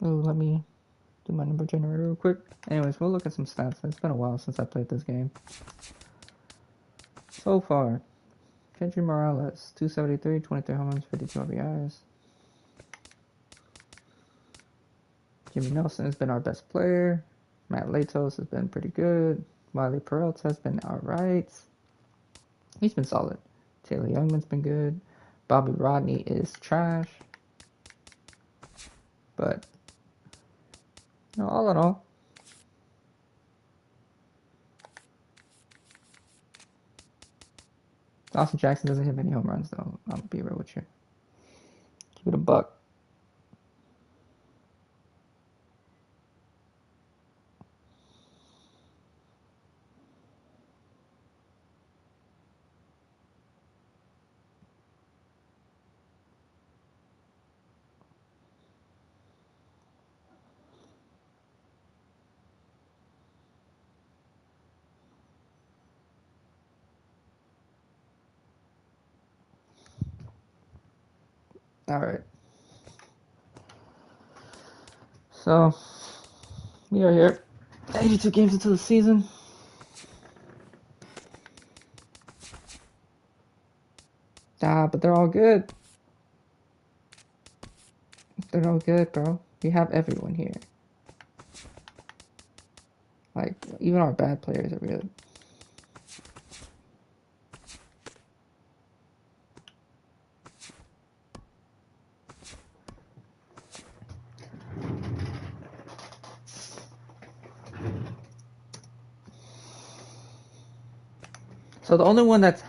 Oh, let me do my number generator real quick. Anyways, we'll look at some stats. It's been a while since I played this game. So far, Kendry Morales, 273, 23 home runs, 52 RBIs. Jimmy Nelson has been our best player. Matt Latos has been pretty good. Wiley Peralta has been alright. He's been solid. Taylor Youngman's been good. Bobby Rodney is trash. But, you know, all in all, Austin Jackson doesn't hit many home runs, though. I'll be real with you. Keep it a buck. Alright. So, we are here. 82 games into the season. But they're all good. They're all good, bro. We have everyone here. Like, even our bad players are good. So the only one that's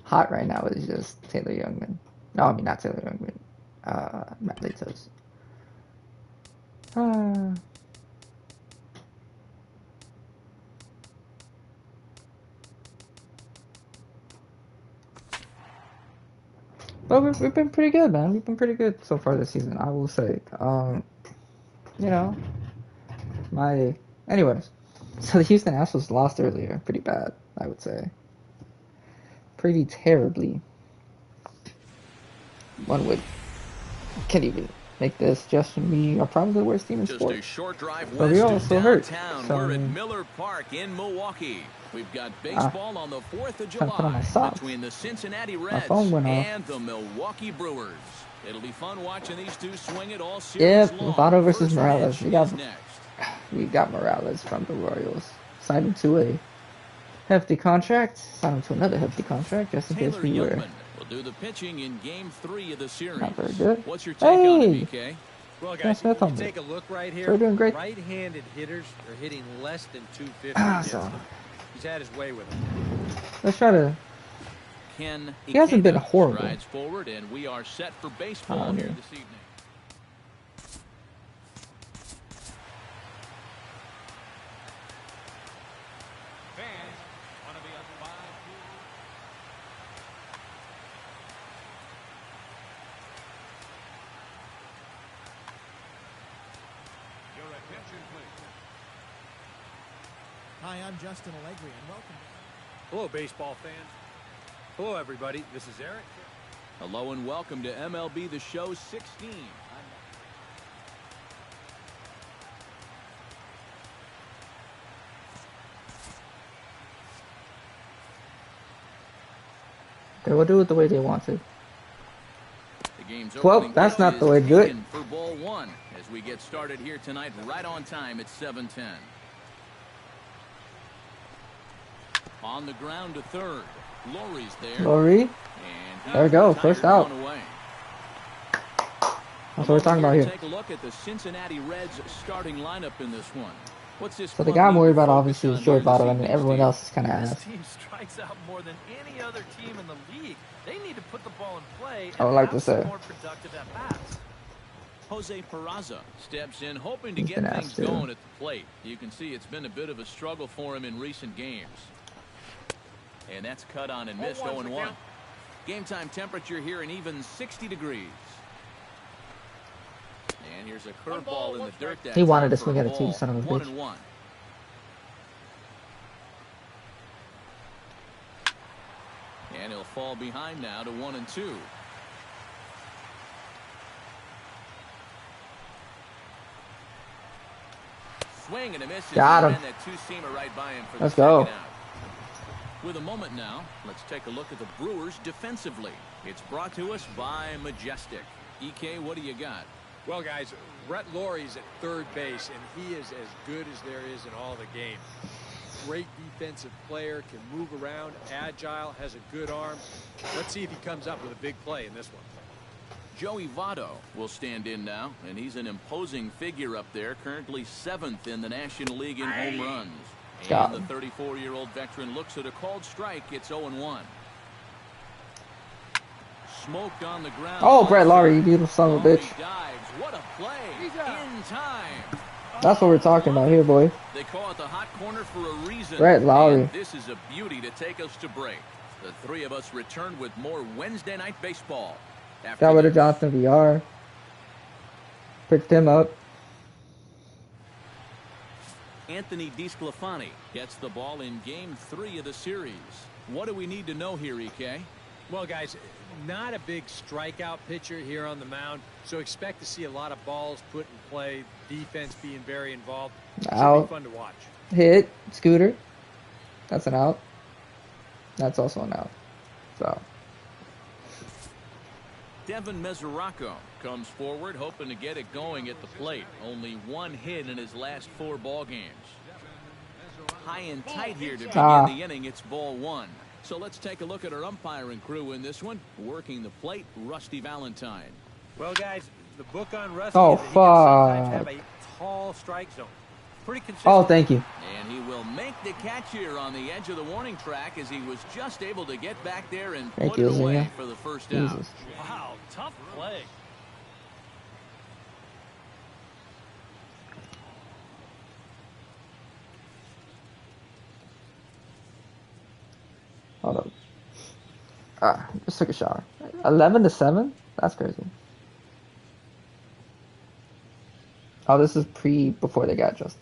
hot right now is just Taylor Youngman. No, I mean not Taylor Youngman. Matt Latos. But we've been pretty good, man. We've been pretty good so far this season, I will say. You know, anyways. So the Houston Astros lost earlier, pretty bad, I would say. Pretty terribly. Can't even make this suggestion. We are probably the worst team in sports. Just a short drive but we also hurt. So, we're at Miller Park in Milwaukee. We've got baseball on the 4th of July between the Cincinnati Reds and the Milwaukee Brewers. It'll be fun watching these two swing it all series long. Votto versus Morales. We got Morales from the Royals. Signed him to a hefty contract. Signed him to another hefty contract just in case we were. Will do the pitching in Game 3 of the series. Not very good. What's your take on it, BK? Well, guys, if you take a look right here, we're doing great. Right-handed hitters are hitting less than 250. So he's had his way with him. Let's try to. He hasn't been horrible. Rides forward, and we are set for baseball here this evening. Hi, I'm Justin Allegri, and welcome. Hello, baseball fans. Hello, everybody. This is Eric. Hello and welcome to MLB the Show 16. They will do it the way they want to. Well, that's not the way to do it. For ball one, as we get started here tonight, right on time at 7:10. On the ground to third. Lowry's there. Lowry. There we go. First out. That's what we're talking about here. Take a look at the Cincinnati Reds starting lineup in this one. What's this? So the guy I'm worried about obviously is Joey Votto, and everyone else is kind of ass. This team strikes out more than any other team in the league. They need to put the ball in play. I would like to say. More productive at bats. Jose Peraza steps in, hoping to get things going at the plate. You can see it's been a bit of a struggle for him in recent games. And that's cut on and missed. 0-1. Game time temperature here an even 60 degrees. And here's a curveball in the dirt. He wanted to swing at it too, son of a bitch. 1-1. And he'll fall behind now to 1-2. swing and a miss. Got him. And that two-seamer right by him for Let's the go. second out. With a moment now, let's take a look at the Brewers defensively. It's brought to us by Majestic. EK, what do you got? Well, guys, Brett Laurie's at third base, and he is as good as there is in all the game. Great defensive player, can move around, agile, has a good arm. Let's see if he comes up with a big play in this one. Joey Votto will stand in now, and he's an imposing figure up there, currently 7th in the National League in home runs. And the 34-year-old veteran looks at a called strike. It's 0-1. Smoked on the ground. Oh, Brett Laurie, you beautiful son of a bitch. Dives. What a play. In time. That's what we're talking about here, boy. They call it the hot corner for a reason. Brett Laurie. And this is a beauty to take us to break. The three of us return with more Wednesday Night Baseball. Got rid of Jonathan VR. Picked him up. Anthony DeSclafani gets the ball in Game 3 of the series. What do we need to know here, EK? Well, guys, not a big strikeout pitcher here on the mound, so expect to see a lot of balls put in play, defense being very involved. Should be fun to watch. Hit, Scooter. That's an out. That's also an out. So. Devin Mesoraco comes forward, hoping to get it going at the plate. Only one hit in his last 4 ball games. High and tight here to begin the inning. It's ball 1. So let's take a look at our umpiring crew in this one. Working the plate, Rusty Valentine. Well, guys, the book on Rusty Oh, is that he can sometimes have fuck. a tall strike zone. Pretty consistent. Oh, thank you. And he will make the catch here on the edge of the warning track as he was just able to get back there and Thank put you, it away Zinga. for the first out. Jesus. Wow, tough play. Hold up. Just took a shower. 11-7? That's crazy. Oh, this is before they got Justin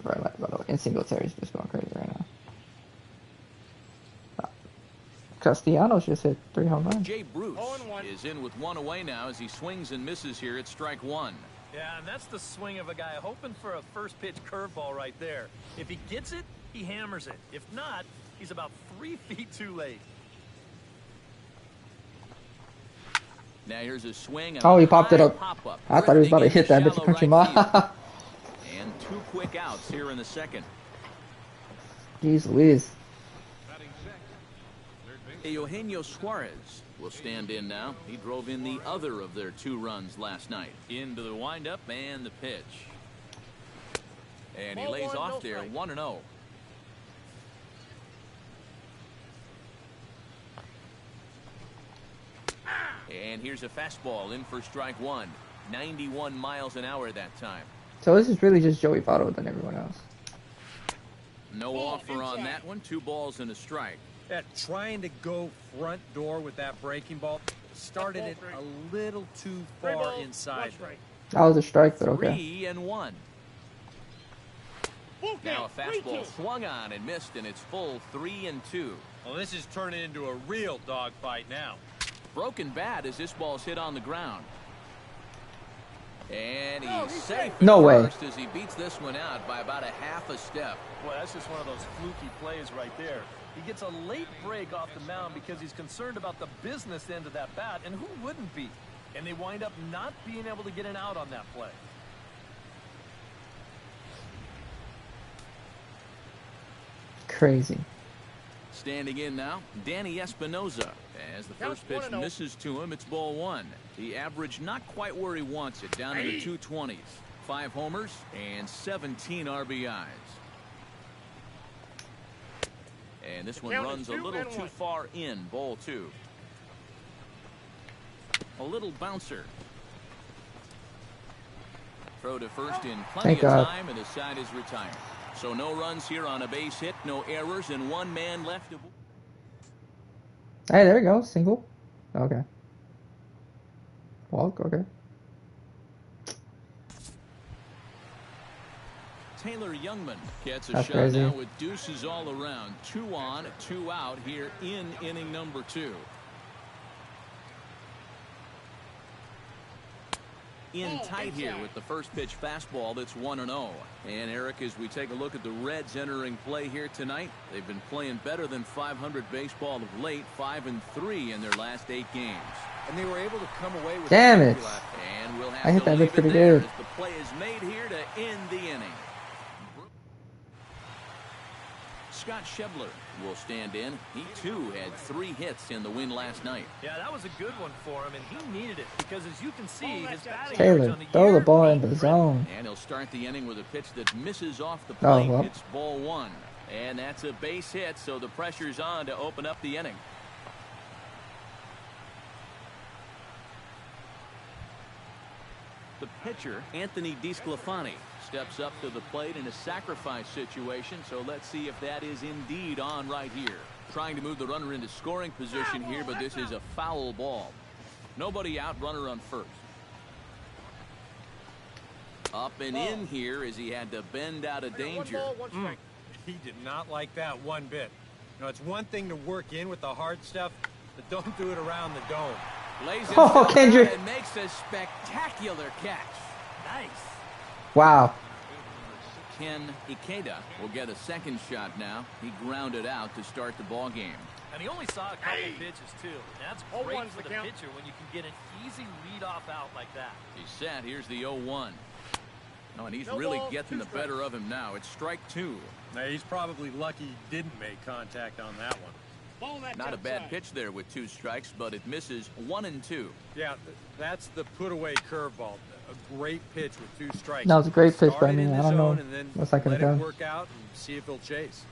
Verlander, by the way. And Singletary's just going crazy right now. Castellanos just hit 3 home runs. Jay Bruce is in with 1 away now as he swings and misses here at strike 1. Yeah, and that's the swing of a guy hoping for a first pitch curveball right there. If he gets it, he hammers it. If not, he's about 3 feet too late. Now here's a swing. Oh, he popped it up. Pop-up, I thought he was about to hit that bitch shallow country right mile. field. And 2 quick outs here in the second. Jeez Louise. Eugenio Suarez will stand in now. He drove in the other of their 2 runs last night. Into the windup and the pitch. And he lays off there, 1-0. And here's a fastball in for strike 1. 91 miles an hour that time. So this is really just Joey Votto than everyone else. No offer on that one. 2 balls and a strike. Yeah, trying to go front door with that breaking ball. Started it a little too far inside. That was a strike, but okay. 3-1. Now a fastball swung on and missed, and it's full 3-2. Well, this is turning into a real dogfight now. Broken bat as this ball's hit on the ground. And he's safe No way. first as he beats this one out by about a half a step. Boy, that's just one of those fluky plays right there. He gets a late break off the mound because he's concerned about the business end of that bat, and who wouldn't be? And they wind up not being able to get an out on that play. Crazy. Standing in now, Danny Espinoza. As the first pitch misses to him, it's ball 1. The average not quite where he wants it, down in the 220s. 5 homers and 17 RBIs. And this one runs a little too far in, ball 2. A little bouncer. Throw to first in plenty of time, and the side is retired. So no runs here on a base hit, no errors, and 1 man left to... Hey, there you go. Single. Okay. Walk, okay. Taylor Youngman gets a That's shot crazy. now with deuces all around. 2 on, 2 out here in inning number 2. in tight here with the first pitch fastball that's 1-0. And Eric, as we take a look at the Reds entering play here tonight, they've been playing better than .500 baseball of late, 5-3 in their last 8 games. And they were able to come away with. Damn it! And we'll have I hit to that leave bitch pretty it there good. as the play is made here to end the inning. Scott Schebler will stand in. He too had 3 hits in the win last night. Yeah, that was a good one for him, and he needed it because, as you can see, his batting average Taylor, on the throw year the ball in ain't the great. zone. And he'll start the inning with a pitch that misses off the Oh, plate. well. It's ball 1. And that's a base hit, so the pressure's on to open up the inning. The pitcher, Anthony DeSclafani, steps up to the plate in a sacrifice situation, so let's see if that is indeed on right here. Trying to move the runner into scoring position here, but this is a foul ball. Nobody out, runner on first. Up and in here as he had to bend out of danger. He did not like that one bit. You know, it's one thing to work in with the hard stuff, but don't do it around the dome. Lays Oh, himself Kendrick. out and makes a spectacular catch. Nice. Wow. Ken Ikeda will get a second shot now. He grounded out to start the ball game. And he only saw a couple pitches, too. That's great for the pitcher when you can get an easy leadoff out like that. He's set. Here's the 0-1. Oh, and he's really getting the better of him now. It's strike 2. Now, he's probably lucky he didn't make contact on that one. Not a bad pitch there with 2 strikes, but it misses 1 and 2. Yeah, that's the put-away curveball. A great pitch with 2 strikes. That was a great pitch, Start but I it mean, in I the don't know zone and then what's that gonna let it do. work out and see if he'll chase.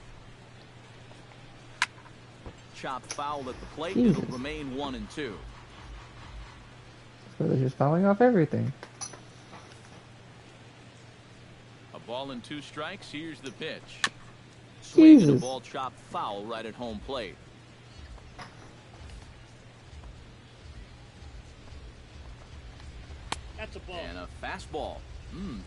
Chop foul at the plate. Jesus. It'll remain 1 and 2. So they're just fouling off everything. A ball and 2 strikes. Here's the pitch. Swing and a Jesus. ball chopped foul right at home plate. That's a ball. And a fastball.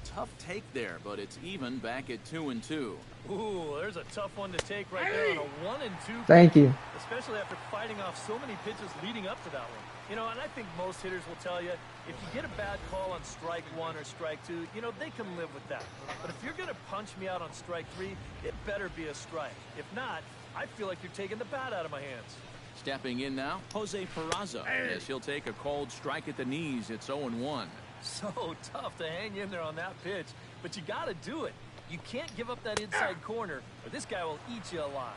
Tough take there, but it's even back at 2 and 2. Ooh, there's a tough one to take right there on a 1 and 2. Thank you. Especially after fighting off so many pitches leading up to that one. You know, and I think most hitters will tell you, if you get a bad call on strike 1 or strike 2, you know, they can live with that. But if you're going to punch me out on strike 3, it better be a strike. If not, I feel like you're taking the bat out of my hands. Stepping in now, Jose Peraza. Yes, he'll take a cold strike at the knees. It's 0-1. So tough to hang in there on that pitch, but you got to do it. You can't give up that inside corner, or this guy will eat you alive.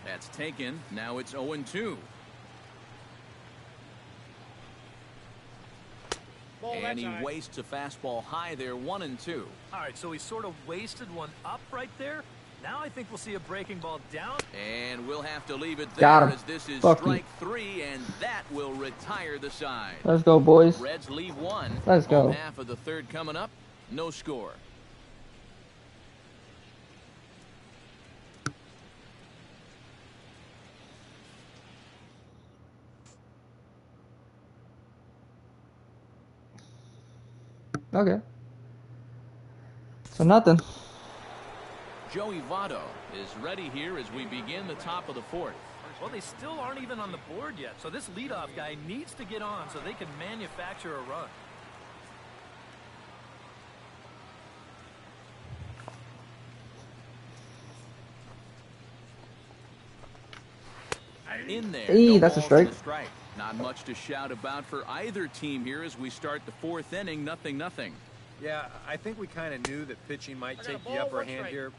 That's taken. Now it's 0-2. And he wastes a fastball high there, 1 and 2. All right, so he sort of wasted one up right there. Now I think we'll see a breaking ball down. And we'll have to leave it Got there him. as this is Fuck strike 3, and that will retire the side. Let's go, boys. Reds leave 1. Let's go. On half of the 3rd coming up. No score. Okay. So nothing. Joey Votto is ready here as we begin the top of the 4th. Well, they still aren't even on the board yet, so this leadoff guy needs to get on so they can manufacture a run. In there. Hey, no that's a balls and strike. Not much to shout about for either team here as we start the 4th inning. 0-0. Yeah, I think we kind of knew that pitching might take the upper hand here.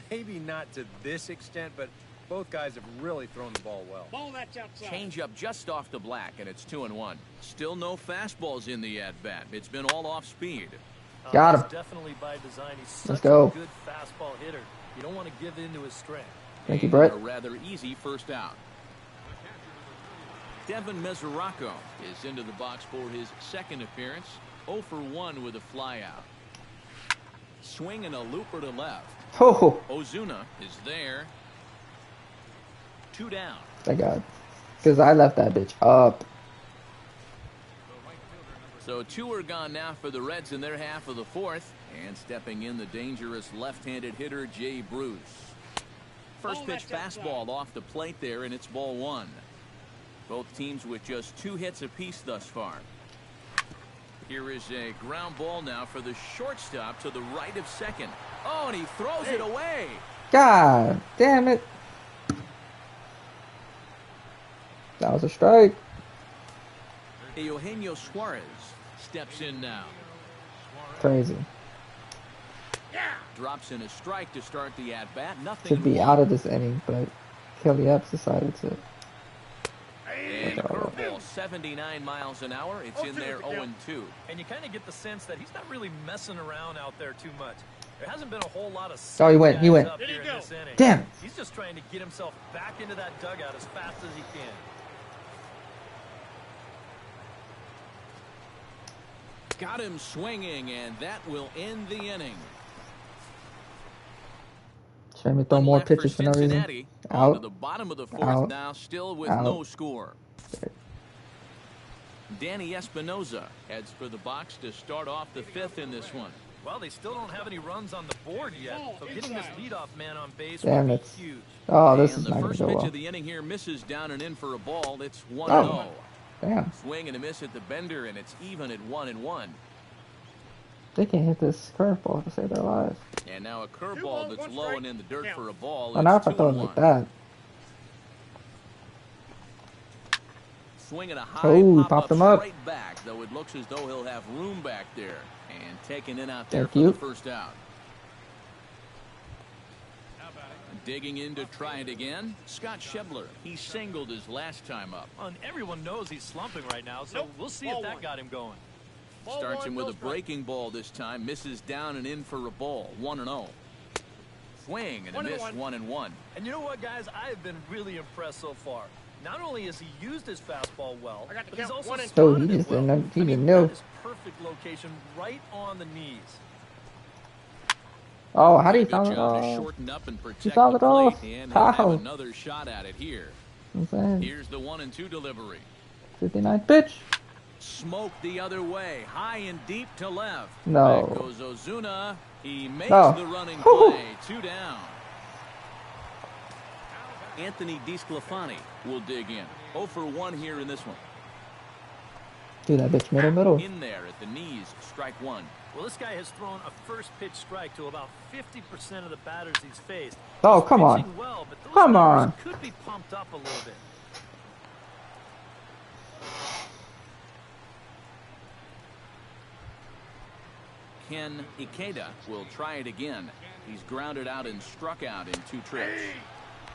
Maybe not to this extent, but both guys have really thrown the ball well. Ball that's outside. Change up just off the black, and it's 2-1. Still no fastballs in the at-bat. It's been all off speed. Got him. That's definitely by design. He's such Let's go. a good fastball hitter. You don't want to give in to his strength. Thank you, And Brett. A rather easy first out. Devin Mesoraco is into the box for his 2nd appearance. 0 for 1 with a flyout. Swing and a looper to left. Oh, Ozuna is there. 2 down. thank God. Because I left that bitch up. So 2 are gone now for the Reds in their half of the 4th. And stepping in the dangerous left-handed hitter, Jay Bruce. First pitch fastball off the plate there, and it's ball 1. Both teams with just 2 hits apiece thus far. Here is a ground ball now for the shortstop to the right of second. Oh, and he throws it away. God damn it. That was a strike. Eugenio Suarez steps in now. Crazy. Drops in a strike to start the at-bat. Nothing. Should be out of this inning, but Kelly Epps decided to. And a curveball, 79 miles an hour. It's in there 0-2. And you kind of get the sense that he's not really messing around out there too much. There hasn't been a whole lot of. Oh, he went. Up here in this inning. Damn it. He's just trying to get himself back into that dugout as fast as he can. Got him swinging, and that will end the inning. Trying to throw more pitches for no reason. Out. To the bottom of the fourth now, still with no score. Danny Espinoza heads for the box to start off the fifth in this one. Well, they still don't have any runs on the board yet, so getting this leadoff man on base Damn would it. be huge. Oh, this is the not going first to go pitch well. of the inning here misses down and in for a ball. It's 1-0. Oh. Damn. Swing and a miss at the bender, and it's even at 1-1. They can't hit this curveball to save their lives. And now a curveball that's low and in the dirt for a ball. Oh, now if It's I throw it 2-1. like that. Swinging a high Oh, pop popped him up. Straight back, though it looks as though he'll have room back there. And taking it out there Thank for you. the first out. Digging in to try it again, Scott Schebler. He singled his last time up. And everyone knows he's slumping right now, so we'll see if that got him going. Starts him with a breaking ball this time. Misses down and in for a ball. 1-0. Swing and a miss. 1-1. And you know what, guys? I have been really impressed so far. Not only has he used his fastball well, but he's also Oh, spotted he it just well. didn't. He I mean, didn't know. that is perfect location right on the knees. Oh, how do you Good foul it job to off? shorten up and protect He fouled the it off. plate, and he'll have How? another shot at it here. I'm saying. Here's the 1-2 delivery. 59 pitch. Smoke the other way, high and deep to left. No. Back goes Ozuna. He makes Oh. the running Whew. play. 2 down. Anthony DeSclafani will dig in. 0 for 1 here in this one. Dude, that bitch middle. In there at the knees, strike 1. Well, this guy has thrown a first pitch strike to about 50% of the batters he's faced. Oh, He's come on. pitching well, but those Come numbers on. could be pumped up a little bit. Ken Ikeda will try it again. He's grounded out and struck out in 2 trips.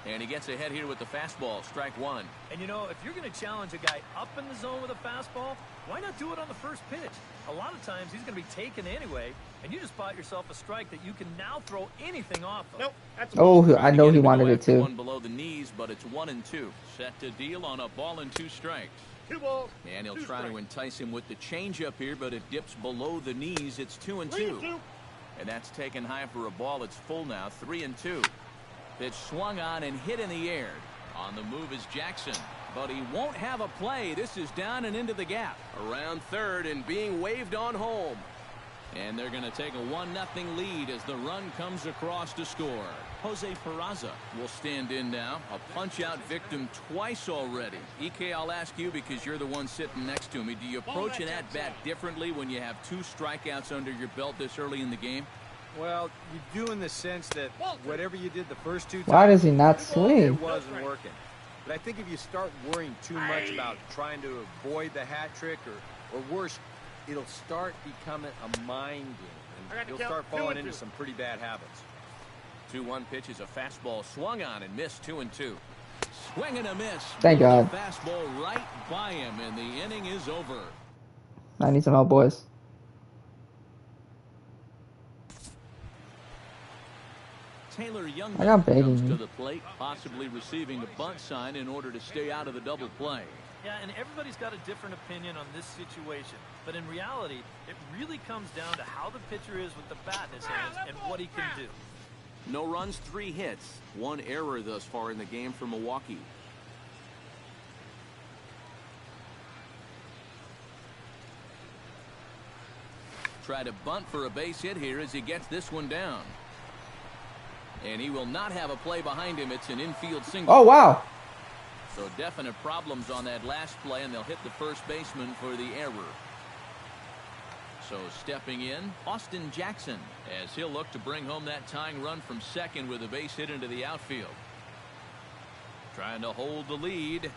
And he gets ahead here with the fastball, strike 1. And you know, if you're going to challenge a guy up in the zone with a fastball, why not do it on the first pitch? A lot of times he's going to be taken anyway, and you just bought yourself a strike that you can now throw anything off of. Nope, that's Oh, I know he Again, wanted go it after too. One below the knees, but it's 1-2. Set to deal on a ball and 2 strikes. 2 balls. And he'll try to entice him with the changeup here, but it dips below the knees. It's 2-2. And that's taken high for a ball. It's full now, 3-2. Pitch swung on and hit in the air. On the move is Jackson, but he won't have a play. This is down and into the gap. Around third and being waved on home. And they're going to take a 1-0 lead as the run comes across to score. Jose Peraza will stand in now. A punch-out victim twice already. EK, I'll ask you because you're the one sitting next to me. Do you approach an at-bat differently when you have 2 strikeouts under your belt this early in the game? Well, you do in the sense that whatever you did the first 2 times, Why does he not swing? it wasn't working. But I think if you start worrying too much about trying to avoid the hat trick or worse, it'll start becoming a mind game. And you'll start falling into some pretty bad habits. 2-1 pitch is a fastball swung on and missed. 2-2. Swing and a miss. Thank God. The fastball right by him, and the inning is over. I need some help, boys. Taylor Young I got begging comes you. to the plate, possibly receiving a bunt sign in order to stay out of the double play. Yeah, and everybody's got a different opinion on this situation. But in reality, it really comes down to how the pitcher is with the bat in his hands and what he can do. No runs, 3 hits. 1 error thus far in the game for Milwaukee. Try to bunt for a base hit here as he gets this one down. And he will not have a play behind him. It's an infield single. Oh, wow. So definite problems on that last play, and they'll hit the first baseman for the error. So stepping in, Austin Jackson, as he'll look to bring home that tying run from second with a base hit into the outfield. Trying to hold the lead.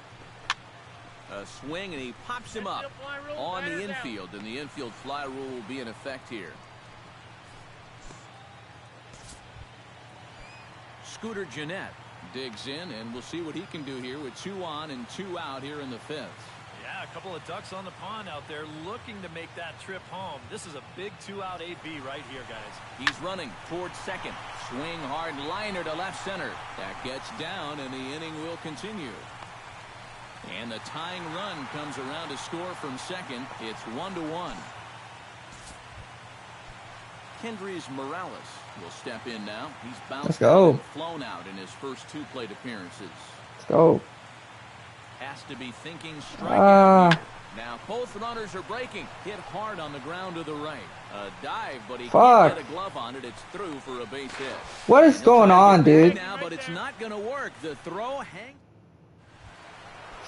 A swing, and he pops him up on the infield, and the infield fly rule will be in effect here. Scooter Gennett digs in, and we'll see what he can do here with 2 on and 2 out here in the 5th. Yeah, a couple of ducks on the pond out there looking to make that trip home. This is a big 2-out AB right here, guys. He's running towards second. Swing hard liner to left center. That gets down, and the inning will continue. And the tying run comes around to score from second. It's 1-1. Kendrys Morales will step in now. He's bounced and flown out in his first 2 plate appearances. Let's go. Has to be thinking strikeout. Now both runners are breaking. Hit hard on the ground to the right. A dive, but he can't get a glove on it. It's through for a base hit. What is going on, dude? Now, but it's not going to work. The throw hangs.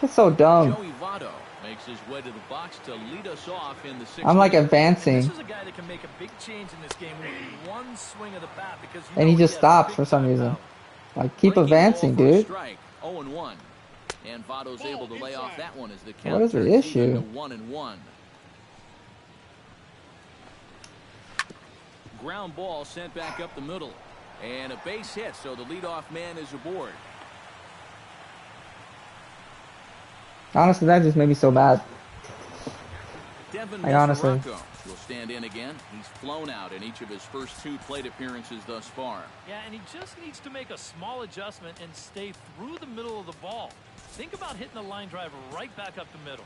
It's so dumb. Joey Votto makes his way to the box to lead us off in the 6th. I'm like advancing. This is a guy that can make a big change in this game with one swing of the bat because and he just stops for some reason. Like, keep advancing, dude. Strike, 0-1. And Votto's able to lay off that one as the count. What is the issue? 1-1. Ground ball sent back up the middle. And a base hit, so the leadoff man is aboard. Honestly, that just made me so mad. Devin honestly. will stand in again. He's flown out in each of his first 2 plate appearances thus far. Yeah, and he just needs to make a small adjustment and stay through the middle of the ball. Think about hitting a line driver right back up the middle.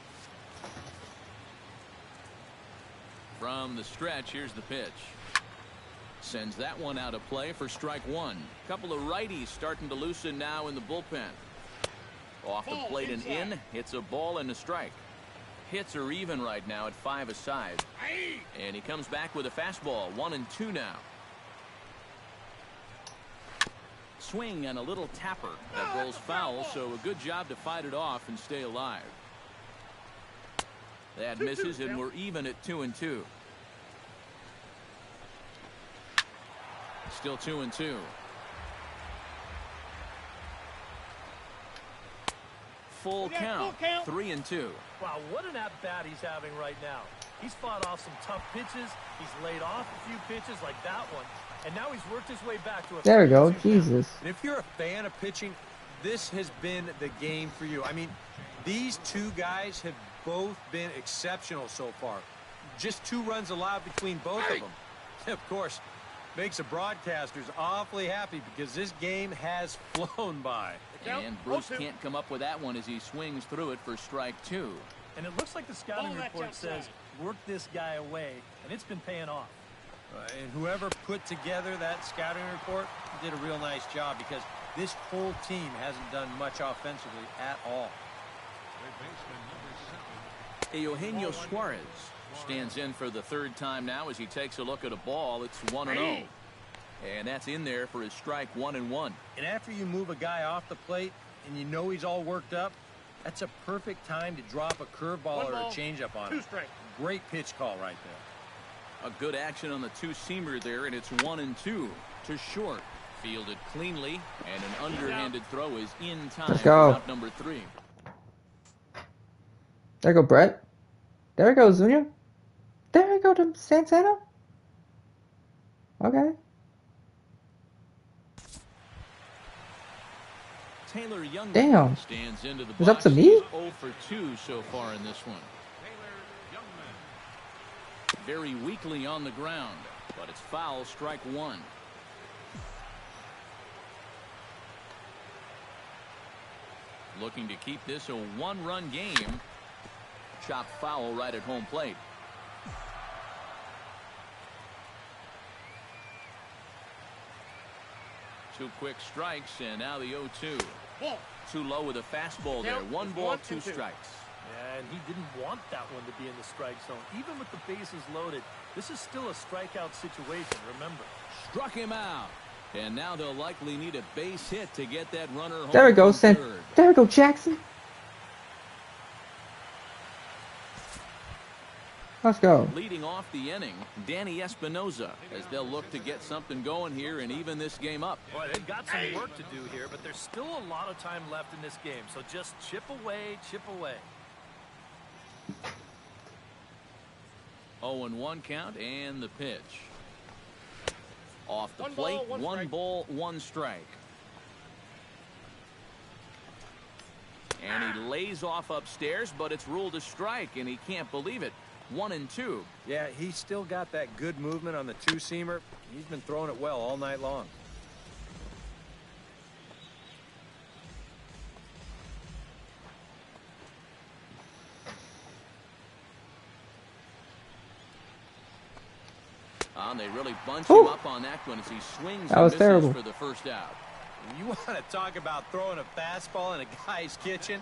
From the stretch, here's the pitch. Sends that one out of play for strike 1. Couple of righties starting to loosen now in the bullpen. Off the plate and in. It's a ball and a strike. Hits are even right now at 5 aside. And he comes back with a fastball. 1-2 now. Swing and a little tapper that rolls foul, so a good job to fight it off and stay alive. That misses, and we're even at 2-2. Still 2-2. Full count. 3-2. Wow, what an at-bat he's having right now. He's fought off some tough pitches. He's laid off a few pitches like that one. And now he's worked his way back to a... There we go. Jesus. And if you're a fan of pitching, this has been the game for you. I mean, these 2 guys have both been exceptional so far. Just 2 runs allowed between both of them. Of course, makes the broadcasters awfully happy because this game has flown by. And Bruce can't come up with that one as he swings through it for strike 2. And it looks like the scouting report says, work this guy away, and it's been paying off. And whoever put together that scouting report did a real nice job because this whole team hasn't done much offensively at all. Eugenio Suarez stands in for the 3rd time now as he takes a look at a ball. It's 1-0. And that's in there for his strike 1-1. And after you move a guy off the plate and you know he's all worked up, that's a perfect time to drop a curveball or a changeup on him. Great pitch call right there. A good action on the 2-seamer there, and it's 1-2 to short. Fielded cleanly, and an underhanded throw is in time for out number 3. There you go, Brett. There you go, Zunior. There you go to Santana. Okay. Taylor Young Damn. stands into the box. It's up to me? 0 for 2 so far in this one. Very weakly on the ground, but it's foul, strike 1. Looking to keep this a 1-run game. Chopped foul right at home plate. Two quick strikes, and now the 0-2. Too low with a fastball there. 1 ball, 2 strikes. And he didn't want that one to be in the strike zone. Even with the bases loaded, this is still a strikeout situation, remember. Struck him out. And now they'll likely need a base hit to get that runner home. There we go, there we go, Jackson. Let's go. Leading off the inning, Danny Espinoza, as they'll look to get something going here and even this game up. Boy, they've got some work to do here, but there's still a lot of time left in this game. So just chip away, chip away. 0-1 count and the pitch. Off the plate, one ball, one strike. And he lays off upstairs, but it's ruled a strike, and he can't believe it. 1-2. Yeah, he's still got that good movement on the two-seamer. He's been throwing it well all night long. And they really bunch him up on that one as he swings and misses terrible for the first out. You want to talk about throwing a fastball in a guy's kitchen?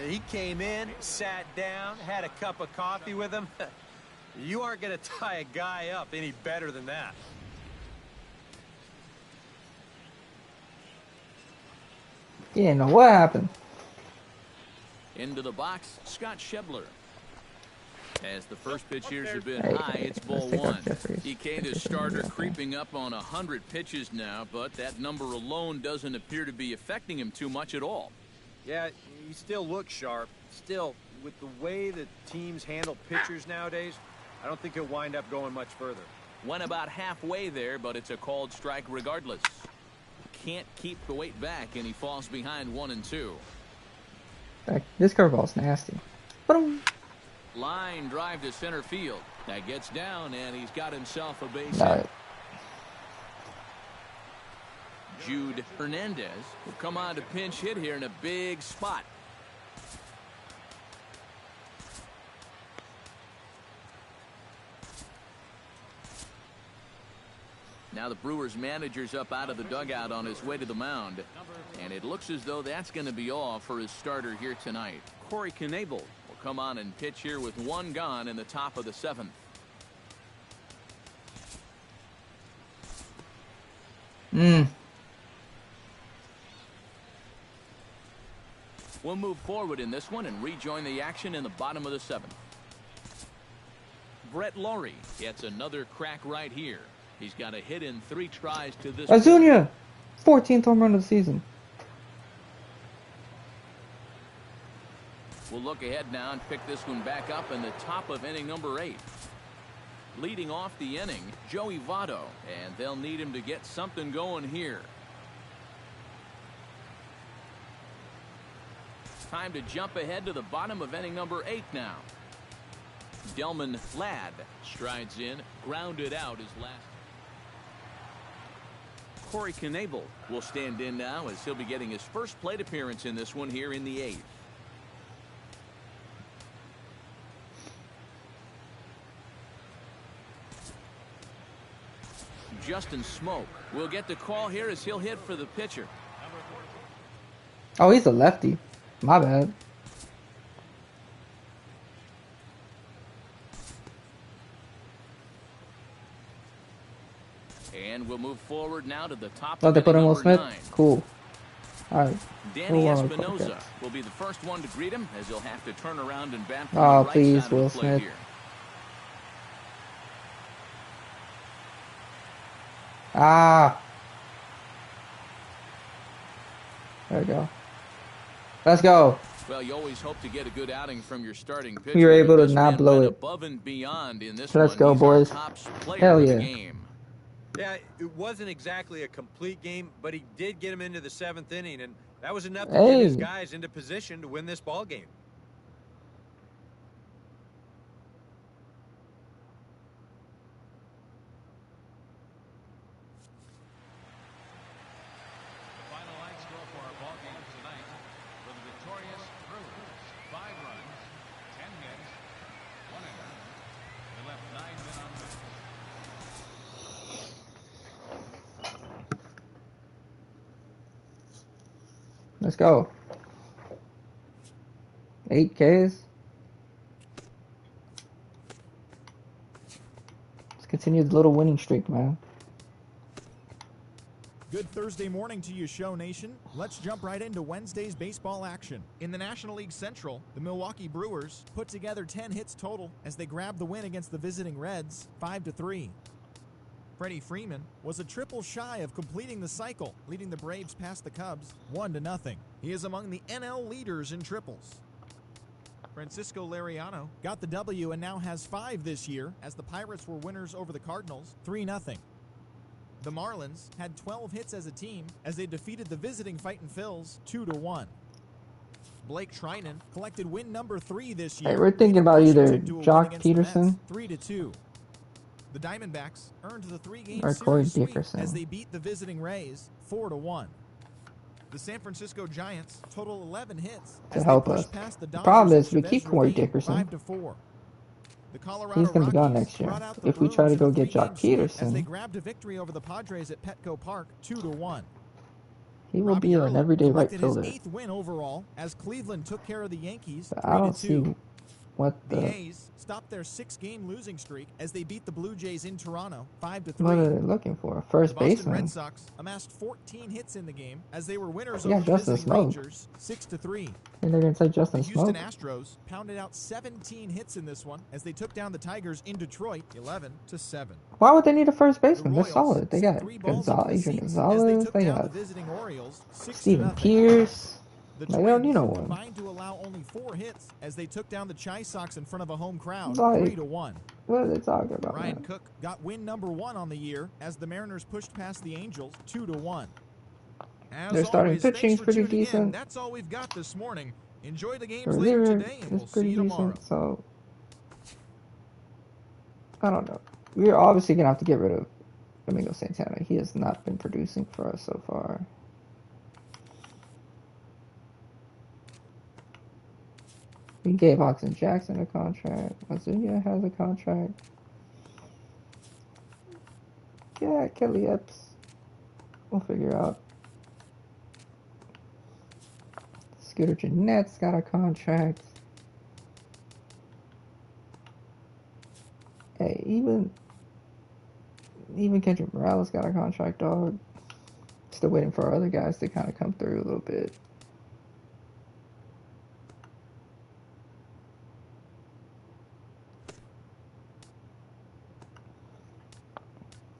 He came in, sat down, had a cup of coffee with him. You aren't going to tie a guy up any better than that. Yeah, no, what happened? Into the box, Scott Schebler. As the first pitch here has been high, it's ball one. Ikeda's starter creeping up on 100 pitches now, but that number alone doesn't appear to be affecting him too much at all. Yeah, he still looks sharp. Still, with the way that teams handle pitchers nowadays, I don't think he'll wind up going much further. Went about halfway there, but it's a called strike regardless. Can't keep the weight back, and he falls behind 1-2. This curveball's nasty. Ba-dum. Line drive to center field. That gets down, and he's got himself a base All hit. right. Jude Hernandez will come on to pinch hit here in a big spot. Now the Brewers manager's up out of the dugout on his way to the mound. And it looks as though that's going to be all for his starter here tonight. Corey Knebel will come on and pitch here with one gone in the top of the seventh. We'll move forward in this one and rejoin the action in the bottom of the seventh. Brett Lawrie gets another crack right here. He's got a hit in 3 tries to this. Azuña! 14th home run of the season. We'll look ahead now and pick this one back up in the top of inning number 8. Leading off the inning, Joey Votto, and they'll need him to get something going here. Time to jump ahead to the bottom of inning number 8 now. Delman Ladd strides in, grounded out his last. Corey Knebel will stand in now as he'll be getting his first plate appearance in this one here in the 8th. Justin Smoke will get the call here as he'll hit for the pitcher. Oh, he's a lefty. My bad. And we'll move forward now to the top Oh, of they put in Will number Smith? 9. Cool. Alright. Danny Espinoza will be the first one to greet him as he'll have to turn around and bat from Oh, the right please, side Will of the plate Smith. here. Ah. There we go. Let's go. Well, you always hope to get a good outing from your starting pitcher. We were able to This not man blow went it. above and beyond in this Let's one. go, He's our boys. top player Hell of yeah. the game. Yeah, it wasn't exactly a complete game, but he did get him into the 7th inning, and that was enough to get his guys into position to win this ball game. The final line score for our ball game tonight for the victorious Brewers: 5 runs, 10 hits, 1 error. They left 9 men on base. Let's go. 8 Ks. Let's continue the little winning streak, man. Good Thursday morning to you, Show Nation. Let's jump right into Wednesday's baseball action. In the National League Central, the Milwaukee Brewers put together 10 hits total as they grabbed the win against the visiting Reds, 5-3. Freddie Freeman was a triple shy of completing the cycle, leading the Braves past the Cubs 1-0. He is among the NL leaders in triples. Francisco Liriano got the W and now has 5 this year as the Pirates were winners over the Cardinals, 3-0. The Marlins had 12 hits as a team as they defeated the visiting Fightin' Phils 2-1. Blake Trinan collected win number 3 this year. Hey, we're thinking about either Jock Peterson, Peterson 3-2. The Diamondbacks earned the 3-game or Corey series sweep Dickerson. as they beat the visiting Rays 4-1. The San Francisco Giants total 11 hits To as help they pushed us. past the The Dodgers problem in is we keep Chavez Corey Ravine Dickerson. 5-4. The Colorado He's going to be gone Rockies next year. brought out the If we try brooms to in go a get Jock 3-game sweep as they Peterson, grabbed a victory over the Padres at Petco Park 2-1. he will Robbie be an Erler everyday right collected his fielder. 8th win overall as Cleveland took care of the Yankees But I don't see 3-2. what The the A's stopped their 6-game losing streak as they beat the Blue Jays in Toronto 5-3. what are they looking for? The First Boston baseman. Red Sox amassed 14 hits in the game as they were winners Yeah, over the Justin visiting Smoke. Rangers 6-3. And they're going to take The Justin Houston Smoke. Astros pounded out 17 hits in this one as they took down the Tigers in Detroit 11-7. Why would they need a first The baseman? They're Royals solid. They sent got 3 balls into the Adrian seats as they Gonzalez. took They down the got visiting Orioles 6-0. Steven Pierce. The They don't need Twins no one. combined to allow only 4 hits as they took down the Chi Sox in front of a home crowd Like, 3-1. what are they talking about, Ryan man? Cook got win number 1 on the year as the Mariners pushed past the Angels 2-1. As Their starting always, pitching's thanks for pretty tuning in. decent. That's all we've got this morning. Enjoy the The games later reliever today, and is we'll see pretty you tomorrow. decent, so I don't know. We're obviously going to have to get rid of Domingo Santana. He has not been producing for us so far. We gave Oxen Jackson a contract. Azunia has a contract. Yeah, Kelly Epps. We'll figure out. Scooter Jeanette's got a contract. Hey, even Kendrick Morales got a contract, dog. Still waiting for our other guys to kind of come through a little bit.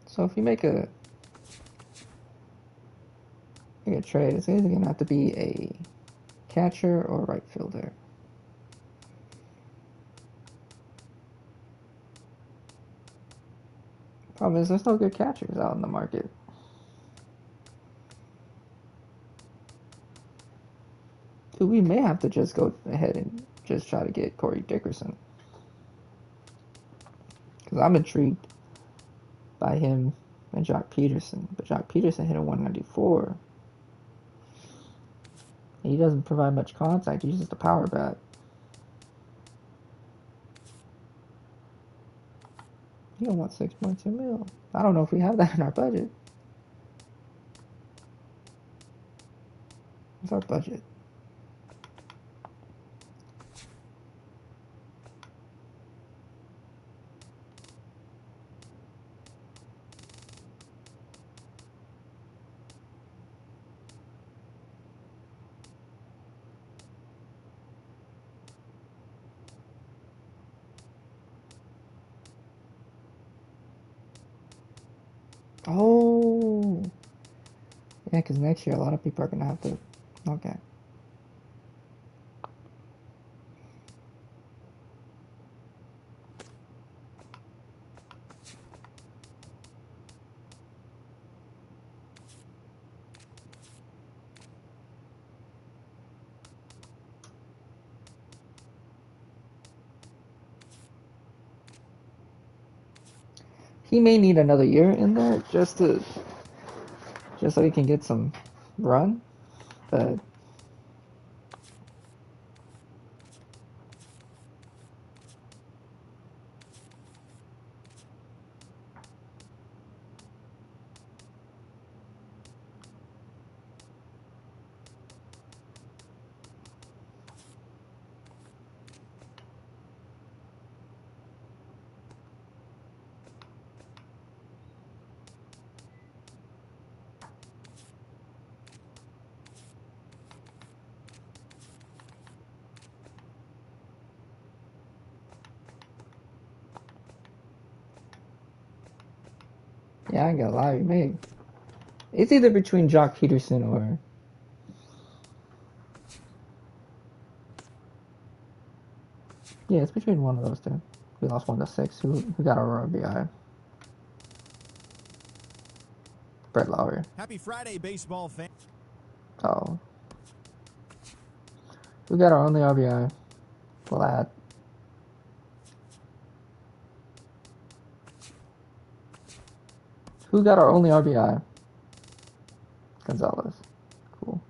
So if you make a trade, it's either gonna have to be a catcher or a right fielder. Problem is, there's no good catchers out in the market. Dude, we may have to just go ahead and just try to get Corey Dickerson. Because I'm intrigued by him and Jock Peterson. But Jock Peterson hit a 194. He doesn't provide much contact. He's just a power bat. You don't want 6.2 mil. I don't know if we have that in our budget. What's our budget? Oh, yeah, because next year a lot of people are going to have to. Okay. He may need another year in there just so he can get some run, but Yeah, I ain't gonna lie, you may. It's either between Jock Peterson or. Yeah, it's between one of those two. We lost 1-6. Who got our RBI? Brett Lowry. Happy Friday, baseball fan. Oh. Who got our only RBI? Vlad. Who got our only RBI? Gonzalez. Cool.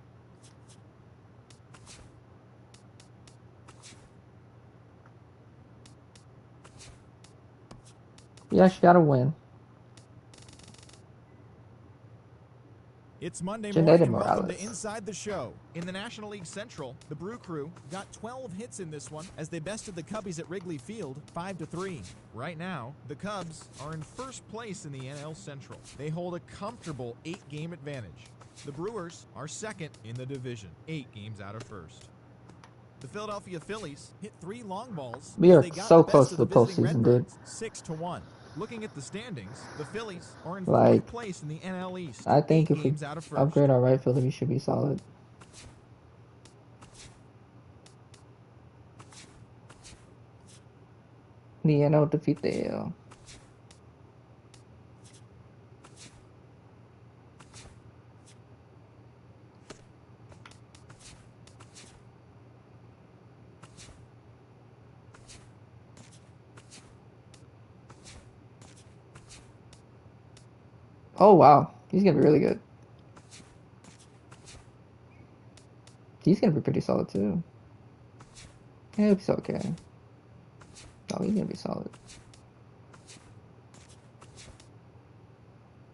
We actually got a win. It's Monday Janeda morning and welcome Morales. to Inside the Show. In the National League Central, the Brew Crew got 12 hits in this one as they bested the Cubbies at Wrigley Field 5-3. Right now, the Cubs are in first place in the NL Central. They hold a comfortable 8-game advantage. The Brewers are second in the division, 8 games out of first. The Philadelphia Phillies hit 3 long balls. We are They got so the best close of to the visiting postseason, dude. Redbirds, 6-1. Looking at the standings, the Phillies are in Like, 4th place in the NL East, I think 8 if we games out of first. upgrade our right fielder, we should be solid. The NL defeat the AL. Oh wow, he's gonna be really good. He's gonna be pretty solid too. Yeah, he's okay. Oh, he's gonna be solid.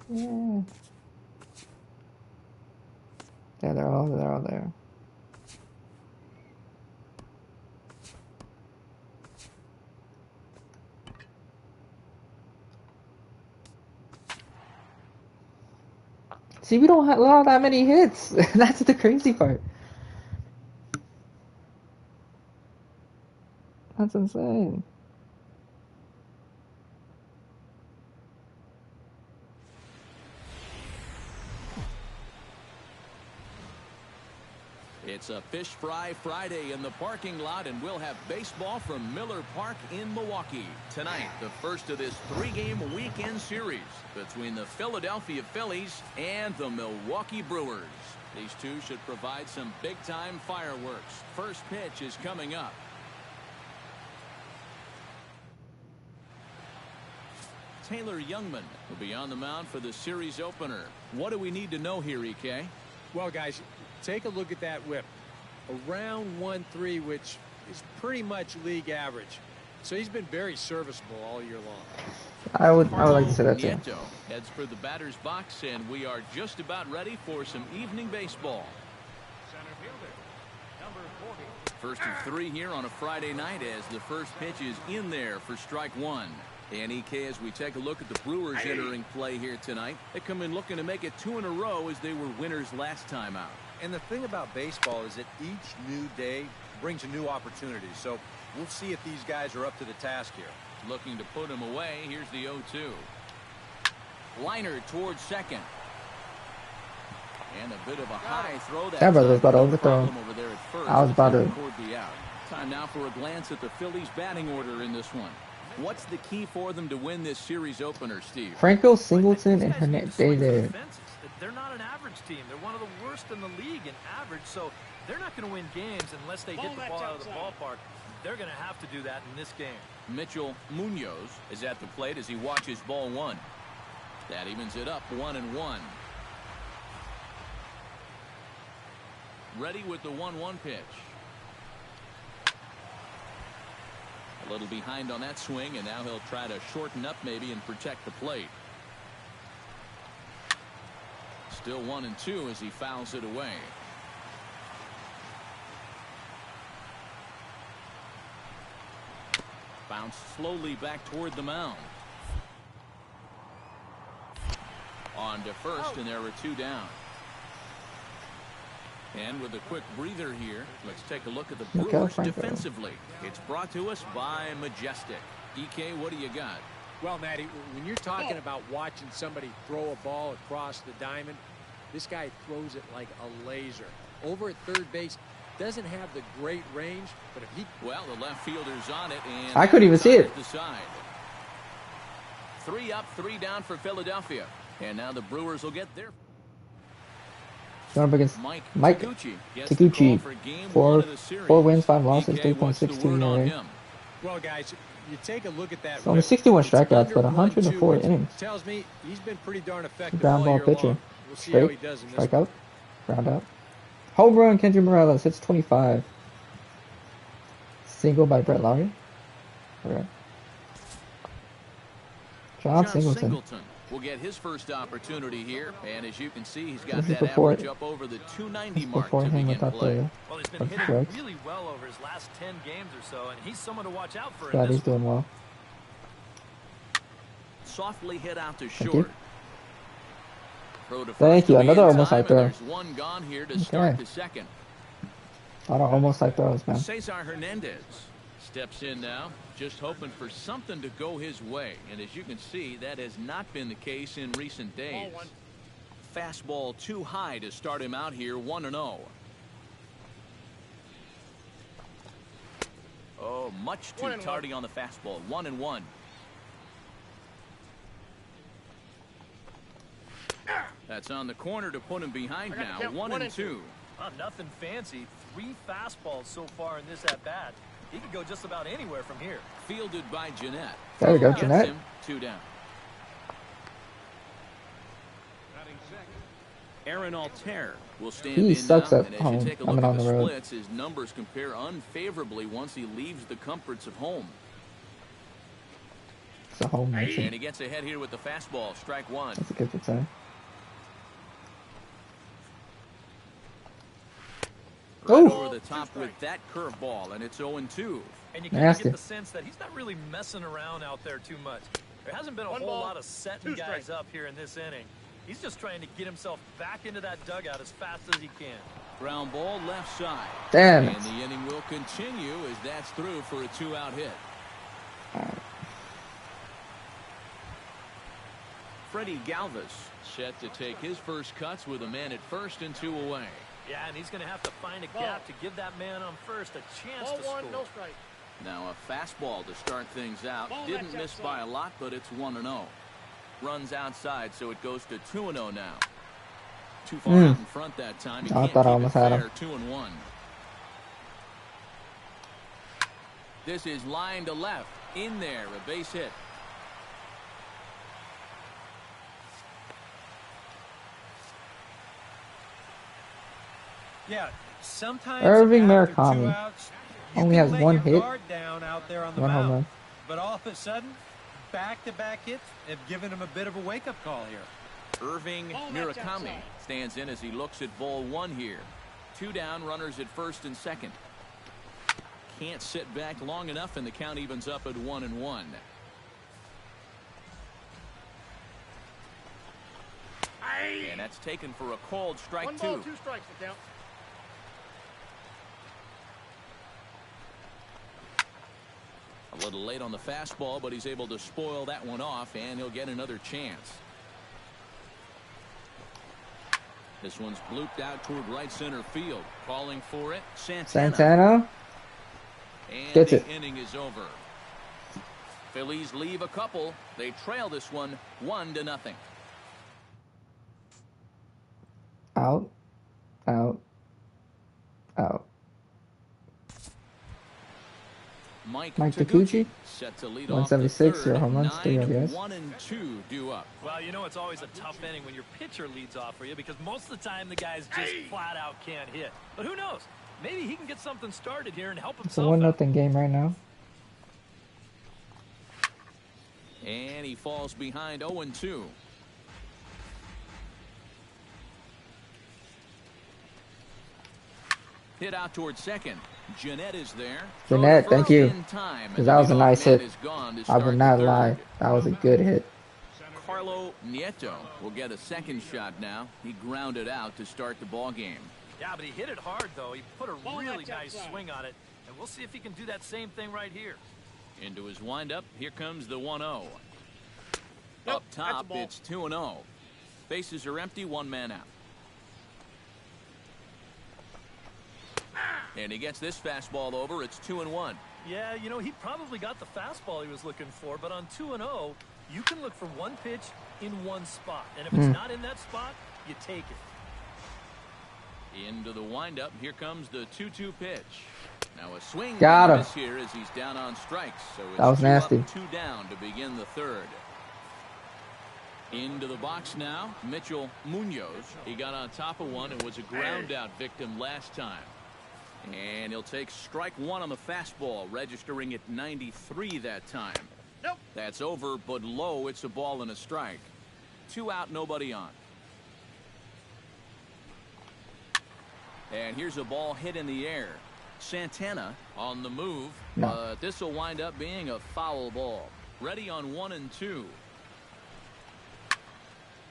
Yeah. Yeah, they're all there. See, we don't allow that many hits. That's the crazy part. That's insane. It's a Fish Fry Friday in the parking lot, and we'll have baseball from Miller Park in Milwaukee. Tonight, the first of this 3-game weekend series between the Philadelphia Phillies and the Milwaukee Brewers. These two should provide some big-time fireworks. First pitch is coming up. Taylor Youngman will be on the mound for the series opener. What do we need to know here, EK? Well, guys, take a look at that whip. Around 1.3, which is pretty much league average. So he's been very serviceable all year long. I would like to say that too. Nieto heads for the batter's box, and we are just about ready for some evening baseball. Center fielder, number 40. First of 3 here on a Friday night as the first pitch is in there for strike 1. And EK, as we take a look at the Brewers entering play here tonight, they come in looking to make it 2 in a row as they were winners last time out. And the thing about baseball is that each new day brings a new opportunity. So we'll see if these guys are up to the task here. Looking to put him away. Here's the 0-2. Liner towards second. And a bit of a high throw. That brother was about to overthrow. Over there at first. I was about to. Record the out. Time now for a glance at the Phillies batting order in this one. What's the key for them to win this series opener, Steve? Franco, Singleton, and Hernandez. They're not an average team. They're one of the worst in the league in average, so they're not going to win games unless they hit the ball out of the ballpark. They're going to have to do that in this game. Mitchell Munoz is at the plate as he watches ball 1. That evens it up 1-1. Ready with the 1-1 pitch. A little behind on that swing, and now he'll try to shorten up maybe and protect the plate. Still 1-2 as he fouls it away. Bounce slowly back toward the mound. On to first, and there are 2 down. And with a quick breather here, let's take a look at the Brewers defensively. It's brought to us by Majestic. EK, what do you got? Well, Matty, when you're talking about watching somebody throw a ball across the diamond, this guy throws it like a laser. Over at third base, doesn't have the great range, but if he... Well, the left fielder's on it, and I couldn't even see it. The side. 3 up, 3 down for Philadelphia. And now the Brewers will get their... Going up against Mike Taguchi. 4 wins, 5 losses, 3.62 ERA. Well, guys, you take a look at that. So only 61 strikeouts, but 104 innings. Tells me he's been pretty darn effective. Ground ball pitcher. Long. We'll see how he Straight, does in this strikeout, ground out. Home run, Kendrick Morales hits 25. Single by Brett Lowry. Okay. John Singleton will get his first opportunity here, and as you can see, he's got This is that before- average up over the 290 mark before to him begin without play. the Well, he's been hitting strikes. really well over his last 10 games or so, and he's someone to watch out for. Glad in he's this one. doing well. Softly hit out to Thank short. you. Throw to Thank first you. to be Another in almost time, high throw. and there's one gone here to start the second. A lot of almost like throws, man. Cesar Hernandez steps in now, just hoping for something to go his way. And as you can see, that has not been the case in recent days. Fastball too high to start him out here, 1-0. Oh, much too tardy on the fastball, 1-1. That's on the corner to put him behind now, 1-2. Nothing fancy. 3 fastballs so far in this at-bat. He could go just about anywhere from here. Fielded by Jeanette. There we go, Gets Jeanette. him 2 down. Aaron Altair will stand He in sucks now, at and as home. you take a I look mean, at on the the road. splits, his numbers compare unfavorably once he leaves the comforts of home. It's a home And mission. he gets ahead here with the fastball, strike 1. That's a good return. Right Ooh. over the top with that curveball, and it's 0-2. And you kind of Nasty. get the sense that he's not really messing around out there too much. There hasn't been a whole lot of setting guys up here in this inning. He's just trying to get himself back into that dugout as fast as he can. Ground ball left side. Damn it. And the inning will continue as that's through for a 2-out hit. Freddie Galvis set to take his first cuts with a man at first and 2 away. Yeah, and he's going to have to find a gap to give that man on first a chance to score. Now a fastball to start things out. Didn't miss by a lot, but it's 1-0. Runs outside, so it goes to 2-0 now. Too far out in front that time. He I can't thought I keep almost it had fair, him. 2-1. This is line to left. In there, a base hit. Yeah, sometimes Irving after 2 Murakami outs, you only can has let 1 your hit, guard down out there on the 1 home mound. run. But all of a sudden, back-to-back hits have given him a bit of a wake-up call here. Irving Murakami stands in as he looks at ball 1 here. 2 down, runners at first and second. Can't sit back long enough, and the count evens up at 1-1. And that's taken for a called strike 2. 1 ball, 2 strikes to count. A little late on the fastball, but he's able to spoil that one off, and he'll get another chance. This one's blooped out toward right center field. Calling for it, Santana And gets the it. inning is over. Phillies leave a couple. They trail this one 1-0. Out. Out. Out. Mike Taguchi, set to lead 176, off 0 the home runs, 3 third. RBIs. 1 and 2 due up. Well, you know it's always a tough inning when your pitcher leads off for you because most of the time the guys just flat out can't hit. But who knows? Maybe he can get something started here and help It's a himself 1-0 game right now. And he falls behind 0-2. Hit out towards second. Jeanette is there. Jeanette, thank you. Because that was a nice hit. I would not lie. That was a good hit. Carlo Nieto will get a second shot now. He grounded out to start the ball game. Yeah, but he hit it hard, though. He put a really nice swing on it. And we'll see if he can do that same thing right here. Into his windup. Here comes the 1-0. Up top, it's 2-0. Bases are empty, one man out. And he gets this fastball over. It's 2-1. Yeah, you know, he probably got the fastball he was looking for, but on 2-0, you can look for one pitch in one spot. And if it's not in that spot, you take it. Into the windup. Here comes the 2-2 pitch. Now a swing Got him. here as he's down on strikes. So it's That was 2 nasty. up, 2 down to begin the third. Into the box now, Mitchell Munoz. He got on top of one and was a ground out victim last time. And he'll take strike one on the fastball, registering at 93 that time. Nope. That's over, but low. It's a ball and a strike. 2 out, nobody on. And here's a ball hit in the air. Santana on the move, but this will wind up being a foul ball. Ready on 1-2.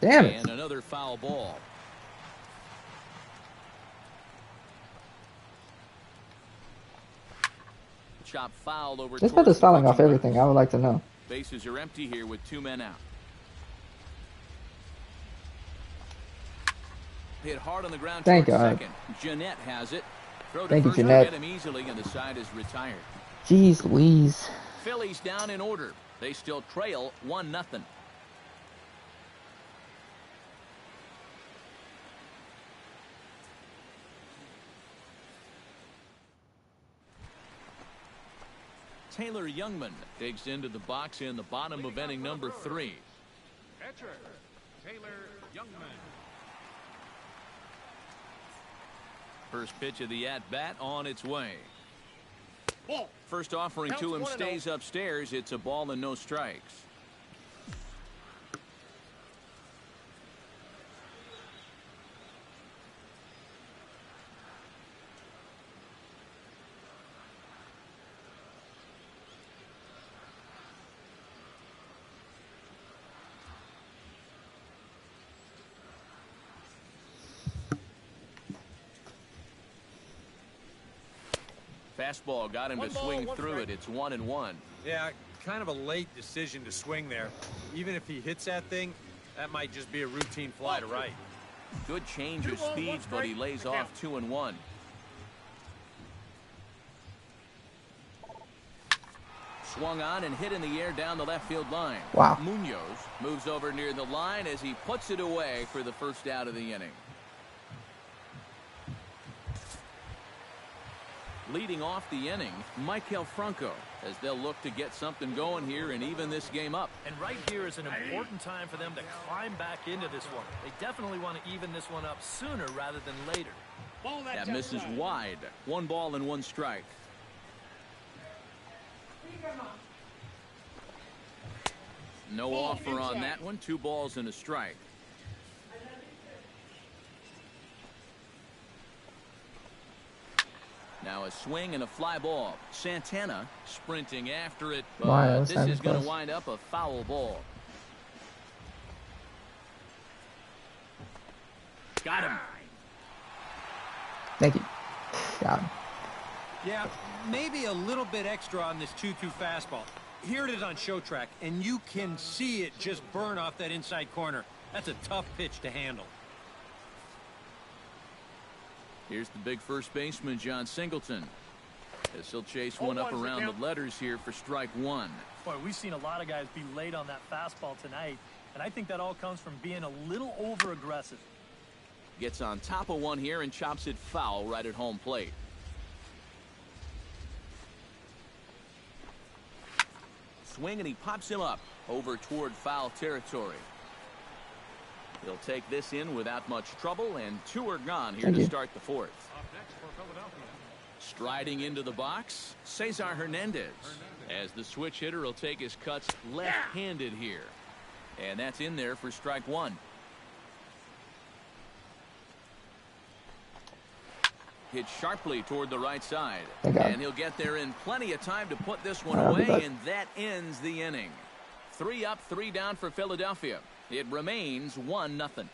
Damn it. And another foul ball. Chop fouled over. This pitcher's fouling off everything. I would like to know. Bases are empty here with 2 men out. Hit hard on the ground. Thank towards God. second. Jeanette has it. Throw to Thank you, first to Jeanette. get him easily, and the side is retired. Jeez Louise. Phillies down in order. They still trail 1-0. Taylor Youngman digs into the box in the bottom of inning number 3. Catcher, Taylor Youngman. First pitch of the at-bat on its way. First offering to him stays upstairs. It's a ball and no strikes. Fastball got him to swing through it. It's 1-1. Yeah, kind of a late decision to swing there. Even if he hits that thing, that might just be a routine fly to right. Good change of speeds, but he lays off 2-1. Swung on and hit in the air down the left field line. Wow. Munoz moves over near the line as he puts it away for the first out of the inning. Leading off the inning, Michael Franco, as they'll look to get something going here and even this game up. And right here is an important time for them to climb back into this one. They definitely want to even this one up sooner rather than later. That misses wide. 1 ball and 1 strike. No offer on that one. 2 balls and a strike. Now a swing and a fly ball. Santana sprinting after it, but this is going to wind up a foul ball. Got him. Thank you. Got him. Yeah, maybe a little bit extra on this 2-2 fastball. Here it is on show track, and you can see it just burn off that inside corner. That's a tough pitch to handle. Here's the big first baseman, John Singleton. As he'll chase one up around the letters here for strike 1. Boy, we've seen a lot of guys be late on that fastball tonight, and I think that all comes from being a little over-aggressive. Gets on top of one here and chops it foul right at home plate. Swing and he pops him up over toward foul territory. He'll take this in without much trouble, and 2 are gone here to start the 4th. Up next for Philadelphia. Striding into the box, Cesar Hernandez. As the switch hitter will take his cuts left-handed here. And that's in there for strike 1. Hit sharply toward the right side. And he'll get there in plenty of time to put this one away, and that ends the inning. 3 up, 3 down for Philadelphia. It remains 1-0.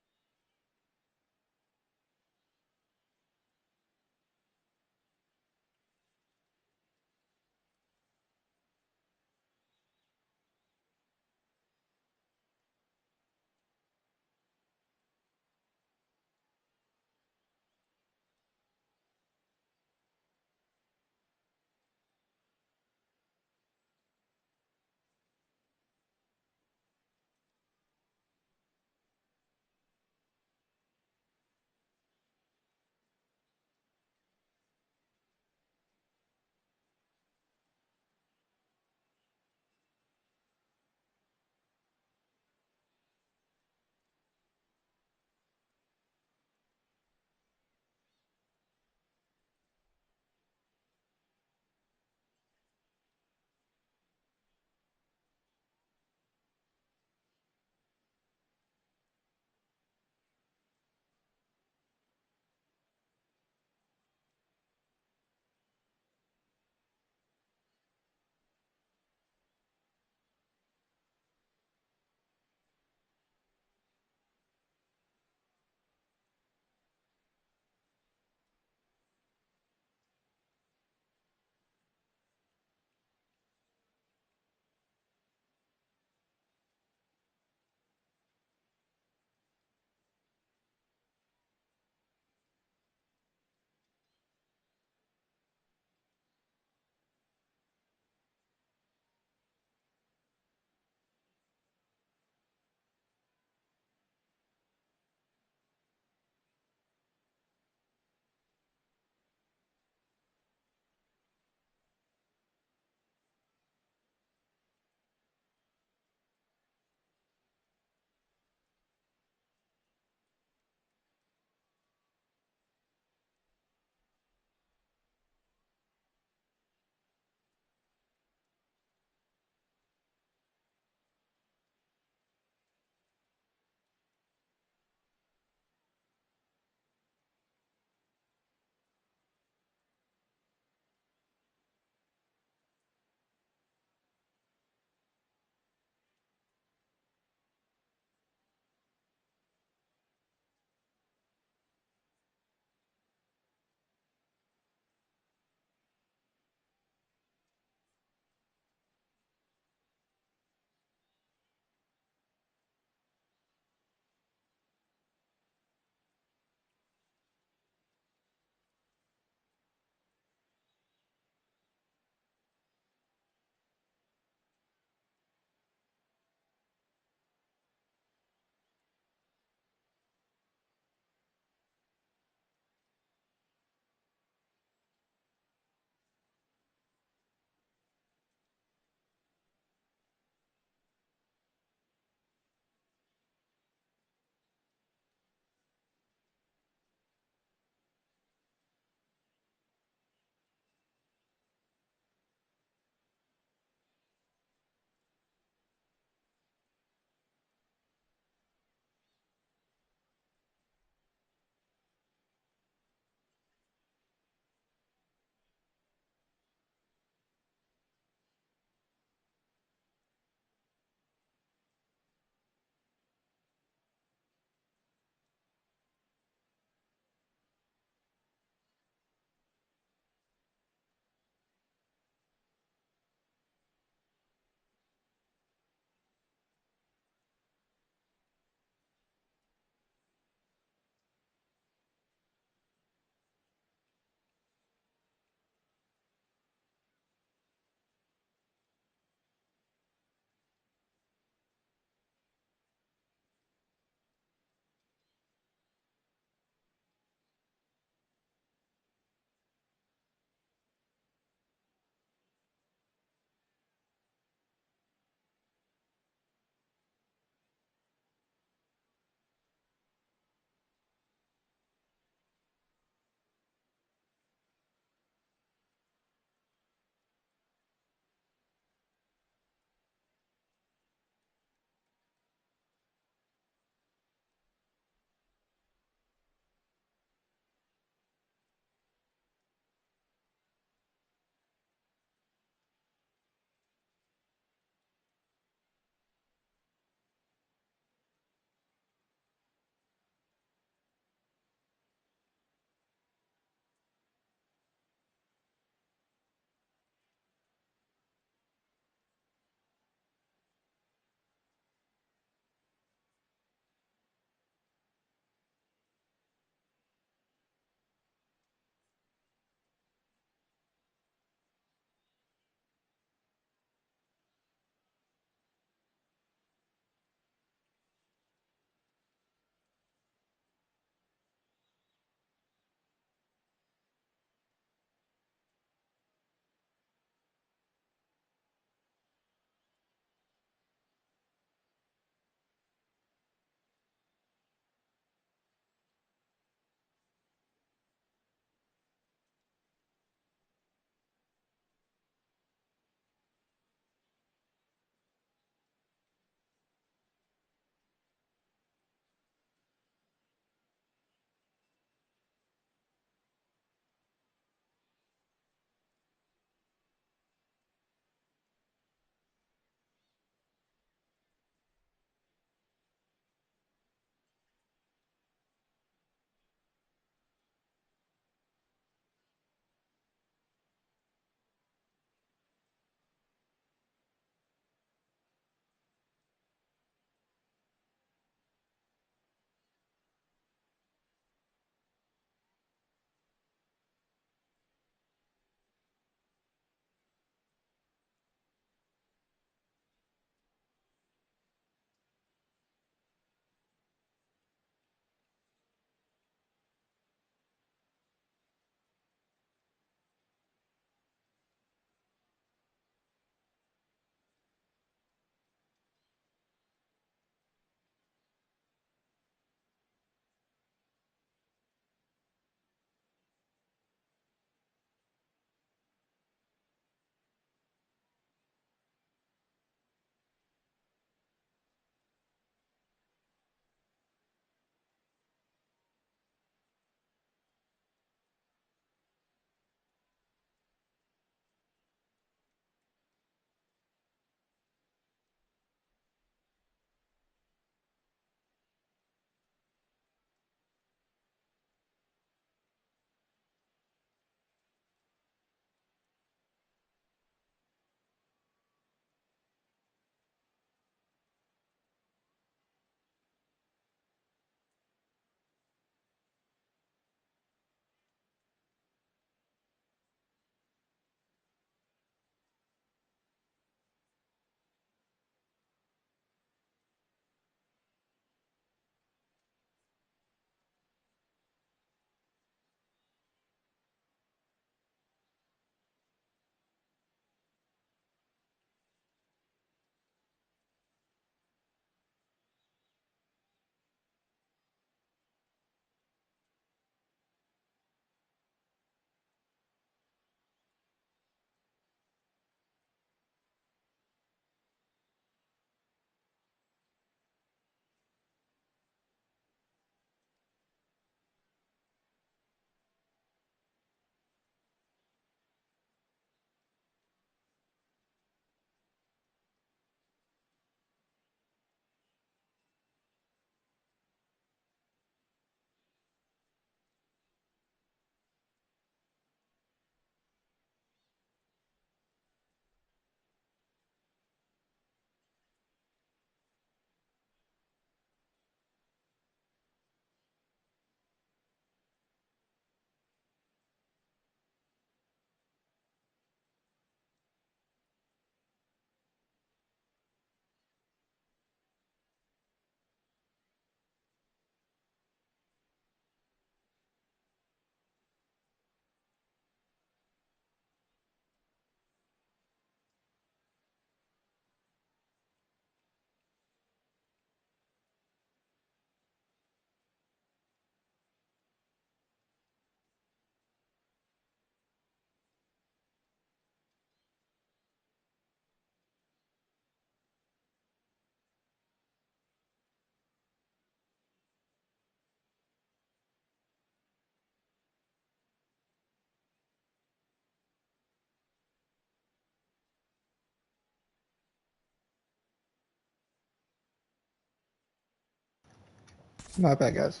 My bad, guys.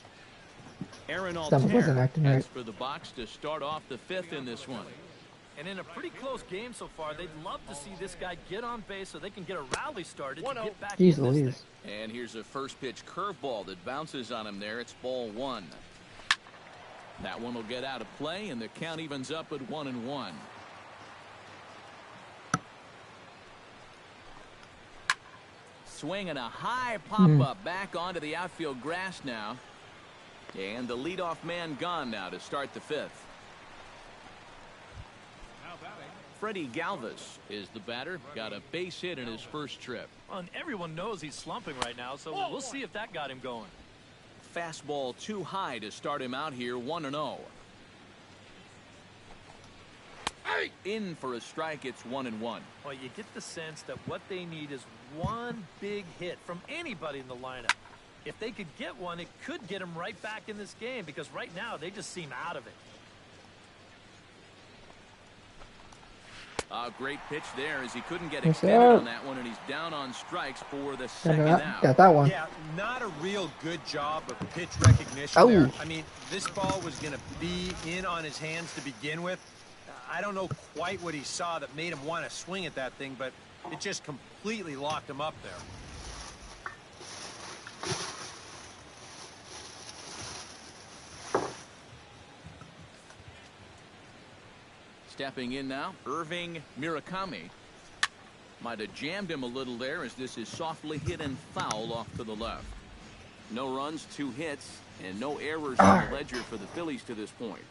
Aaron Stomach wasn't Altair acting heads right. for the box to start off the fifth in this one. And in a pretty close game so far, they'd love to see this guy get on base so they can get a rally started to get back in Jeez this Louise. thing. And here's a first pitch curveball that bounces on him there. It's ball one. That one will get out of play, and the count evens up at 1-1. Swinging a high pop-up back onto the outfield grass now. And the leadoff man gone now to start the fifth. Freddie Galvis is the batter. Got a base hit in his first trip. Well, and everyone knows he's slumping right now, so we'll see if that got him going. Fastball too high to start him out here, 1-0. In for a strike, it's 1-1. Well, you get the sense that what they need is one big hit from anybody in the lineup. If they could get one, it could get them right back in this game, because right now they just seem out of it. A great pitch there as he couldn't get extended on that one, and he's down on strikes for the second out. Got that one. Yeah, not a real good job of pitch recognition there. I mean, this ball was going to be in on his hands to begin with. I don't know quite what he saw that made him want to swing at that thing, but it just completely locked him up there. Stepping in now, Irving Murakami. Might have jammed him a little there as this is softly hit and foul off to the left. No runs, 2 hits, and no errors on the ledger for the Phillies to this point.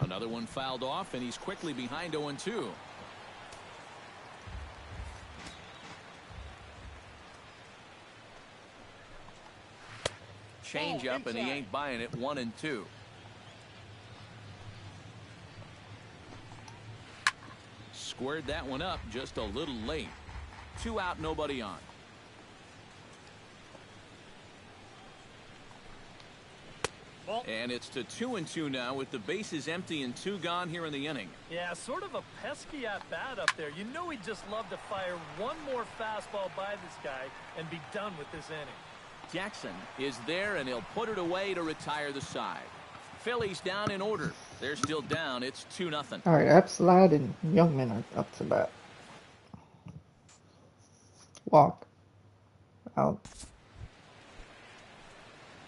Another one fouled off, and he's quickly behind 0-2. Change up, and he ain't buying it. 1-2. Squared that one up just a little late. 2 out, nobody on. And it's to 2-2 now with the bases empty and 2 gone here in the inning. Yeah, sort of a pesky at-bat up there. You know he'd just love to fire one more fastball by this guy and be done with this inning. Jackson is there, and he'll put it away to retire the side. Phillies down in order. They're still down. It's 2-0. All right, Epsilon and Youngman are up to bat. Walk. Out.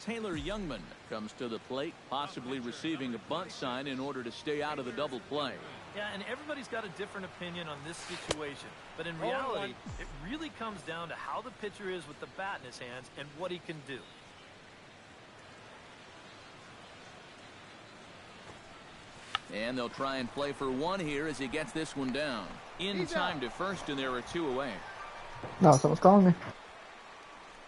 Taylor Youngman comes to the plate, possibly receiving a bunt sign in order to stay out of the double play. Yeah, and everybody's got a different opinion on this situation. But in reality, it really comes down to how the pitcher is with the bat in his hands and what he can do. And they'll try and play for one here as he gets this one down. In time to first, and there are 2 away. No, someone's calling me.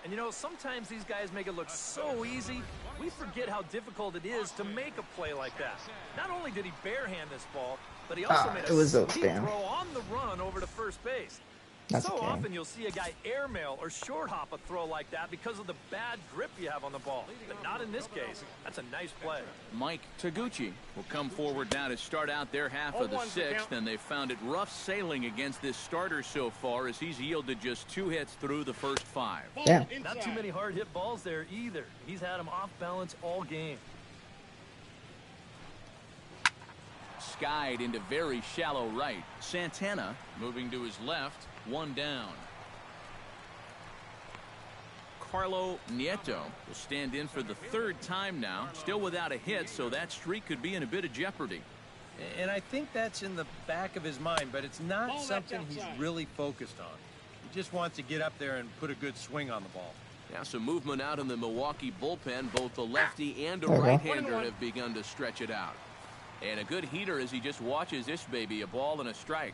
And you know, sometimes these guys make it look so easy, we forget how difficult it is to make a play like that. Not only did he barehand this ball, but he also made a sweet throw on the run over to first base. That's so okay. often you'll see a guy airmail or short hop a throw like that because of the bad grip you have on the ball. But not in this case. That's a nice play. Mike Taguchi will come forward now to start out their half of the 6th, and they found it rough sailing against this starter so far as he's yielded just 2 hits through the first 5. Yeah. Not too many hard hit balls there either. He's had him off balance all game. Skied into very shallow right. Santana moving to his left. 1 down. Carlo Nieto will stand in for the 3rd time now, still without a hit, so that streak could be in a bit of jeopardy. And I think that's in the back of his mind, but it's not something he's really focused on. He just wants to get up there and put a good swing on the ball. Now some movement out in the Milwaukee bullpen. Both the lefty and a right-hander have begun to stretch it out. And a good heater as he just watches this baby, a ball and a strike.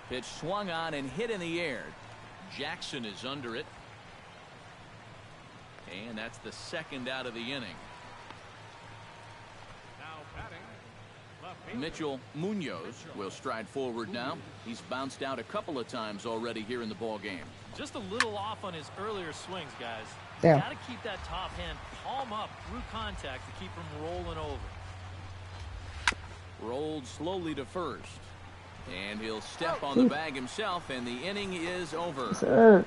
Pitch swung on and hit in the air. Jackson is under it. And that's the 2nd out of the inning. Mitchell Munoz will stride forward now. He's bounced out a couple of times already here in the ball game. Just a little off on his earlier swings, guys. Damn. Got to keep that top hand palm up through contact to keep him rolling over. Rolled slowly to first. And he'll step on the bag himself, and the inning is over. Sir.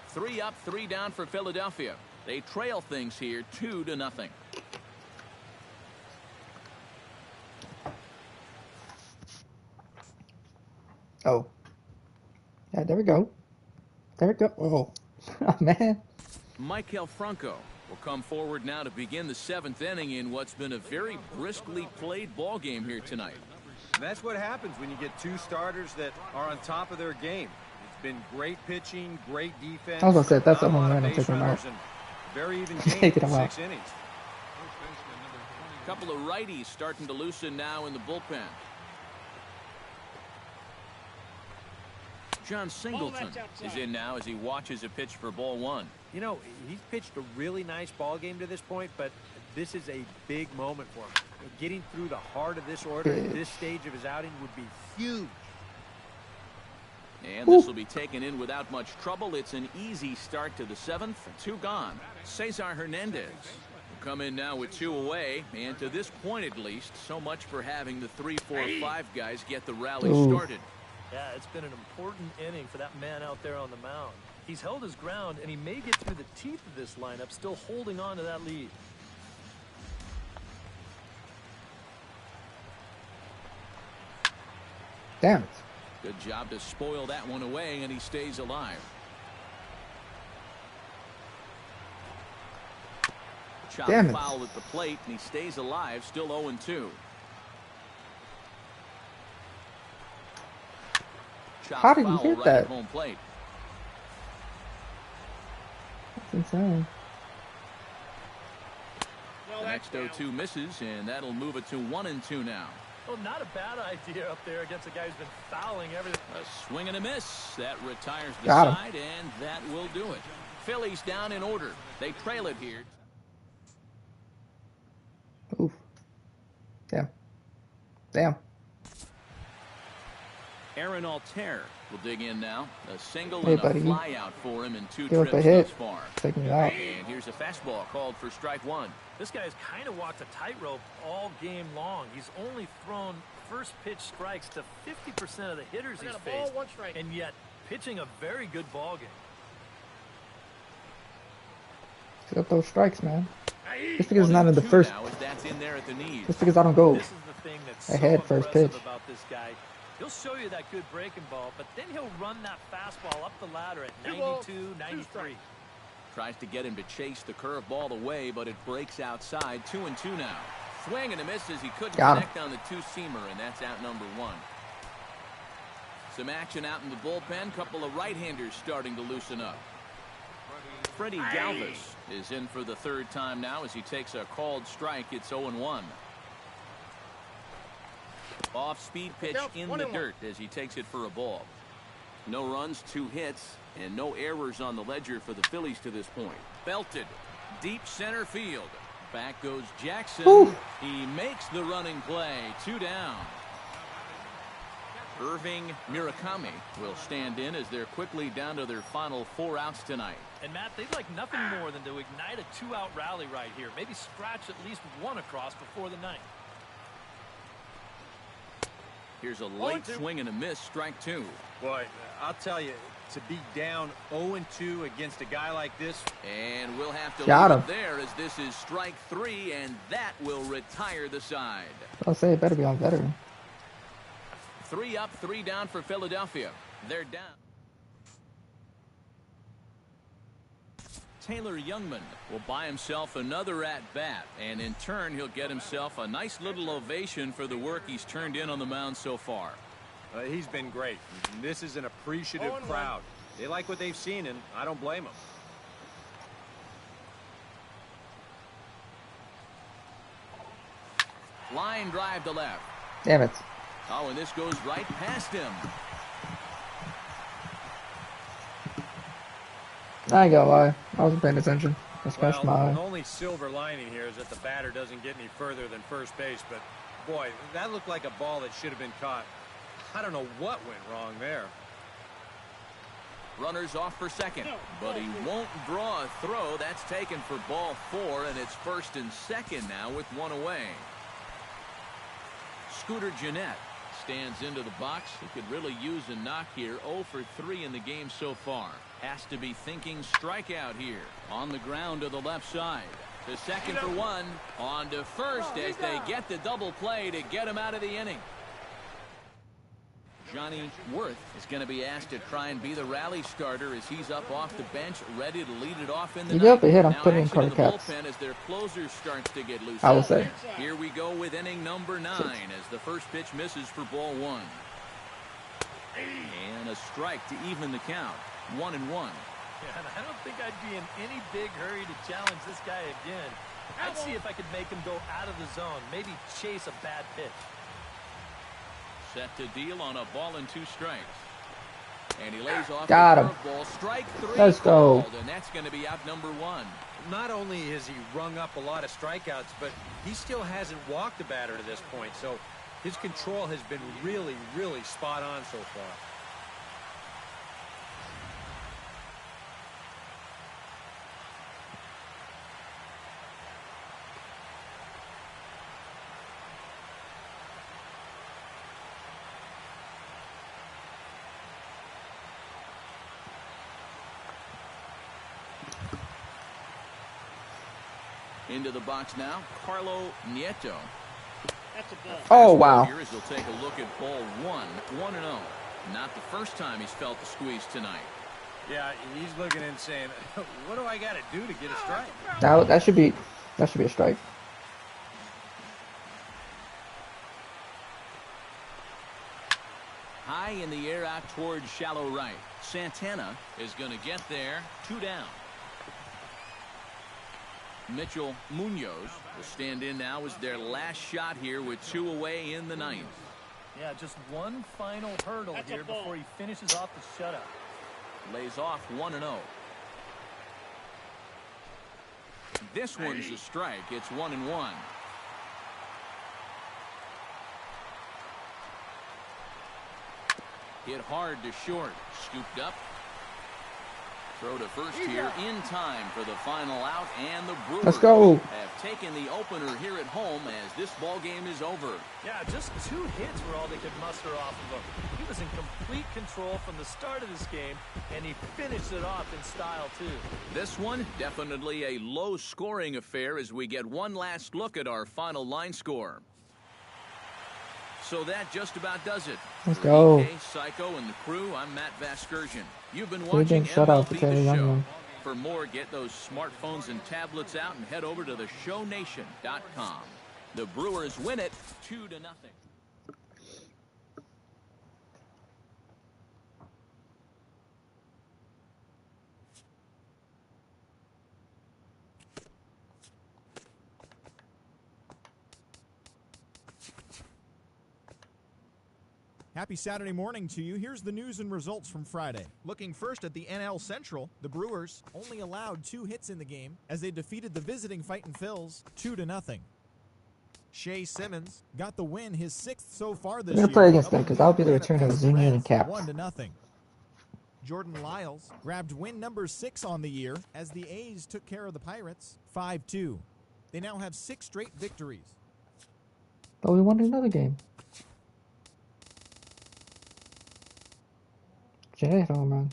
3 up, 3 down for Philadelphia. They trail things here 2-0. Oh. Yeah, there we go. There we go. Oh, oh man. Michael Franco will come forward now to begin the 7th inning in what's been a very briskly played ball game here tonight. And that's what happens when you get two starters that are on top of their game. It's been great pitching, great defense. I was gonna say, that's a home run. I'm taking him out. Very even game Taking for him out. 6 innings. A couple of righties starting to loosen now in the bullpen. John Singleton is in now as he watches a pitch for ball 1. You know, he's pitched a really nice ball game to this point, but this is a big moment for him. Getting through the heart of this order at this stage of his outing would be huge. And this will be taken in without much trouble. It's an easy start to the 7th. 2 gone. Cesar Hernandez will come in now with 2 away. And to this point, at least, so much for having the 3, 4, 5 guys get the rally started. Yeah, it's been an important inning for that man out there on the mound. He's held his ground, and he may get through the teeth of this lineup, still holding on to that lead. Damn it. Good job to spoil that one away, and he stays alive. Chop Damn it. foul at the plate, and he stays alive, still 0-2. Chop How did he foul hit right that? at home plate. That's insane. The next 0-2 misses, and that'll move it to 1-2 now. Well, not a bad idea up there against a guy who's been fouling everything. A swing and a miss. That retires the Got him. side, and that will do it. Phillies down in order. They trail it here. Oof. Damn. Damn. Aaron Altair will dig in now. A single Hey, and a buddy. fly out for him in 2 Give up a trips hit. thus far. Taking it out. And here's a fastball called for strike 1. This guy's kind of walked a tightrope all game long. He's only thrown first pitch strikes to 50% of the hitters he's faced, and yet pitching a very good ball game. Get up those strikes, man. Just because it's not in the first. Now as that's in there at the knees. Just because I don't go This is the thing that's ahead so first impressive pitch. about this guy. He'll show you that good breaking ball, but then he'll run that fastball up the ladder at 92, 93. Tries to get him to chase the curveball away, but it breaks outside. 2-2 now. Swing and a miss as he couldn't Got him. connect on the 2-seamer, and that's out number 1. Some action out in the bullpen. Couple of right-handers starting to loosen up. Freddie Galvis is in for the 3rd time now as he takes a called strike. It's 0-1. Off-speed pitch in the dirt as he takes it for a ball. No runs, 2 hits, and no errors on the ledger for the Phillies to this point. Belted. Deep center field. Back goes Jackson. Whew. He makes the running play. 2 down. Irving Murakami will stand in as they're quickly down to their final 4 outs tonight. And Matt, they'd like nothing more than to ignite a 2-out rally right here. Maybe scratch at least 1 across before the 9th. Here's a late swing and a miss, strike 2. Boy, I'll tell you, to be down 0-2 against a guy like this. And we'll have to Got leave him. it there as this is strike 3, and that will retire the side. I'll say it better be on veteran. 3 up, 3 down for Philadelphia. They're down. Taylor Youngman will buy himself another at-bat, and in turn he'll get himself a nice little ovation for the work he's turned in on the mound so far. He's been great. This is an appreciative crowd. They like what they've seen, and I don't blame them. Line drive to left. Damn it. Oh, and this goes right past him. I ain't gonna lie. I wasn't paying attention. I scratched my Well, eye. the only silver lining here is that the batter doesn't get any further than first base, but boy, that looked like a ball that should have been caught. I don't know what went wrong there. Runners off for second, but he won't draw a throw. That's taken for ball 4, and it's 1st and 2nd now with 1 away. Scooter Gennett stands into the box. He could really use a knock here. 0 for 3 in the game so far. Has to be thinking strikeout here. On the ground to the left side. The second for 1. On to first as they get the double play to get him out of the inning. Johnny Worth is going to be asked to try and be the rally starter as he's up off the bench, ready to lead it off in the You up ninth. ahead, I'm Now putting in action in card the caps. bullpen as their closer starts to get loose. I will say. Here we go with inning number 9 as the first pitch misses for ball 1. And a strike to even the count. 1-1. Yeah, and I don't think I'd be in any big hurry to challenge this guy again. I'd see if I could make him go out of the zone, maybe chase a bad pitch. Set to deal on a ball and 2 strikes. And he lays off Got the him. curveball. Strike 3 Let's go. called, and that's going to be out number 1. Not only has he rung up a lot of strikeouts, but he still hasn't walked a batter to this point. So his control has been really, really spot on so far. Into the box now, Carlo Nieto. Oh, wow. Here as he'll take a look at ball 1, 1-0. Not the first time he's felt the squeeze tonight. Yeah, he's looking and saying, what do I got to do to get a strike? That should be a strike. High in the air out towards shallow right. Santana is going to get there. 2 down. Mitchell Munoz will stand in now as their last shot here with 2 away in the 9th. Yeah, just one final hurdle here before he finishes off the shutout. Lays off 1-0. This one's a strike. It's 1-1. Hit hard to short. Scooped up. Throw to first here in time for the final out, and the Brewers Let's go. have taken the opener here at home as this ball game is over. Yeah, just 2 hits were all they could muster off of him. He was in complete control from the start of this game, and he finished it off in style, too. This one, definitely a low-scoring affair as we get one last look at our final line score. So that just about does it. Let's go. EK, Psycho, and the crew, I'm Matt Vasgersian. You've been We've watching been shut out for MLB Taylor the Show. Young. For more, get those smartphones and tablets out and head over to theshownation.com. The Brewers win it 2-0. Happy Saturday morning to you. Here's the news and results from Friday. Looking first at the NL Central, the Brewers only allowed 2 hits in the game as they defeated the visiting Fightin' Phils 2-0. Shea Simmons got the win, his 6th so far this I'm year. gonna play against them because that'll be the return of Zuniga and Caps. 1-0. Jordan Lyles grabbed win number 6 on the year as the A's took care of the Pirates 5-2. They now have 6 straight victories. But we won another game. Jay hit a home run.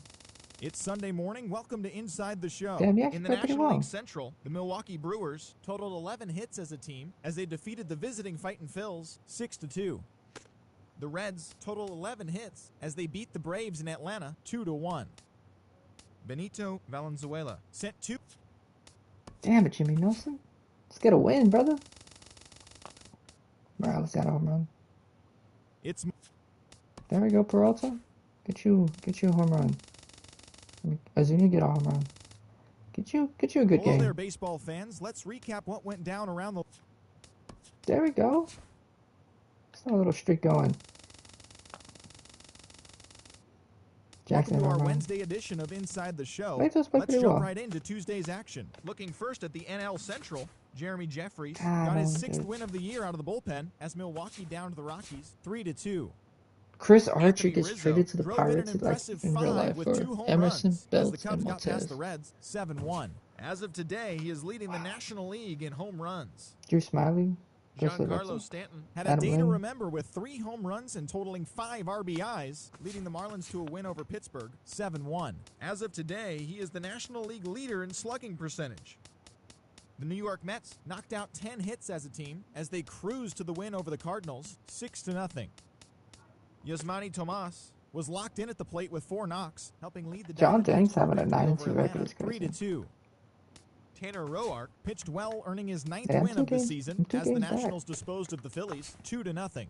It's Sunday morning. Welcome to Inside the Show. Damn, you actually In the played pretty National well. League Central, the Milwaukee Brewers totaled 11 hits as a team as they defeated the visiting Fightin' Phils 6-2. The Reds totaled 11 hits as they beat the Braves in Atlanta 2-1. Benito Valenzuela sent 2. Damn it, Jimmy Nelson. Let's get a win, brother. Morales got a home run. It's There we go, Peralta. Get you a home run. Azuna get a home run. Get you a good Hello there, game. baseball fans. Let's recap what went down around the. There we go. Let's a little streak going. Jackson Welcome to our home run. Wednesday edition of Inside the Show. Latos played Let's pretty jump well. right into Tuesday's action. Looking first at the NL Central, Jeremy Jeffries God, got his that was 6th good. win of the year out of the bullpen as Milwaukee downed the Rockies 3-2. Chris Archer Anthony gets Rizzo traded to the drove in an Pirates like impressive in real 5 life with for 2 home Emerson, runs as the Belts, Cubs and got past Montez. the Reds 7-1. As of today, he is leading the National League in home runs. Drew Smiley. Giancarlo Stanton had a day to remember with 3 home runs and totaling 5 RBIs, leading the Marlins to a win over Pittsburgh, 7-1. As of today, he is the National League leader in slugging percentage. The New York Mets knocked out 10 hits as a team as they cruised to the win over the Cardinals, 6-0. Yasmani Tomas was locked in at the plate with 4 knocks, helping lead the John Diamondbacks Dang's to a having a victory 9-2 over record. Atlanta, Is crazy. 3-2. Tanner Roark pitched well, earning his 9th Yeah, win of the games, season as the games Nationals disposed of the Phillies 2-0.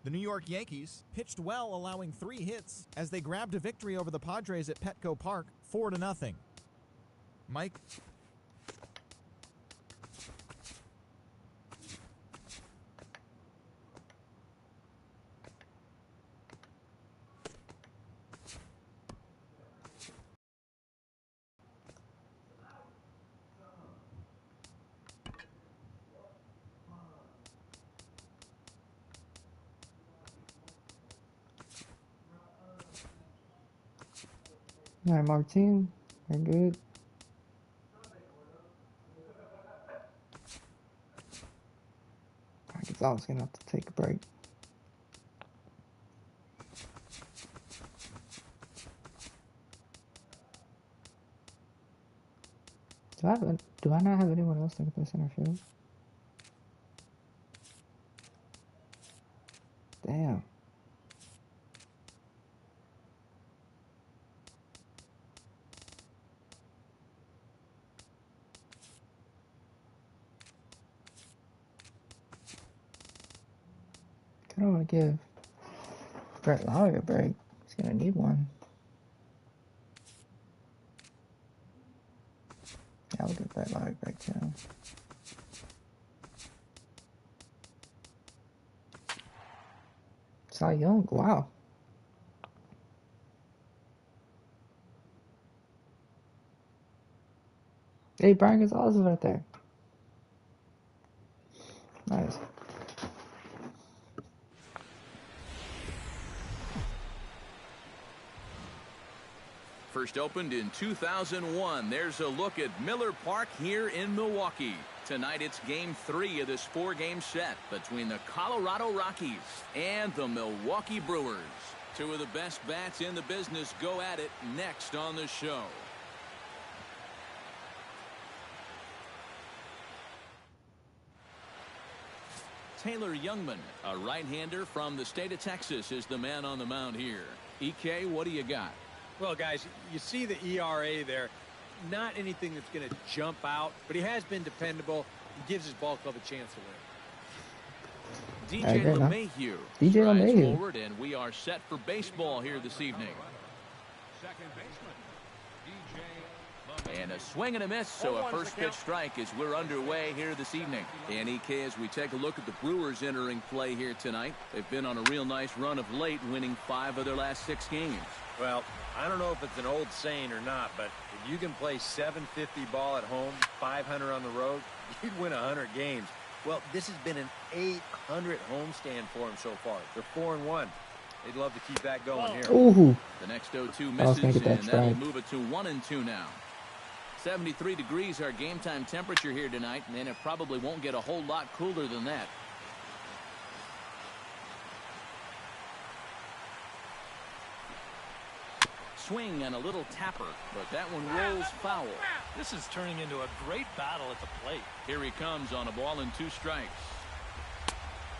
The New York Yankees pitched well, allowing 3 hits as they grabbed a victory over the Padres at Petco Park 4-0. Mike. All right, Martin, we're good. I guess I was gonna have to take a break. Do I not have anyone else that can play center field? Damn. I don't want to give Brett Lowry a break. He's gonna need one. Yeah, I'll give Brett Lowry a break too. Cy Young, wow. Hey, Brian Gonzalez is right there. Nice. First opened in 2001. There's a look at Miller Park here in Milwaukee. Tonight it's game 3 of this 4-game set between the Colorado Rockies and the Milwaukee Brewers. 2 of the best bats in the business go at it next on the show. Taylor Youngman, a right-hander from the state of Texas, is the man on the mound here. EK, what do you got? Well, guys, you see the ERA there. Not anything that's going to jump out, but he has been dependable. He gives his ball club a chance to win. DJ LeMahieu strides forward, and we are set for baseball here this evening. Second baseman, DJ And a swing and a miss, so a first pitch strike as we're underway here this evening. And EK, as we take a look at the Brewers entering play here tonight, they've been on a real nice run of late, winning 5 of their last 6 games. Well, I don't know if it's an old saying or not, but if you can play .750 ball at home, .500 on the road, you'd win 100 games. Well, this has been an .800 homestand for them so far. They're 4-1. They'd love to keep that going here. Ooh. The next 0-2 misses, and that'll move it to 1-2 now. 73 degrees our game time temperature here tonight, and it probably won't get a whole lot cooler than that. Swing and a little tapper, but that one rolls foul. This is turning into a great battle at the plate. Here he comes on a ball and 2 strikes.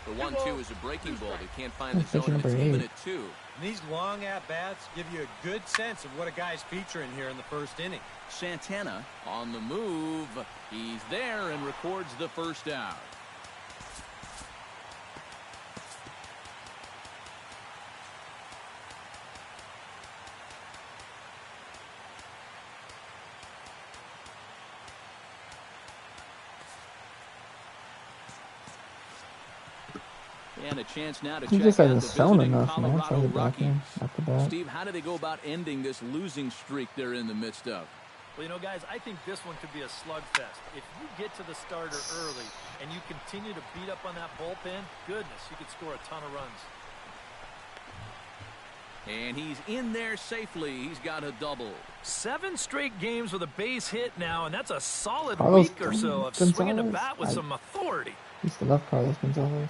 The 1-2 is a breaking ball. They can't find the zone, and it's even at 2. And these long at-bats give you a good sense of what a guy's featuring here in the first inning. Santana on the move. He's there and records the first out. And a chance now to check out the visiting Colorado Rockies. Steve, how do they go about ending this losing streak they're in the midst of? Well, you know, guys, I think this one could be a slugfest. If you get to the starter early and you continue to beat up on that bullpen, goodness, you could score a ton of runs. And he's in there safely. He's got a double. 7 straight games with a base hit now, and that's a solid week or so of swinging the bat with some authority. Used to love Carlos Gonzalez.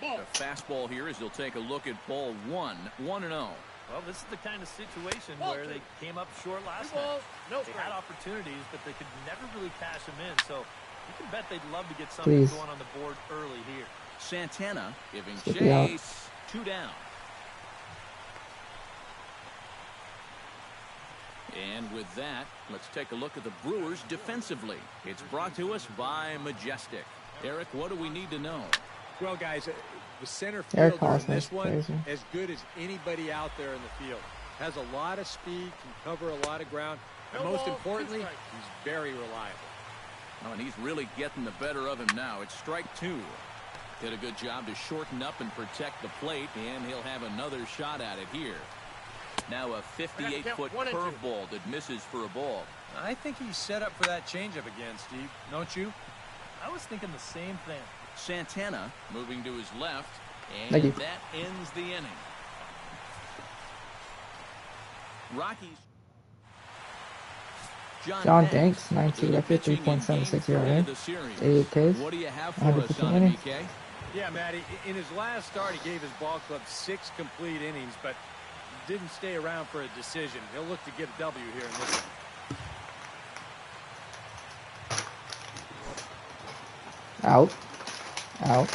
A fastball here as he'll take a look at ball 1, 1-0. Well, this is the kind of situation where they came up short last night. They had opportunities, but they could never really cash them in. So you can bet they'd love to get something going on the board early here. Santana giving chase. 2 down. And with that, let's take a look at the Brewers defensively. It's brought to us by Majestic. Eric, what do we need to know? Well, guys, the center fielder in this one, crazy. as good as anybody out there in the field. Has a lot of speed, can cover a lot of ground, and most importantly, he's very reliable. Oh, and he's really getting the better of him now. It's strike 2. Did a good job to shorten up and protect the plate, and he'll have another shot at it here. Now a 58-foot curveball that misses for a ball. I think he's set up for that changeup again, Steve. Don't you? I was thinking the same thing. Santana moving to his left, and that ends the inning. Rockies. John Danks, 92 record, 3.76 ERA, 88 Ks, What do you have for 100% us on innings. BK? Yeah, Matty, in his last start, he gave his ball club 6 complete innings, but didn't stay around for a decision. He'll look to get a W here in this one. Out. Out.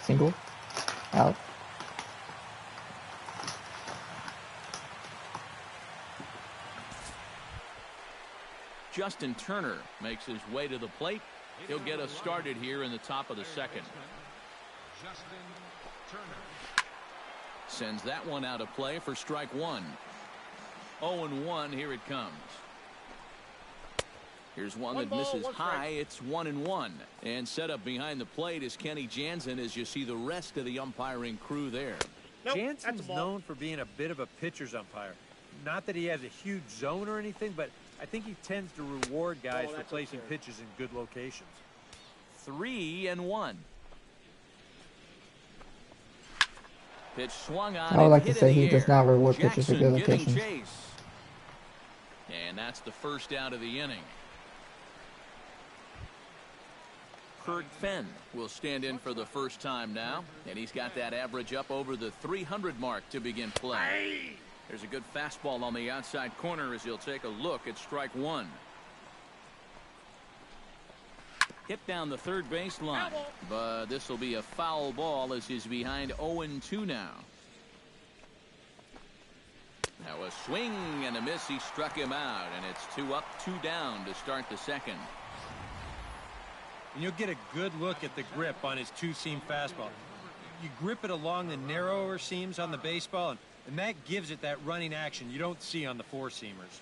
Single. Out. Justin Turner makes his way to the plate. He'll get us started here in the top of the second. Justin Turner. Sends that one out of play for strike 1. 0-1, here it comes. Here's one that misses high. It's 1-1. And set up behind the plate is Kenny Jansen as you see the rest of the umpiring crew there. Jansen's known for being a bit of a pitcher's umpire. Not that he has a huge zone or anything, but I think he tends to reward guys for placing pitches in good locations. 3-1. Pitch swung on. I would like to hit say in the he does air. not reward pitchers for Jackson good giving locations. chase. And that's the first out of the inning. Kurt Fenn will stand in for the first time now, and he's got that average up over the 300 mark to begin play. There's a good fastball on the outside corner as he'll take a look at strike 1. Hit down the third base line, but this will be a foul ball as he's behind 0-2 now. Now a swing and a miss. He struck him out, and it's 2 up, 2 down to start the second. And you'll get a good look at the grip on his 2-seam fastball. You grip it along the narrower seams on the baseball, and that gives it that running action you don't see on the 4-seamers.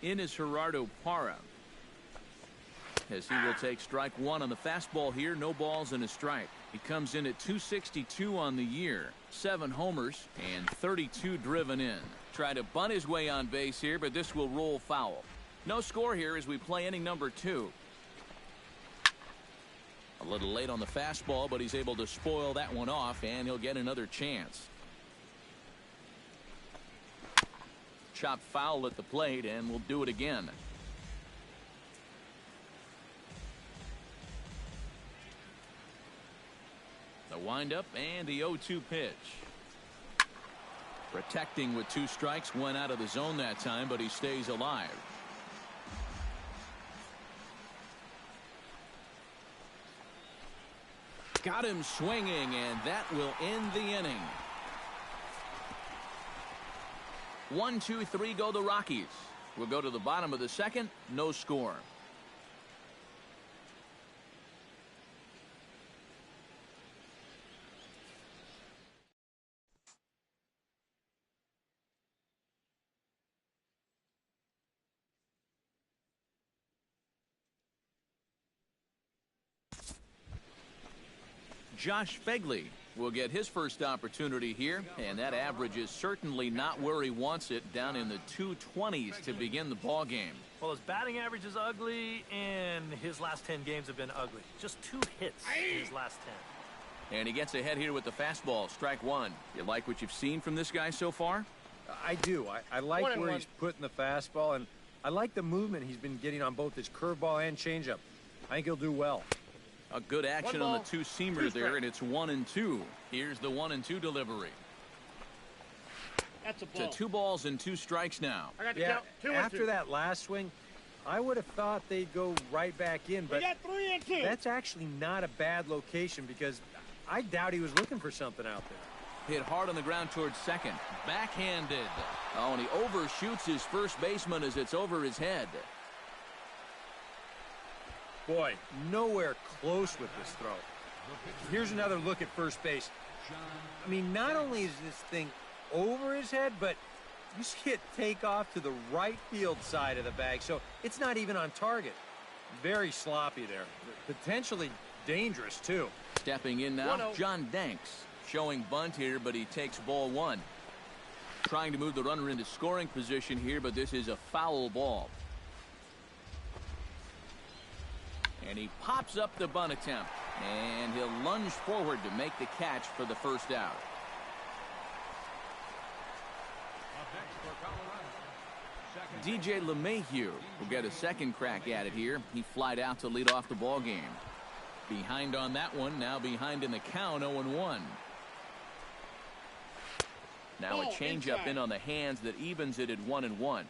In is Gerardo Parra, as he will take strike 1 on the fastball here. No balls and a strike. He comes in at 262 on the year, 7 homers and 32 driven in. Try to bunt his way on base here, but this will roll foul. No score here as we play inning number 2. A little late on the fastball, but he's able to spoil that one off, and he'll get another chance. Chop foul at the plate, and we'll do it again. The windup and the 0-2 pitch. Protecting with 2 strikes, 1 out of the zone that time, but he stays alive. Got him swinging, and that will end the inning. 1, 2, 3 go the Rockies. We'll go to the bottom of the second. No score. Josh Fegley will get his first opportunity here, and that average is certainly not where he wants it, down in the 220s to begin the ball game. Well, his batting average is ugly, and his last 10 games have been ugly. Just 2 hits in his last 10. And he gets ahead here with the fastball. Strike one. You like what you've seen from this guy so far? I do. I like where he's putting the fastball, and I like the movement he's been getting on both his curveball and changeup. I think he'll do well. A good action on the two-seamer there, and it's 1-2. Here's the 1-2 delivery. That's a ball. To 2 balls and 2 strikes now. Yeah, after that last swing, I would have thought they'd go right back in, but that's actually not a bad location because I doubt he was looking for something out there. Hit hard on the ground towards second. Backhanded. Oh, and he overshoots his first baseman as it's over his head. Boy, nowhere close with this throw. Here's another look at first base. I mean, not only is this thing over his head, but you see it take off to the right field side of the bag, so it's not even on target. Very sloppy there. Potentially dangerous, too. Stepping in now, John Danks. Showing bunt here, but he takes ball one. Trying to move the runner into scoring position here, but this is a foul ball. And he pops up the bunt attempt. And he'll lunge forward to make the catch for the first out. DJ LeMahieu will get a second crack at it here. He flied out to lead off the ball game. Behind on that one, now behind in the count, 0-1. Now a changeup in on the hands that evens it at 1-1.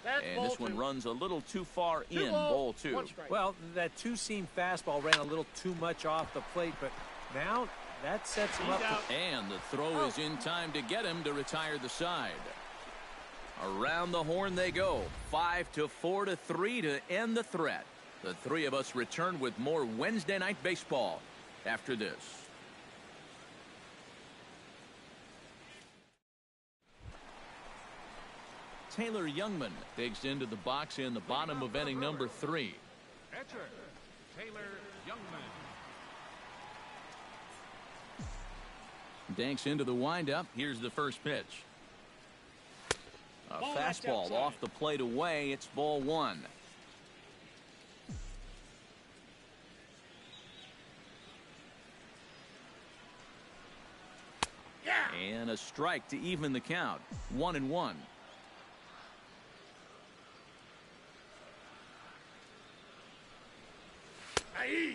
And this one runs a little too far in, ball two. Well, that two-seam fastball ran a little too much off the plate, but now that sets him up. And the throw is in time to get him to retire the side. Around the horn they go. 5-4-3 to end the threat. The three of us return with more Wednesday night baseball after this. Taylor Youngman digs into the box in the bottom of inning number 3. Pitcher, Taylor Youngman. Danks into the windup. Here's the first pitch. A fastball off the plate away. It's ball one. And a strike to even the count. 1-1.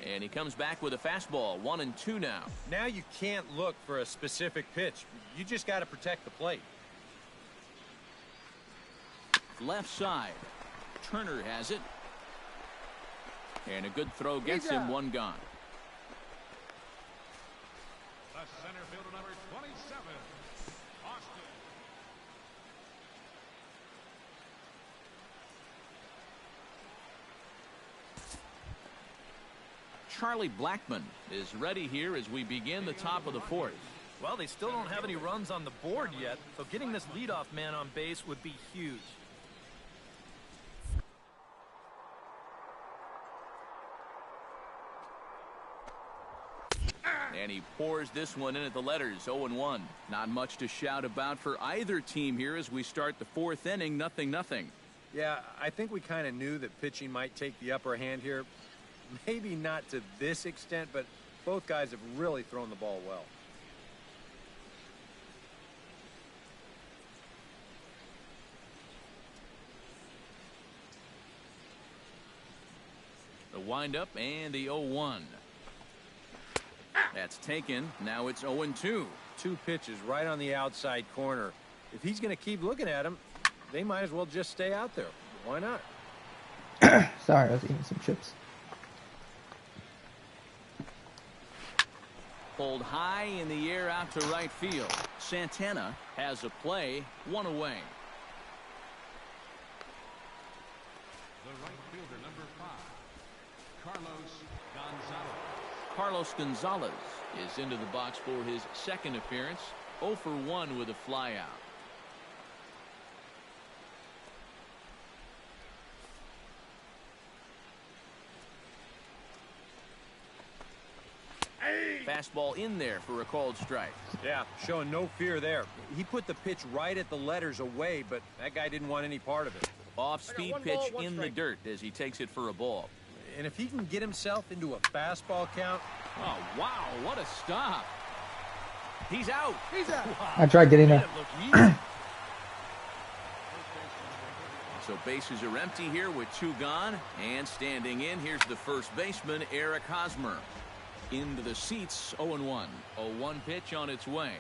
And he comes back with a fastball. 1-2 now. Now you can't look for a specific pitch. You just got to protect the plate. Left side. Turner has it. And a good throw gets him one gone. The center fielder, number 27, Austin. Charlie Blackmon is ready here as we begin the top of the fourth. Well, they still don't have any runs on the board yet, so getting this leadoff man on base would be huge. And he pours this one in at the letters. 0-1. Not much to shout about for either team here as we start the fourth inning. 0-0. Yeah, I think we kind of knew that pitching might take the upper hand here. Maybe not to this extent, but both guys have really thrown the ball well. The windup and the 0-1. That's taken. Now it's 0-2. Two pitches right on the outside corner. If he's going to keep looking at him, they might as well just stay out there. Why not? Sorry, I was eating some chips. Pulled high in the air out to right field. Santana has a play, one away. The right fielder, number 5, Carlos Gonzalez. Carlos Gonzalez is into the box for his second appearance. 0 for 1 with a flyout. Fastball in there for a called strike. Yeah, showing no fear there. He put the pitch right at the letters away, but that guy didn't want any part of it. Off-speed pitch in the dirt as he takes it for a ball. And if he can get himself into a fastball count. Oh, wow, what a stop. He's out. He's out. Wow. I tried getting there. So bases are empty here with 2 gone. And standing in, here's the first baseman, Eric Hosmer. Into the seats, 0-1. 0-1 pitch on its way.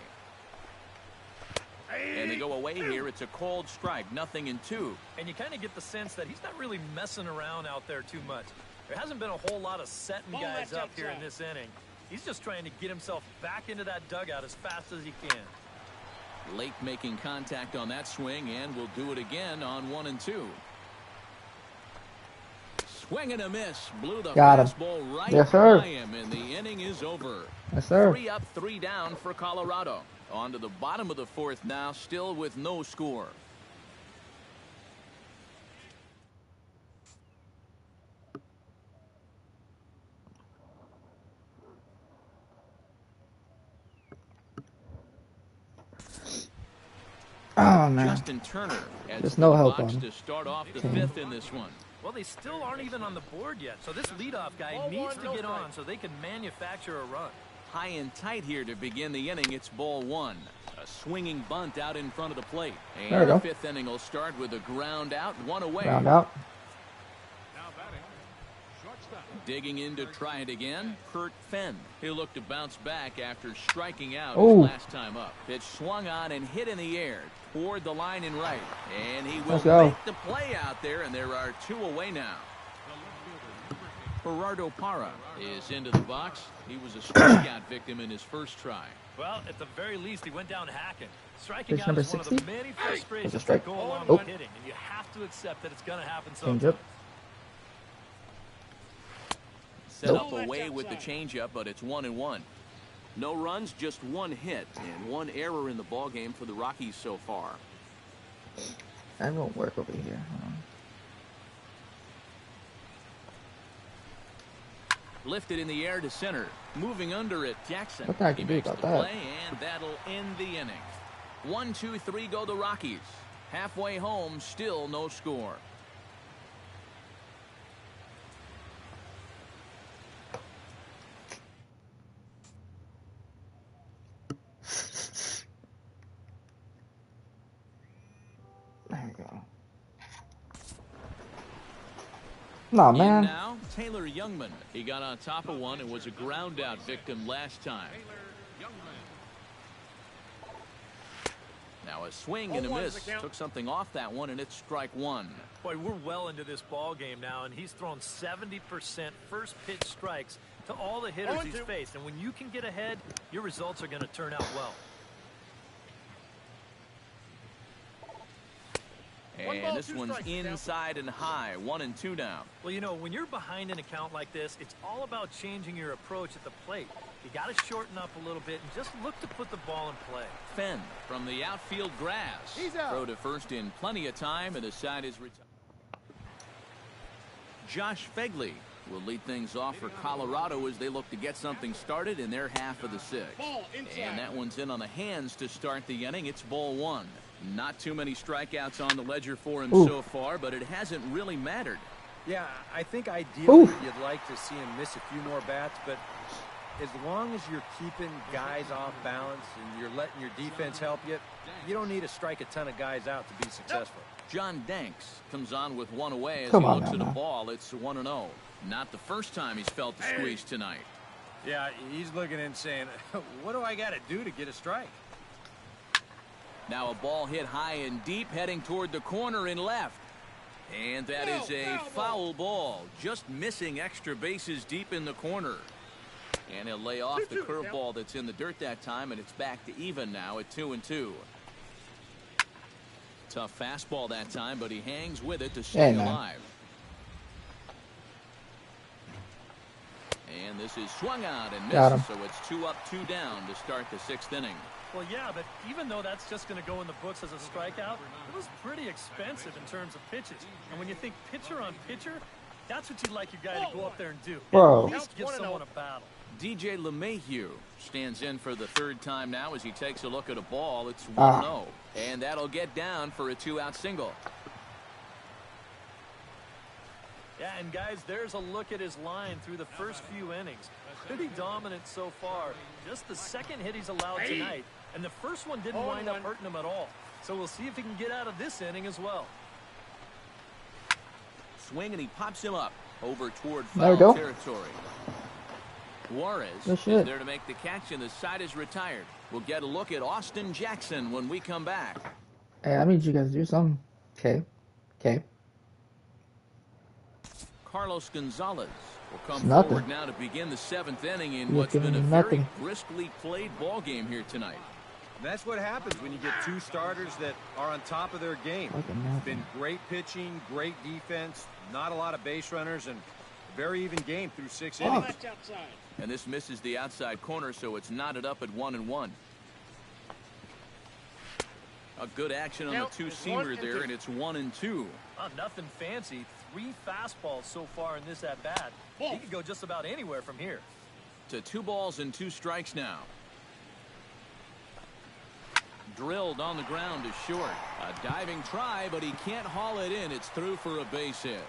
And they go away here. It's a cold strike, 0-2. And you kind of get the sense that he's not really messing around out there too much. There hasn't been a whole lot of setting guys up here in this inning. He's just trying to get himself back into that dugout as fast as he can. Late making contact on that swing, and will do it again on 1-2. Swing and a miss. Blew the fastball right by him, and the inning is over. Yes, sir. 3 up, 3 down for Colorado. On to the bottom of the 4th now, still with no score. Oh, man. Justin Turner There's no help on him. To start off the 5th in this one. Well, they still aren't even on the board yet, so this leadoff guy needs to get on so they can manufacture a run. High and tight here to begin the inning. It's ball 1. A swinging bunt out in front of the plate. And the 5th inning will start with a ground out, 1 away. Ground out. Digging in to try it again, Kurt Fenn. He'll look to bounce back after striking out his last time up. Pitch swung on and hit in the air toward the line in right. And he will make the play out there, and there are 2 away now. Gerardo Parra is into the box. He was a strikeout victim in his first try. Well, at the very least, he went down hacking. Striking out number is one 60? of the many frustrations strike. that go along with hitting, and you have to accept that it's going to happen sometimes. Set up away with the changeup, but it's 1-1. No runs, just 1 hit, and 1 error in the ballgame for the Rockies so far. That won't work over here. Lifted in the air to center. Moving under it, Jackson. What I can do about that? Play, and that'll end the inning. 1, 2, 3 go the Rockies. Halfway home, still no score. There we go. No, man. Now, Taylor Youngman. He got on top of one and was a ground out victim last time. Now a swing and a miss. Took something off that one, and it's strike 1. Boy, we're well into this ball game now, and he's thrown 70% first pitch strikes to all the hitters he's faced. And when you can get ahead, your results are going to turn out well. And this one's inside and high. 1-2 now. Well, you know, when you're behind an account like this, it's all about changing your approach at the plate. You got to shorten up a little bit and just look to put the ball in play. Fenn from the outfield grass. He's out. Throw to first in plenty of time, and the side is retired. Josh Fegley will lead things off for Colorado as they look to get something started in their half of the 6th. And that one's in on the hands to start the inning. It's ball 1. Not too many strikeouts on the ledger for him so far, but it hasn't really mattered. Yeah, I think ideally you'd like to see him miss a few more bats, but as long as you're keeping guys off balance and you're letting your defense help you, you don't need to strike a ton of guys out to be successful. John Danks comes on with 1 away as Come he on looks now, at a ball. It's 1-0. Not the first time he's felt the squeeze tonight. Yeah, he's looking and saying, what do I got to do to get a strike? Now a ball hit high and deep, heading toward the corner in left. And that is a foul ball, just missing extra bases deep in the corner. And he'll lay off the curveball that's in the dirt that time, and it's back to even now at 2-2. Tough fastball that time, but he hangs with it to stay alive. And this is swung on and missed, so it's 2 up, 2 down to start the 6th inning. Well, yeah, but even though that's just going to go in the books as a strikeout, it was pretty expensive in terms of pitches. And when you think pitcher on pitcher, that's what you'd like your guy to go up there and do. Bro. At least give someone a battle. DJ LeMahieu stands in for the 3rd time now as he takes a look at a ball. It's 1-0. And that'll get down for a 2-out single. Yeah, and guys, there's a look at his line through the first few innings. Pretty dominant so far. Just the second hit he's allowed tonight, and the first one didn't wind up hurting him at all. So we'll see if he can get out of this inning as well. Swing, and he pops him up over toward There we foul go. territory. Juarez Good is shit. there to make the catch, and the side is retired. We'll get a look at Austin Jackson when we come back. Hey, I need you guys to do something. Okay. Okay. Carlos Gonzalez will come Nothing. forward now to begin the 7th inning in You're what's been a giving me very nothing. briskly played ball game here tonight. And that's what happens when you get two starters that are on top of their game. Fucking nothing. Been great pitching, great defense, not a lot of base runners, and a very even game through 6 innings. And this misses the outside corner, so it's knotted up at 1-1. A good action on the two-seamer there, and it's 1-2. Oh, nothing fancy. 3 fastballs so far in this at-bat. He could go just about anywhere from here. To 2 balls and 2 strikes now. Drilled on the ground to short. A diving try, but he can't haul it in. It's through for a base hit.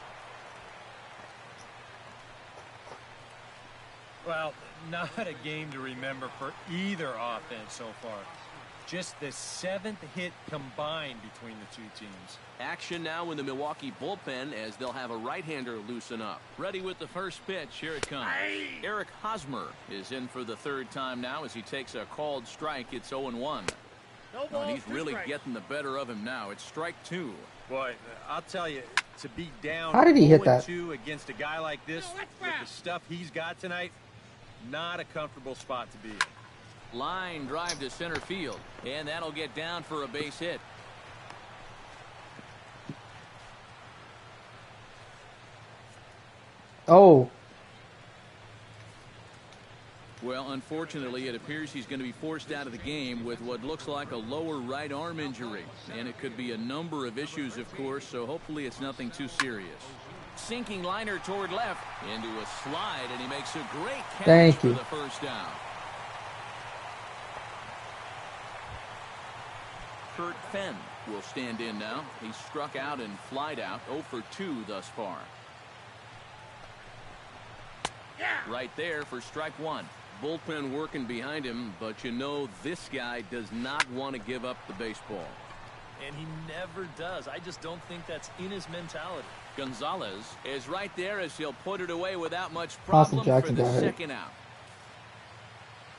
Well, not a game to remember for either offense so far. Just the 7th hit combined between the two teams. Action now in the Milwaukee bullpen as they'll have a right-hander loosen up. Ready with the first pitch. Here it comes. Eric Hosmer is in for the 3rd time now as he takes a called strike. It's 0-1. And he's really getting the better of him now. It's strike 2. Boy, I'll tell you, to be down How did he hit that? 0-2 against a guy like this with the stuff he's got tonight, not a comfortable spot to be in. Line drive to center field, and that'll get down for a base hit. Oh. Well, unfortunately, it appears he's going to be forced out of the game with what looks like a lower right arm injury. And it could be a number of issues, of course, so hopefully it's nothing too serious. Sinking liner toward left into a slide, and he makes a great catch Thank for you. the first down. Kurt Fenn will stand in now. He's struck out and flied out, 0 for 2 thus far. Right there for strike 1. Bullpen working behind him, but you know this guy does not want to give up the baseball. And he never does. I just don't think that's in his mentality. Gonzalez is right there as he'll put it away without much Austin problem Jackson for the got hurt. second out.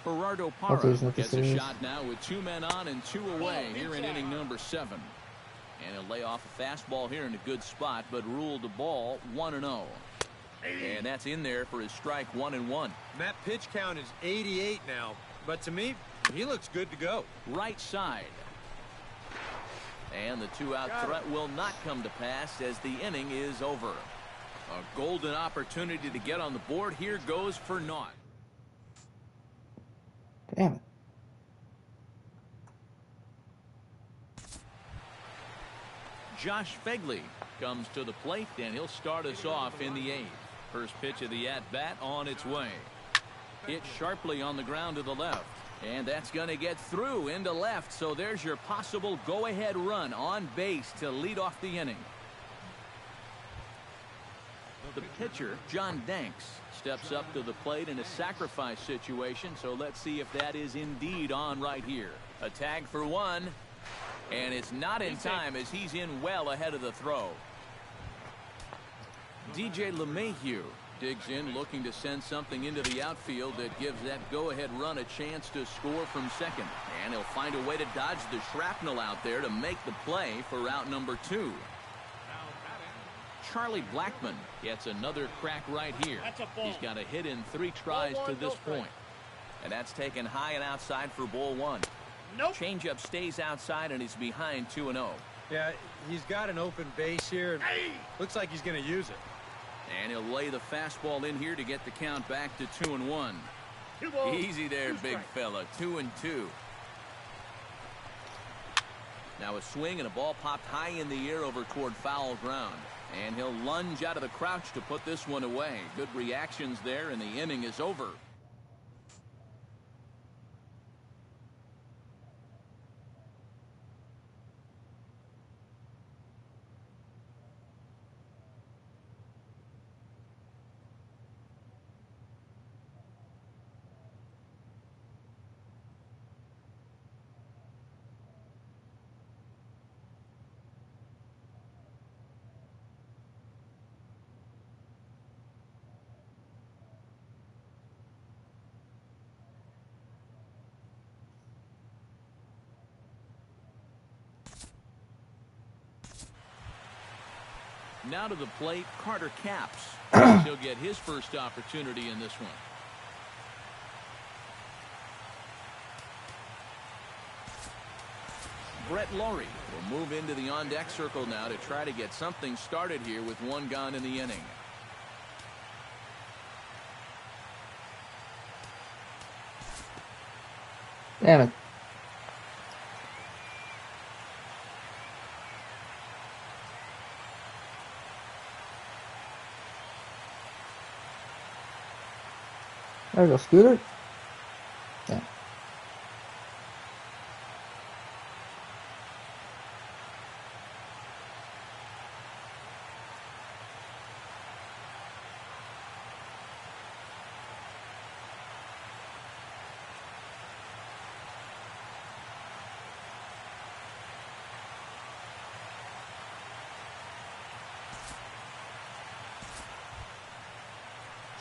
Gerardo Hopefully Parra he's not gets a serious. shot now with 2 men on and 2 away here in inning number 7. And he'll lay off a fastball here in a good spot, but ruled the ball 1-0. And that's in there for his strike 1-1. That pitch count is 88 now, but to me, he looks good to go. Right side. And the 2-out threat will not come to pass as the inning is over. A golden opportunity to get on the board. Here goes for naught. Damn it. Josh Fegley comes to the plate, and he'll start us off in the 8th. First pitch of the at-bat on its way. Hit sharply on the ground to the left. And that's going to get through into left, so there's your possible go-ahead run on base to lead off the inning. The pitcher, John Danks, steps up to the plate in a sacrifice situation, so let's see if that is indeed on right here. A tag for 1, and it's not in time as he's in well ahead of the throw. DJ LeMahieu digs in, looking to send something into the outfield that gives that go-ahead run a chance to score from second. And he'll find a way to dodge the shrapnel out there to make the play for out number 2. Charlie Blackmon gets another crack right here. He's got a hit in 3 tries to this point. And that's taken high and outside for ball 1. Changeup stays outside, and he's behind 2-0. Yeah, he's got an open base here. Looks like he's going to use it. And he'll lay the fastball in here to get the count back to 2-1. Easy there, big fella. 2-2. Now a swing, and a ball popped high in the air over toward foul ground. And he'll lunge out of the crouch to put this one away. Good reactions there, and the inning is over. Now to the plate, Carter Capps. He'll get his first opportunity in this one. Brett Laurie will move into the on-deck circle now to try to get something started here with one gone in the inning. Damn it. There we go, Scooter. Yeah.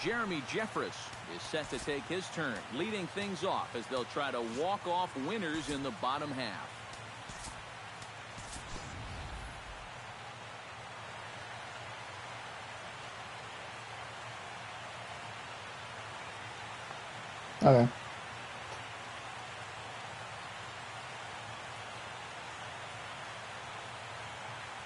Jeremy Jeffress is set to take his turn, leading things off as they'll try to walk off winners in the bottom half. Okay.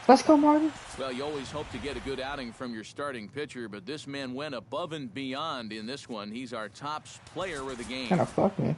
Let's go, Martin. Well, you always hope to get a good outing from your starting pitcher, but this man went above and beyond in this one. He's our top player of the game. Kind of fucked me.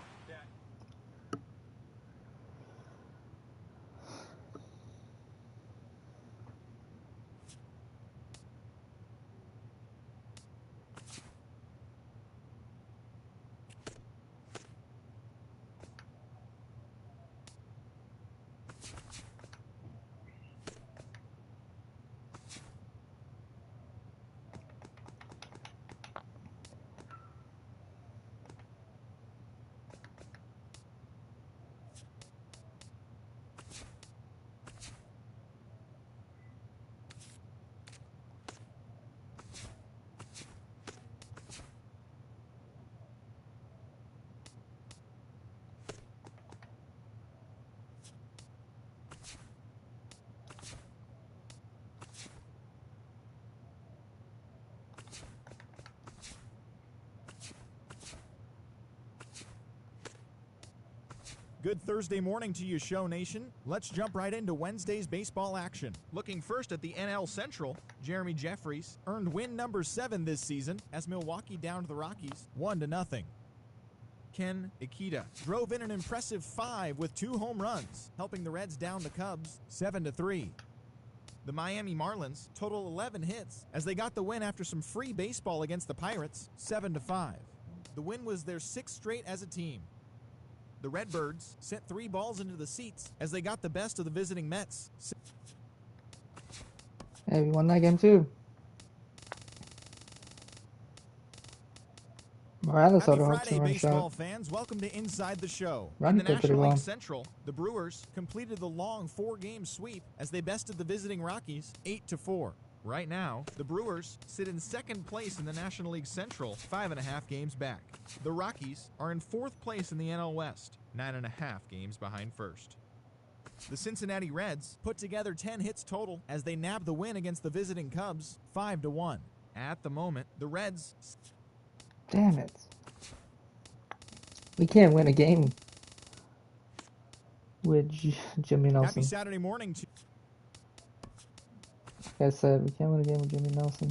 Good Thursday morning to you, Show Nation. Let's jump right into Wednesday's baseball action. Looking first at the NL Central, Jeremy Jeffress earned win number 7 this season as Milwaukee downed the Rockies 1-0. Ken Ikeda drove in an impressive 5 with 2 home runs, helping the Reds down the Cubs 7-3. The Miami Marlins total 11 hits as they got the win after some free baseball against the Pirates 7-5. The win was their 6th straight as a team. The Redbirds sent 3 balls into the seats as they got the best of the visiting Mets. Hey, we won that game too. Morales Happy ought to Friday, run baseball shot. fans. Welcome to Inside the Show. Ronnie In the played pretty National well. League Central, the Brewers completed the long 4-game sweep as they bested the visiting Rockies 8-4. Right now, the Brewers sit in 2nd place in the National League Central, 5.5 games back. The Rockies are in 4th place in the NL West, 9.5 games behind first. The Cincinnati Reds put together 10 hits total as they nabbed the win against the visiting Cubs 5-1. At the moment, the Reds... Damn it. We can't win a game with Jimmy Nelson. Happy Saturday morning to... Like I said, we can't win a game with Jimmy Nelson.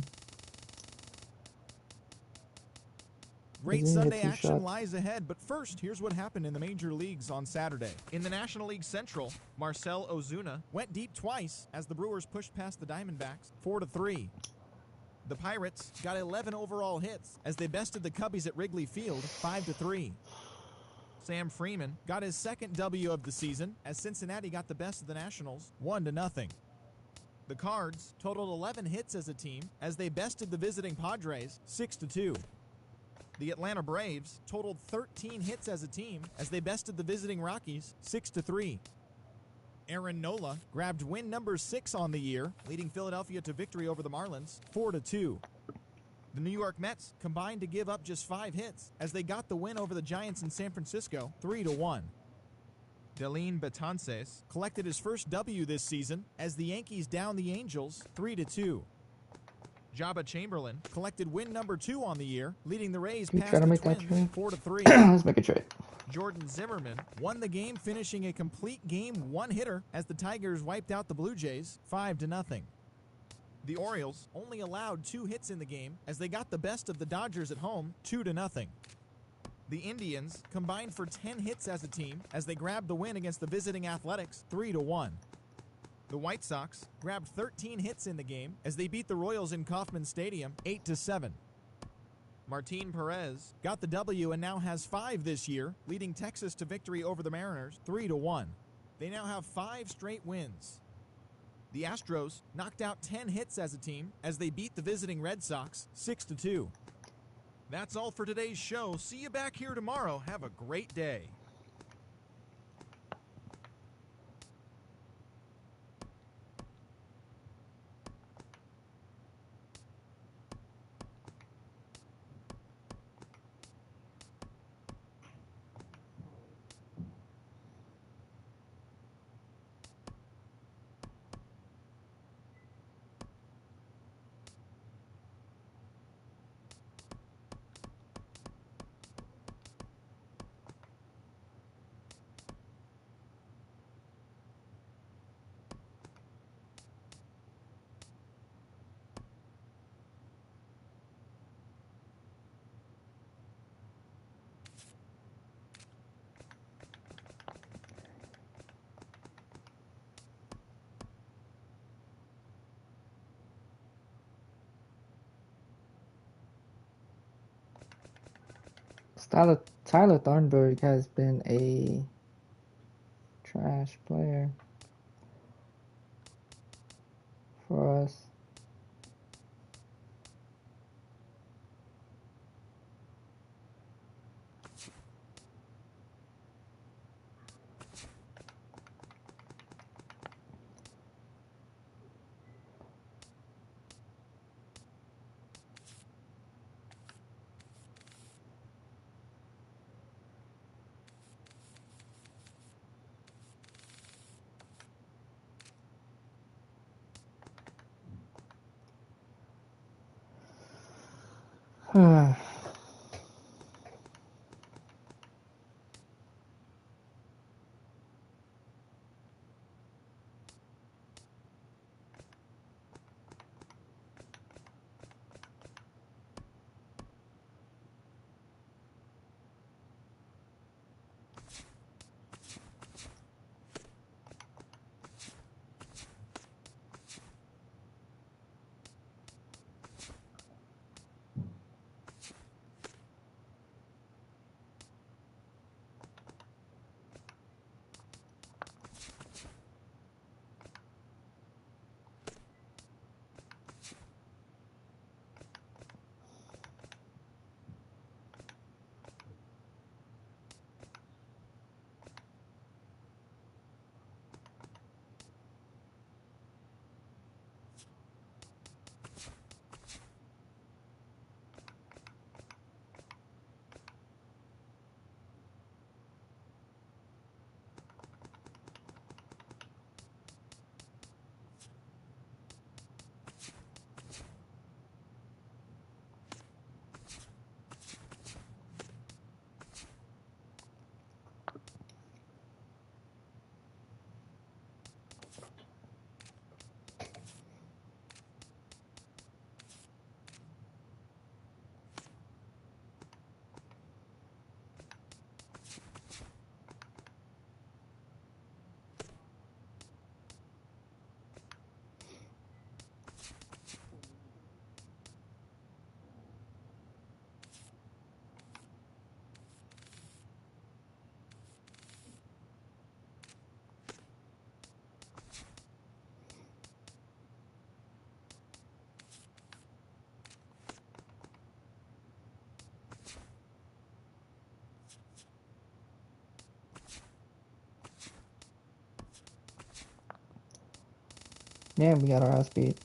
Great He's gonna Sunday get 2 action shots. lies ahead, but first, here's what happened in the major leagues on Saturday. In the National League Central, Marcell Ozuna went deep twice as the Brewers pushed past the Diamondbacks 4-3. The Pirates got 11 overall hits as they bested the Cubbies at Wrigley Field 5-3. Sam Freeman got his 2nd W of the season as Cincinnati got the best of the Nationals 1-0. The Cards totaled 11 hits as a team as they bested the visiting Padres 6-2. The Atlanta Braves totaled 13 hits as a team as they bested the visiting Rockies 6-3. Aaron Nola grabbed win number 6 on the year, leading Philadelphia to victory over the Marlins 4-2. The New York Mets combined to give up just 5 hits as they got the win over the Giants in San Francisco 3-1. Delene Betances collected his first W this season as the Yankees down the Angels 3-2. Jabba Chamberlain collected win number 2 on the year, leading the Rays past the Twins 4-3. Let's make a trade. Jordan Zimmerman won the game, finishing a complete game one-hitter as the Tigers wiped out the Blue Jays 5-0. The Orioles only allowed 2 hits in the game as they got the best of the Dodgers at home 2-0. The Indians combined for 10 hits as a team as they grabbed the win against the visiting Athletics 3-1. The White Sox grabbed 13 hits in the game as they beat the Royals in Kauffman Stadium 8-7. Martin Perez got the W and now has 5 this year, leading Texas to victory over the Mariners 3-1. They now have 5 straight wins. The Astros knocked out 10 hits as a team as they beat the visiting Red Sox 6-2. That's all for today's show. See you back here tomorrow. Have a great day. Tyler Thornburg has been a trash player for us. Yeah, we got our ass beat.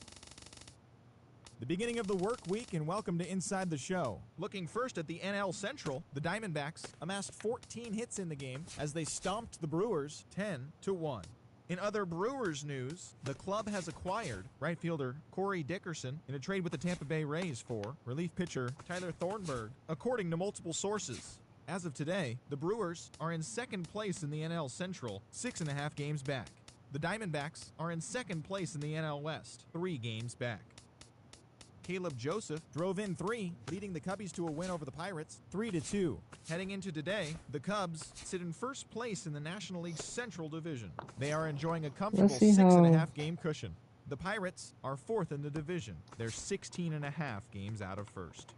The Beginning of the work week, and welcome to Inside the Show. Looking first at the NL Central, the Diamondbacks amassed 14 hits in the game as they stomped the Brewers 10-1. In other Brewers news, the club has acquired right fielder Corey Dickerson in a trade with the Tampa Bay Rays for relief pitcher Tyler Thornburg, according to multiple sources. As of today, the Brewers are in second place in the NL Central, 6.5 games back. The Diamondbacks are in second place in the NL West, 3 games back. Caleb Joseph drove in 3, leading the Cubbies to a win over the Pirates, 3-2. Heading into today, the Cubs sit in first place in the National League's Central Division. They are enjoying a comfortable 6.5 game cushion. The Pirates are 4th in the division. They're 16.5 games out of first.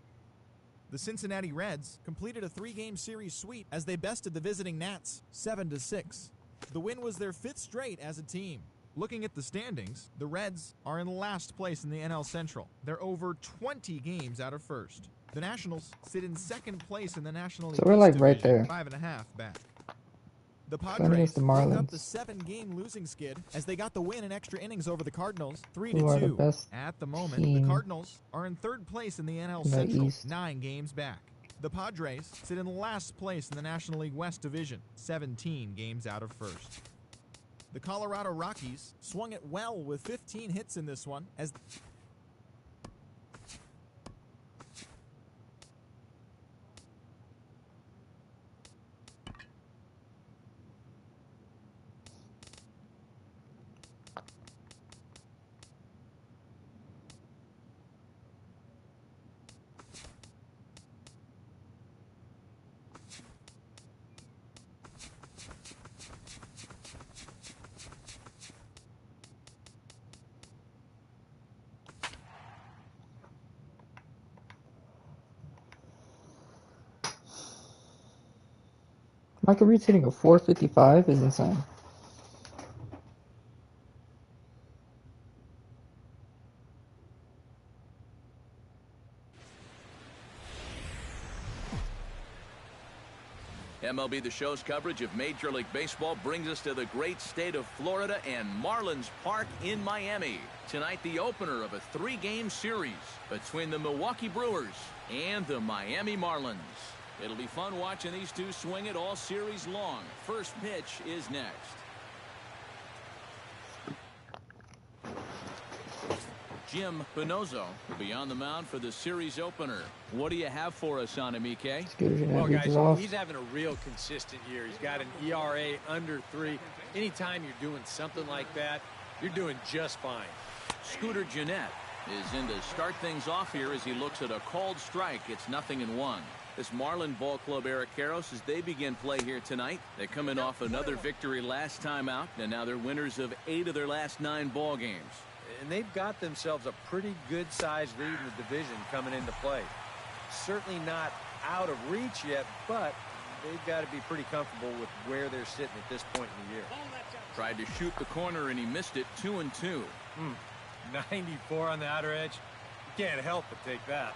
The Cincinnati Reds completed a 3-game series sweep as they bested the visiting Nats 7-6. The win was their 5th straight as a team. Looking at the standings, the Reds are in last place in the NL Central. They're over 20 games out of first. The Nationals sit in second place in the National League. So we're like East right Division, there. 5.5 back. The Playing Padres against the broke Marlins. up the 7-game losing skid as they got the win in extra innings over the Cardinals, Who are the 3-2. best At the moment, team the Cardinals are in third place in the NL in the Central, East. 9 games back. The Padres sit in last place in the National League West Division, 17 games out of first. The Colorado Rockies swung it well with 15 hits in this one as Michael Reed's hitting a 455 is insane. MLB the Show's coverage of Major League Baseball brings us to the great state of Florida and Marlins Park in Miami. Tonight, the opener of a 3-game series between the Milwaukee Brewers and the Miami Marlins. It'll be fun watching these two swing it all series long. First pitch is next. Jim Bonozzo will be on the mound for the series opener. What do you have for us on him, EK? Well, guys, he's having a real consistent year. He's got an ERA under 3. Anytime you're doing something like that, you're doing just fine. Scooter Gennett is in to start things off here as he looks at a called strike. It's 0-1. This Marlin ball club, Eric Karros, as they begin play here tonight. They come in off another victory last time out, and now they're winners of 8 of their last 9 ball games. And they've got themselves a pretty good-sized lead in the division coming into play. Certainly not out of reach yet, but they've got to be pretty comfortable with where they're sitting at this point in the year. Tried to shoot the corner, and he missed it. 2-2. 94 on the outer edge. You can't help but take that.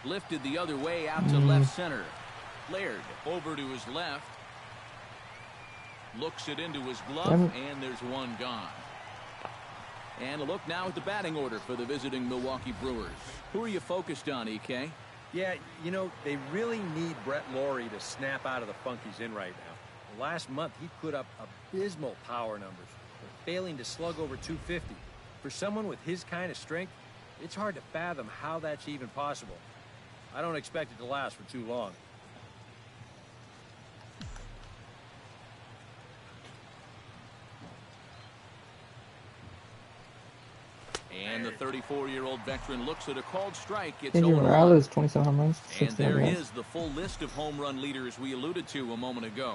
Lifted the other way out to left center. Laird over to his left. Looks it into his glove, and there's one gone. And a look now at the batting order for the visiting Milwaukee Brewers. Who are you focused on, EK? Yeah, you know, they really need Brett Lawrie to snap out of the funk he's in right now. Last month, he put up abysmal power numbers, failing to slug over 250. For someone with his kind of strength, it's hard to fathom how that's even possible. I don't expect it to last for too long. And the 34-year-old veteran looks at a called strike. It's Andrew 0-1. Morales, 27 home runs. And 16 there runs. is the full list of home run leaders we alluded to a moment ago.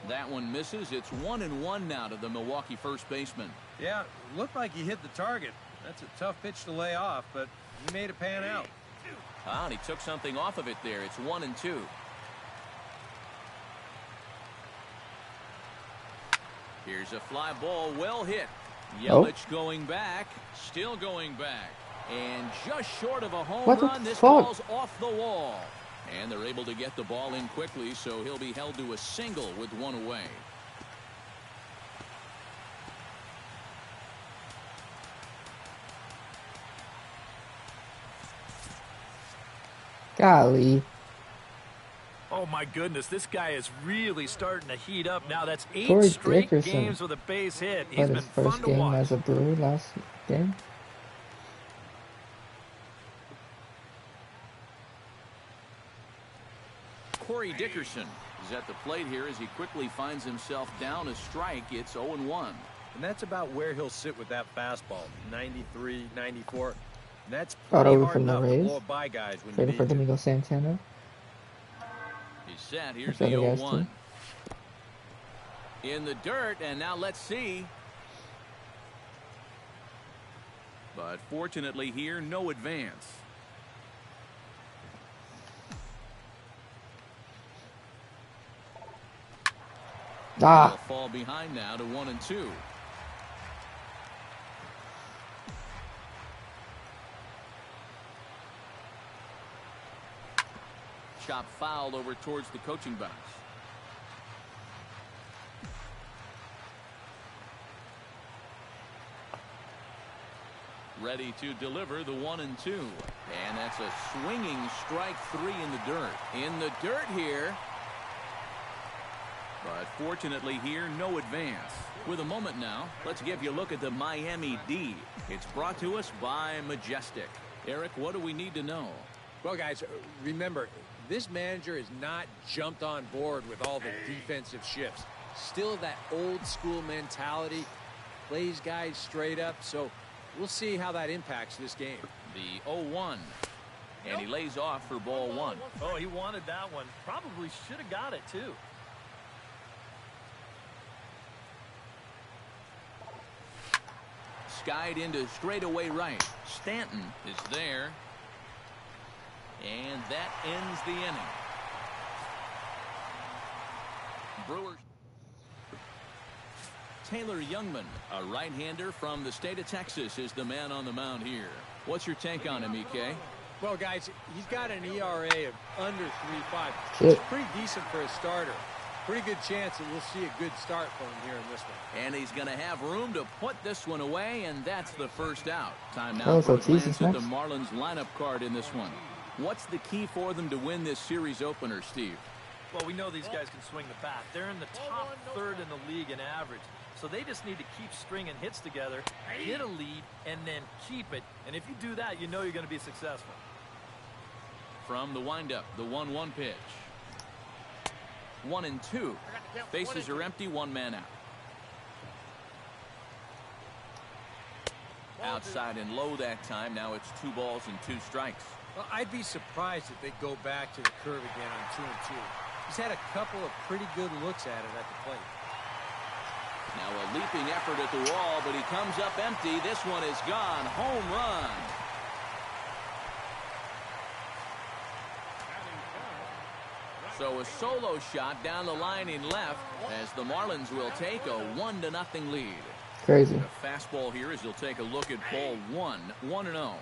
That one misses. It's 1-1 now to the Milwaukee first baseman. Yeah, looked like he hit the target. That's a tough pitch to lay off, but he made it pan out. And he took something off of it there. It's 1-2. Here's a fly ball, well hit. Yelich going back, still going back, and just short of a home run. This ball's off the wall, and they're able to get the ball in quickly, so he'll be held to a single with one away. Golly. Oh, my goodness. This guy is really starting to heat up now. That's 8 Corey straight Dickerson games with a base hit. He's played been his fun first to game watch. as a Brewer last game. Corey Dickerson is at the plate here as he quickly finds himself down a strike. It's 0-1. And that's about where he'll sit with that fastball, 93, 94. And that's Thought pretty over hard from the enough to Rays. blow it by guys when you Traded need for to. Domingo Santana. He's set. Here's What's the the other guys 0-1. In the dirt, and now let's see. But fortunately here, no advance. Ah. They'll fall behind now to 1-2. Chop fouled over towards the coaching box. Ready to deliver the 1-2. And that's a swinging strike 3 in the dirt. In the dirt here. But fortunately here, no advance. With a moment now, let's give you a look at the Miami D. It's brought to us by Majestic. Eric, what do we need to know? Well, guys, remember, this manager has not jumped on board with all the defensive shifts. Still that old school mentality, plays guys straight up. So we'll see how that impacts this game. The 0-1. And he lays off for ball 1. Oh, he wanted that one. Probably should have got it, too. Skied into straightaway right. Stanton is there. And that ends the inning. Brewers. Taylor Youngman, a right-hander from the state of Texas, is the man on the mound here. What's your take on him, EK? Well, guys, he's got an ERA of under 3.5. Shit. It's pretty decent for a starter. Pretty good chance that we'll see a good start for him here in this one. And he's going to have room to put this one away, and that's the first out. Time now Oh, for so a glance Jesus at the next. Marlins lineup card in this one. What's the key for them to win this series opener, Steve? Well, we know these guys can swing the bat. They're in the top third in the league in average. So they just need to keep stringing hits together, get a lead, and then keep it. And if you do that, you know you're going to be successful. From the windup, the 1-1 pitch. 1-2. Bases are empty, one man out. Outside and low that time. Now it's 2 balls and 2 strikes. Well, I'd be surprised if they go back to the curve again on 2-2. He's had a couple of pretty good looks at it at the plate. Now a leaping effort at the wall, but he comes up empty. This one is gone. Home run. So a solo shot down the line in left as the Marlins will take a 1-0 lead. Crazy. A fastball here as he'll take a look at ball 1. 1-0.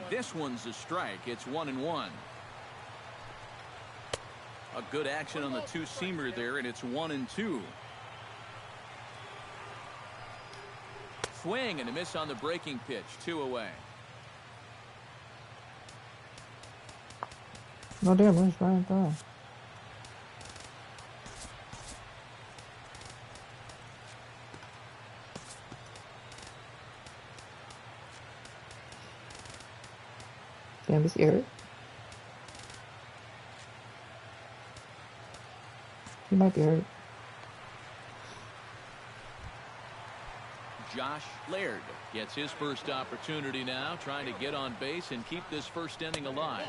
This one's a strike. It's 1-1. A good action on the 2-seamer there, and it's 1-2. Swing and a miss on the breaking pitch. 2 away. No damn, where's Ryan Thorne? Damn, is he hurt? He might be hurt. Josh Laird gets his first opportunity now, trying to get on base and keep this first inning alive.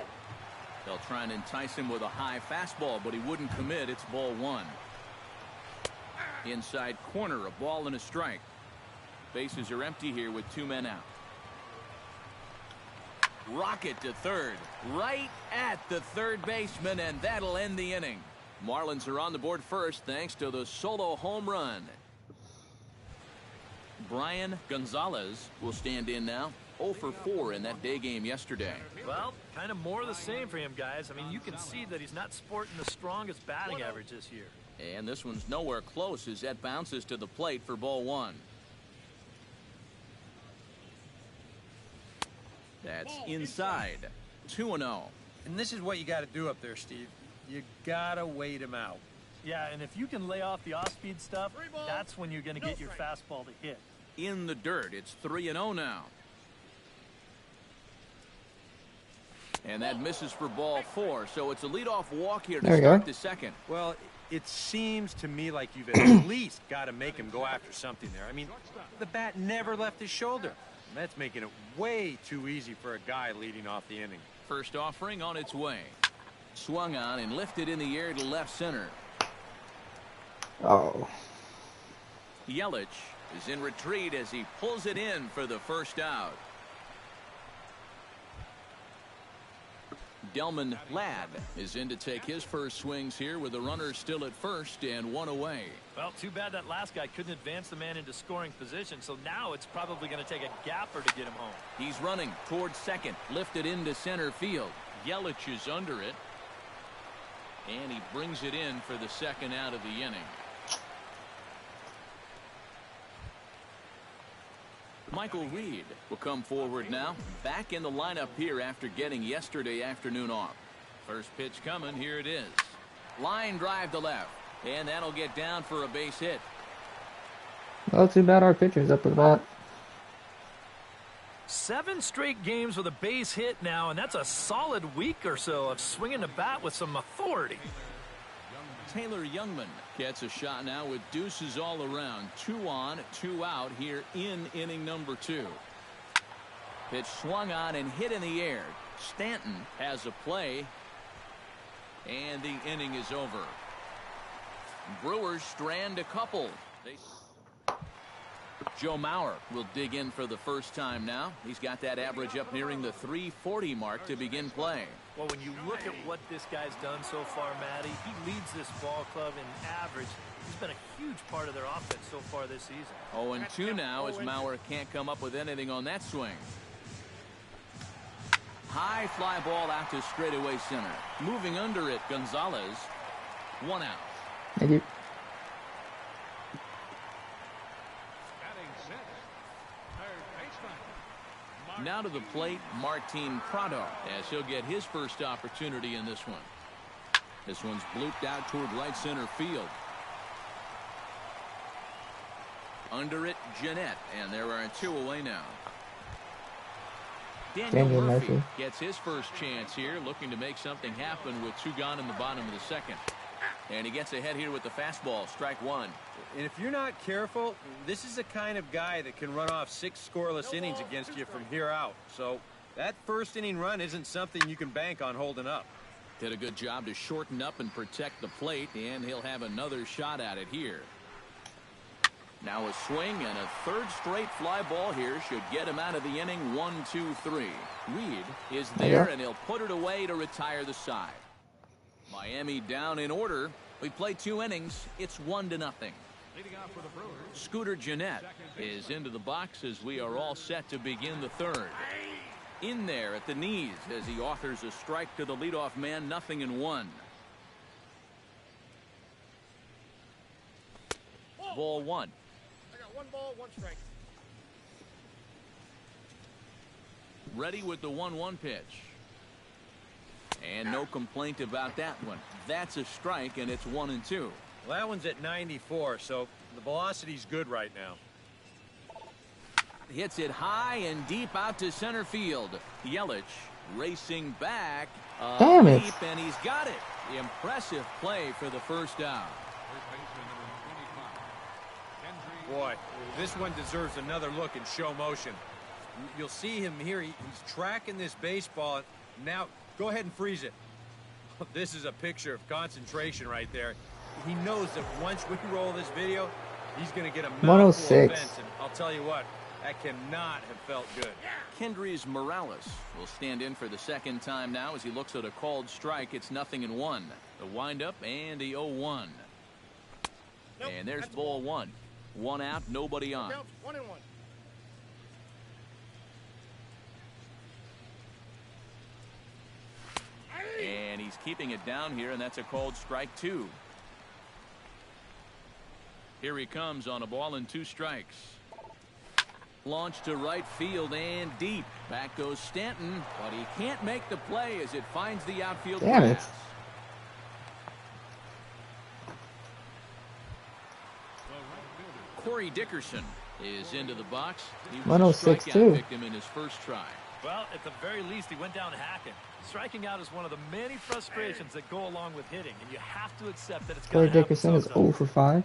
They'll try and entice him with a high fastball, but he wouldn't commit. It's ball 1. Inside corner, a ball and a strike. Bases are empty here with 2 men out. Rocket to third, right at the third baseman, and that'll end the inning. Marlins are on the board first thanks to the solo home run. Brian Gonzalez will stand in now. 0 for 4 in that day game yesterday. Well, kind of more of the same for him, guys. I mean, you can see that he's not sporting the strongest batting average this year. And this one's nowhere close as that bounces to the plate for ball 1. That's inside. 2-0. And this is what you got to do up there, Steve. You got to wait him out. Yeah, and if you can lay off the off-speed stuff, that's when you're going to get your fastball to hit. In the dirt, it's 3-0 now. And that misses for ball 4, so it's a leadoff walk here to start the second. Well, it seems to me like you've at least got to make him go after something there. I mean, the bat never left his shoulder. And that's making it way too easy for a guy leading off the inning. First offering on its way. Swung on and lifted in the air to left center. Oh. Yelich is in retreat as he pulls it in for the first out. Delman Ladd is in to take his first swings here with the runner still at first and 1 away. Well, too bad that last guy couldn't advance the man into scoring position, so now it's probably going to take a gapper to get him home. He's running towards second, lifted into center field. Yelich is under it, and he brings it in for the second out of the inning. Michael Reed will come forward now, back in the lineup here after getting yesterday afternoon off. First pitch coming, here it is. Line drive to left, and that'll get down for a base hit. Well, too bad our pitcher's up to the bat. 7 straight games with a base hit now, and that's a solid week or so of swinging the bat with some authority. Taylor Youngman gets a shot now with deuces all around. 2 on, 2 out here in inning number 2. Pitch swung on and hit in the air. Stanton has a play, and the inning is over. Brewers strand a couple. Joe Mauer will dig in for the first time now. He's got that average up nearing the 340 mark to begin play. Well, when you look at what this guy's done so far, Matty, he leads this ball club in average. He's been a huge part of their offense so far this season. 0-2 now as Mauer can't come up with anything on that swing. High fly ball out to straightaway center. Moving under it, Gonzalez. 1 out. Thank you. Now to the plate, Martin Prado, as he'll get his first opportunity in this one. This one's blooped out toward right center field. Under it, Jeanette, and there are 2 away now. Daniel Murphy gets his first chance here, looking to make something happen with 2 gone in the bottom of the second. And he gets ahead here with the fastball, strike 1. And if you're not careful, this is the kind of guy that can run off 6 scoreless innings against you from here out. So that first inning run isn't something you can bank on holding up. Did a good job to shorten up and protect the plate, and he'll have another shot at it here. Now a swing and a 3rd straight fly ball here should get him out of the inning. 1-2-3. Reed is there, and he'll put it away to retire the side. Miami down in order. We play 2 innings. It's 1-0. Leading off for the Brewers, Scooter Jeanette is into the box as we are all set to begin the 3rd. In there at the knees as he offers a strike to the leadoff man. 0-1. Ball 1. I got 1 ball, 1 strike. Ready with the 1-1 pitch. And no complaint about that one. That's a strike, and it's 1-2. Well, that one's at 94, so the velocity's good right now. Hits it high and deep out to center field. Yelich racing back. Damn it. Deep, and he's got it. Impressive play for the first out. Boy, this one deserves another look in show motion. You'll see him here. He's tracking this baseball. Now, go ahead and freeze it. This is a picture of concentration right there. He knows that once we roll this video, he's going to get a mouthful of offense. And I'll tell you what, that cannot have felt good. Kendrys Morales will stand in for the second time now as he looks at a called strike. It's 0-1. The windup and the 0-1. Nope, and there's ball 1. 1 out, nobody on. 1-1. And he's keeping it down here, and that's a called strike 2. Here he comes on a ball and 2 strikes. Launched to right field and deep. Back goes Stanton, but he can't make the play as it finds the outfield pass. Corey Dickerson is into the box. He was a strikeout victim in his first try. Well, at the very least, he went down hacking. Striking out is one of the many frustrations that go along with hitting, and you have to accept that it's going to happen. Corey Dickerson is 0 for 5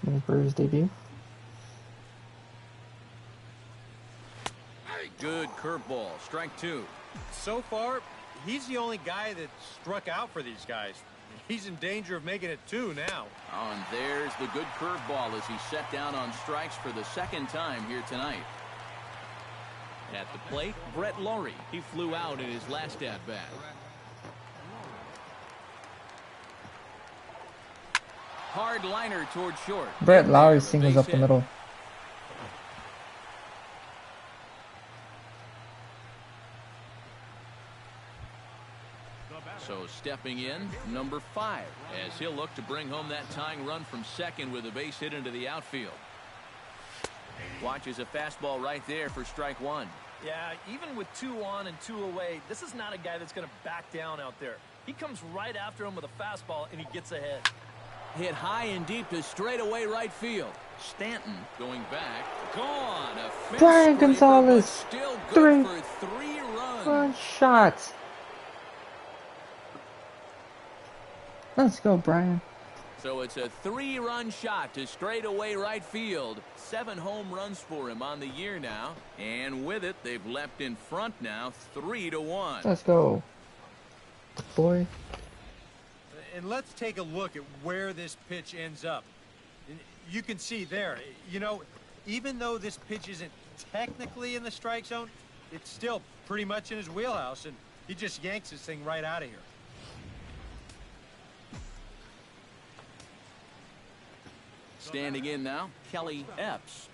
in his Brewers debut. Good curveball, strike 2. So far, he's the only guy that struck out for these guys. He's in danger of making it 2 now. Oh, and there's the good curveball as he set down on strikes for the second time here tonight. At the plate, Brett Lawrie. He flew out in his last at-bat. Hard liner toward short. Brett Lawrie singles up the middle. So stepping in, number 5, as he'll look to bring home that tying run from second with a base hit into the outfield. Watches a fastball right there for strike 1. Yeah, even with 2 on and 2 away, this is not a guy that's going to back down out there. He comes right after him with a fastball, and he gets ahead. Hit high and deep to straightaway right field. Stanton going back. Gone. Brian Gonzalez. Still good for 3 runs. One shot. Let's go, Brian. So it's a 3-run shot to straightaway right field. 7 home runs for him on the year now. And with it, they've leapt in front now 3-1. Let's go, boy. And let's take a look at where this pitch ends up. You can see there, you know, even though this pitch isn't technically in the strike zone, it's still pretty much in his wheelhouse, and he just yanks this thing right out of here. Standing in now, Kelly Epps.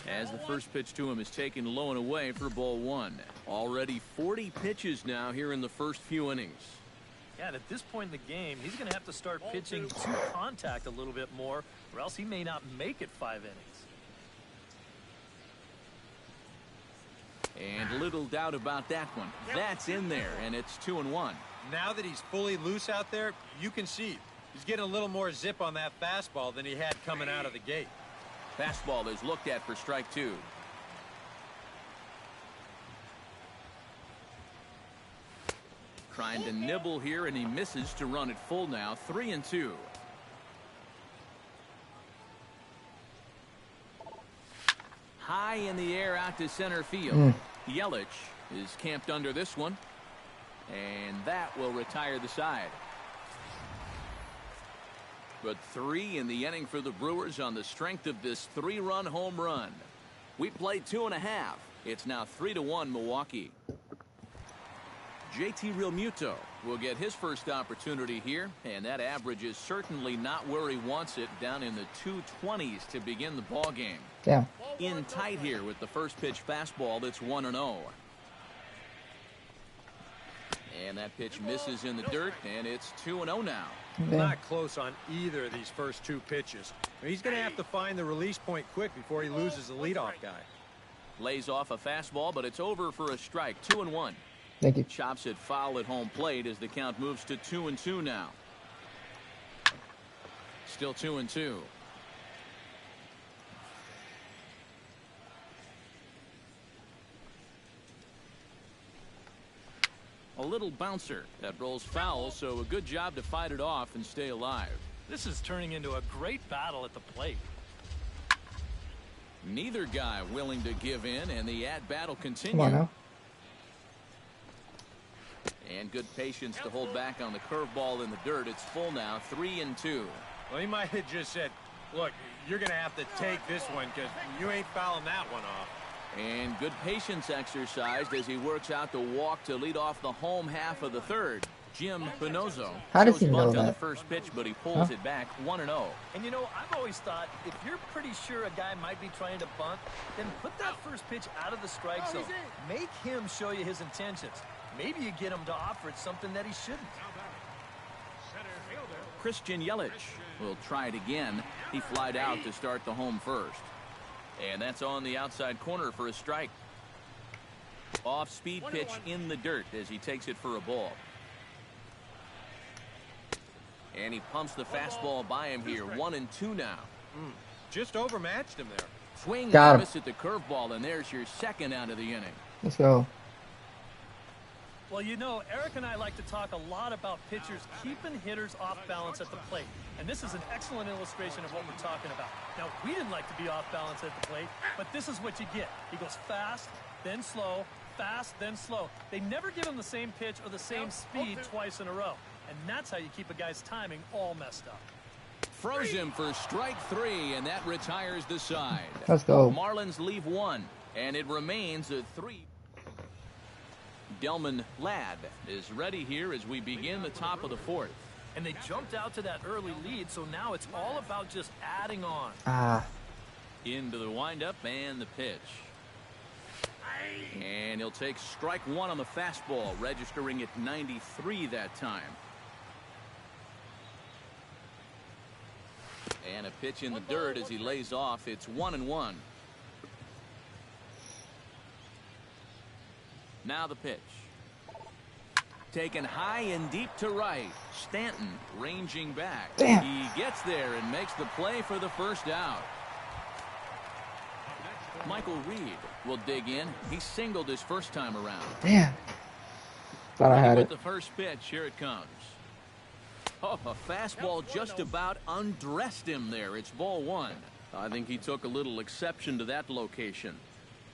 As the first pitch to him is taken low and away for ball 1. Already 40 pitches now here in the first few innings. Yeah, and at this point in the game, he's going to have to start pitching to contact a little bit more, or else he may not make it 5 innings. And little doubt about that one. That's in there, and it's 2-1. Now that he's fully loose out there, you can see he's getting a little more zip on that fastball than he had coming out of the gate. Fastball is looked at for strike 2. Trying to nibble here, and he misses to run it full now. 3-2. High in the air out to center field. Yelich is camped under this one, and that will retire the side. But 3 in the inning for the Brewers on the strength of this 3-run home run. We played 2.5. It's now 3-1 Milwaukee. JT Realmuto will get his first opportunity here, and that average is certainly not where he wants it, down in the 220s to begin the ball game. Yeah. In tight here with the first pitch fastball that's 1-0. And that pitch misses in the dirt, and it's 2-0 now. Yeah. Not close on either of these first 2 pitches. He's going to have to find the release point quick before he loses the leadoff guy. Lays off a fastball, but it's over for a strike. 2-1. Thank you. Chops it foul at home plate as the count moves to 2-2 now. Still 2-2. A little bouncer that rolls foul, so a good job to fight it off and stay alive. This is turning into a great battle at the plate. Neither guy willing to give in, and the at-bat will continue. Come on now. And good patience to hold back on the curveball in the dirt. It's full now, 3-2. Well, he might have just said, look, you're going to have to take this one because you ain't fouling that one off. And good patience exercised as he works out the walk to lead off the home half of the third. Jim Pinozo. How does he know bunt that? on the first pitch, but he pulls it back 1-0. And you know, I've always thought if you're pretty sure a guy might be trying to bunt, then put that first pitch out of the strike zone. Make him show you his intentions. Maybe you get him to offer it something that he shouldn't. Christian Yelich will try it again. He flied out to start the home first. And that's on the outside corner for a strike. Off-speed pitch in the dirt as he takes it for a ball. And he pumps the fastball by him here. 1-2 now. Just overmatched him there. Swing Got and him. miss at the curveball, and there's your second out of the inning. Let's go. Well, you know, Eric and I like to talk a lot about pitchers keeping hitters off balance at the plate. And this is an excellent illustration of what we're talking about. Now, we didn't like to be off balance at the plate, but this is what you get. He goes fast, then slow, fast, then slow. They never give him the same pitch or the same speed twice in a row. And that's how you keep a guy's timing all messed up. Throws him for strike 3, and that retires the side. Let's go. Marlins leave 1, and it remains a 3. Delman Ladd is ready here as we begin the top of the 4th. And they jumped out to that early lead, so now it's all about just adding on. Into the windup and the pitch. And he'll take strike 1 on the fastball, registering at 93 that time. And a pitch in the dirt as he lays off. It's 1-1. Now the pitch. Taken high and deep to right. Stanton ranging back. Damn. He gets there and makes the play for the first out. Michael Reed will dig in. He singled his first time around. Damn. Thought I had With it. the first pitch, here it comes. Oh, a fastball just about undressed him there. It's ball 1. I think he took a little exception to that location.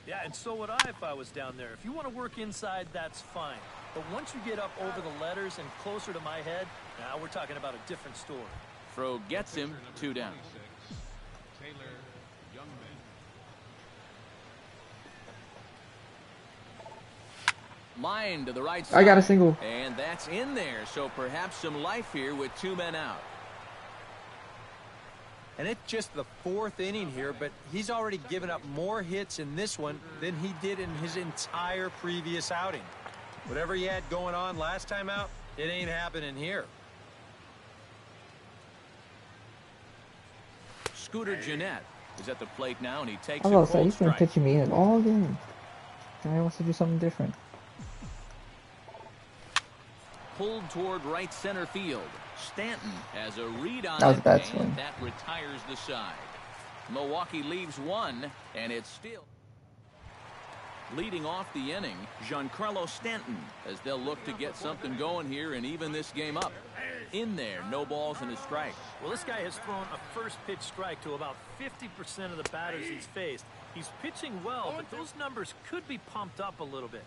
Yeah, and so would I if I was down there. If you want to work inside, that's fine. But once you get up over the letters and closer to my head, now we're talking about a different story. Throw gets him, 2 down. Taylor Youngman. Line to the right side. I got a single. And that's in there, so perhaps some life here with 2 men out. And it's just the 4th inning here, but he's already given up more hits in this one than he did in his entire previous outing. Whatever he had going on last time out, it ain't happening here. Scooter Jeanette is at the plate now, and he takes I a was gonna say, cold he's been strike. pitching me in all game. Now he wants to do something different. Pulled toward right center field. Stanton has a read on That was a it, bad and swing. that retires the side. Milwaukee leaves 1, and it's still leading off the inning, Giancarlo Stanton, as they'll look to get something going here and even this game up. In there, no balls and a strike. Well, this guy has thrown a first pitch strike to about 50% of the batters he's faced. He's pitching well, but those numbers could be pumped up a little bit.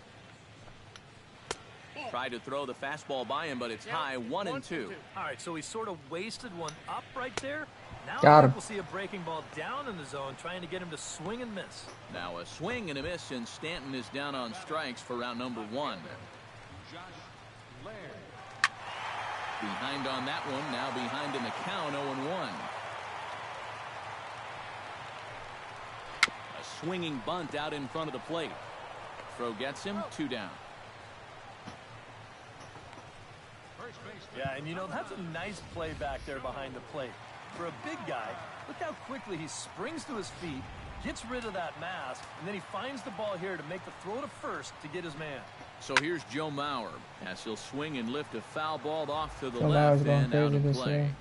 Tried to throw the fastball by him, but it's high, 1-2. All right, so he sort of wasted one up right there. Now Got I him. think we'll see a breaking ball down in the zone, trying to get him to swing and miss. Now a swing and a miss, and Stanton is down on strikes for round number 1. Josh Laird. Behind on that one, now behind in the count, 0-1. A swinging bunt out in front of the plate. Throw gets him, 2 down. First baseman. Yeah, and you know, that's a nice play back there behind the plate. For a big guy, look how quickly he springs to his feet, gets rid of that mass, and then he finds the ball here to make the throw to first to get his man. So here's Joe Mauer as he'll swing and lift a foul ball off to the So now left he's going and out crazy of this play. year.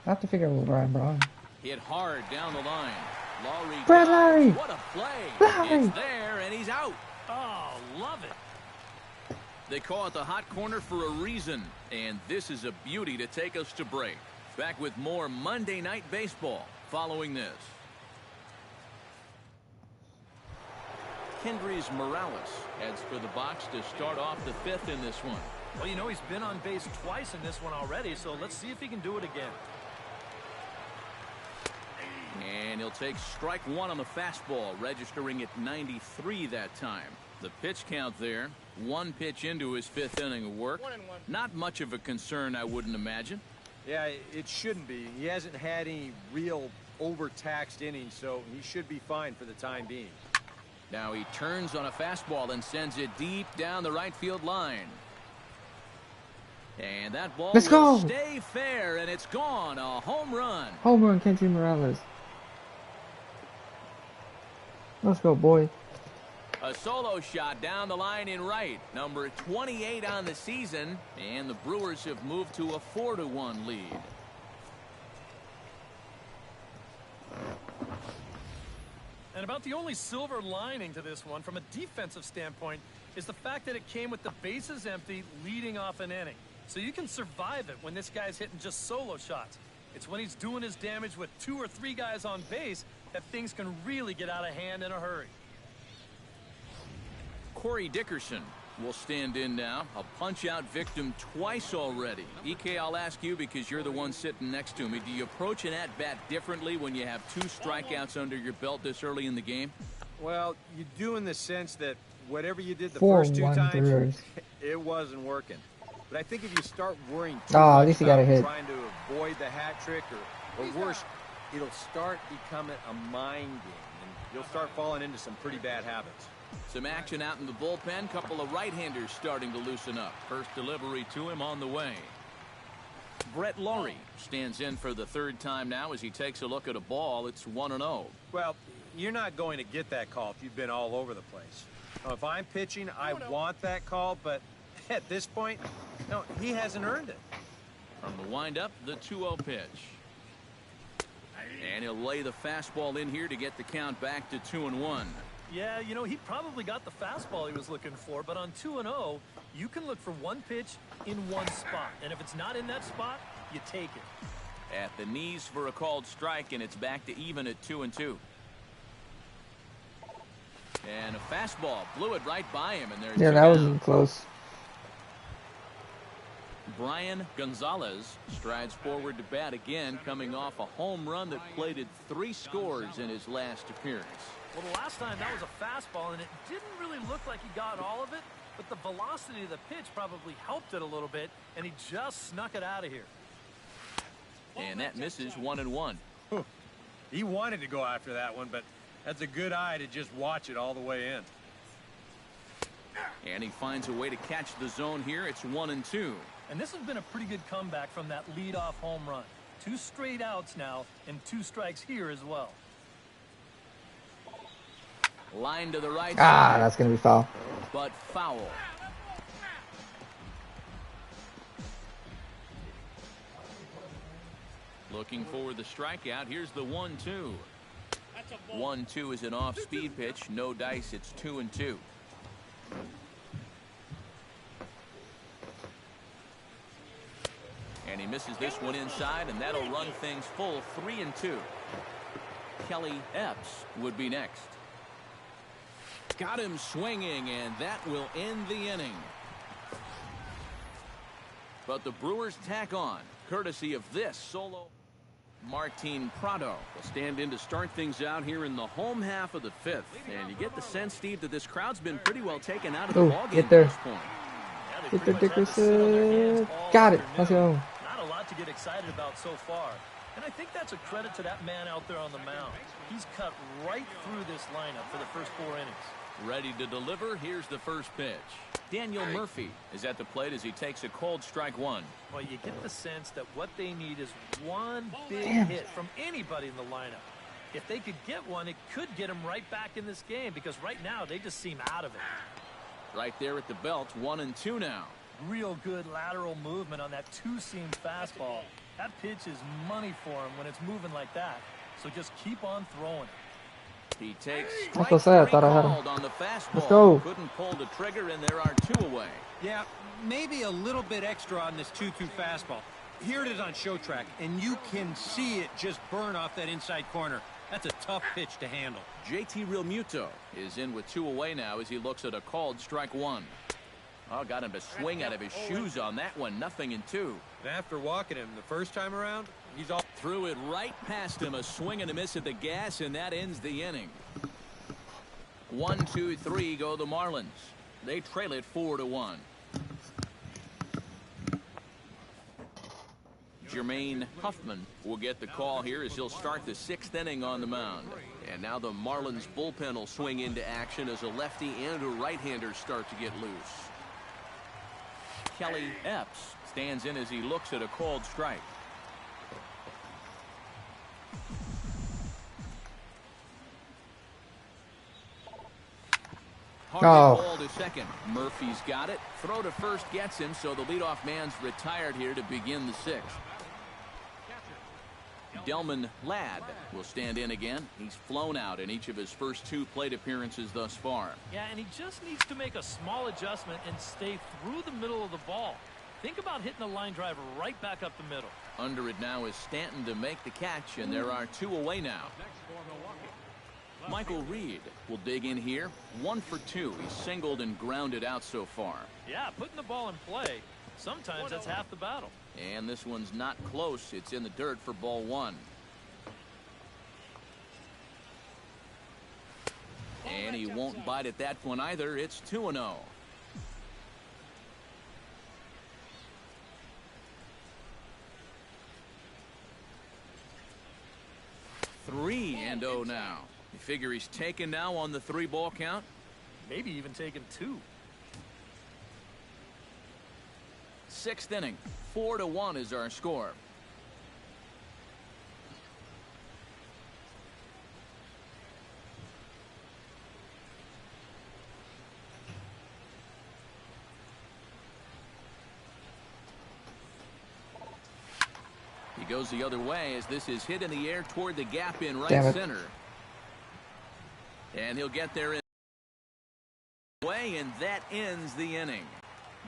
I have to figure out what Brian Braun. Hit hard down the line. Lowry Brad dives. Lowry! What a play! Lowry! It's there, and he's out. Oh, love it. They call it the hot corner for a reason, and this is a beauty to take us to break. Back with more Monday Night Baseball following this. Kendrys Morales heads for the box to start off the 5th in this one. Well, you know, he's been on base twice in this one already, so let's see if he can do it again. And he'll take strike 1 on the fastball, registering at 93 that time. The pitch count there, 1 pitch into his 5th inning of work. Not much of a concern, I wouldn't imagine. Yeah, it shouldn't be. He hasn't had any real overtaxed innings, so he should be fine for the time being. Now he turns on a fastball and sends it deep down the right field line. And that ball Let's will go. stay fair, and it's gone. A home run. Home run, Kendrys Morales. Let's go, boy. A solo shot down the line in right. Number 28 on the season. And the Brewers have moved to a 4-1 lead. And about the only silver lining to this one from a defensive standpoint is the fact that it came with the bases empty leading off an inning. So you can survive it when this guy's hitting just solo shots. It's when he's doing his damage with 2 or 3 guys on base that things can really get out of hand in a hurry. Corey Dickerson will stand in now. A punch-out victim twice already. EK, I'll ask you because you're the one sitting next to me. Do you approach an at-bat differently when you have 2 strikeouts under your belt this early in the game? Well, you do in the sense that whatever you did the first 2 times, Brewers. it wasn't working. But I think if you start worrying too at much least he got a about hit. trying to avoid the hat trick or worse, it'll start becoming a mind game, and you'll start falling into some pretty bad habits. Some action out in the bullpen. Couple of right-handers starting to loosen up. First delivery to him on the way. Brett Laurie stands in for the 3rd time now as he takes a look at a ball. It's 1-0. Well, you're not going to get that call if you've been all over the place. Now, if I'm pitching, I want that call, but at this point, no, he hasn't earned it. From the windup, the 2-0 pitch. And he'll lay the fastball in here to get the count back to 2-1. Yeah, you know, he probably got the fastball he was looking for, but on 2-0, you can look for one pitch in one spot. And if it's not in that spot, you take it. At the knees for a called strike, and it's back to even at 2-2. And a fastball blew it right by him, and there's that wasn't close. Brian Gonzalez strides forward to bat again, coming off a home run that plated 3 scores in his last appearance. Well, the last time that was a fastball, and it didn't really look like he got all of it, but the velocity of the pitch probably helped it a little bit, and he just snuck it out of here. And that misses 1-1. He wanted to go after that one, but that's a good eye to just watch it all the way in. And he finds a way to catch the zone here. It's 1-2. And this has been a pretty good comeback from that leadoff home run. 2 straight outs now, and 2 strikes here as well. Line to the right side. That's going to be foul. But foul. Looking for the strikeout. Here's the 1-2. 1-2 is an off-speed pitch. No dice. It's 2-2. And he misses this one inside, and that'll run things full 3-2. Kelly Epps would be next. Got him swinging, and that will end the inning. But the Brewers tack on, courtesy of this solo. Martin Prado will stand in to start things out here in the home half of the 5th. And you get the sense, Steve, that this crowd's been pretty well taken out of the ballgame get there. at this point. Yeah, Get there, Dickerson. Got it. Let's go. Not a lot to get excited about so far. And I think that's a credit to that man out there on the mound. He's cut right through this lineup for the first 4 innings. Ready to deliver. Here's the first pitch. Daniel Murphy is at the plate as he takes a cold strike 1. Well, you get the sense that what they need is one big hit from anybody in the lineup. If they could get one, it could get them right back in this game because right now they just seem out of it. Right there at the belt, 1-2 now. Real good lateral movement on that 2-seam fastball. That pitch is money for him when it's moving like that. So just keep on throwing it. He takes That's what I said. I thought I had him. on the fastball. Let's go. Couldn't pull the trigger, and there are 2 away. Yeah, maybe a little bit extra on this 2-2 fastball. Here it is on show track, and you can see it just burn off that inside corner. That's a tough pitch to handle. JT Realmuto is in with 2 away now as he looks at a called strike 1. Oh, got him to swing out of his shoes on that one. 0-2. And after walking him the first time around, he's all threw it right past him. A swing and a miss at the gas, and that ends the inning. 1-2-3 go the Marlins. They trail it 4-1. Jermaine Huffman will get the call here as he'll start the 6th inning on the mound. And now the Marlins bullpen will swing into action as a lefty and a right-hander start to get loose. Kelly Epps stands in as he looks at a called strike. Hard ball to second. Murphy's got it. Throw to first gets him, so the leadoff man's retired here to begin the sixth. Delman Ladd will stand in again. He's flown out in each of his first 2 plate appearances thus far. Yeah, and he just needs to make a small adjustment and stay through the middle of the ball. Think about hitting a line drive right back up the middle. Under it now is Stanton to make the catch, and there are 2 away now. Michael Reed will dig in here. 1 for 2. He's singled and grounded out so far. Yeah, putting the ball in play, sometimes that's half the battle. And this one's not close. It's in the dirt for ball 1. And he won't bite at that one either. It's 2-0. Three and 0 now. You figure he's taken now on the 3-ball count? Maybe even taken 2. 6th inning. 4-1 is our score. He goes the other way as this is hit in the air toward the gap in right center. And he'll get there in way, and that ends the inning.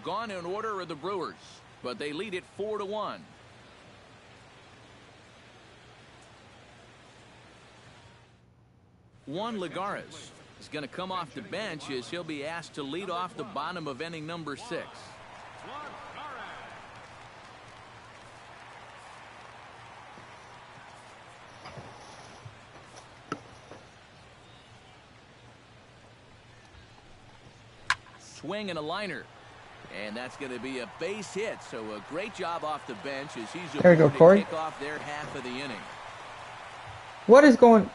Gone in order are the Brewers, but they lead it 4-1. Juan Lagares is going to come off the bench as he'll be asked to lead off the bottom of inning number 6. Swing and a liner. And that's going to be a base hit. So a great job off the bench as he's there you go, Corey. Kick off their half of the inning. What is going?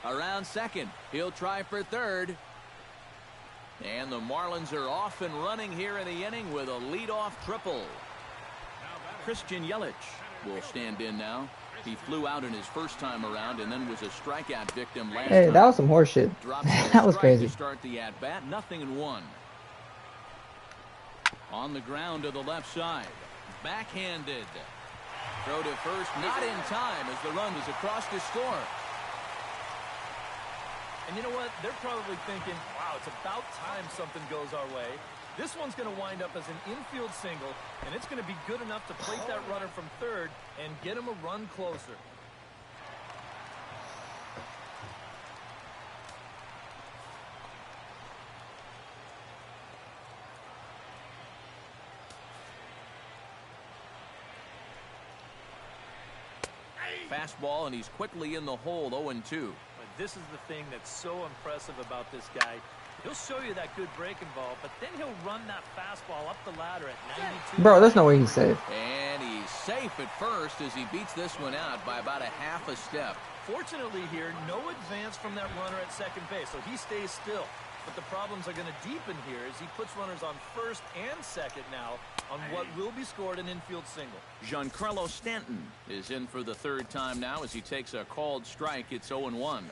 Around second. He'll try for third. And the Marlins are off and running here in the inning with a leadoff triple. Christian Yelich will stand in now. He flew out in his first time around and then was a strikeout victim last time. That was some horse shit. That was crazy. To start the at-bat. 0-1. On the ground to the left side. Backhanded. Throw to first. Not in time as the run is across to score. And you know what? They're probably thinking, wow, it's about time something goes our way. This one's going to wind up as an infield single, and it's going to be good enough to plate that runner from third and get him a run closer. Fastball, and he's quickly in the hole, 0-2. But this is the thing that's so impressive about this guy. He'll show you that good breaking ball, but then he'll run that fastball up the ladder at 92. Bro, there's no way he's safe. And he's safe at first as he beats this one out by about a half a step. Fortunately here, no advance from that runner at second base, so he stays still. But the problems are going to deepen here as he puts runners on first and second now on what will be scored an infield single. Giancarlo Stanton is in for the 3rd time now as he takes a called strike. It's 0-1.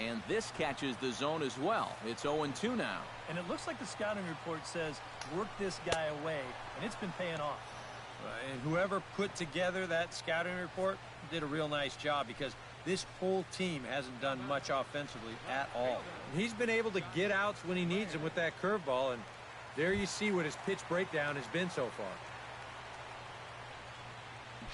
And this catches the zone as well. It's 0-2 now. And it looks like the scouting report says work this guy away, and it's been paying off. And whoever put together that scouting report did a real nice job, because this whole team hasn't done much offensively at all. And he's been able to get outs when he needs them with that curveball, and there you see what his pitch breakdown has been so far.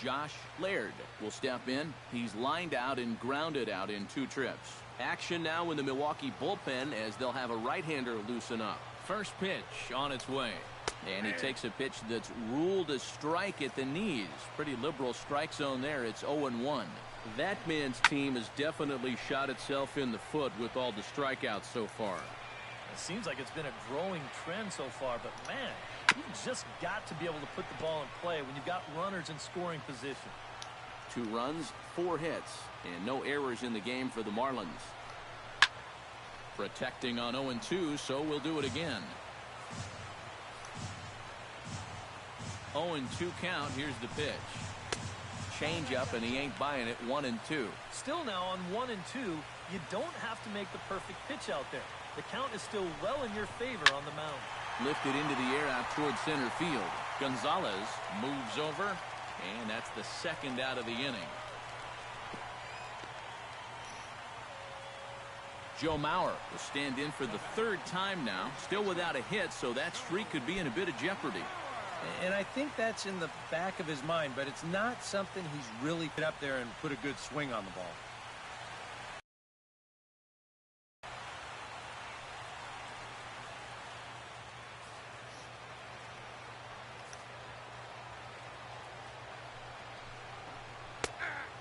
Josh Laird will step in. He's lined out and grounded out in 2 trips. Action now in the Milwaukee bullpen as they'll have a right-hander loosen up. First pitch on its way. And he takes a pitch that's ruled a strike at the knees. Pretty liberal strike zone there. It's 0-1. That man's team has definitely shot itself in the foot with all the strikeouts so far. It seems like it's been a growing trend so far, but man, you've just got to be able to put the ball in play when you've got runners in scoring position. 2 runs, 4 hits, and no errors in the game for the Marlins. Protecting on 0-2, so we'll do it again. 0-2 count. Here's the pitch. changeup, and he ain't buying it. 1-2. Still now on 1-2, you don't have to make the perfect pitch out there. The count is still well in your favor on the mound. Lifted into the air out towards center field. Gonzalez moves over, and that's the second out of the inning. Joe Mauer will stand in for the third time now, still without a hit, so that streak could be in a bit of jeopardy. And I think that's in the back of his mind, but it's not something he's really put up there and put a good swing on the ball.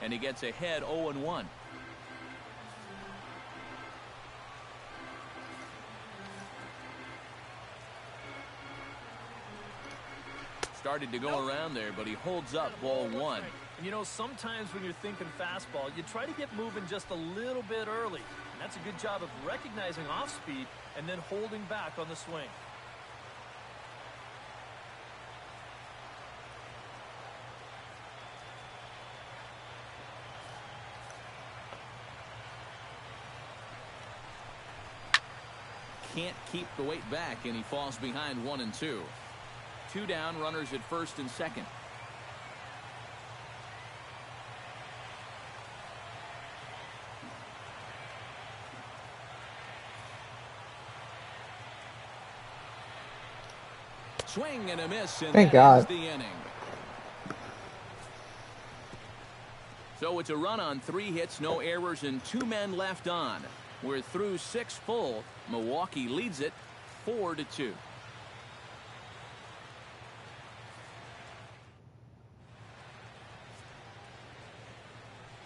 And he gets ahead 0-1. Started to go around there, but he holds up. Ball 1. And you know, sometimes when you're thinking fastball, you try to get moving just a little bit early. And that's a good job of recognizing off speed and then holding back on the swing. Can't keep the weight back, and he falls behind 1-2. 2 down, runners at first and second. Swing and a miss, and thank that God. ends the inning. So it's a run on 3 hits, no errors, and 2 men left on. We're through 6 full. Milwaukee leads it 4-2.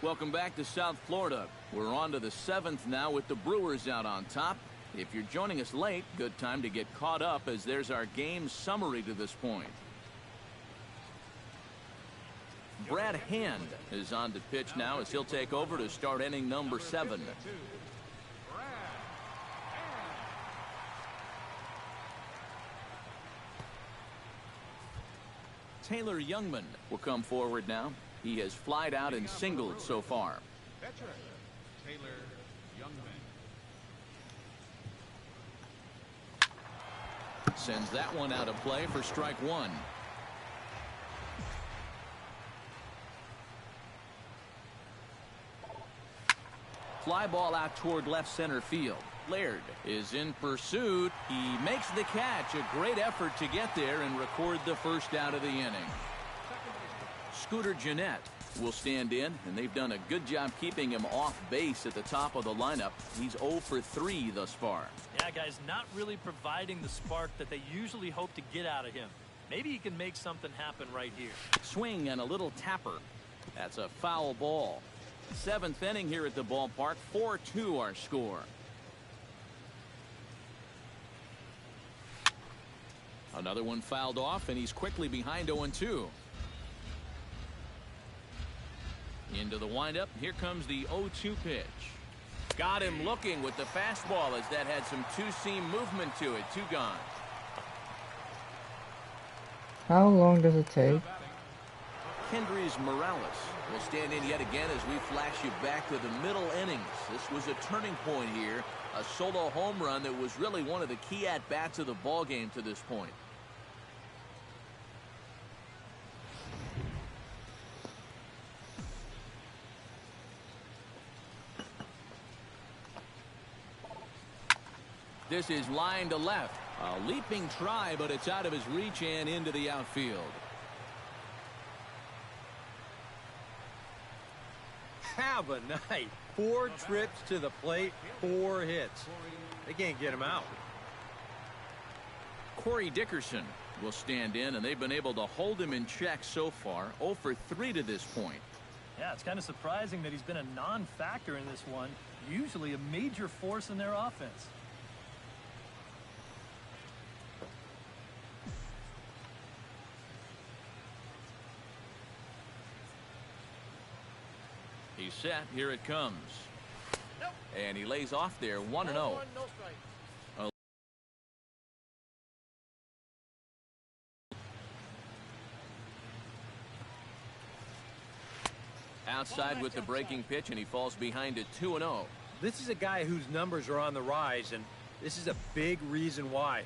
Welcome back to South Florida. We're on to the 7th now with the Brewers out on top. If you're joining us late, good time to get caught up, as there's our game summary to this point. Brad Hand is on to pitch now as he'll take over to start inning number 7. Taylor Youngman will come forward now. He has flied out and singled so far. Veteran Taylor Youngman. Sends that one out of play for strike 1. Fly ball out toward left center field. Laird is in pursuit. He makes the catch. A great effort to get there and record the first out of the inning. Scooter Gennett will stand in, and they've done a good job keeping him off base at the top of the lineup. He's 0 for 3 thus far. Yeah, guys, not really providing the spark that they usually hope to get out of him. Maybe he can make something happen right here. Swing and a little tapper. That's a foul ball. 7th inning here at the ballpark. 4-2 our score. Another one fouled off, and he's quickly behind 0-2. Into the windup. Here comes the 0-2 pitch. Got him looking with the fastball, as that had some two-seam movement to it. 2 gone. How long does it take? Kendrys Morales will stand in yet again as we flash you back to the middle innings. This was a turning point here. A solo home run that was really one of the key at-bats of the ball game to this point. This is line to left. A leaping try, but it's out of his reach and into the outfield. Have a night. 4 trips to the plate, 4 hits. They can't get him out. Corey Dickerson will stand in, and they've been able to hold him in check so far. 0 for 3 to this point. Yeah, it's kind of surprising that he's been a non-factor in this one. Usually a major force in their offense. He's set. Here it comes. And he lays off there. 1-0. Outside with the breaking pitch, and he falls behind at 2-0. This is a guy whose numbers are on the rise, and this is a big reason why.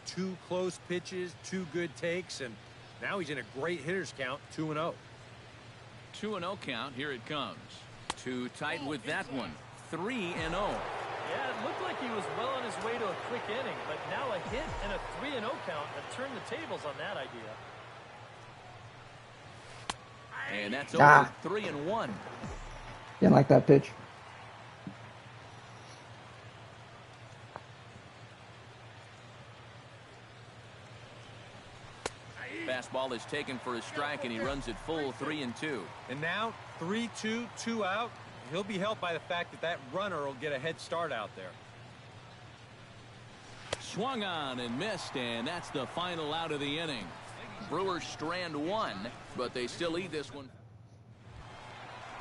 2 close pitches, 2 good takes, and now he's in a great hitters count, 2-0. 2-0 count. Here it comes. Too tight with that one. 3-0. Yeah, it looked like he was well on his way to a quick inning, but now a hit and a 3-0 count have turned the tables on that idea. And that's over. 3-1. Didn't like that pitch. Fastball is taken for a strike, and he runs it full 3-2. And now 3-2, 2 out. He'll be helped by the fact that that runner will get a head start out there. Swung on and missed, and that's the final out of the inning. Brewers strand 1, but they still lead this one.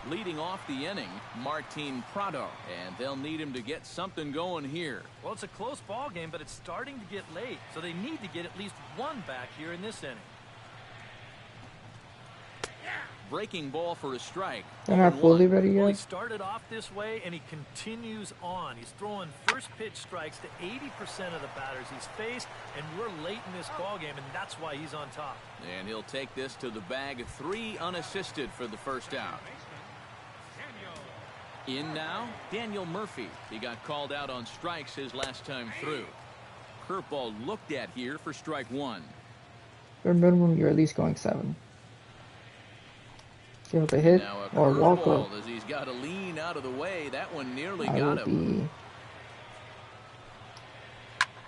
Leading off the inning, Martin Prado, and they'll need him to get something going here. Well, it's a close ball game, but it's starting to get late, so they need to get at least 1 back here in this inning. Breaking ball for a strike. They're not fully ready Well, he yet. started off this way, and he continues on. He's throwing first pitch strikes to 80% of the batters he's faced, and we're late in this ball game, and that's why he's on top. And he'll take this to the bag. 3 unassisted for the first out. In now, Daniel Murphy. He got called out on strikes his last time through. Curveball looked at here for strike 1. For minimum, you're at least going 7. Give up a hit Now a or walk curveball up. as he's got to lean out of the way. That one nearly I got will him. be.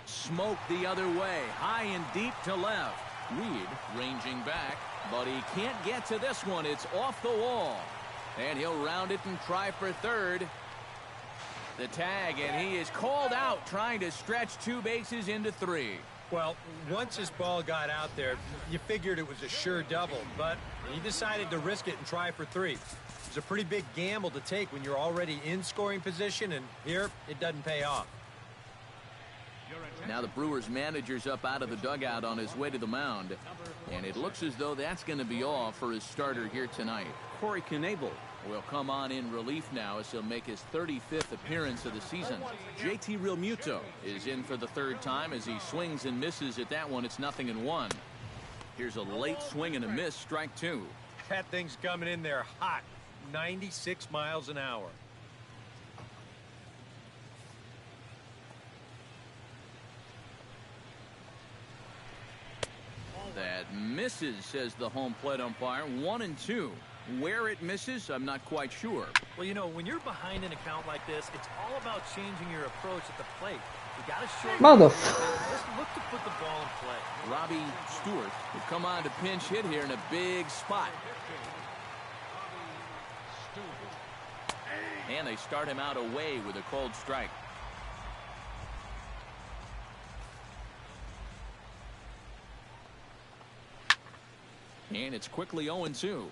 Smoke the other way, high and deep to left. Reed ranging back, but he can't get to this one. It's off the wall. And he'll round it and try for third. The tag, and he is called out trying to stretch 2 bases into 3. Well, once this ball got out there, you figured it was a sure double, but he decided to risk it and try for 3. It's a pretty big gamble to take when you're already in scoring position, and here it doesn't pay off. Now the Brewers manager's up out of the dugout on his way to the mound, and it looks as though that's going to be all for his starter here tonight. Corey Knebel will come on in relief now as he'll make his 35th appearance of the season. JT Realmuto is in for the 3rd time as he swings and misses at that one. It's 0-1. Here's a late swing and a miss, strike 2. That thing's coming in there hot, 96 miles an hour. That misses, says the home plate umpire. 1-2. Where it misses, I'm not quite sure. Well, you know, when you're behind in a count like this, it's all about changing your approach at the plate. You got to show just look to put the ball in play. Robbie Stewart will come on to pinch hit here in a big spot. And they start him out away with a cold strike. And it's quickly 0-2.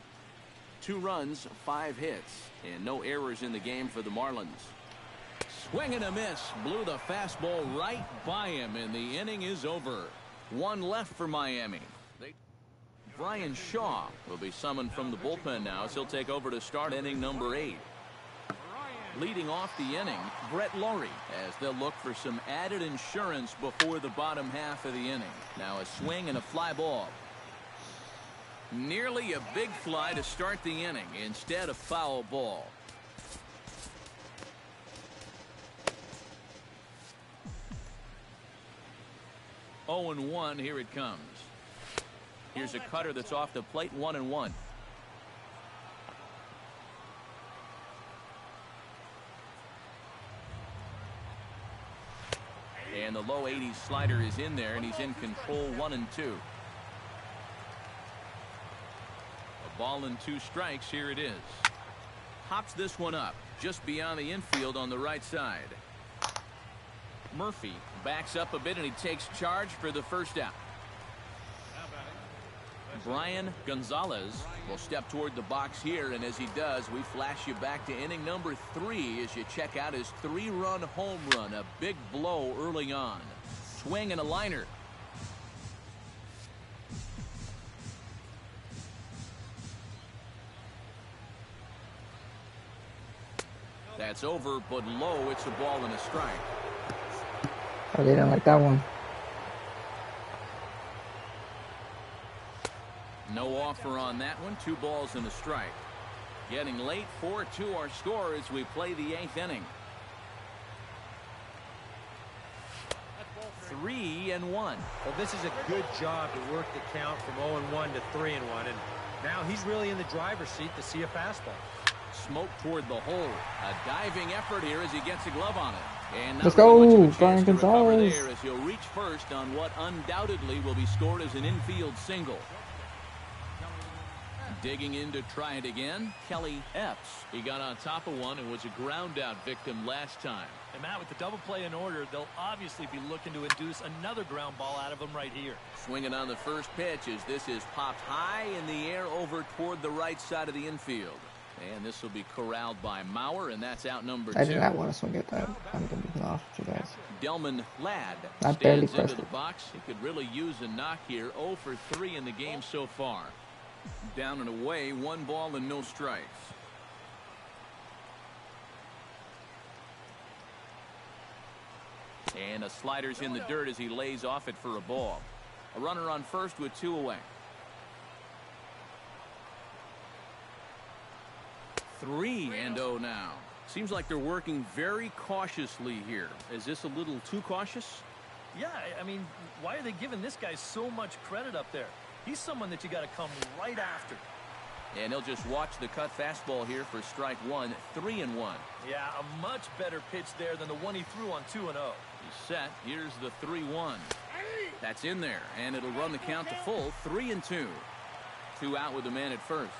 2 runs, 5 hits, and no errors in the game for the Marlins. Swing and a miss. Blew the fastball right by him, and the inning is over. 1 left for Miami. Brian Shaw will be summoned from the bullpen now as he'll take over to start inning number 8. Leading off the inning, Brett Lawrie, as they'll look for some added insurance before the bottom half of the inning. Now a swing and a fly ball. Nearly a big fly to start the inning. Instead, a foul ball. Oh, 0-1. Here it comes. Here's a cutter that's off the plate. 1-1. And the low 80s slider is in there, and he's in control. 1-2. Ball and 2 strikes. Here it is. Hops this one up just beyond the infield on the right side. Murphy backs up a bit and he takes charge for the first out. Brian Gonzalez will step toward the box here, and as he does, we flash you back to inning number 3 as you check out his 3-run home run. A big blow early on. Swing and a liner. That's over, but low. It's a ball and a strike. Oh, they didn't like that one. No offer on that one. 2 balls and a strike. Getting late, 4-2 our score as we play the 8th inning. 3-1. Well, this is a good job to work the count from 0-1 to 3-1, and now he's really in the driver's seat to see a fastball. Smoke toward the hole. A diving effort here as he gets a glove on it. And let's go, really Brian Gonzalez. there as he'll reach first on what undoubtedly will be scored as an infield single. Digging in to try it again, Kelly Epps. He got on top of one and was a ground out victim last time. And Matt, with the double play in order, they'll obviously be looking to induce another ground ball out of him right here. Swinging on the first pitch as this is popped high in the air over toward the right side of the infield. And this will be corralled by Mauer, and that's out number 2. I did not want to swing at that. I'm going to be off with you guys. Delman Ladd stands into the box. He could really use a knock here. 0 for 3 in the game so far. Down and away, 1 ball and no strikes. And a slider's in the dirt as he lays off it for a ball. A runner on first with 2 away. 3-0 now. Seems like they're working very cautiously here. Is this a little too cautious? Yeah, I mean, why are they giving this guy so much credit up there? He's someone that you got to come right after. And he'll just watch the cut fastball here for strike 1. 3-1. Yeah, a much better pitch there than the one he threw on 2-0. He's set. Here's the 3-1. That's in there, and it'll run the count to full. 3-2. 2 out with the man at first.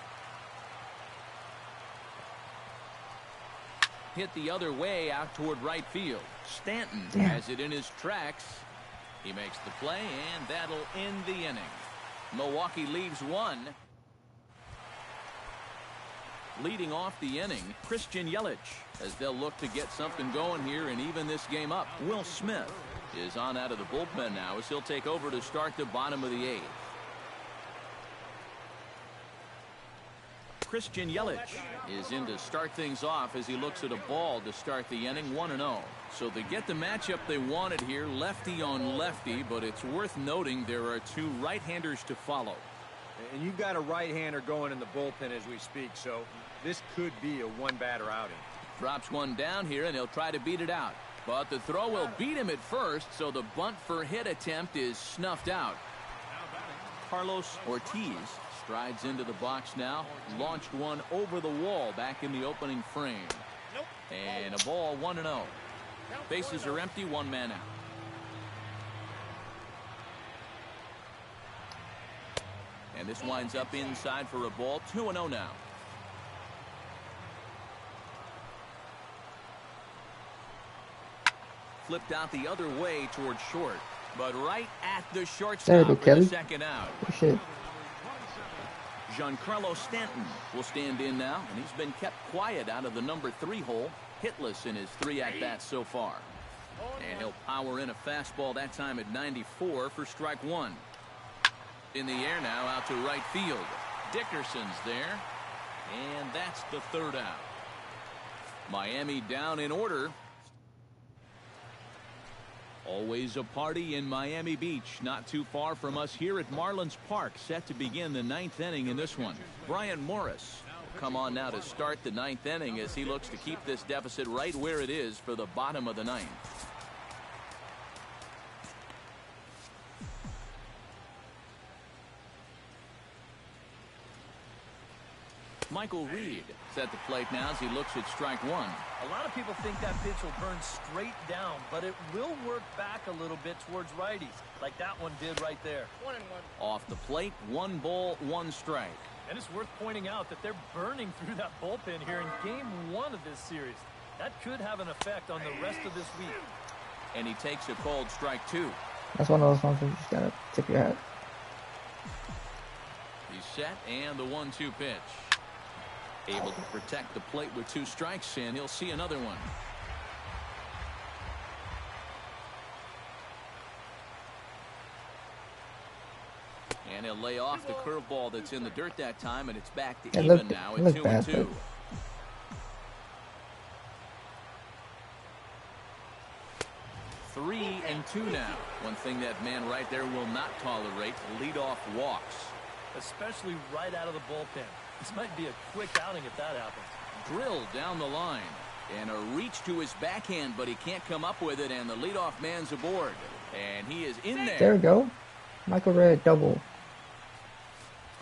Hit the other way out toward right field. Stanton has it in his tracks. He makes the play, and that'll end the inning. Milwaukee leaves 1. Leading off the inning, Christian Yelich, as they'll look to get something going here and even this game up. Will Smith is on out of the bullpen now as he'll take over to start the bottom of the 8th. Christian Yelich is in to start things off as he looks at a ball to start the inning. 1-0. So they get the matchup they wanted here, lefty on lefty, but it's worth noting there are 2 right-handers to follow. And you've got a right-hander going in the bullpen as we speak, so this could be a 1-batter outing. Drops one down here, and he'll try to beat it out. But the throw will beat him at first, so the bunt for hit attempt is snuffed out. Carlos Ortiz strides into the box now. Launched one over the wall back in the opening frame. And a ball, 1-0. Bases are empty, 1 man out. And this winds up inside for a ball. 2-0 now. Flipped out the other way toward short, but right at the shortstop for the second out. Giancarlo Stanton will stand in now, and he's been kept quiet out of the number 3 hole. Hitless in his 3 at-bats so far. And he'll power in a fastball that time at 94 for strike 1. In the air now out to right field. Dickerson's there, and that's the 3rd out. Miami down in order. Always a party in Miami Beach, not too far from us here at Marlins Park, set to begin the 9th inning in this one. Brian Morris will come on now to start the 9th inning as he looks to keep this deficit right where it is for the bottom of the 9th. Michael Reed is at the plate now as he looks at strike 1. A lot of people think that pitch will burn straight down, but it will work back a little bit towards righties, like that one did right there. 1-1. Off the plate, 1 ball, 1 strike. And it's worth pointing out that they're burning through that bullpen here in game 1 of this series. That could have an effect on the rest of this week. And he takes a called strike 2. That's one of those ones where you just gotta tip your hat. He's set, and the 1-2 pitch. Able to protect the plate with 2 strikes, and he'll see another one. And he'll lay off the curveball that's in the dirt that time, and it's back to even now at 2-2. 2 now. One thing that man right there will not tolerate, leadoff walks. Especially right out of the bullpen. This might be a quick outing if that happens. Drilled down the line. And a reach to his backhand, but he can't come up with it, and the leadoff man's aboard. And he is in there. There we go. Michael Red double.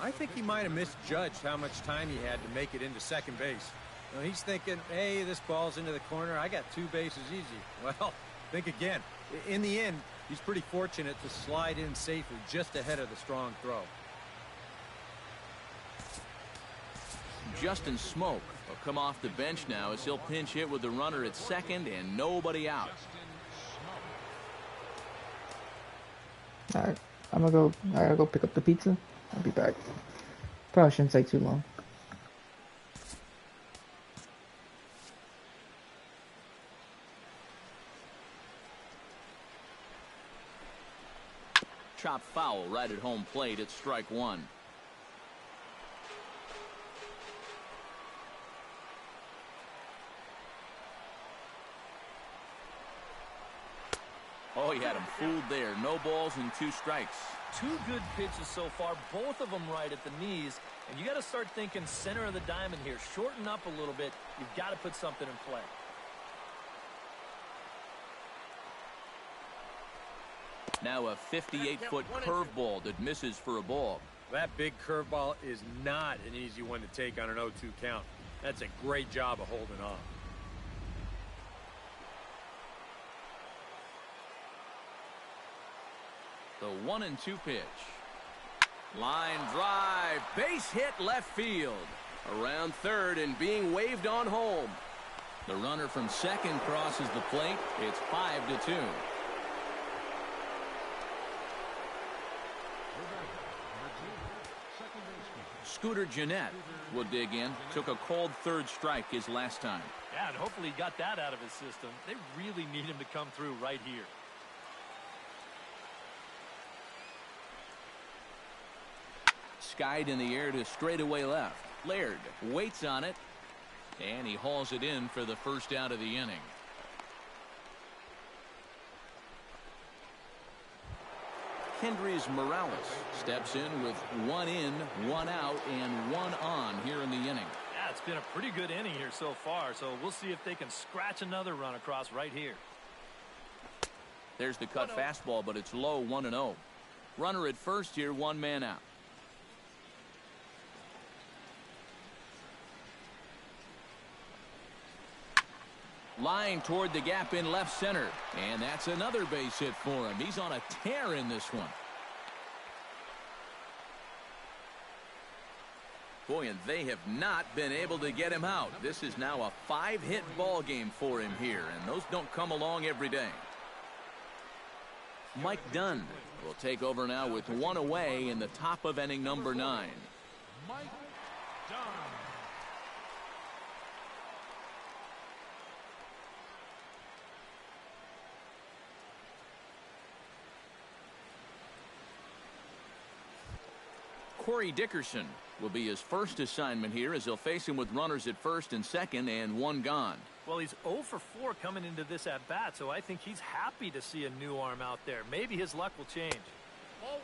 I think he might have misjudged how much time he had to make it into second base. You know, he's thinking, hey, this ball's into the corner. I got 2 bases easy. Well, think again. In the end, he's pretty fortunate to slide in safely just ahead of the strong throw. Justin Smoke will come off the bench now as he'll pinch hit with the runner at second and nobody out. All right, I gotta go pick up the pizza. I'll be back. Probably shouldn't take too long. Chop foul right at home plate at strike 1. Oh, he had him fooled there. No balls and 2 strikes. 2 good pitches so far, both of them right at the knees. And you got to start thinking center of the diamond here. Shorten up a little bit. You've got to put something in play. Now a 58-foot curveball that misses for a ball. That big curveball is not an easy one to take on an 0-2 count. That's a great job of holding on. The 1-2 pitch. Line drive. Base hit left field. Around third and being waved on home. The runner from second crosses the plate. It's 5-2. Scooter Gennett will dig in. Took a called third strike his last time. Yeah, and hopefully he got that out of his system. They really need him to come through right here. Skied in the air to straightaway left. Laird waits on it, and he hauls it in for the first out of the inning. Kendrys Morales steps in with 1 in, 1 out, and 1 on here in the inning. Yeah, it's been a pretty good inning here so far, so we'll see if they can scratch another run across right here. There's the cut fastball, but it's low, 1-0. Runner at first here, 1 man out. Line toward the gap in left center. And that's another base hit for him. He's on a tear in this one. Boy, and they have not been able to get him out. This is now a 5-hit ball game for him here, and those don't come along every day. Mike Dunn will take over now with 1 away in the top of inning number 9. Mike Dunn. Corey Dickerson will be his first assignment here as he'll face him with runners at first and second and 1 gone. Well, he's 0 for 4 coming into this at-bat, so I think he's happy to see a new arm out there. Maybe his luck will change.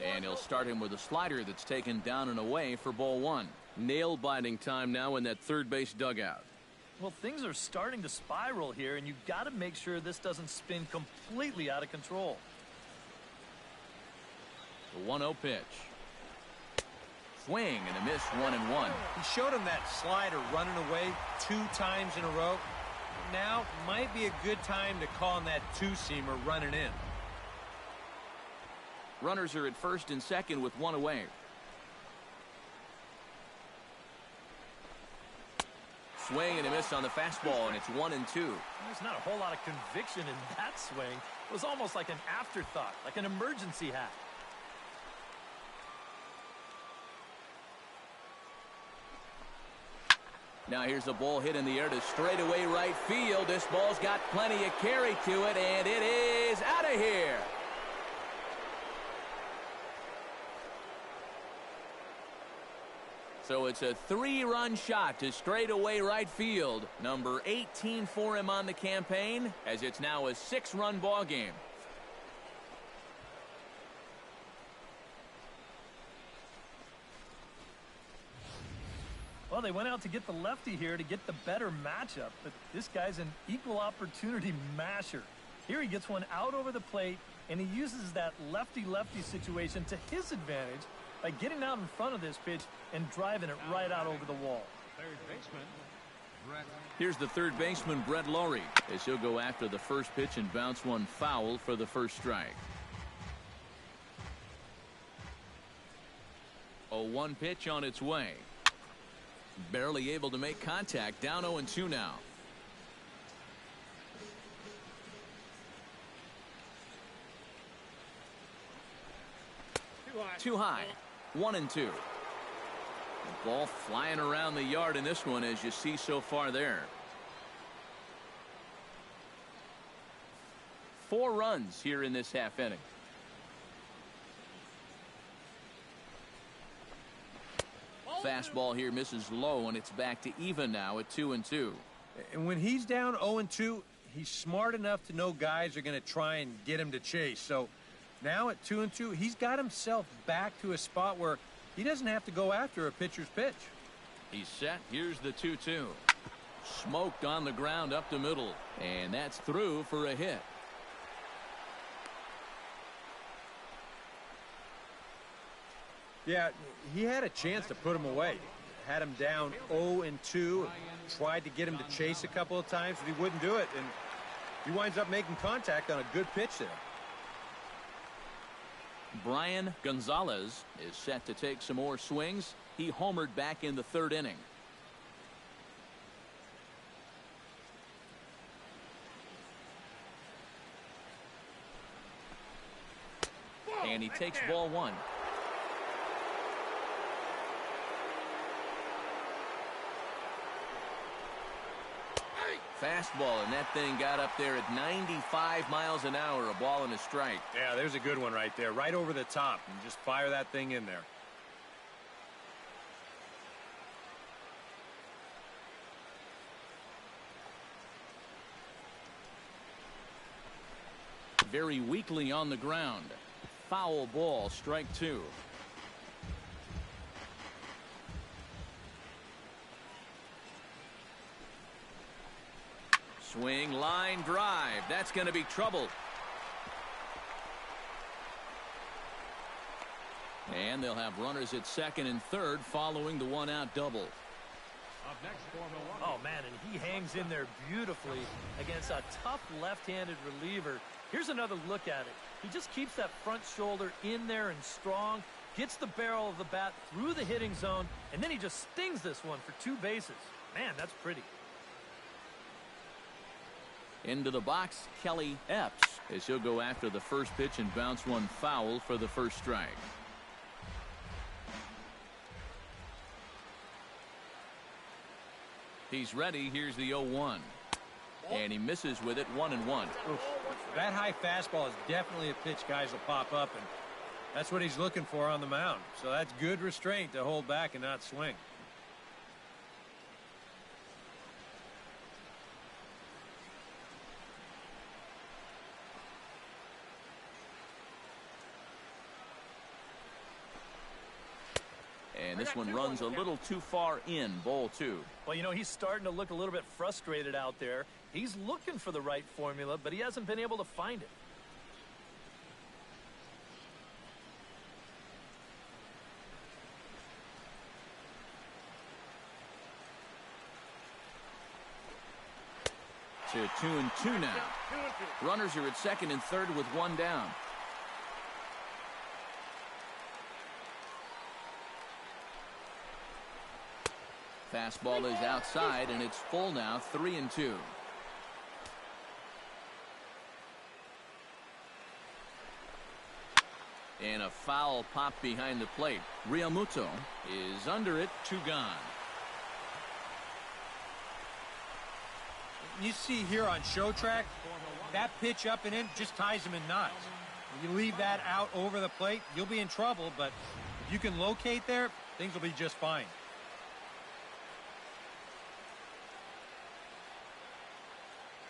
And he'll start him with a slider that's taken down and away for ball 1. Nail-biting time now in that third base dugout. Well, things are starting to spiral here, and you've got to make sure this doesn't spin completely out of control. The 1-0 pitch. Swing and a miss, 1-1. He showed him that slider running away 2 times in a row. Now might be a good time to call on that 2-seamer running in. Runners are at first and second with 1 away. Swing and a miss on the fastball, and it's 1-2. There's not a whole lot of conviction in that swing. It was almost like an afterthought, like an emergency hack. Now here's a ball hit in the air to straightaway right field. This ball's got plenty of carry to it, and it is out of here. So it's a 3-run shot to straightaway right field. Number 18 for him on the campaign, as it's now a 6-run ball game. Well, they went out to get the lefty here to get the better matchup, but this guy's an equal opportunity masher. Here he gets one out over the plate, and he uses that lefty-lefty situation to his advantage by getting out in front of this pitch and driving it right out over the wall. Third baseman, Brett. Here's the third baseman, Brett Lowry, as he'll go after the first pitch and bounce one foul for the first strike. 0-1 pitch on its way. Barely able to make contact. Down 0-2 now. Too high. 1-2. The ball flying around the yard in this one, as you see so far there. 4 runs here in this half inning. Fastball here misses low, and it's back to even now at 2-2. And when he's down 0-2, he's smart enough to know guys are going to try and get him to chase. So now at 2-2, he's got himself back to a spot where he doesn't have to go after a pitcher's pitch. He's set. Here's the 2-2. Smoked on the ground up the middle, and that's through for a hit. Yeah, he had a chance to put him away. Had him down 0-2. Tried to get him to chase a couple of times, but he wouldn't do it. And he winds up making contact on a good pitch there. Brian Gonzalez is set to take some more swings. He homered back in the third inning. And he takes ball one. Fastball, and that thing got up there at 95 miles an hour, a ball and a strike. Yeah, there's a good one right there, right over the top, and just fire that thing in there. Very weakly on the ground. Foul ball, strike 2. Swing, line drive. That's going to be trouble. And they'll have runners at second and third following the one-out double. Up next for Milwaukee. Oh, man, and he hangs in there beautifully against a tough left-handed reliever. Here's another look at it. He just keeps that front shoulder in there and strong, gets the barrel of the bat through the hitting zone, and then he just stings this one for 2 bases. Man, that's pretty. Into the box, Kelly Epps, as he'll go after the first pitch and bounce one foul for the first strike. He's ready. Here's the 0-1. And he misses with it, 1-1. Oof. That high fastball is definitely a pitch guys will pop up, and that's what he's looking for on the mound. So that's good restraint to hold back and not swing. And this one runs a little too far in, ball 2. Well, you know, he's starting to look a little bit frustrated out there. He's looking for the right formula, but he hasn't been able to find it. To 2-2 now. Runners are at second and third with one down. Fastball is outside, and it's full now, 3-2. And a foul pop behind the plate. Realmuto is under it, 2 gone. You see here on show track, that pitch up and in just ties him in knots. When you leave that out over the plate, you'll be in trouble, but if you can locate there, things will be just fine.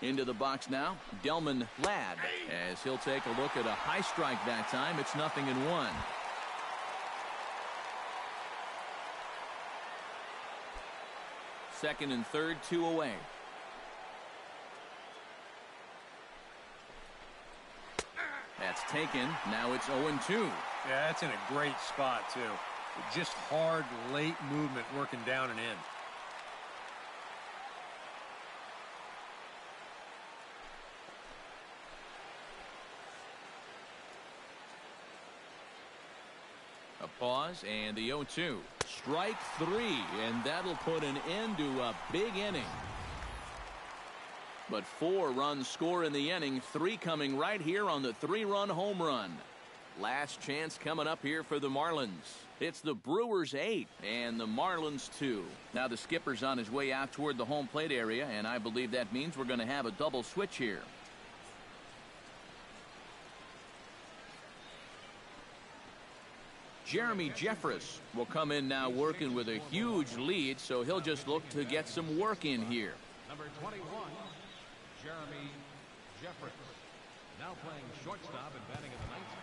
Into the box now, Delman Ladd, as he'll take a look at a high strike that time. It's 0-1. Second and third, 2 away. That's taken. Now it's 0-2. Yeah, that's in a great spot, too. Just hard, late movement working down and in. A pause and the 0-2. Strike 3, and that'll put an end to a big inning. But 4 runs score in the inning, 3 coming right here on the 3-run home run. Last chance coming up here for the Marlins. It's the Brewers 8 and the Marlins 2. Now the skipper's on his way out toward the home plate area, and I believe that means we're going to have a double switch here. Jeremy Jeffress will come in now working with a huge lead, so he'll just look to get some work in here. Number 21, Jeremy Jeffress. Now playing shortstop and batting in the ninth spot.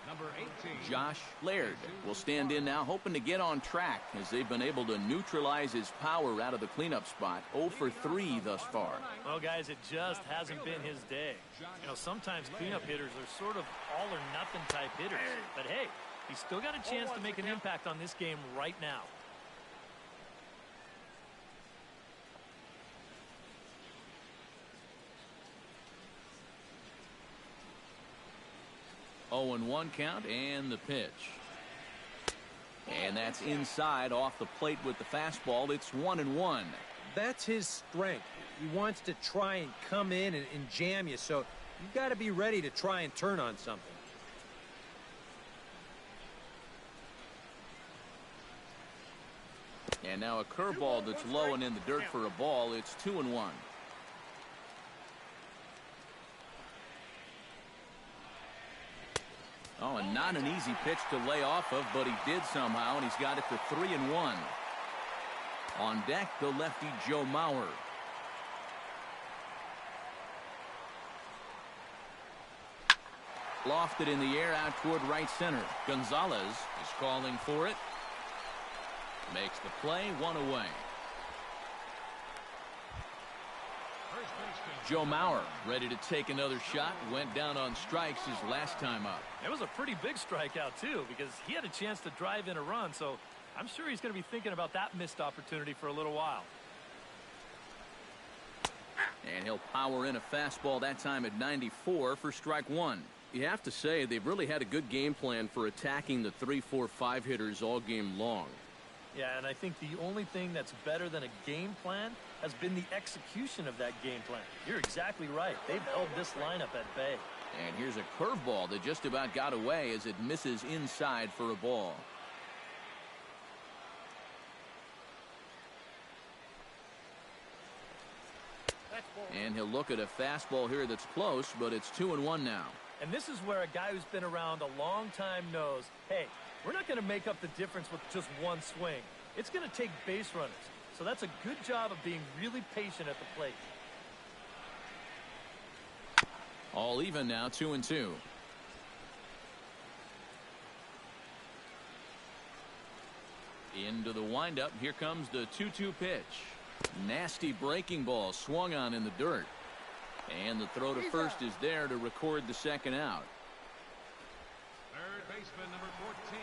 Number 18. Josh Laird will stand in now, hoping to get on track as they've been able to neutralize his power out of the cleanup spot. 0 for 3 thus far. Well, guys, it just hasn't been his day. You know, sometimes cleanup hitters are sort of all or nothing type hitters. But hey, he's still got a chance to make an impact on this game right now. Oh, and 1 count, and the pitch. And that's inside off the plate with the fastball. It's 1-1. That's his strength. He wants to try and come in and jam you, so you've got to be ready to try and turn on something. And now a curveball that's low and in the dirt for a ball. It's 2-1. Oh, and not an easy pitch to lay off of, but he did somehow, and he's got it to 3-1. On deck, the lefty Joe Mauer. Lofted in the air out toward right center. Gonzalez is calling for it. Makes the play, 1 away. Joe Mauer ready to take another shot. Went down on strikes his last time up. It was a pretty big strikeout, too, because he had a chance to drive in a run, so I'm sure he's going to be thinking about that missed opportunity for a little while. And he'll power in a fastball that time at 94 for strike 1. You have to say they've really had a good game plan for attacking the 3, 4, 5 hitters all game long. Yeah, and I think the only thing that's better than a game plan has been the execution of that game plan. You're exactly right. They've held this lineup at bay. And here's a curveball that just about got away as it misses inside for a ball. And he'll look at a fastball here that's close, but it's 2-1 now. And this is where a guy who's been around a long time knows, hey, we're not going to make up the difference with just one swing. It's going to take base runners. So that's a good job of being really patient at the plate. All even now, 2-2. Into the windup. Here comes the 2-2 pitch. Nasty breaking ball swung on in the dirt. And the throw to first is there to record the second out. Third baseman, number 14,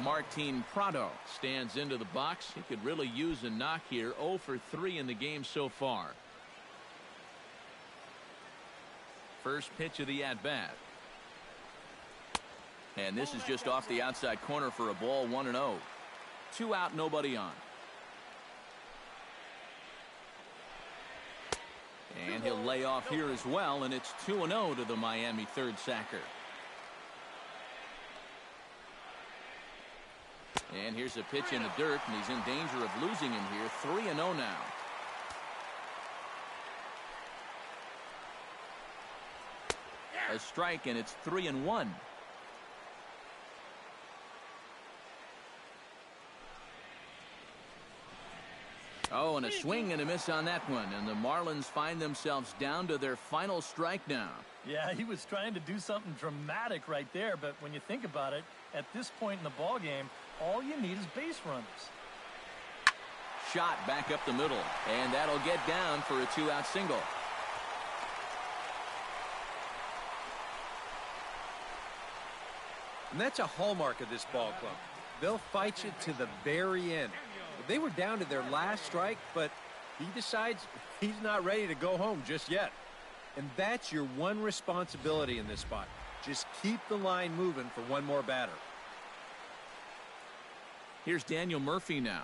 Martin Prado stands into the box. He could really use a knock here. 0 for 3 in the game so far. First pitch of the at-bat. And this is just off the outside corner for a ball, 1-0. 2 out, nobody on. And he'll lay off here as well, and it's 2-0 to the Miami third sacker. And here's a pitch in the dirt, and he's in danger of losing him here. 3-0 now. A strike, and it's 3-1. Oh, and a swing and a miss on that one, and the Marlins find themselves down to their final strike now. Yeah, he was trying to do something dramatic right there, but when you think about it, at this point in the ball game, all you need is base runners. shot back up the middle, and that'll get down for a 2-out single. And that's a hallmark of this ball club. They'll fight you to the very end. They were down to their last strike, but he decides he's not ready to go home just yet. And that's your one responsibility in this spot. Just keep the line moving for one more batter. Here's Daniel Murphy now,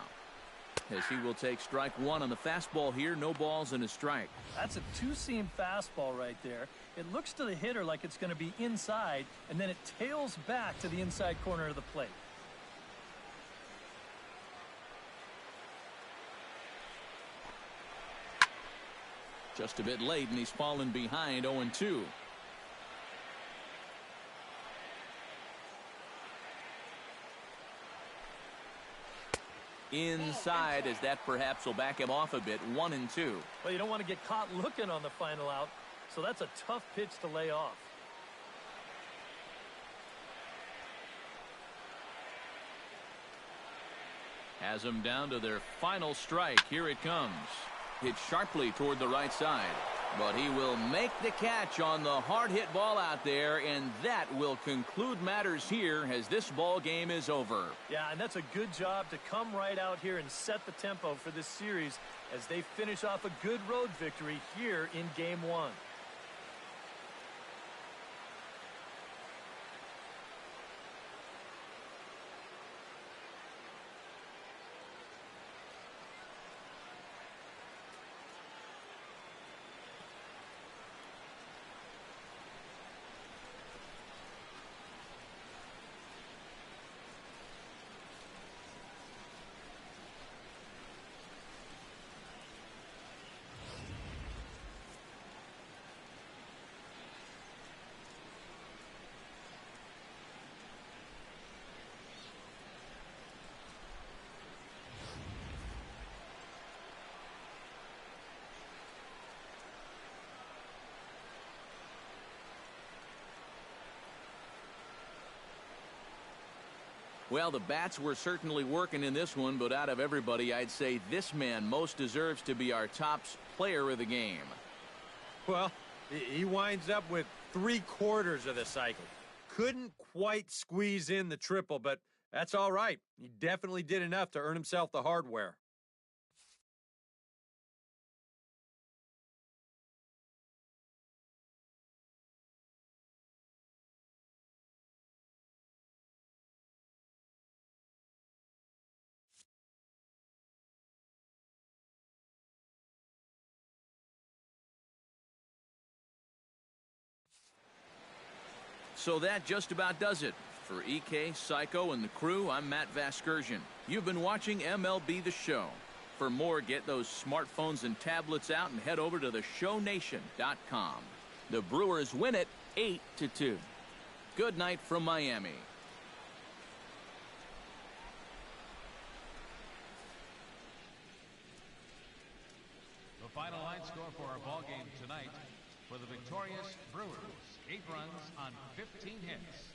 as he will take strike one on the fastball here. No balls and a strike. That's a two-seam fastball right there. It looks to the hitter like it's going to be inside, and then it tails back to the inside corner of the plate. Just a bit late, and he's fallen behind 0-2. Inside, as that perhaps will back him off a bit. 1-2. Well, you don't want to get caught looking on the final out, so that's a tough pitch to lay off. Has them down to their final strike. Here it comes. Hit sharply toward the right side, but he will make the catch on the hard hit ball out there, and that will conclude matters here as this ball game is over. Yeah, and that's a good job to come right out here and set the tempo for this series as they finish off a good road victory here in game one. Well, the bats were certainly working in this one, but out of everybody, I'd say this man most deserves to be our top player of the game. Well, he winds up with 3/4 of the cycle. Couldn't quite squeeze in the triple, but that's all right. He definitely did enough to earn himself the hardware. So that just about does it. For EK, Psycho, and the crew, I'm Matt Vasgersian. You've been watching MLB The Show. For more, get those smartphones and tablets out and head over to theshownation.com. The Brewers win it 8-2. Good night from Miami. The final line score for our ball game tonight: for the victorious Brewers, 8 runs on 15 hits,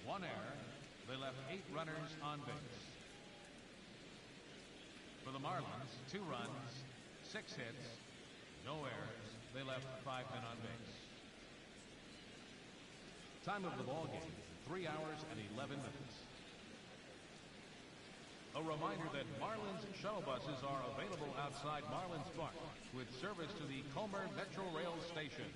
1 error. They left 8 runners on base. For the Marlins, 2 runs, 6 hits, no errors. They left 5 men on base. Time of the ball game: 3 hours and 11 minutes. A reminder that Marlins shuttle buses are available outside Marlins Park with service to the Comer Metro Rail station.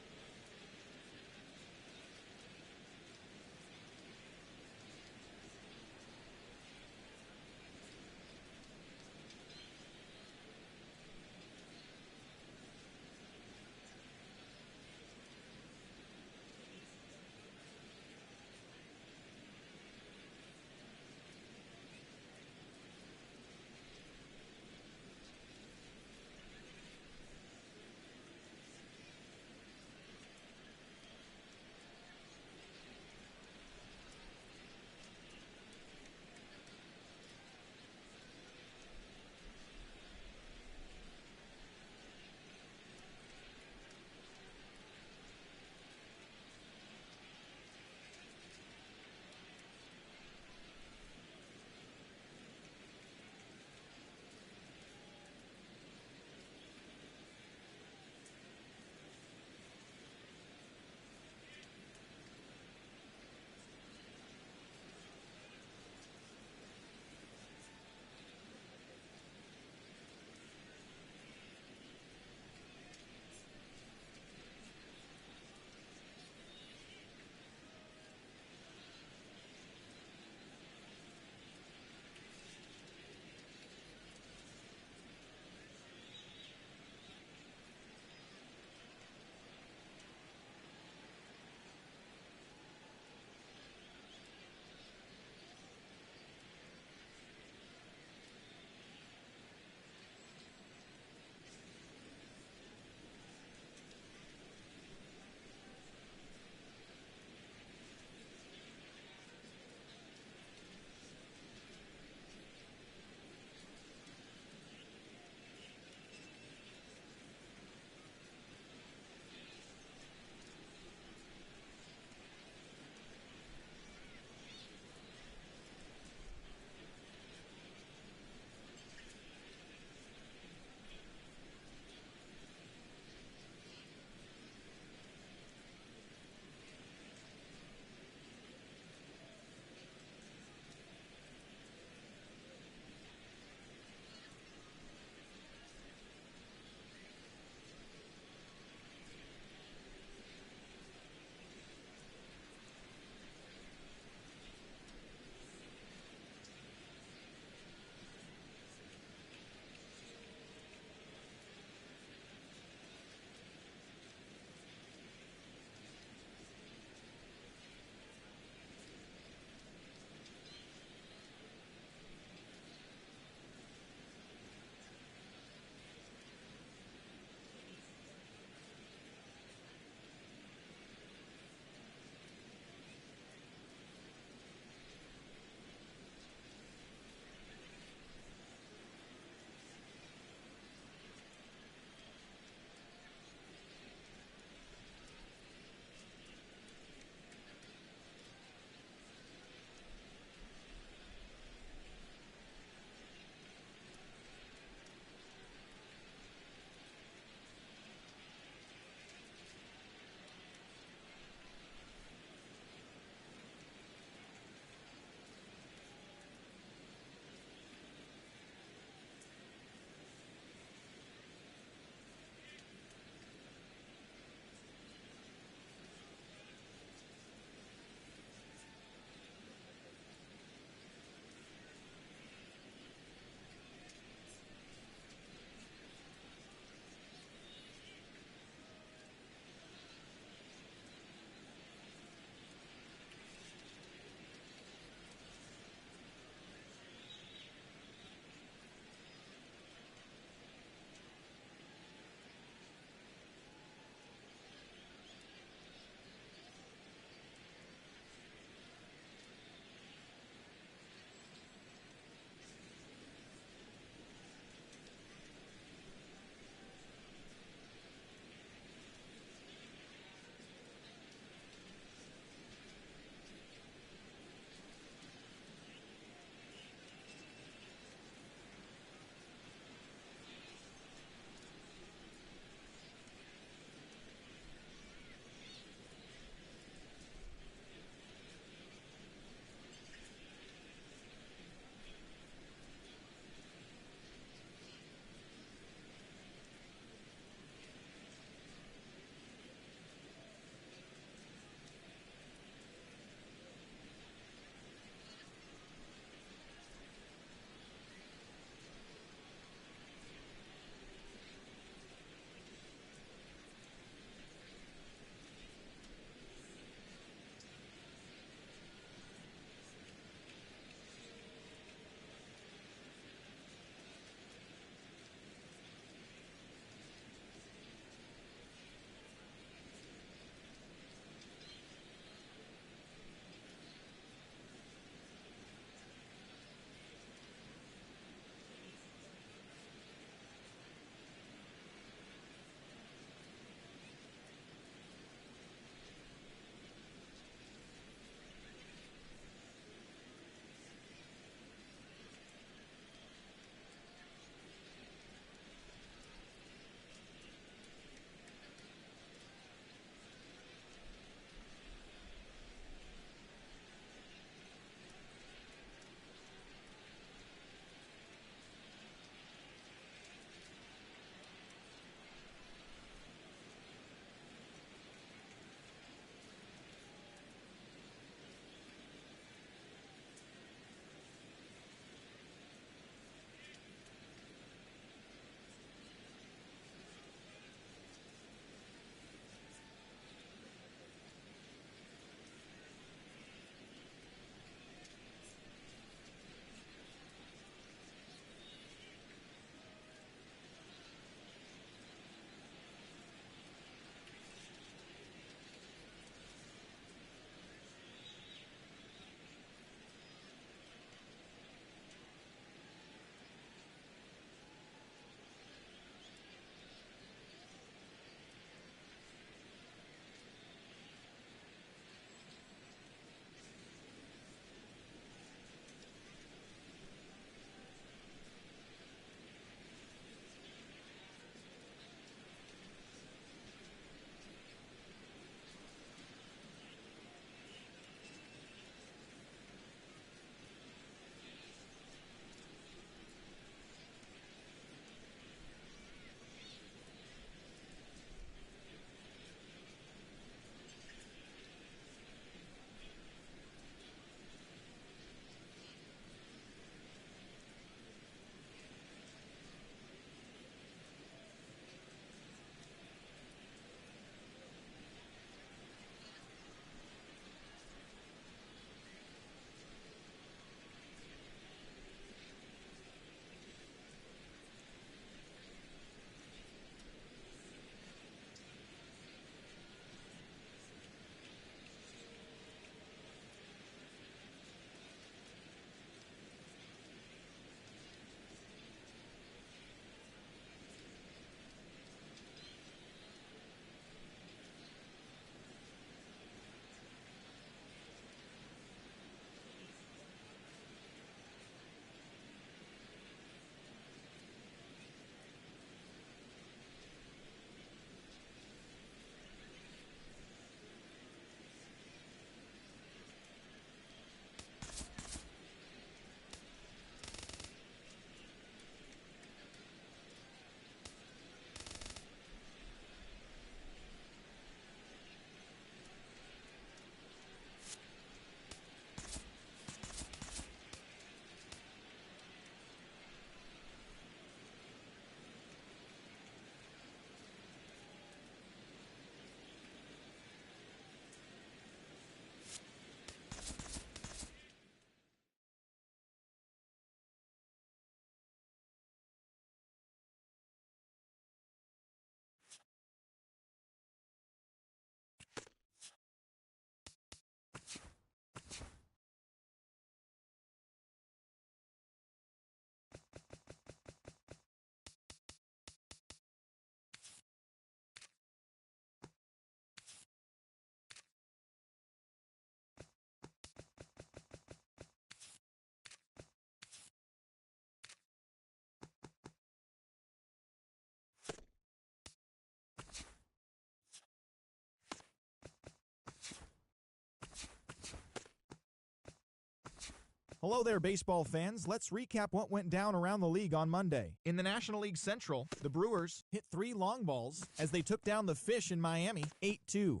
Hello there, baseball fans. Let's recap what went down around the league on Monday. In the National League Central, the Brewers hit 3 long balls as they took down the Fish in Miami 8-2.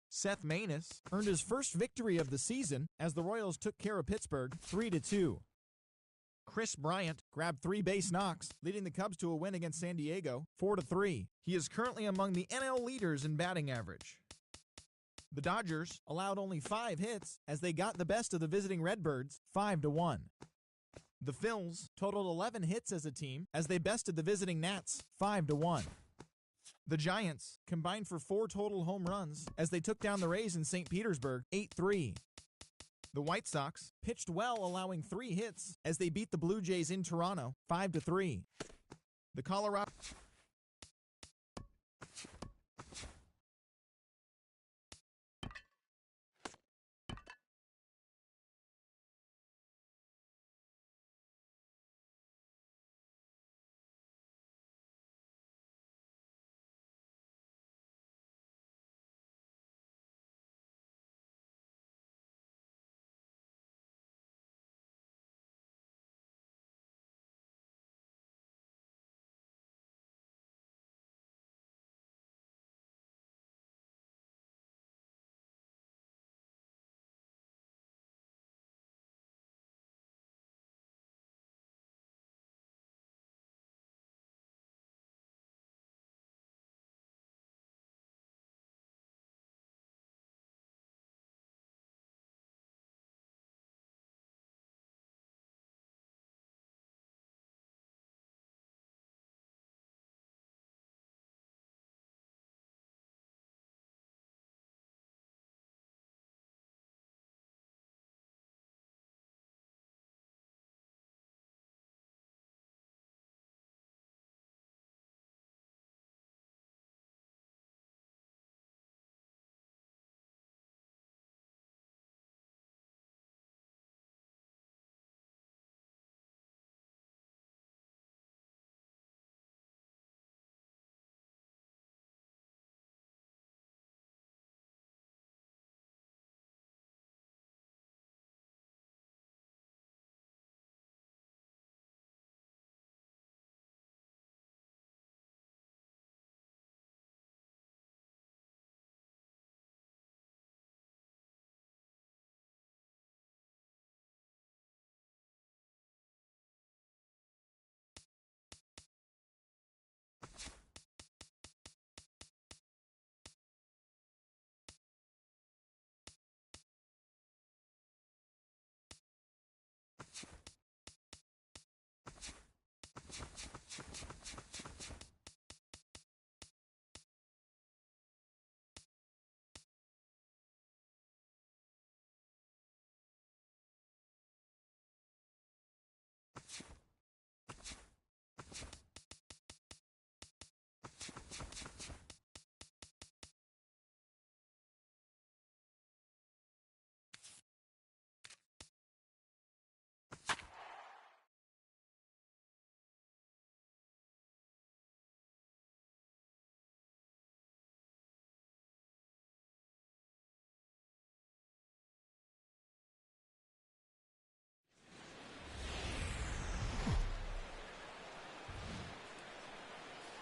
Seth Maness earned his first victory of the season as the Royals took care of Pittsburgh 3-2. Chris Bryant grabbed 3 base knocks, leading the Cubs to a win against San Diego 4-3. He is currently among the NL leaders in batting average. The Dodgers allowed only 5 hits as they got the best of the visiting Redbirds 5-1. The Phils totaled 11 hits as a team as they bested the visiting Nats 5-1. The Giants combined for 4 total home runs as they took down the Rays in St. Petersburg 8-3. The White Sox pitched well, allowing 3 hits as they beat the Blue Jays in Toronto 5-3. The Colorado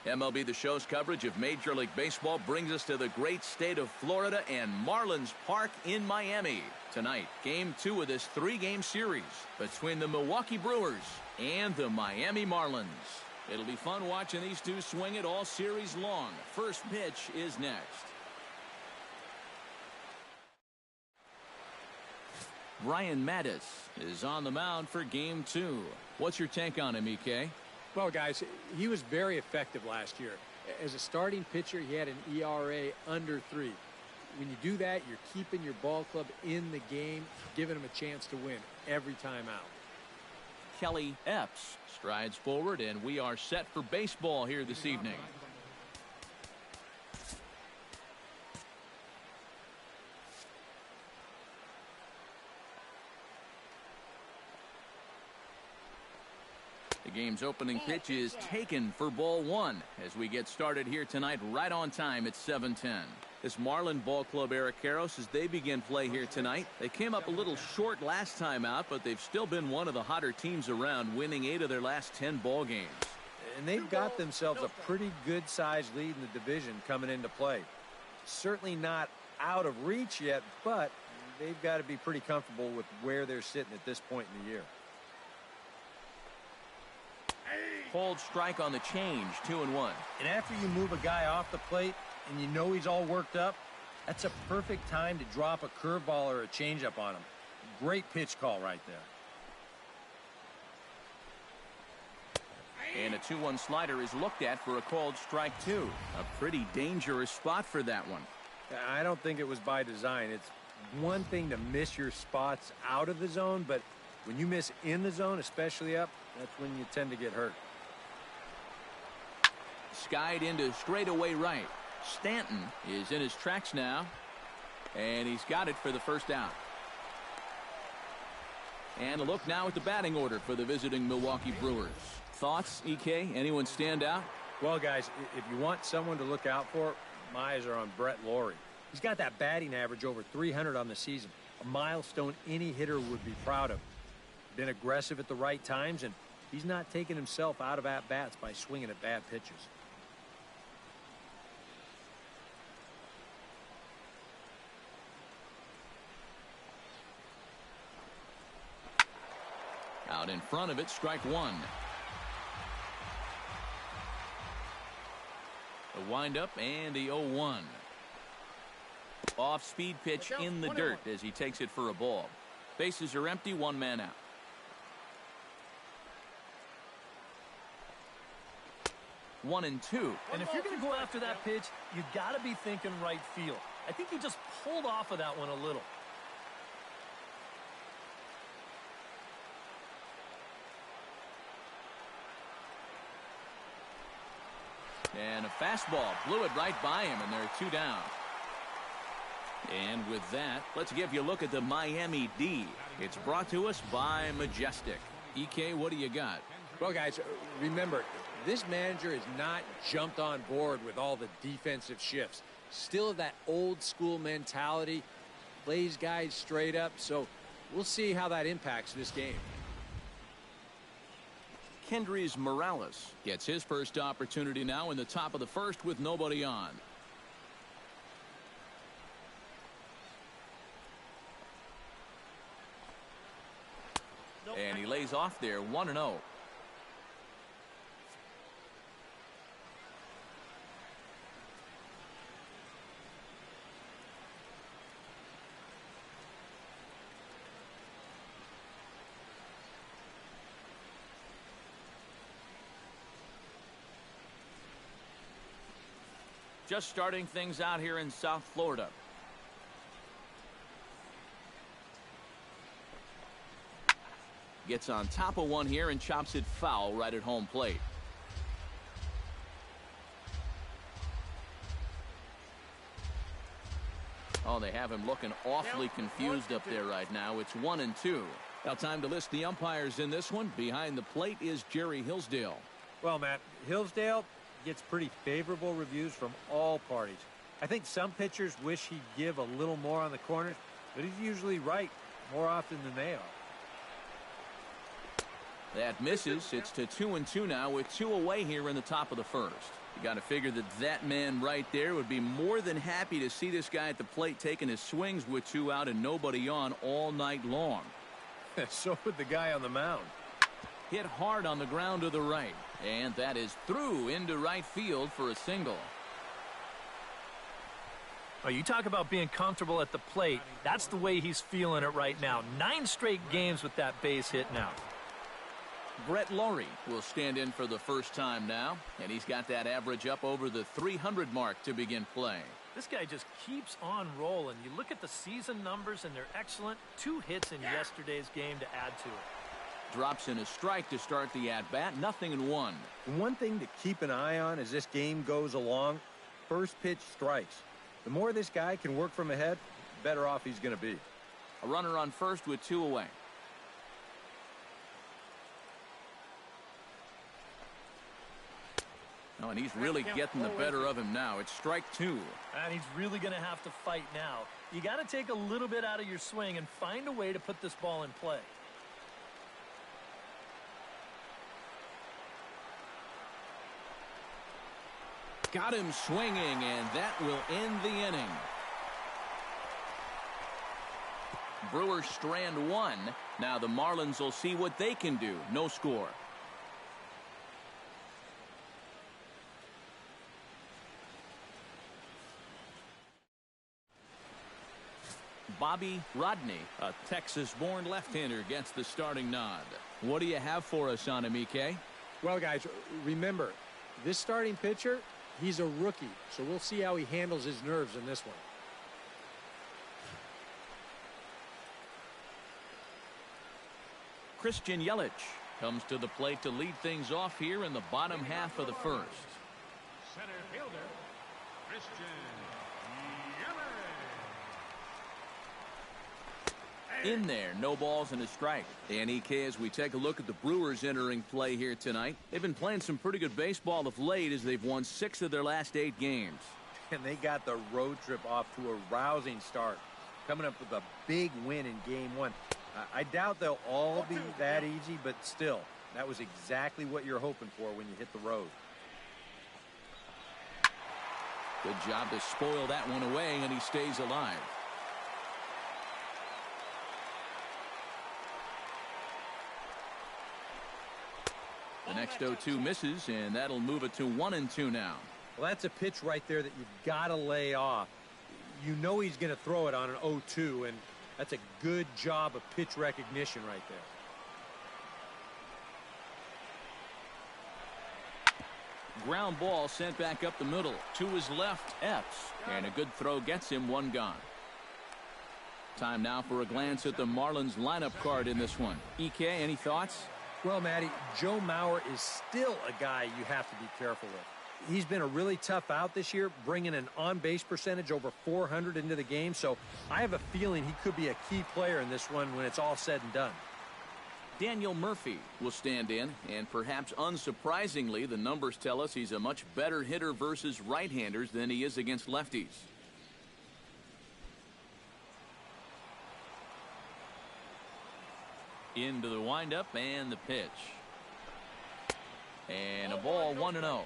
MLB The Show's coverage of Major League Baseball brings us to the great state of Florida and Marlins Park in Miami. Tonight, Game 2 of this 3-game series between the Milwaukee Brewers and the Miami Marlins. It'll be fun watching these two swing it all series long. First pitch is next. Ryan Mattis is on the mound for Game 2. What's your take on him, EK? Well, guys, he was very effective last year. As a starting pitcher, he had an ERA under 3. When you do that, you're keeping your ball club in the game, giving them a chance to win every time out. Kelly Epps strides forward, and we are set for baseball here this evening. The game's opening pitch is taken for ball 1 as we get started here tonight right on time at 7:10. This Marlin ball club, Eric Karros, as they begin play here tonight. They came up a little short last time out, but they've still been one of the hotter teams around, winning 8 of their last 10 ball games. And they've got themselves a pretty good-sized lead in the division coming into play. Certainly not out of reach yet, but they've got to be pretty comfortable with where they're sitting at this point in the year. Cold strike on the change, 2-1. And after you move a guy off the plate and you know he's all worked up, that's a perfect time to drop a curveball or a changeup on him. Great pitch call right there. And a 2-1 slider is looked at for a called strike 2. A pretty dangerous spot for that one. I don't think it was by design. It's one thing to miss your spots out of the zone, but when you miss in the zone, especially up, that's when you tend to get hurt. Skied into straightaway right. Stanton is in his tracks now, and he's got it for the first out. And a look now at the batting order for the visiting Milwaukee Brewers. Thoughts, EK? Anyone stand out? Well, guys, if you want someone to look out for, my eyes are on Brett Lawrie. He's got that batting average over 300 on the season, a milestone any hitter would be proud of. Been aggressive at the right times, and he's not taking himself out of at-bats by swinging at bad pitches. Out in front of it, strike 1. The windup and the 0-1. Off speed pitch in the dirt as he takes it for a ball. Bases are empty, 1 man out. One and two. And if you're going to go after that pitch, you got to be thinking right field. I think he just pulled off of that one a little. And a fastball blew it right by him, and there are 2 down. And with that, let's give you a look at the Miami D. It's brought to us by Majestic. EK, what do you got? Well, guys, remember, this manager has not jumped on board with all the defensive shifts. Still that old school mentality, plays guys straight up, so we'll see how that impacts this game. Kendrys Morales gets his first opportunity now in the top of the first with nobody on. And he lays off there, 1-0. Just starting things out here in South Florida. Gets on top of one here and chops it foul right at home plate. Oh, they have him looking awfully confused up there right now. It's 1-2. Now time to list the umpires in this one. Behind the plate is Jerry Hillsdale. Well, Matt, Hillsdale gets pretty favorable reviews from all parties. I think some pitchers wish he'd give a little more on the corners, but he's usually right more often than they are. That misses. It's to 2-2 now with 2 away here in the top of the first. You got to figure that man right there would be more than happy to see this guy at the plate taking his swings with 2 out and nobody on all night long. So would the guy on the mound. Hit hard on the ground to the right, and that is through into right field for a single. Oh, you talk about being comfortable at the plate. That's the way he's feeling it right now. 9 straight games with that base hit now. Brett Lawrie will stand in for the first time now, and he's got that average up over the 300 mark to begin play. This guy just keeps on rolling. You look at the season numbers, and they're excellent. 2 hits in yesterday's game to add to it. Drops in a strike to start the at-bat. 0-1. One thing to keep an eye on as this game goes along, first pitch strikes. The more this guy can work from ahead, the better off he's going to be. A runner on first with 2 away. Oh, and he's really getting the better of him now. It's strike 2. And he's really going to have to fight now. You got to take a little bit out of your swing and find a way to put this ball in play. Got him swinging, and that will end the inning. Brewers strand 1. Now the Marlins will see what they can do. No score. Bobby Rodney, a Texas-born left-hander, gets the starting nod. What do you have for us on him, EK? Well, guys, remember, this starting pitcher, he's a rookie, so we'll see how he handles his nerves in this one. Christian Yelich comes to the plate to lead things off here in the bottom half of the first. Center fielder, Christian Yelich. In there, no balls and a strike. And EK, as we take a look at the Brewers entering play here tonight, they've been playing some pretty good baseball of late as they've won 6 of their last 8 games. And they got the road trip off to a rousing start, coming up with a big win in Game 1. I doubt they'll all be that easy, but still, that was exactly what you're hoping for when you hit the road. Good job to spoil that one away, and he stays alive. The next 0-2 misses, and that'll move it to 1-2 now. Well, that's a pitch right there that you've got to lay off. You know he's going to throw it on an 0-2, and that's a good job of pitch recognition right there. Ground ball sent back up the middle to his left, Epps, and a good throw gets him 1 gone. Time now for a glance at the Marlins lineup card in this one. EK, any thoughts? Well, Matty, Joe Mauer is still a guy you have to be careful with. He's been a really tough out this year, bringing an on-base percentage over 400 into the game, so I have a feeling he could be a key player in this one when it's all said and done. Daniel Murphy will stand in, and perhaps unsurprisingly, the numbers tell us he's a much better hitter versus right-handers than he is against lefties. Into the windup and the pitch. And a ball 1-0.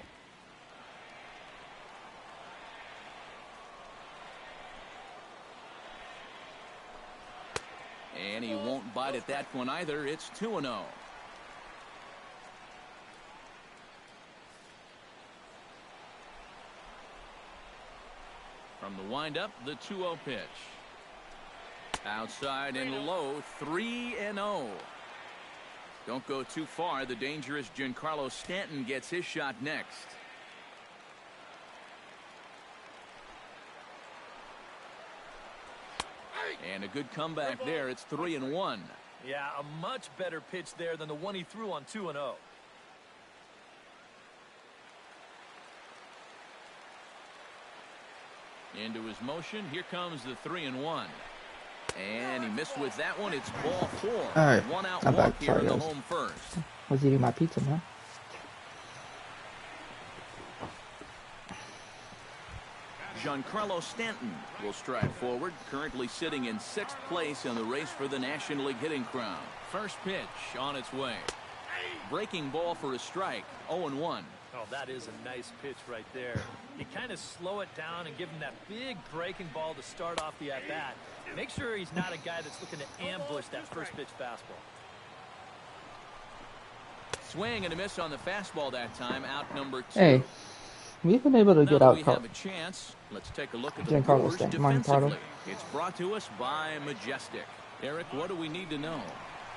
And he won't bite at that one either. It's 2-0. From the windup, the 2-0 pitch. Outside and low, 3-0. Don't go too far. The dangerous Giancarlo Stanton gets his shot next. And a good comeback there. It's 3-1. Yeah, a much better pitch there than the one he threw on 2-0. Into his motion. Here comes the 3-1. And he missed with that one. It's ball 4. All right. 1 out I'm walk back. here Sorry, in the guys. home first. I was eating my pizza, man. Giancarlo Stanton will stride forward, currently sitting in 6th place in the race for the National League hitting crown. First pitch on its way. Breaking ball for a strike. 0-1. Oh, that is a nice pitch right there. You kind of slow it down and give him that big breaking ball to start off the at-bat. Make sure he's not a guy that's looking to ambush that first pitch fastball. Swing and a miss on the fastball that time. Out number 2. Hey, we've been able to Now get that out. we have a chance, let's take a look at the Giancarlo Brewers Stanton, Martin Prado. defensively. It's brought to us by Majestic. Eric, what do we need to know?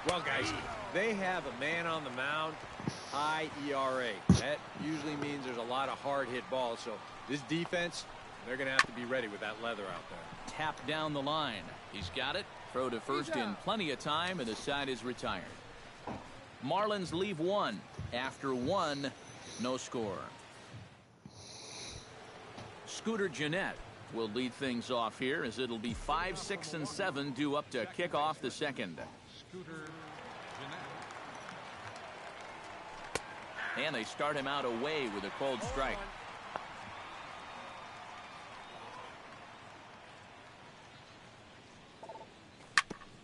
Well, guys, they have a man on the mound, high ERA. That usually means there's a lot of hard-hit balls. So this defense, they're going to have to be ready with that leather out there. Tap down the line. He's got it. Throw to first in plenty of time, and the side is retired. Marlins leave 1. After 1, no score. Scooter Gennett will lead things off here as it'll be 5, 6, and 7 due up to kick off the second. Scooter And they start him out away with a cold strike.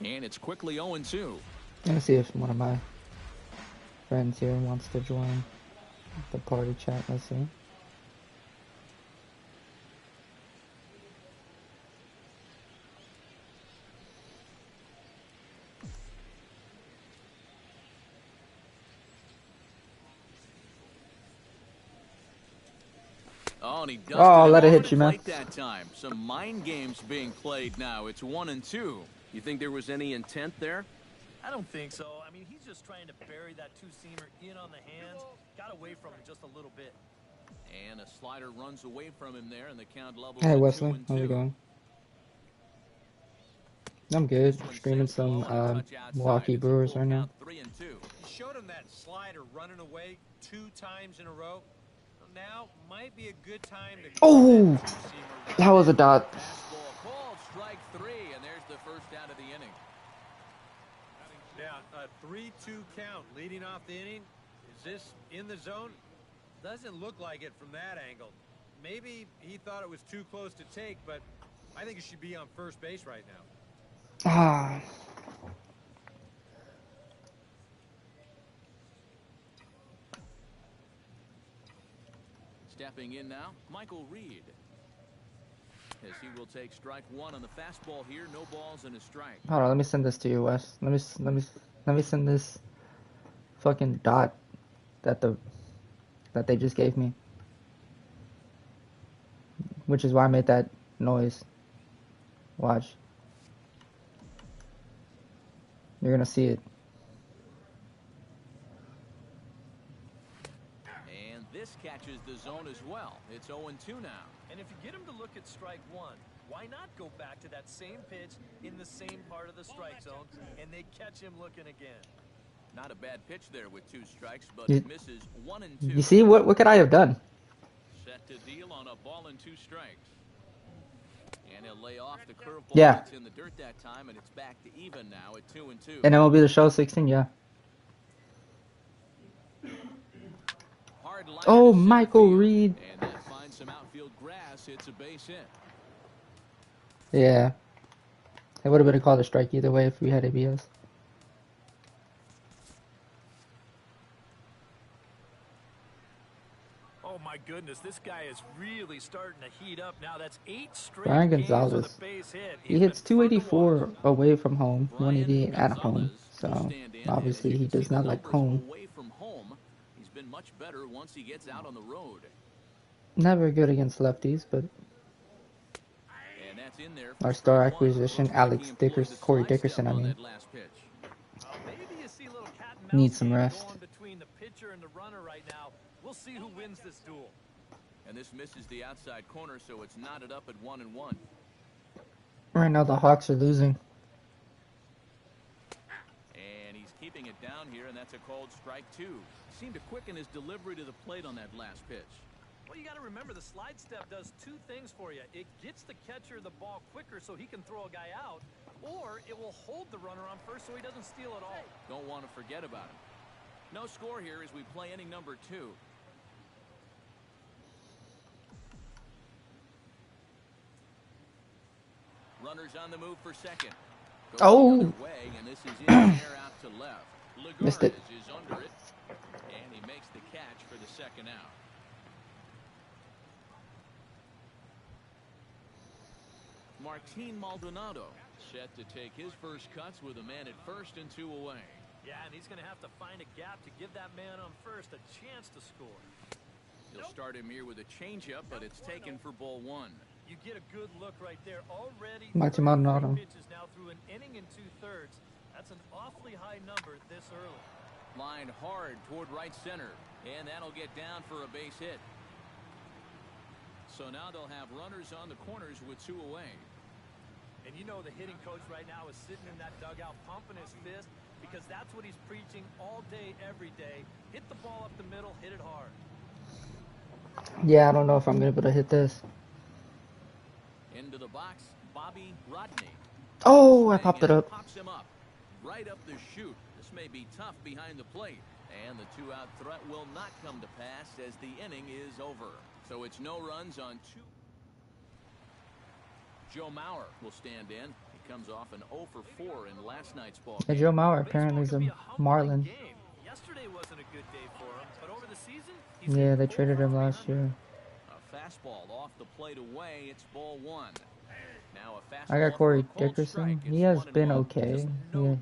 And it's quickly 0-2. Let's see if one of my friends here wants to join the party chat. Let's see. Oh, and he does let it hit you, man. that time. Some mind games being played now. It's 1-2. You think there was any intent there? I don't think so. I mean, he's just trying to bury that two-seamer in on the hands. Got away from him just a little bit. And a slider runs away from him there, and the count levels Hey at Wesley, 2-2. how's it going? I'm good. Streaming some Milwaukee Brewers right now. 3-2. He showed him that slider running away 2 times in a row. Now might be a good time to. Oh, that was a dot. Fastball called, strike 3, and there's the first out of the inning. Yeah, a 3-2 count leading off the inning. Is this in the zone? Doesn't look like it from that angle. Maybe he thought it was too close to take, but I think it should be on first base right now. Ah. Stepping in now, Michael Reed. As he will take strike 1 on the fastball here, no balls and a strike. Hold on, let me send this to you, Wes. Let me send this fucking dot that they just gave me, which is why I made that noise. Watch. You're gonna see it. And this catches the zone as well. It's 0-2 now. And if you get him to look at strike 1, why not go back to that same pitch in the same part of the strike zone, and they catch him looking again? Not a bad pitch there with 2 strikes, but it misses 1-2. You see, what could I have done? Set to deal on a ball and 2 strikes. And he'll lay off the curveball. Yeah. It's in the dirt that time, and it's back to even now at 2-2. And MLB the Show 16, yeah. Hard line Oh, to center Michael field, Reed. And that finds some outfield grass. It's a base hit. Yeah. It would have been a call to strike either way if we had ABS. Oh my goodness, this guy is really starting to heat up now. That's 8 straight Brian games Gonzalez. with a base hit. He hits 284 away from home, 188 at home. So obviously he does not like home. Away from home, he's been much better once he gets out on the road. Never good against lefties, but And that's in there our star acquisition, Corey Dickerson, I mean, Maybe you see a little cat and mouse needs some game rest. going between the pitcher and the runner right now. We'll see who wins this duel. And this misses the outside corner, so it's knotted up at 1-1. Right now the Hawks are losing. And he's keeping it down here, and that's a called strike 2. Seemed to quicken his delivery to the plate on that last pitch. Well, you got to remember the slide step does 2 things for you. It gets the catcher the ball quicker so he can throw a guy out, or it will hold the runner on first so he doesn't steal it all. Don't want to forget about him. No score here as we play inning number 2. Runners on the move for second. Goes Oh. the other way, and this is in the air out to left. Missed it. Lagares is under it, and he makes the catch for the second out. Martin Maldonado set to take his first cuts with a man at first and 2 away. Yeah, and he's going to have to find a gap to give that man on first a chance to score. He'll start him here with a changeup, but it's taken for ball 1. You get a good look right there. Already Martin 33 Maldonado. pitches now through an inning and 2/3. That's an awfully high number this early. Line hard toward right center, and that'll get down for a base hit. So now they'll have runners on the corners with 2 away. And you know the hitting coach right now is sitting in that dugout pumping his fist because that's what he's preaching all day, every day. Hit the ball up the middle, hit it hard. Yeah, I don't know if I'm going to be able to hit this. Into the box, Bobby Rodney. Oh, I popped it up. Pops him up right up the chute. This may be tough behind the plate, And the two-out threat will not come to pass as the inning is over. So it's no runs on two. Joe Mauer will stand in. He comes off an 0 for 4 in last night's ball game. Hey, Joe Mauer apparently is a Marlin. Yesterday wasn't a good day for him, but over the season, Yeah, they traded him last year. A fastball off the plate away. It's ball 1. Now a fastball. I got Corey Dickerson. He has been okay.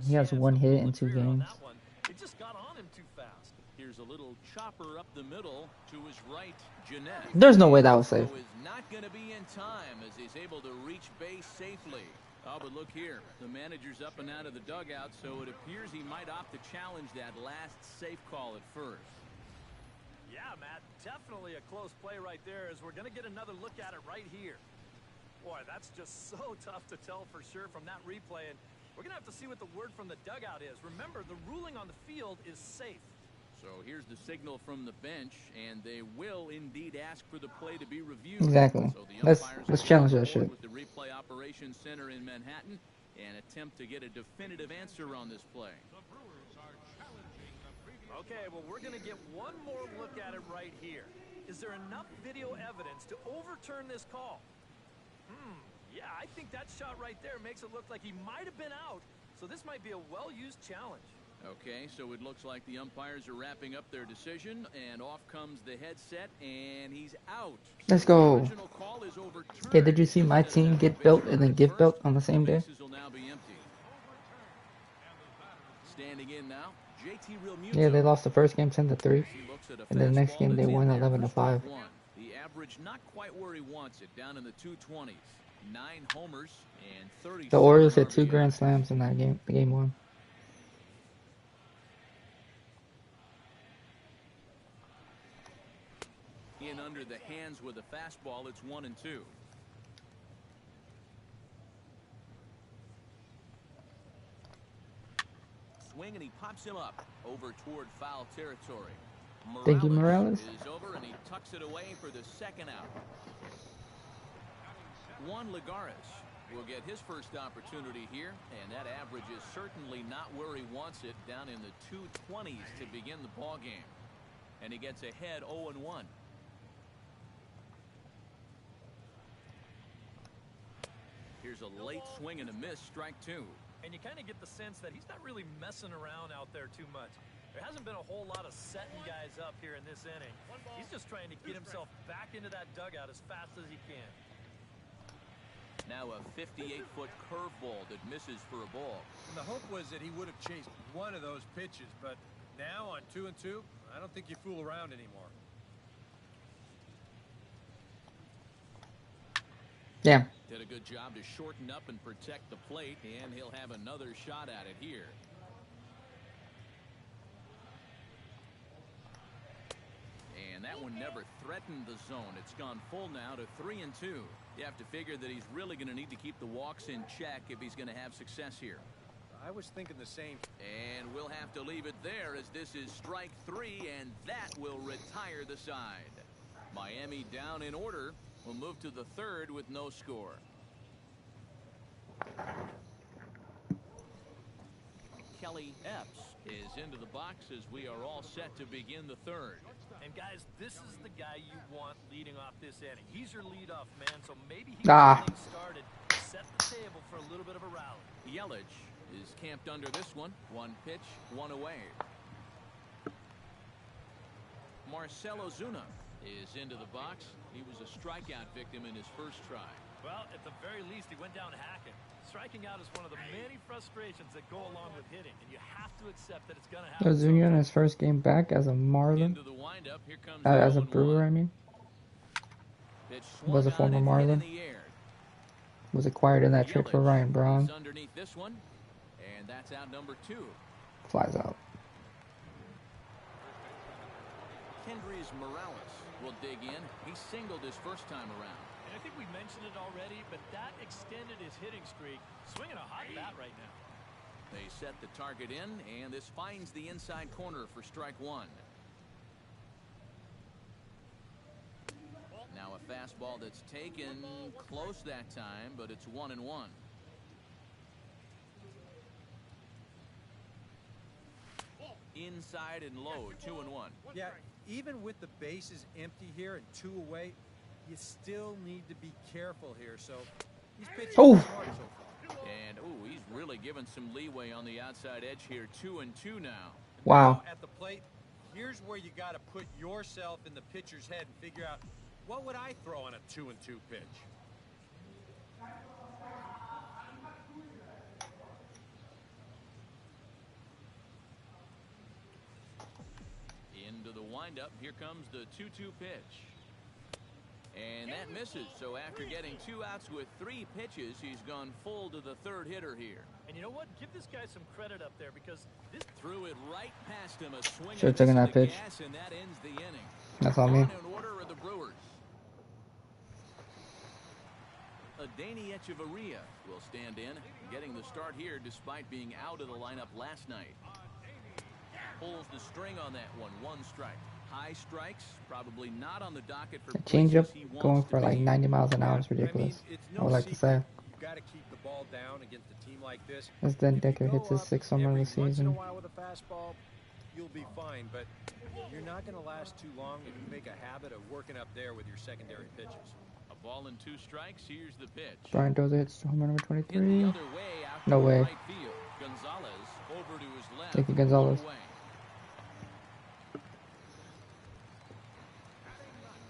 He has 1 hit in 2 games. It just got on him too fast. Here's a little chopper up the middle to his right. Jeanette. There's no way that was safe. Is not going to be in time as he's able to reach base safely. Oh, but look here. The manager's up and out of the dugout, so it appears he might opt to challenge that last safe call at first. Yeah, Matt, definitely a close play right there as we're going to get another look at it right here. Boy, that's just so tough to tell for sure from that replay, and we're going to have to see what the word from the dugout is. Remember, the ruling on the field is safe. So here's the signal from the bench, and they will indeed ask for the play to be reviewed. Exactly. So Let's challenge that shit. With the replay operations center in Manhattan and attempt to get a definitive answer on this play. Okay, well, we're going to get one more look at it right here. Is there enough video evidence to overturn this call? Yeah, I think that shot right there makes it look like he might have been out. So this might be a well-used challenge. Okay, so it looks like the umpires are wrapping up their decision, and off comes the headset, and he's out. Let's go. Okay, did you see my team get built and then give built on the same day? Standing in now, JT Realmuto. Yeah, they lost the first game 10-3, and then the next game they won 11-5. The average not quite where he wants it, down in the 220s. 9 homers and 30. The Orioles hit 2 grand slams in that game, game 1. In under the hands with a fastball, it's 1-2. Swing and he pops him up over toward foul territory. Thank you, Morales. Is over and he tucks it away for the second out. Juan Lagares will get his first opportunity here, and that average is certainly not where he wants it, down in the 220s to begin the ball game. And he gets ahead 0-1. Here's a late swing and a miss, strike 2. And you kind of get the sense that he's not really messing around out there too much. There hasn't been a whole lot of setting guys up here in this inning. He's just trying to get himself back into that dugout as fast as he can. Now a 58-foot curveball that misses for a ball. And the hope was that he would have chased one of those pitches, but now on 2-2, I don't think you fool around anymore. Yeah. Did a good job to shorten up and protect the plate, and he'll have another shot at it here. And that one never threatened the zone. It's gone full now to 3-2. You have to figure that he's really going to need to keep the walks in check if he's going to have success here. I was thinking the same. And we'll have to leave it there as this is strike 3, and that will retire the side. Miami down in order. We'll move to the 3rd with no score. Kelly Epps is into the box as we are all set to begin the 3rd. And guys, this is the guy you want leading off this inning. He's your leadoff man, so maybe he can get started, set the table for a little bit of a rally. Yelich is camped under this one. 1 pitch, 1 away. Marcell Ozuna is into the box. He was a strikeout victim in his first try. Well, at the very least, he went down hacking. Striking out is one of the many frustrations that go along with hitting, and you have to accept that it's going to happen. Ozuna in his first game back as a Marlin, as a Brewer, I mean. Was a former Marlin. Was acquired in that trade for Ryan Braun. Underneath this one, and that's out number 2. Flies out. Kendrys Morales will dig in. He singled his first time around. And I think we mentioned it already, but that extended his hitting streak. Swinging a hot bat right now. They set the target in, and this finds the inside corner for strike 1. Now a fastball that's taken close that time, but it's 1-1. Inside and low, 2-1. Yeah, even with the bases empty here and 2 away, you still need to be careful here. So he's pitching smart so far. And he's really given some leeway on the outside edge here. 2-2 now. Wow. Now, at the plate, here's where you got to put yourself in the pitcher's head and figure out, what would I throw on a 2-2 pitch? Into the windup, here comes the 2-2 pitch. And that misses, so after getting 2 outs with 3 pitches, he's gone full to the third hitter here. And you know what? Give this guy some credit up there because this threw it right past him, a swing should have taken that pitch. Gas, and that ends the inning. That's on me. In order are the Brewers. Adani Echeverria will stand in, getting the start here despite being out of the lineup last night. Pulls the string on that one, 1 strike. High strikes, probably not on the docket for changeup going for like 90 miles an hour is ridiculous. I would like to say. You got to keep the ball down against a team like this. As then Decker hits his 6th home run of the season. Once in a while with a fastball, you'll be fine, but you're not going to last too long if you make a habit of working up there with your secondary pitches. A ball and 2 strikes. Here's the pitch. Brian Dozer hits home run number 23. In the other way, out No to way. right field. Gonzalez over to his left. Thank you, Gonzalez. Away.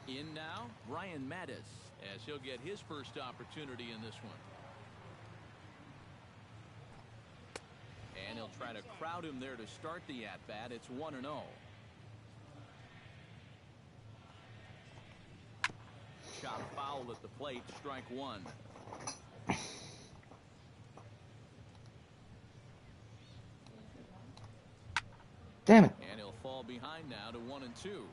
In now, Ryan Mattis, as he'll get his first opportunity in this one. And he'll try to crowd him there to start the at-bat. It's 1-0. Shot foul at the plate, strike 1. Damn it. And he'll fall behind now to 1-2.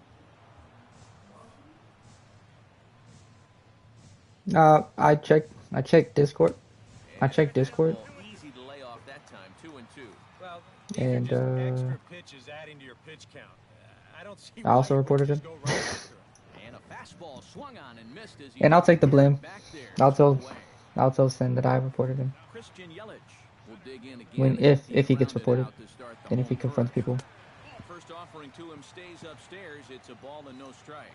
I checked Discord. I checked Discord. Easy to lay off that time, 2-2. Well, And just extra pitches adding to your pitch count. I don't see. I also reported him. And a fastball swung on and missed as he And I'll take the blame. back there. I'll tell Sin that I reported him. Christian Yelich will dig in again. When if he gets reported, and if he confronts people. First offering to him stays upstairs. It's a ball and no strikes.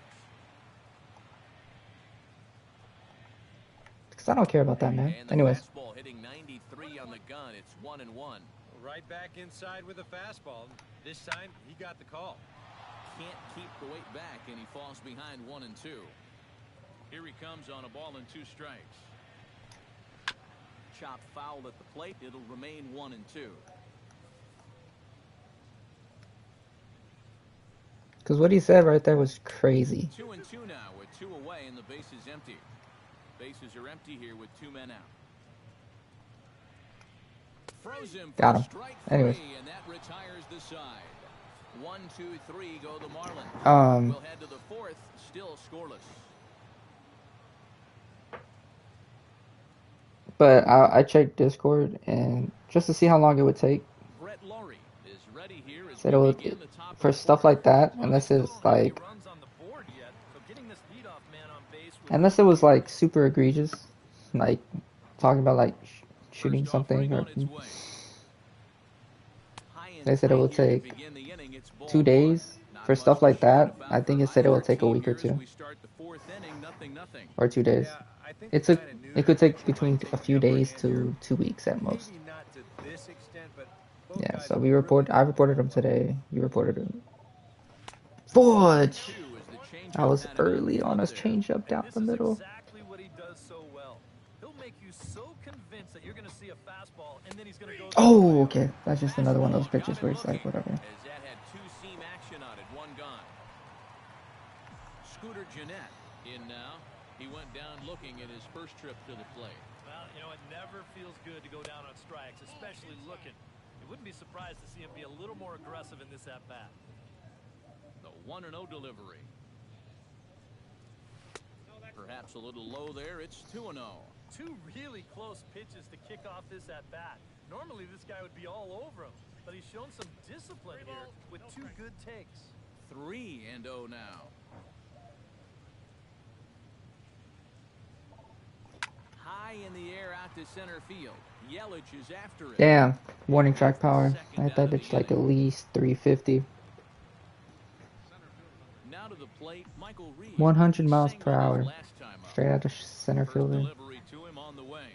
Because I don't care about that, man. And the Anyways. fastball hitting 93 on the gun. It's 1-1. Right back inside with a fastball. This time he got the call. Can't keep the weight back, and he falls behind 1-2. Here he comes on a ball and 2 strikes. Chop foul at the plate. It'll remain 1-2. Because what he said right there was crazy. 2-2 now with 2 away and the base is empty. Bases are empty here with 2 men out. Throws him for Got him. strike Anyways. 3, and that retires the side. 1, 2, 3 go the Marlins. We'll head to the 4th, still scoreless. But I checked Discord and just to see how long it would take. Brett Laurie is ready here as Said it we would, begin the top for of the stuff 4th. like that, unless it's like, runs on the board yet, so getting this leadoff man on base unless it was like super egregious, like talking about like shooting First something, offering or on its way. High and they said it tight will here to take begin the inning. It's ball 2 days. Not For much stuff to like that, shout about I think for it said it will either take a team week or here as 2, we start the 4th inning, 0-0. or 2 days. Yeah, I think It they took, kinda knew it could that take between a few days to 2 weeks at most. Maybe not to this extent, but both Yeah, guys so really I reported him today. You reported him. Fudge! I was early on a changeup down the middle. exactly what he does so well. He'll make you so convinced that you're going to see a fastball, and then he's going to go. Oh, okay. That's just another one of those pitches where it's like, whatever. As that had 2-seam action on it, 1 gone. Scooter Gennett in now. He went down looking at his first trip to the plate. Well, you know, it never feels good to go down on strikes, especially looking. You wouldn't be surprised to see him be a little more aggressive in this at-bat. The 1-0 delivery. Perhaps a little low there. It's 2-0. 2 really close pitches to kick off this at-bat. Normally, this guy would be all over him, but he's shown some discipline here with 2 good takes. 3-0 now. High in the air shot to center field. Yelich is after it. Damn. Warning track power. I hit that bitch like at least 350. Now to the plate, Michael Reed. 100 miles per Singled his hour. last time up. Straight out of center First fielder. delivery to him on the way.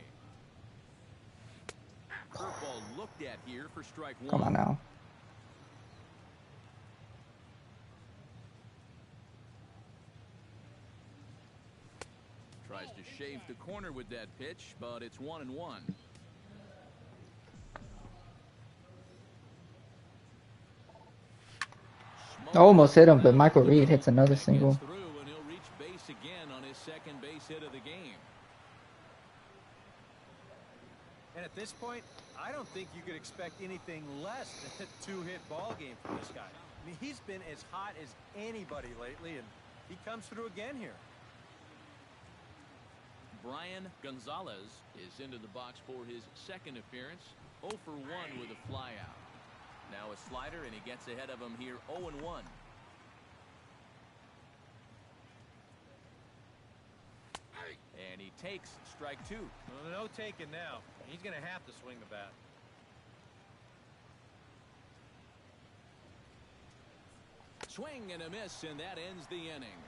Curveball looked at here for strike one. Come on now. Tries to shave the corner with that pitch, but it's 1-1. Almost hit him, but Michael Reed hits another single. Through, and he'll reach base again on his second base hit of the game. And at this point, I don't think you could expect anything less than a two-hit ball game from this guy. I mean, he's been as hot as anybody lately, and he comes through again here. Brian Gonzalez is into the box for his second appearance. 0 for 1 with a flyout. Now a slider, and he gets ahead of him here 0-1. And he takes strike two. Well, no taking now. He's going to have to swing the bat. Swing and a miss, and that ends the inning.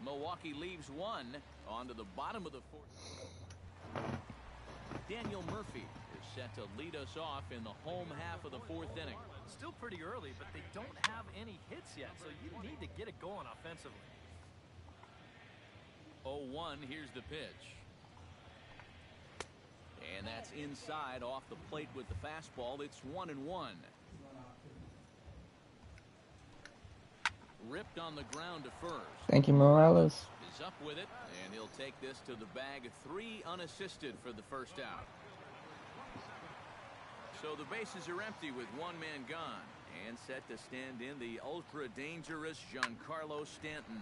Milwaukee leaves one on to the bottom of the fourth. Daniel Murphy is set to lead us off in the home half of the fourth inning. Still pretty early, but they don't have any hits yet, so you need to get it going offensively. 0-1, here's the pitch. And that's inside off the plate with the fastball. It's 1-1. Ripped on the ground to first. Thank you, Morales. Is up with it, and he'll take this to the bag. 3 unassisted for the first out. So the bases are empty with one man gone, and set to stand in the ultra-dangerous Giancarlo Stanton.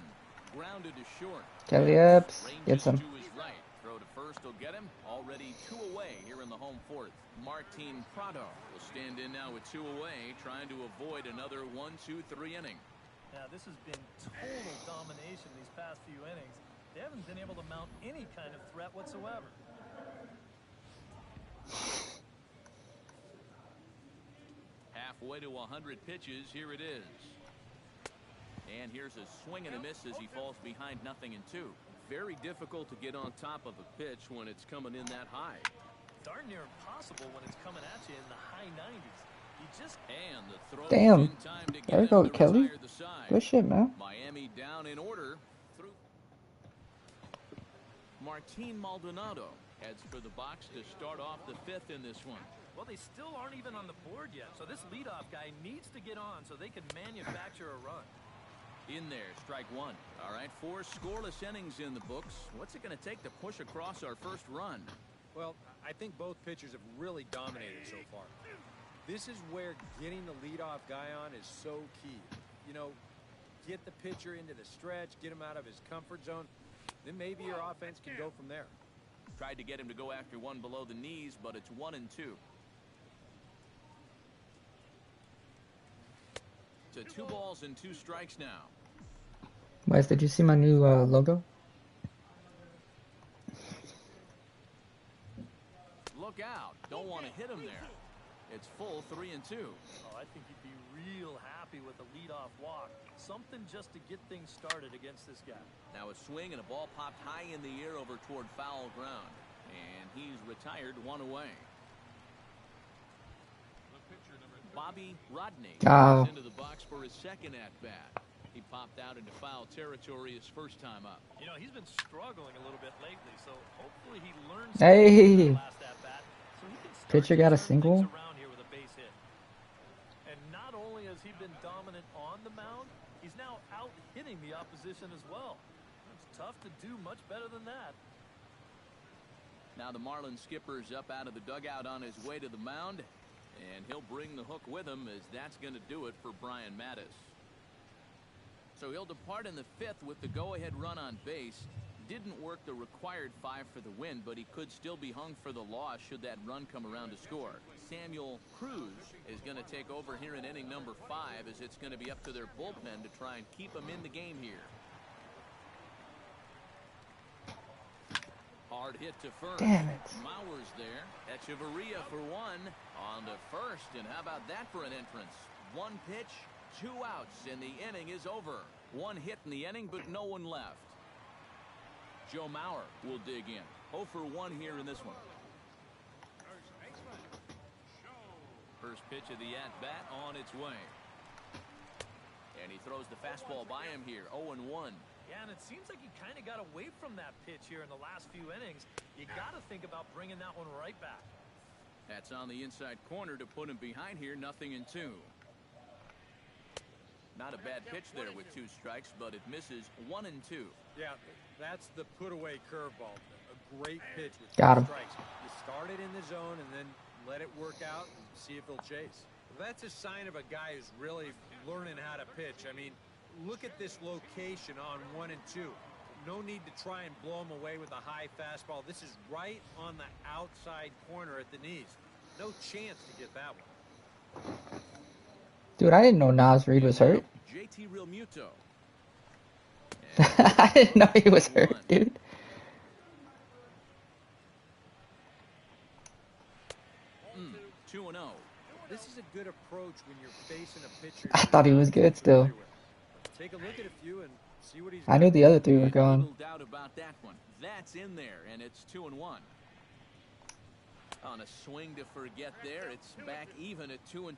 Grounded to short. Kelly Epps gets him. To his right. Throw to first will get him. Already 2 away here in the home fourth. Martin Prado will stand in now with 2 away, trying to avoid another 1-2-3 inning. Now, this has been total domination these past few innings. They haven't been able to mount any kind of threat whatsoever. Halfway to 100 pitches, here it is. And here's a swing and a miss as he falls behind 0-2. Very difficult to get on top of a pitch when it's coming in that high. Darn near impossible when it's coming at you in the high 90s. And the throw damn. in time to get There you him go, to Kelly. retire the side. Good shit, man. Miami down in order. Through. Martin Maldonado heads for the box to start off the 5th in this one. Well, they still aren't even on the board yet, so this leadoff guy needs to get on so they can manufacture a run. In there, strike one. All right, 4 scoreless innings in the books. What's it going to take to push across our first run? Well, I think both pitchers have really dominated so far. This is where getting the leadoff guy on is so key. You know, get the pitcher into the stretch, get him out of his comfort zone, then maybe your offense can go from there. Tried to get him to go after one below the knees, but it's 1-2. To 2 balls and 2 strikes now. Wes, did you see my new logo? Look out. Don't want to hit him there. It's full 3-2. Oh, I think he'd be real happy with a leadoff walk. Something just to get things started against this guy. Now a swing and a ball popped high in the air over toward foul ground. And he's retired 1 away. Bobby Rodney Oh. is into the box for his second at-bat. He popped out into foul territory his first time up. You know, he's been struggling a little bit lately, so hopefully he learns Hey. the last at-bat, so he can start Pitcher to got a turn single. things around here with a base hit. And not only has he been dominant on the mound, he's now out hitting the opposition as well. It's tough to do much better than that. Now the Marlins skipper's up out of the dugout on his way to the mound, and he'll bring the hook with him, as that's going to do it for Brian Mattis. So he'll depart in the 5th with the go-ahead run on base. Didn't work the required 5 for the win, but he could still be hung for the loss should that run come around to score. Samuel Cruz is going to take over here in inning number 5, as it's going to be up to their bullpen to try and keep him in the game here. Hard hit to first. Damn it. Mauer's there. Echeverria for one. On to first. And how about that for an entrance? One pitch, 2 outs, and the inning is over. One hit in the inning, but no one left. Joe Mauer will dig in. 0 for 1 here in this one. First pitch of the at-bat on its way. And he throws the fastball by him here. 0-1. Yeah, and it seems like he kind of got away from that pitch here in the last few innings. You got to think about bringing that one right back. That's on the inside corner to put him behind here. 0-2. Not a bad pitch there with 2 strikes, but it misses 1-2. Yeah, that's the put-away curveball. A great pitch with Got 2 him. strikes. You start it in the zone and then let it work out and see if he'll chase. That's a sign of a guy who's really learning how to pitch. I mean, look at this location on 1 and 2. No need to try and blow him away with a high fastball. This is right on the outside corner at the knees. No chance to get that one. Dude, I didn't know Nas Reed was hurt. JT Realmuto. I didn't know he was hurt, dude. 2-0. This is a good approach when you're facing a pitcher. I thought he was good still. Take a look at a few and see what he's I knew the other 3 were No gone. doubt about that one. That's in there, and it's 2-1. On a swing to forget there, it's back even at 2-2.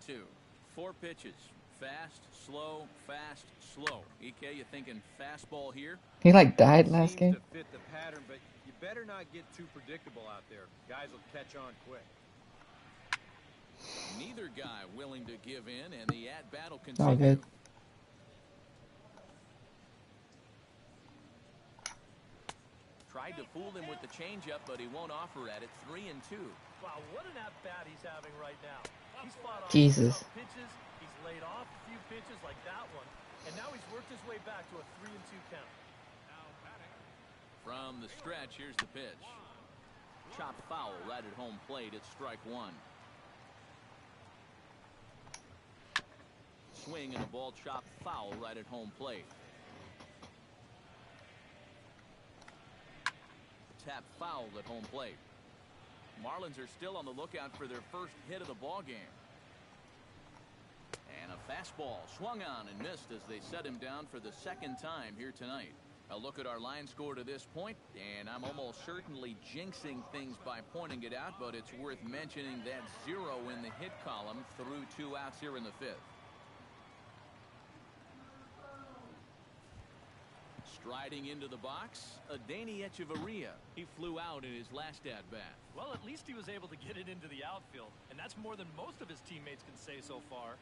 4 pitches. Fast, slow, fast, slow. EK, you thinking fastball here? He like died last game. To fit the pattern, but you better not get too predictable out there. Guys will catch on quick. Neither guy willing to give in, and the at-bat will All continue. good. Tried to fool him with the changeup, but he won't offer at it. 3-2. Wow, what an at-bat he's having right now. He's fought off Jesus. some pitches. He's laid off a few pitches like that one. And now he's worked his way back to a 3-2 count. From the stretch, here's the pitch. Chopped foul right at home plate. It's strike 1. Swing and a ball chopped foul right at home plate. Tap foul at home plate. Marlins are still on the lookout for their first hit of the ball game. And a fastball swung on and missed as they set him down for the 2nd time here tonight. A look at our line score to this point, and I'm almost certainly jinxing things by pointing it out, but it's worth mentioning that 0 in the hit column through 2 outs here in the 5th. Striding into the box, Adeiny Echeverria. He flew out in his last at-bat. Well, at least he was able to get it into the outfield, and that's more than most of his teammates can say so far.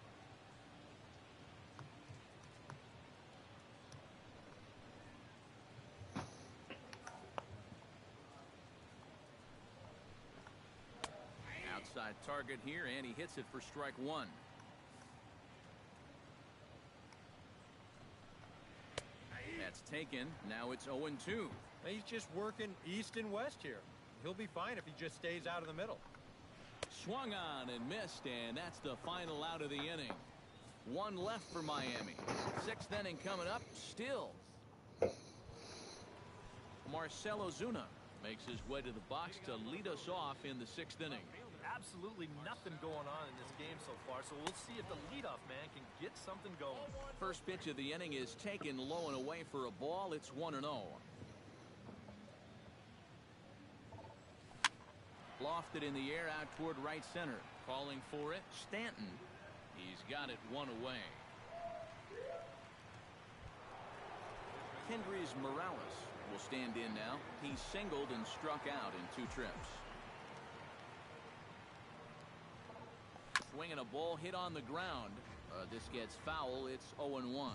Outside target here, and he hits it for strike 1. That's taken. Now it's 0-2. He's just working east and west here. He'll be fine if he just stays out of the middle. Swung on and missed, and that's the final out of the inning. 1 left for Miami. 6th inning coming up. Still, Marcell Ozuna makes his way to the box to lead us off in the 6th inning. Absolutely nothing going on in this game so far, so we'll see if the leadoff man can get something going. First pitch of the inning is taken low and away for a ball. It's 1-0. Lofted in the air out toward right center. Calling for it, Stanton. He's got it 1 away. Kendrys Morales will stand in now. He singled and struck out in 2 trips. Swinging a ball hit on the ground. This gets foul. It's 0-1.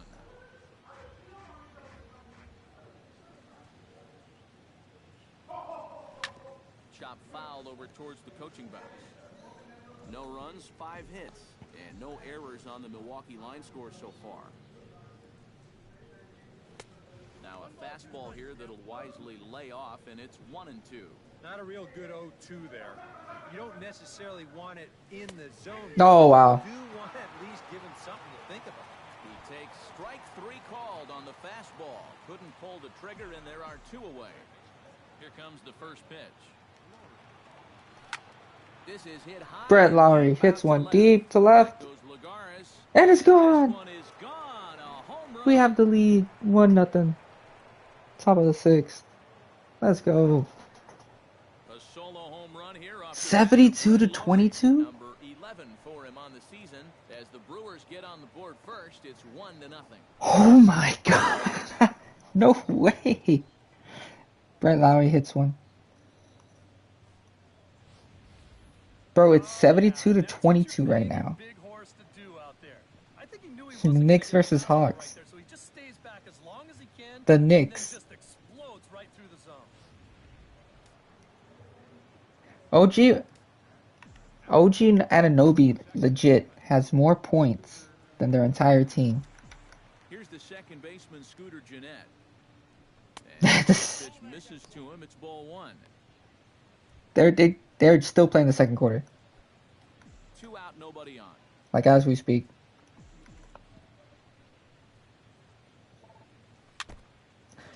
Chop foul over towards the coaching box. No runs, 5 hits, and no errors on the Milwaukee line score so far. Now a fastball here that'll wisely lay off, and it's 1-2. Not a real good 0-2 there. You don't necessarily want it in the zone. Oh, wow. You do want to at least give him something to think about. He takes strike 3 called on the fastball. Couldn't pull the trigger, and there are 2 away. Here comes the first pitch. This is hit high. Brett Lowry hits one deep to left. And it's gone. We have the lead. 1-0. Top of the 6th. Let's go. 72-22. Number 11 for him on the season. As the Brewers get on the board first, it's 1-0. Oh my god. No way. Brett Lowry hits one. Bro, it's 72-22 right now. Knicks versus Hawks. The Knicks. OG Anunoby legit has more points than their entire team. Here's the second baseman, Scooter Gennett. And this pitch misses to him. It's ball 1. They're still playing the second quarter. 2 out, nobody on. Like as we speak.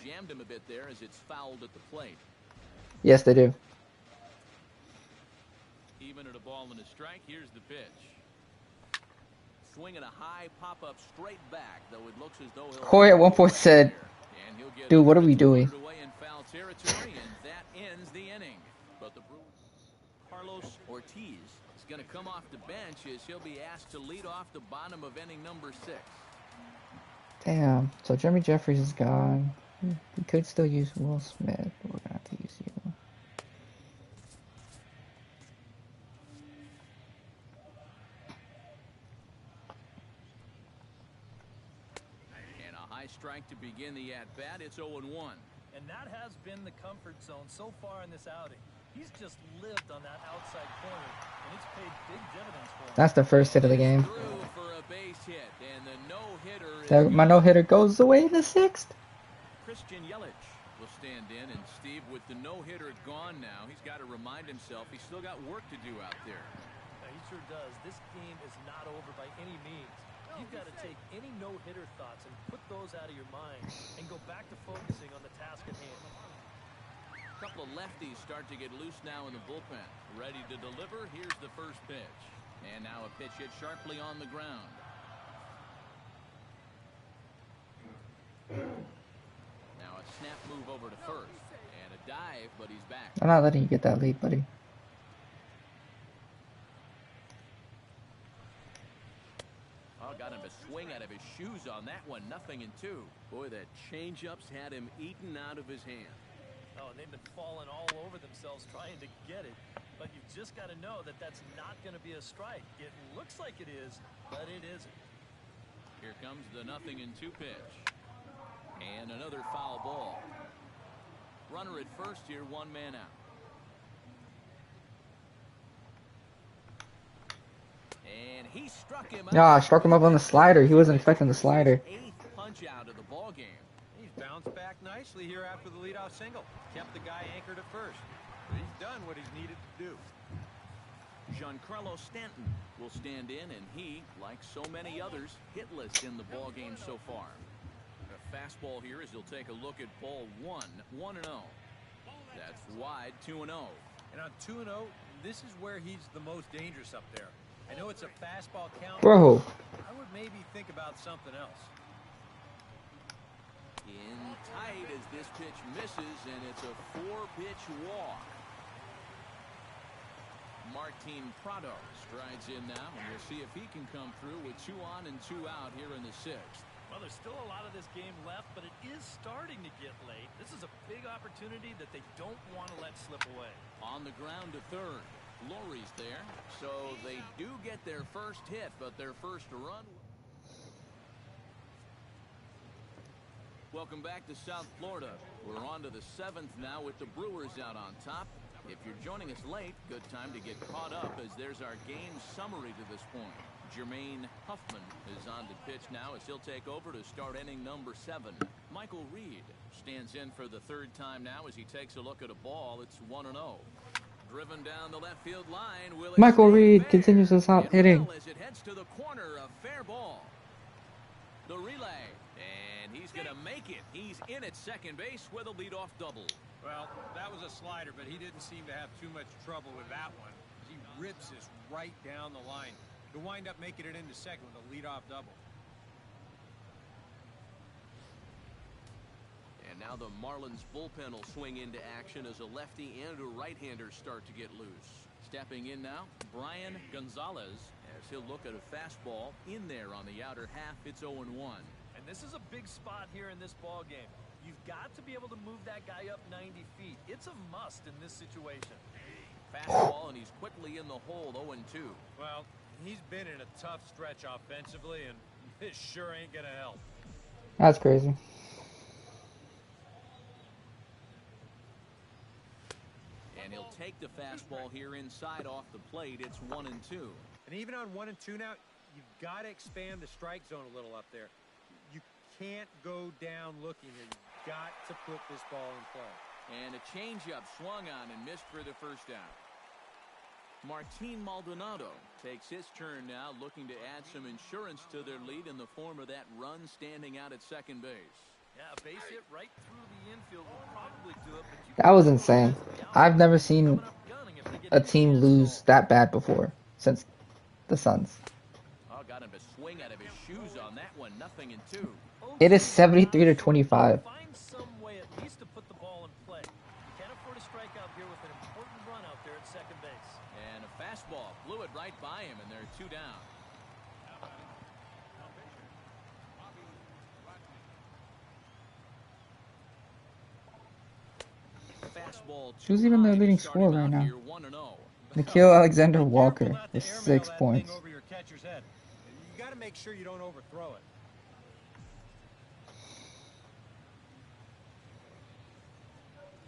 Jammed him a bit there as it's fouled at the plate. Yes, they do. Even at a ball and a strike, here's the pitch. Swinging a high pop-up straight back, though it looks as though he'll... Hoy at one point said, dude, what are we doing? In foul territory, and that ends the inning. But the Carlos Ortiz is going to come off the bench as he'll be asked to lead off the bottom of inning number 6. Damn. So Jeremy Jeffries is gone. We could still use Will Smith. We're going to have to use you. And a high strike to begin the at-bat. It's 0-1. And that has been the comfort zone so far in this outing. He's just lived on that outside corner, and it's paid big dividends for him. That's the first hit of the game. For a base hit, and the no-hitter my no-hitter goes away in the 6th. Christian Yelich will stand in, and Steve, with the no-hitter gone now, he's got to remind himself he's still got work to do out there. He sure does. This game is not over by any means. You've got to take any no-hitter thoughts and put those out of your mind and go back to focusing on the task at hand. A couple of lefties start to get loose now in the bullpen. Ready to deliver. Here's the first pitch. And now a pitch hit sharply on the ground. Now a snap move over to first. And a dive, but he's back. I'm not letting you get that lead, buddy. Oh, got him to swing out of his shoes on that one. 0-2. Boy, that changeup's had him eaten out of his hand. Oh, and they've been falling all over themselves trying to get it. But you've just got to know that that's not going to be a strike. It looks like it is, but it isn't. Here comes the 0-2 pitch. And another foul ball. Runner at first here, 1 man out. And he struck him up. Yeah, I struck him up on the slider. He wasn't expecting the slider. 8th punch out of the ball game. He's bounced back nicely here after the leadoff single. Kept the guy anchored at first. He's done what he's needed to do. Giancarlo Stanton will stand in, and he, like so many others, hitless in the ball game so far. A fastball here as he'll take a look at ball 1, 1-0. That's wide, 2-0. And on 2-0, this is where he's the most dangerous up there. I know it's a fastball count. Bro. I would maybe think about something else. In tight as this pitch misses, and it's a 4-pitch walk. Martin Prado strides in now, and we'll see if he can come through with 2 on and 2 out here in the 6th. Well, there's still a lot of this game left, but it is starting to get late. This is a big opportunity that they don't want to let slip away. On the ground to third. Lowry's there, so they do get their first hit, but their first run. Welcome back to South Florida. We're on to the 7th now with the Brewers out on top. If you're joining us late, good time to get caught up as there's our game summary to this point. Jermaine Huffman is on to pitch now as he'll take over to start inning number 7. Michael Reed stands in for the 3rd time now as he takes a look at a ball. It's 1-0. Driven down the left field line. Michael Reed continues his hot hitting. As it heads to the corner, a fair ball. The relay. And And he's going to make it. He's in at second base with a leadoff double. Well, that was a slider, but he didn't seem to have too much trouble with that one. He rips this right down the line to wind up making it into second with a leadoff double. And now the Marlins bullpen will swing into action as a lefty and a right-hander start to get loose. Stepping in now, Brian Gonzalez, as he'll look at a fastball in there on the outer half. It's 0-1. And this is a big spot here in this ball game. You've got to be able to move that guy up 90 feet. It's a must in this situation. Fastball, and he's quickly in the hole, 0-2. Well, he's been in a tough stretch offensively, and this sure ain't going to help. That's crazy. And he'll take the fastball here inside off the plate. It's 1-2. And even on 1-2 now, you've got to expand the strike zone a little up there. You can't go down looking here. You've got to put this ball in play. And a changeup swung on and missed for the first out. Martin Maldonado takes his turn now, looking to add some insurance to their lead in the form of that run standing out at second base. Yeah, a base hit right through the infield will probably do it. But That was insane. I've never seen a team lose that bad before since the Suns. Oh, got him to swing out of his shoes on that one. 0-2. It is 73-25. Find some way at least to put the ball in play. You can't afford a strikeout here with an important run out there at second base. And a fastball blew it right by him, and they're 2 down. Fastball. Who's even their leading scorer right now? Nikhil Alexander Walker with 6 points. Over your catcher's head. You got to make sure you don't overthrow it.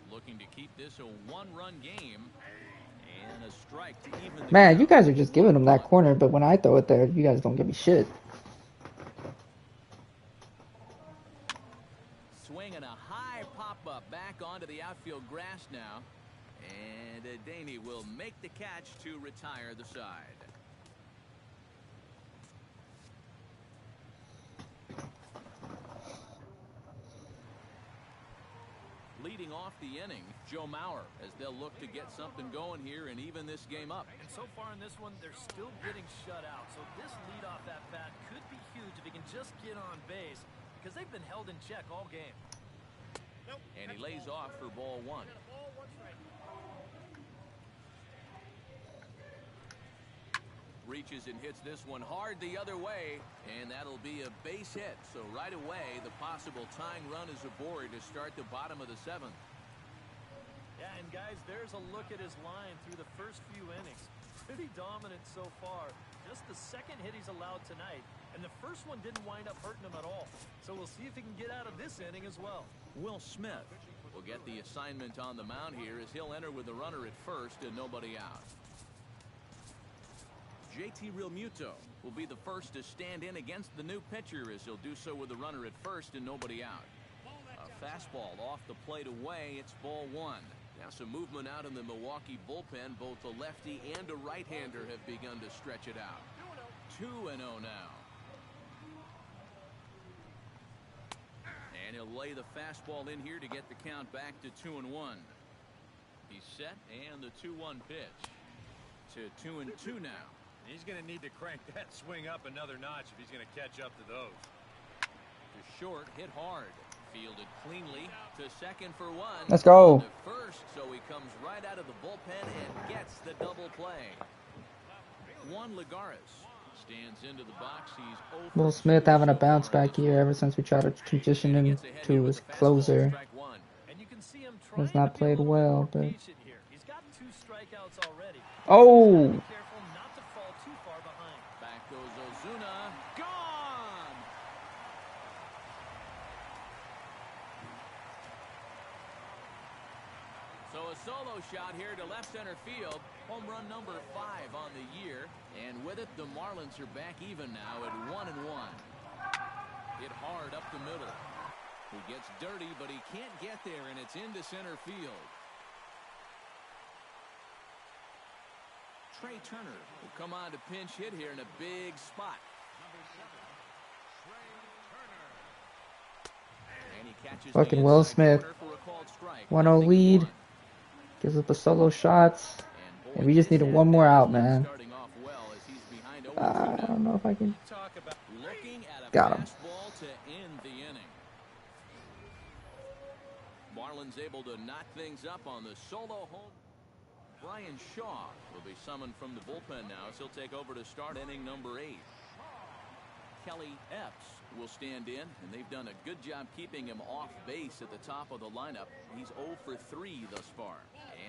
Looking to keep this a 1-run game. And a strike to even the Man, you guys are just giving him that corner, but when I throw it there, you guys don't give me shit. Swinging a high pop-up back onto the outfield grass now. And Daney will make the catch to retire the side. Leading off the inning, Joe Mauer, as they'll look to get something going here and even this game up. And so far in this one, they're still getting shut out. So this leadoff at-bat could be huge if he can just get on base, because they've been held in check all game. And he lays off for ball 1. Reaches and hits this one hard the other way, and that'll be a base hit. So right away, the possible tying run is aboard to start the bottom of the 7th. Yeah, and guys, there's a look at his line through the first few innings. Pretty dominant so far. Just the second hit he's allowed tonight, and the first one didn't wind up hurting him at all. So we'll see if he can get out of this inning as well. Will Smith will get the assignment on the mound here as he'll enter with the runner at first and nobody out. JT Realmuto will be the first to stand in against the new pitcher as he'll do so with the runner at first and nobody out. A fastball off the plate away. It's ball 1. Now some movement out in the Milwaukee bullpen. Both a lefty and a right-hander have begun to stretch it out. 2-0 now. And he'll lay the fastball in here to get the count back to 2-1. He's set, and the 2-1 pitch to 2-2 now. He's going to need to crank that swing up another notch if he's going to catch up to those. To short, hit hard. Fielded cleanly to second for 1. Let's go. To first, so he comes right out of the bullpen and gets the double play. Juan Lagares stands into the box. He's 0 for Will Smith having a bounce back here ever since we tried to transition him to his closer. And you can see him Has not played well, but He's got 2 strikeouts already. oh, Be careful not to fall too far behind. Back goes Ozuna. Gone! So a solo shot here to left center field. Home run number 5 on the year. And with it, the Marlins are back even now at 1-1. Hit hard up the middle. He gets dirty, but he can't get there, and it's into center field. Trey Turner will come on to pinch hit here in a big spot. Fucking Will Smith. 1-0 lead. Gives up a solo shots. And we just needed one more out, man. I don't know if I can. Got him. Marlins able to knock things up on the solo home. Brian Shaw will be summoned from the bullpen now as he'll take over to start inning number 8. Kelly Epps will stand in, and they've done a good job keeping him off base at the top of the lineup. He's 0 for 3 thus far.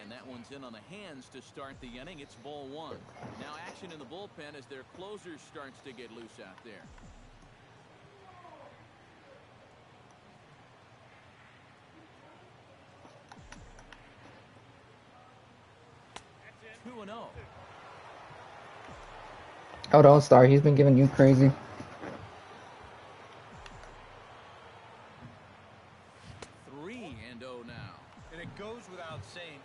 And that one's in on the hands to start the inning. It's ball 1. Now action in the bullpen as their closer starts to get loose out there. 2-0. Oh, don't start. He's been giving you crazy. 3-0 now. And it goes without saying,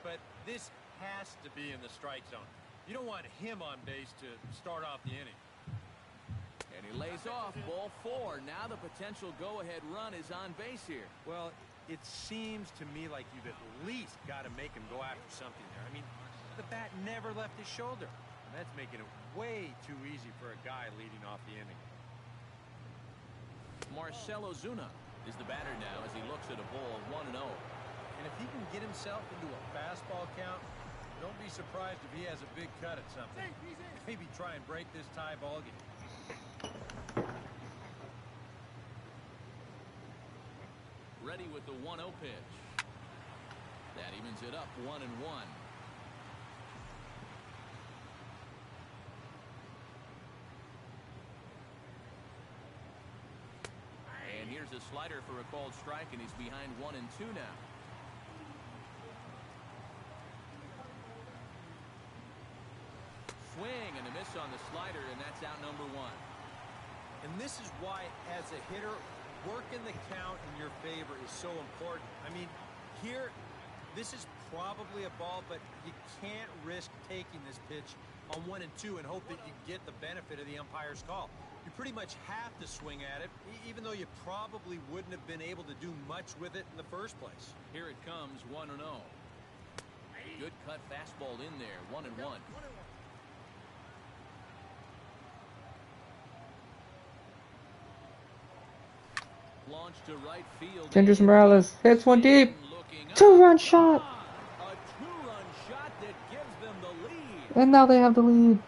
but this has to be in the strike zone. You don't want him on base to start off the inning. And he lays off ball 4. Now the potential go-ahead run is on base here. Well, it seems to me like you've at least got to make him go after something there. I mean, the bat never left his shoulder. And that's making it way too easy for a guy leading off the inning. Marcell Ozuna is the batter now as he looks at a ball 1-0. And if he can get himself into a fastball count, don't be surprised if he has a big cut at something. Maybe try and break this tie ball game. Ready with the 1-0 pitch. That evens it up 1-1. And here's a slider for a called strike, and he's behind 1-2 now. Swing and a miss on the slider, and that's out number 1. And this is why, as a hitter, working the count in your favor is so important. I mean, here, this is probably a ball, but you can't risk taking this pitch on 1-2 and hope that you get the benefit of the umpire's call. You pretty much have to swing at it, even though you probably wouldn't have been able to do much with it in the first place. Here it comes, 1-0. Good cut fastball in there, 1-1. Launch to right field. Kendrys Morales hits one deep. 2-run shot. A 2-run shot that gives them the lead. And now they have the lead.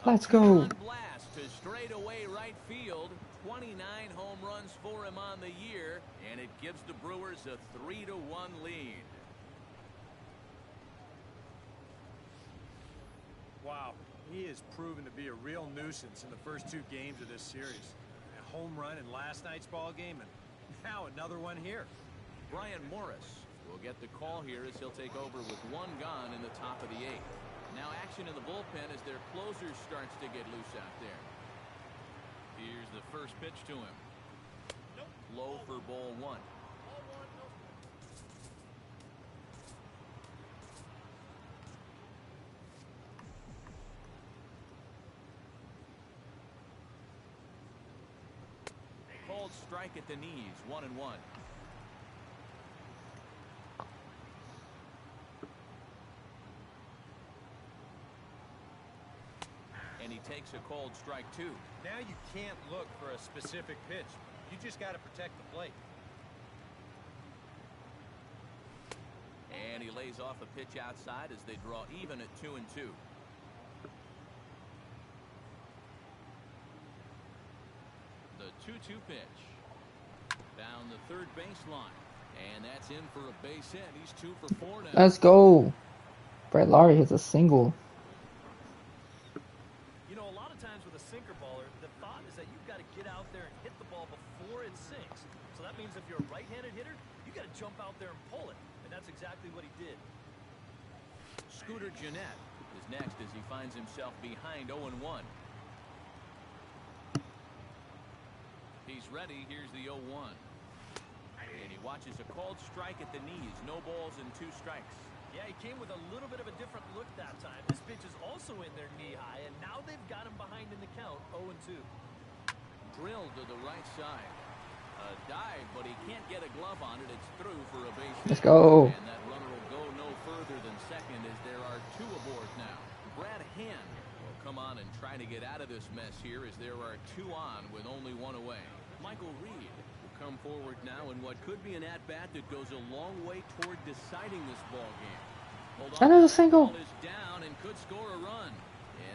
Let's go. Blast to straightaway right field. 29 home runs for him on the year, and it gives the Brewers a 3-1 lead. Wow. He has proven to be a real nuisance in the first 2 games of this series. A home run in last night's ball game, and now another one here. Brian Morris will get the call here as he'll take over with 1 gone in the top of the 8th. Now action in the bullpen as their closer starts to get loose out there. Here's the first pitch to him. Low for ball 1. Called strike at the knees, 1-1. And he takes a called strike 2. Now you can't look for a specific pitch. You just got to protect the plate. And he lays off a pitch outside as they draw even at 2-2. The 2-2 pitch. Down the third baseline. And that's in for a base hit. He's 2 for 4 now. Let's go. Brett Laurie hits a single. You know, a lot of times with a sinker baller, the thought is that you've got to get out there and hit the ball before it sinks. So that means if you're a right-handed hitter, you got to jump out there and pull it. And that's exactly what he did. Scooter Gennett is next as he finds himself behind 0-1. He's ready. Here's the 0-1. And he watches a called strike at the knees. No balls and 2 strikes. Yeah, he came with a little bit of a different look that time. This pitch is also in their knee high, and now they've got him behind in the count, 0-2. drilled to the right side. A dive, but he can't get a glove on it. It's through for a base hit. Let's go. And that runner will go no further than second as there are 2 aboard now. Brad Hand will come on and try to get out of this mess here as there are 2 on with only 1 away. Michael Reed will come forward now in what could be an at-bat that goes a long way toward deciding this ball game. Another single. Ball is down and could score a run.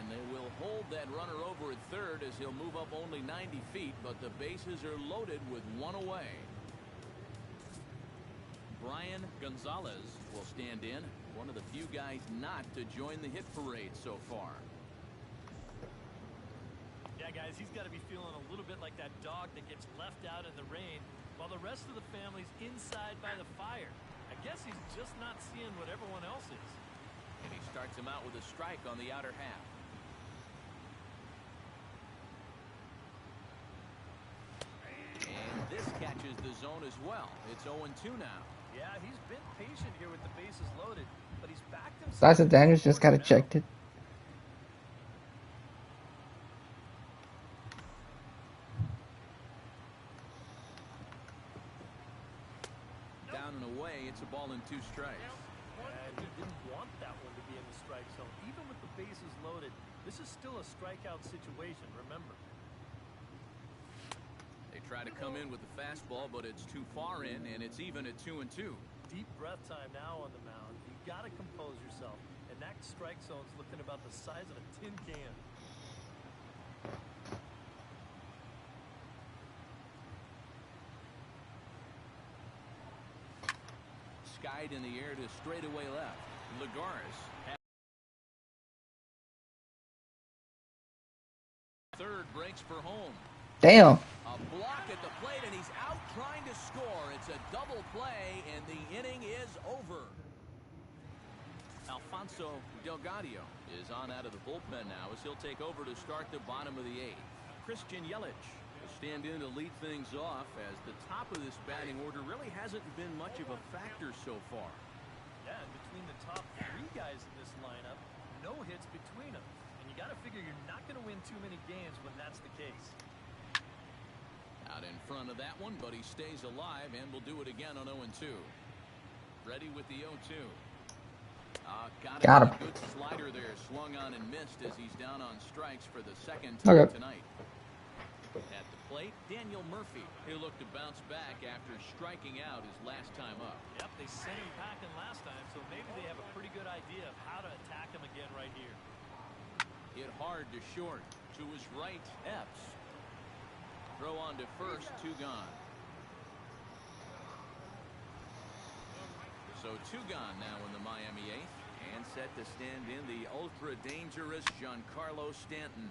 And they will hold that runner over at third as he'll move up only 90 feet, but the bases are loaded with 1 away. Brian Gonzalez will stand in, one of the few guys not to join the hit parade so far. Yeah, guys, he's got to be feeling a little bit like that dog that gets left out in the rain while the rest of the family's inside by the fire. I guess he's just not seeing what everyone else is. And he starts him out with a strike on the outer half. And this catches the zone as well. It's 0-2 now. Yeah, he's been patient here with the bases loaded, but he's backed himself. Dyson Daniels just got ejected. Down and away, it's a ball and 2 strikes. And he didn't want that one to be in the strike zone. Even with the bases loaded, this is still a strikeout situation, remember. They try to come in with the fastball, but it's too far in, and it's even at 2-2. Deep breath time now on the mound. You got to compose yourself. And that strike zone's looking about the size of a tin can. Skied in the air to straightaway left. Lagares. Third breaks for home. Damn. A block at the plate, and he's out trying to score. It's a double play, and the inning is over. Alfonso Delgado is on out of the bullpen now as he'll take over to start the bottom of the 8th. Christian Yelich will stand in to lead things off as the top of this batting order really hasn't been much of a factor so far. Yeah, and between the top 3 guys in this lineup, no hits between them. And you got to figure you're not going to win too many games when that's the case. Out in front of that one, but he stays alive and will do it again on 0-2. Ready with the 0-2. Got him. Good slider there, swung on and missed as he's down on strikes for the 2nd time tonight. At the plate, Daniel Murphy. He'll look to bounce back after striking out his last time up. Yep, they sent him packing last time, so maybe they have a pretty good idea of how to attack him again right here. Hit hard to short. To his right, Epps. Throw on to first, 2 gone. So 2 gone now in the Miami 8th. And set to stand in the ultra-dangerous Giancarlo Stanton.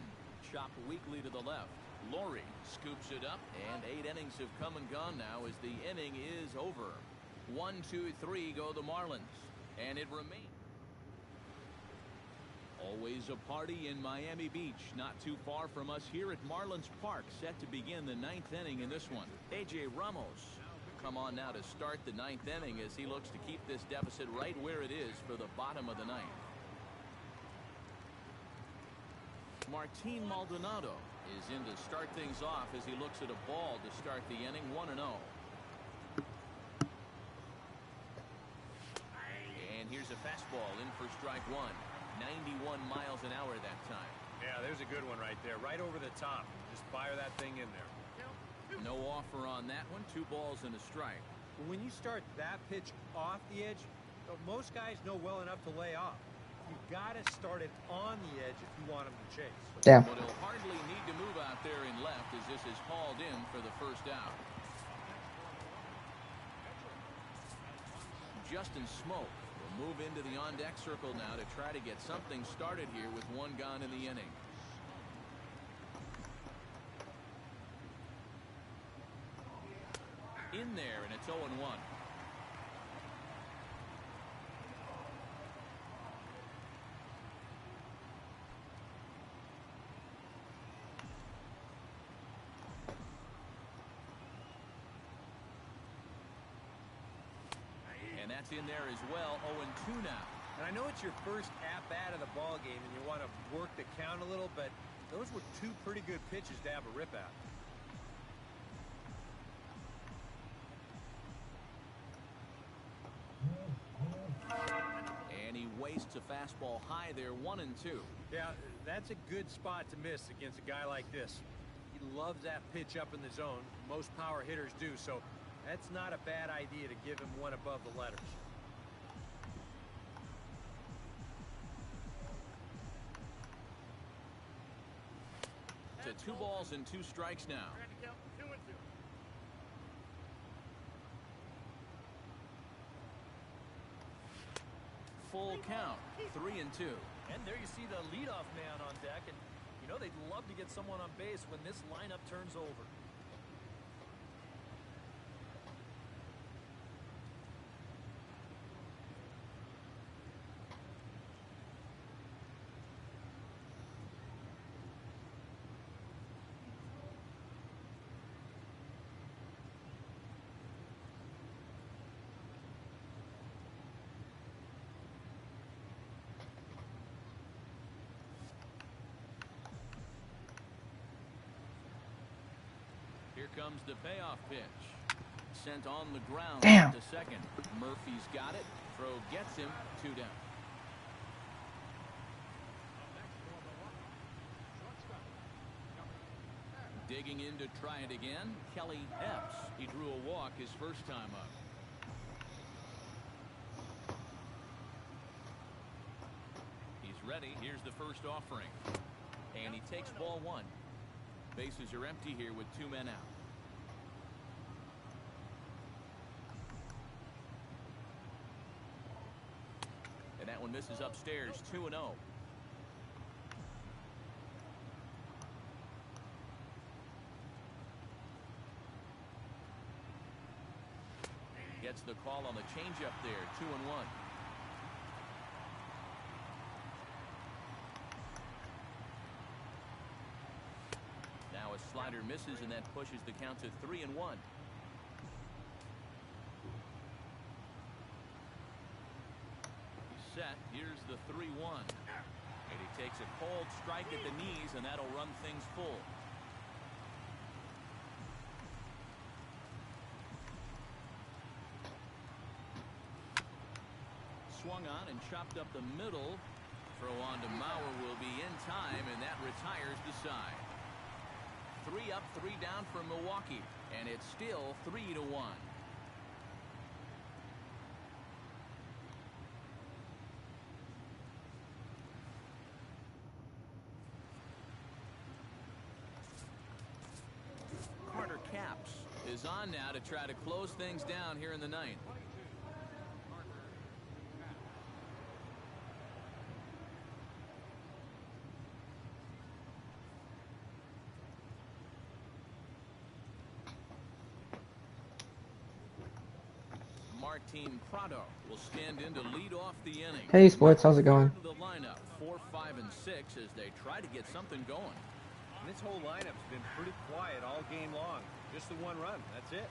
Chopped weakly to the left. Laurie scoops it up, and 8 innings have come and gone now as the inning is over. 1, 2, 3 go the Marlins. And it remains. Always a party in Miami Beach, not too far from us here at Marlins Park, set to begin the 9th inning in this one. A.J. Ramos come on now to start the 9th inning as he looks to keep this deficit right where it is for the bottom of the 9th. Martin Maldonado is in to start things off as he looks at a ball to start the inning, 1-0. And here's a fastball in for strike 1. 91 miles an hour that time. Yeah, there's a good one right there. Right over the top. Just fire that thing in there. No offer on that one. 2 balls and a strike. When you start that pitch off the edge, most guys know well enough to lay off. You've got to start it on the edge if you want him to chase. Damn. But he'll hardly need to move out there in left as this is hauled in for the first out. Justin Smoke will move into the on-deck circle now to try to get something started here with 1 gone in the inning. In there, and it's 0-1. And that's in there as well, 0-2 now. And I know it's your first at-bat of the ball game and you want to work the count a little, but those were 2 pretty good pitches to have a rip at. And he wastes a fastball high there, 1-2. Yeah, that's a good spot to miss against a guy like this. He loves that pitch up in the zone. Most power hitters do, so that's not a bad idea to give him one above the letters. To 2 balls and 2 strikes now. Full count, 3-2. And there you see the leadoff man on deck, and you know they'd love to get someone on base when this lineup turns over. Here comes the payoff pitch. Sent on the ground. Damn. To second. Murphy's got it. Throw gets him. 2 down. Digging in to try it again. Kelly Epps. He drew a walk his first time up. He's ready. Here's the first offering. And he takes ball 1. Bases are empty here with 2 men out. And that one misses upstairs, 2-0. Gets the call on the changeup there, 2-1. Now a slider misses, and that pushes the count to 3-1. He's set. Here's the 3-1. And he takes a cold strike at the knees, and that'll run things full. Swung on and chopped up the middle. Throw on to Mauer will be in time, and that retires the side. 3 up, 3 down for Milwaukee, and it's still 3-1. Carter Capps is on now to try to close things down here in the 9th. Martin Prado will stand in to lead off the inning. Hey sports, how's it going? The lineup 4, 5, and 6 as they try to get something going. And this whole lineup's been pretty quiet all game long. Just the 1 run. That's it.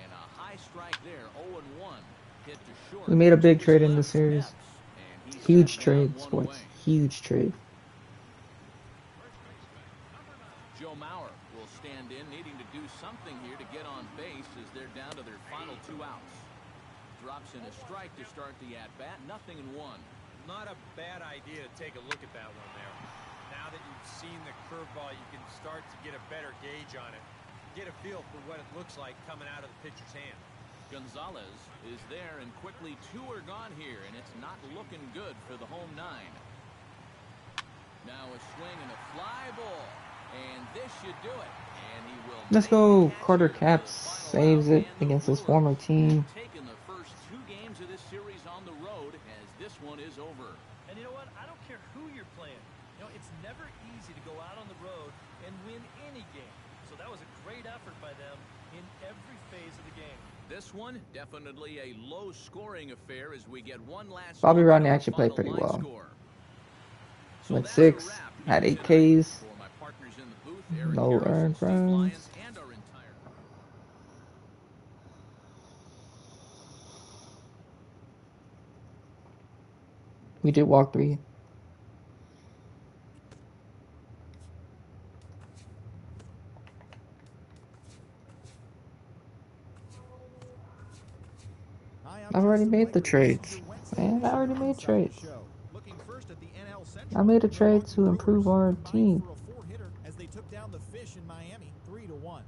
And a high strike there, 0-1. Hit to short. We made a big trade in this series. Huge trade, sports. Huge trade. Joe Mauer will stand in, needing to do something here to get on base as they're down to their final 2 outs. Drops in a strike to start the at-bat. 0-1. Not a bad idea to take a look at that one there. Now that you've seen the curveball, you can start to get a better gauge on it. Get a feel for what it looks like coming out of the pitcher's hand. Gonzalez is there, and quickly 2 are gone here, and it's not looking good for the home 9. Now a swing and a fly ball, and this should do it. And he will. Let's go. Carter Capps saves it against his former team. Taking the first 2 games of this series on the road, as this one is over. And you know what? I don't care who you're playing. You know, it's never easy to go out on the road and win any game. So that was a great effort by them in every phase of the game. This one, definitely a low-scoring affair as we get one last... Bobby Rodney actually played pretty well. So went 6, had 8 Ks, no earned runs. We did walk 3. I've already made the trades. Man, I already made trades. I made a trade to improve our team. As they took down the Fish in Miami 3-1.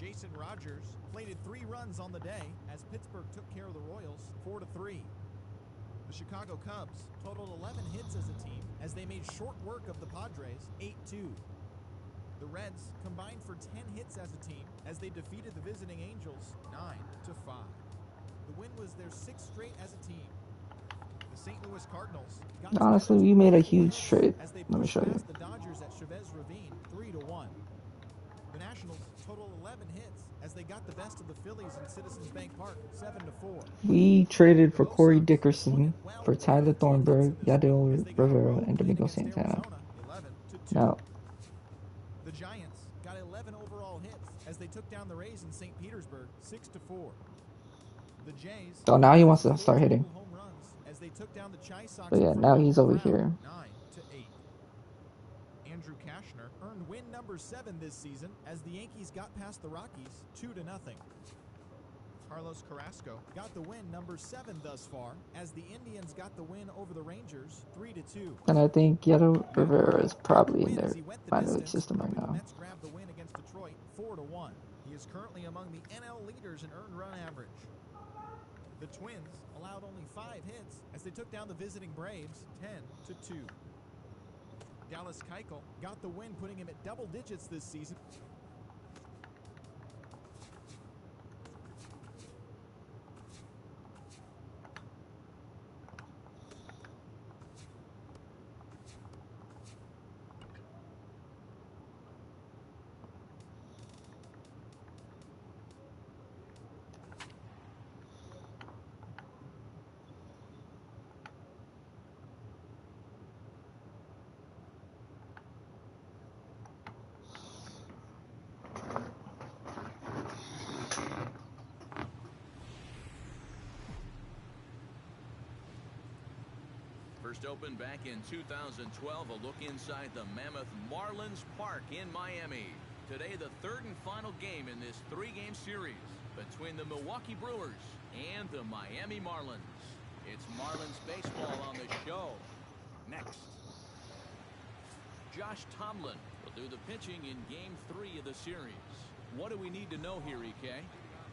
Jason Rogers plated 3 runs on the day as Pittsburgh took care of the Royals 4-3. The Chicago Cubs totaled 11 hits as a team as they made short work of the Padres 8-2. The Reds combined for 10 hits as a team as they defeated the visiting Angels 9-5. The win was their 6th straight as a team. The St. Louis Cardinals Honestly, you made a huge trade. Let me show you. the Dodgers at Chavez Ravine 3-1. The Nationals total 11 hits as they got the best of the Phillies in Citizens Bank Park 7-4. We traded for Corey Dickerson, for Tyler Thornburg, Yadiel Rivera, and Domingo Santana. Now, the Giants got 11 overall hits as they took down the Rays in St. Petersburg 6-4. The Jays. Oh, now he wants to start hitting. As they took down the Chi Sox. But yeah, now he's over here. 9-8. Andrew Kashner earned win number 7 this season as the Yankees got past the Rockies 2-0. Carlos Carrasco got the win number 7 thus far as the Indians got the win over the Rangers 3-2. And I think Yadiel Rivera is probably in their minor league system right now. The Mets grabbed the win against Detroit 4-1. He is currently among the NL leaders in earned run average. The Twins allowed only 5 hits as they took down the visiting Braves 10-2. Dallas Keuchel got the win, putting him at double digits this season. First opened back in 2012, a look inside the Mammoth Marlins Park in Miami. Today, the third and final game in this 3-game series between the Milwaukee Brewers and the Miami Marlins. It's Marlins baseball on the show. Next, Josh Tomlin will do the pitching in Game 3 of the series. What do we need to know here, EK?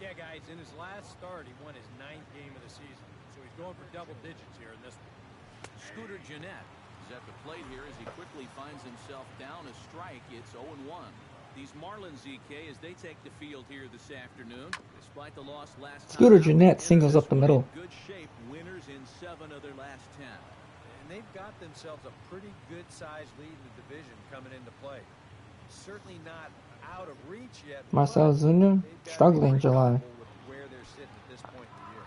Yeah, guys, in his last start, he won his 9th game of the season. So he's going for double digits here in this one. Scooter Gennett is at the plate here as he quickly finds himself down a strike. It's 0-1. These Marlins, EK, as they take the field here this afternoon, despite the loss last time. Scooter Gennett singles up the middle. Good shape, winners in 7 of their last 10. And they've got themselves a pretty good-sized lead in the division coming into play. Certainly not out of reach yet. Marcell Ozuna struggling in July. Where they're sitting at this point in the year.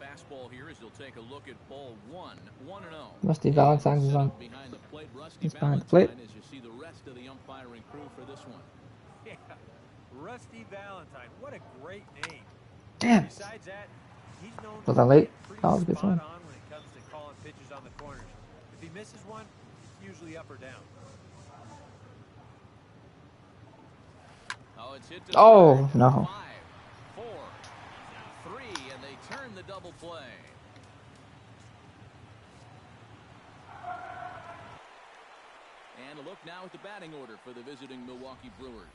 Fastball here as he'll take a look at ball 1, 1-0. Rusty Valentine's is on. Behind the plate, Rusty He's behind the plate. As you see the rest of the umpiring crew for this one. Yeah, Rusty Valentine. What a great name. Damn. Besides that, he's known Was I late? pretty That was a good spot one. on when it comes to calling pitches on the corners. If he misses one, it's usually up or down. Oh, it's hit to Oh, third. no. 5, 4, 3, and they turn the double play. And a look now at the batting order for the visiting Milwaukee Brewers.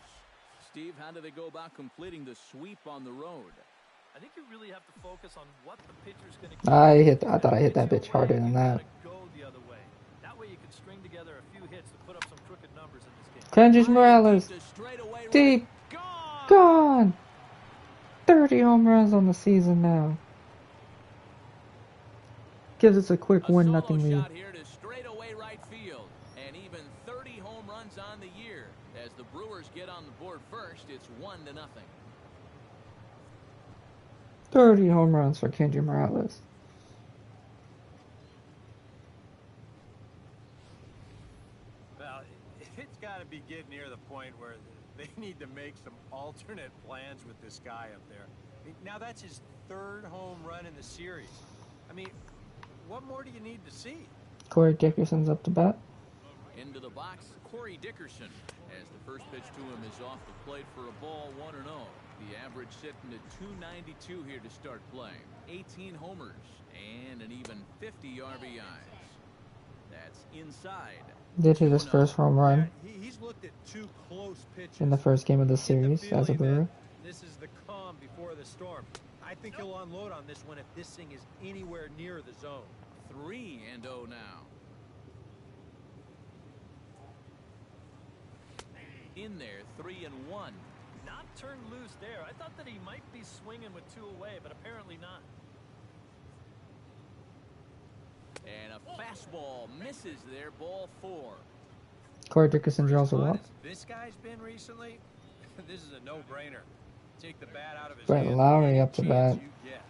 Steve, how do they go about completing the sweep on the road? I think you really have to focus on what the pitcher's going to. I thought I hit that bitch harder than that. Go the other way. That way you can string together a few hits to put up some crooked numbers in this game. Kendrick Morales, deep, gone. 30 home runs on the season now. Gives us a quick 1-0 lead. Shot here to straightaway right field, and even 30 home runs on the year. As the Brewers get on the board first, it's 1-0. 30 home runs for Kendrick Morales. Well, it's got to be getting near the point where they need to make some alternate plans with this guy up there. Now, that's his 3rd home run in the series. I mean, what more do you need to see? Corey Dickerson's up to bat. Into the box, Corey Dickerson, as the first pitch to him is off the plate for a ball, 1-0. The average sitting at 292 here to start play. 18 homers and an even 50 RBIs. That's inside. Did hit his first home run He's looked at 2 close pitches in the first game of the series as a Brewer. This is the calm before the storm. I think he'll unload on this one if this thing is anywhere near the zone. 3-0 now. In there, 3-1. Not turned loose there. I thought that he might be swinging with 2 away, but apparently not. And a fastball misses there, ball 4. Corey Dickerson draws a walk. This guy's been recently. This is a no-brainer. Take the bat out of his Brett hand. Lowry up to bat.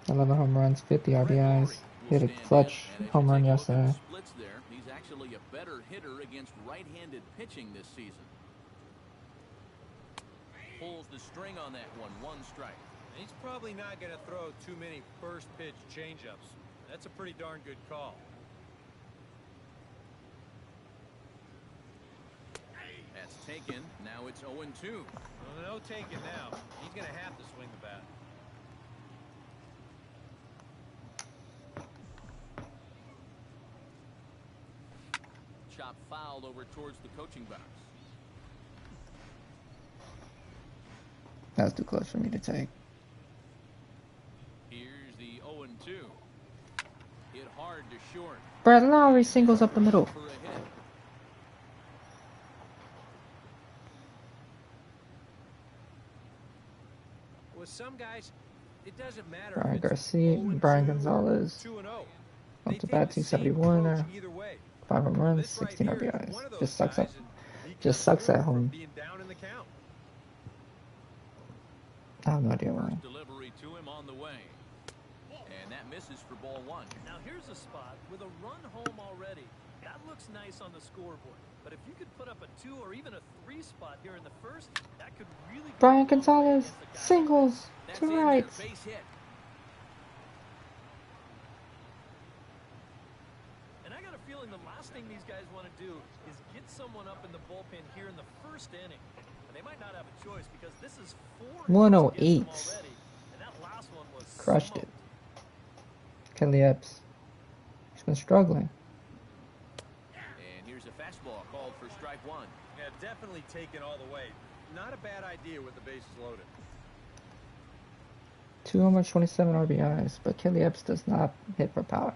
11 home runs, 50 RBIs. Hit a clutch home run yesterday. Splits there. He's actually a better hitter against right-handed pitching this season. Pulls the string on that one. 1 strike. He's probably not going to throw too many first pitch changeups. That's a pretty darn good call. That's taken. Now it's 0-2. Well, no taking now. He's going to have to swing the bat. Chop fouled over towards the coaching box. That's too close for me to take. Here's the 0-2. Hit hard to short. Brett Lowry singles up the middle. For a hit. With some guys, it doesn't matter. Brian Garcia, Brian Gonzalez. Up to bat 271. 5 home runs, 16 RBIs. Just sucks at home. I have no idea why. Delivery to him on the way. And that misses for ball 1. Now here's a spot with a run home already. That looks nice on the scoreboard. But if you could put up a 2 or even a 3 spot here in the first, that could really... Brian Gonzalez, singles, 2 rights. Base hit. And I got a feeling the last thing these guys want to do is get someone up in the bullpen here in the first inning. And they might not have a choice because this is 4 108. already, and that last one was Crushed smoked. it. Kelly Epps. He's been struggling. And here's a fastball called for strike 1. Yeah, definitely taken all the way. Not a bad idea with the bases loaded. 2 homers, 27 RBIs, but Kelly Epps does not hit for power.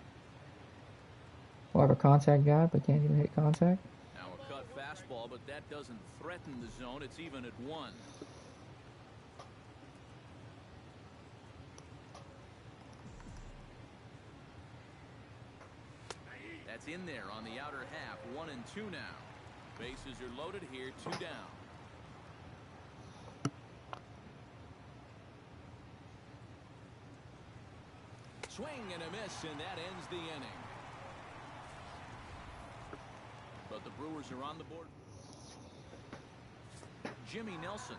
More of a contact guy, but can't even hit contact. Now a cut fastball, but that doesn't threaten the zone. It's even at 1. That's in there on the outer half. 1-2 now. Bases are loaded here. 2 down. Swing and a miss, and that ends the inning. But the Brewers are on the board. Jimmy Nelson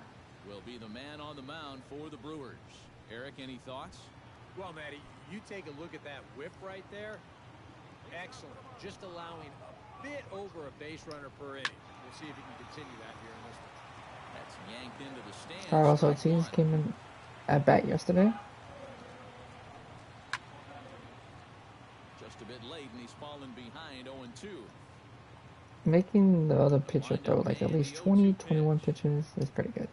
will be the man on the mound for the Brewers. Eric, any thoughts? Well, Matty, you take a look at that whip right there. Excellent. Just allowing a bit over a base runner per inning. We'll see if he can continue that here in this one. That's yanked into the stands. Carlos Ortiz came in at bat yesterday. Just a bit late, and he's fallen behind 0-2. Making the other pitcher throw like at least 20, 21 pitches is pretty good.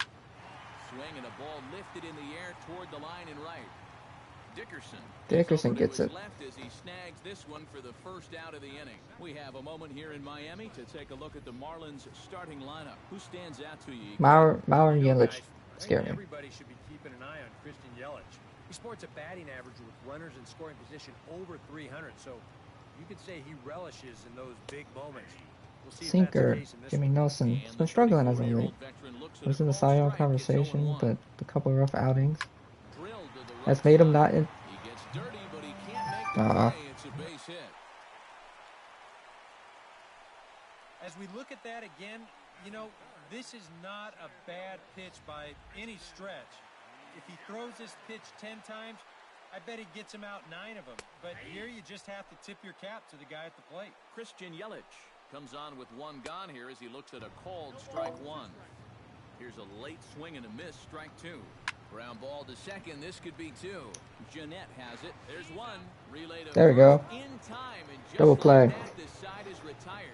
Swing and a ball lifted in the air toward the line and right. Dickerson gets it. Left as he snags this one for the first out of the inning. We have a moment here in Miami to take a look at the Marlins starting lineup. Who stands out to you? Mauer and Yelich scare me. Everybody should be keeping an eye on Christian Yelich. He sports a batting average with runners in scoring position over 300, so you could say he relishes in those big moments. We'll see Sinker, Jimmy Nelson, has been struggling as of late. He was in the Cy Young conversation, but a couple of rough outings has made him not in. He gets dirty, but he can't make the play. It's a base hit. As we look at that again, you know, this is not a bad pitch by any stretch. If he throws this pitch 10 times, I bet he gets him out 9 of them. But here you just have to tip your cap to the guy at the plate. Christian Yelich Comes on with one gone here as he looks at a called strike one. Here's a late swing and a miss, strike two. Ground ball to second. This could be two. Jeanette has it. There's one. Relay to there we go. in time, and just Double play. like that, this side is retired.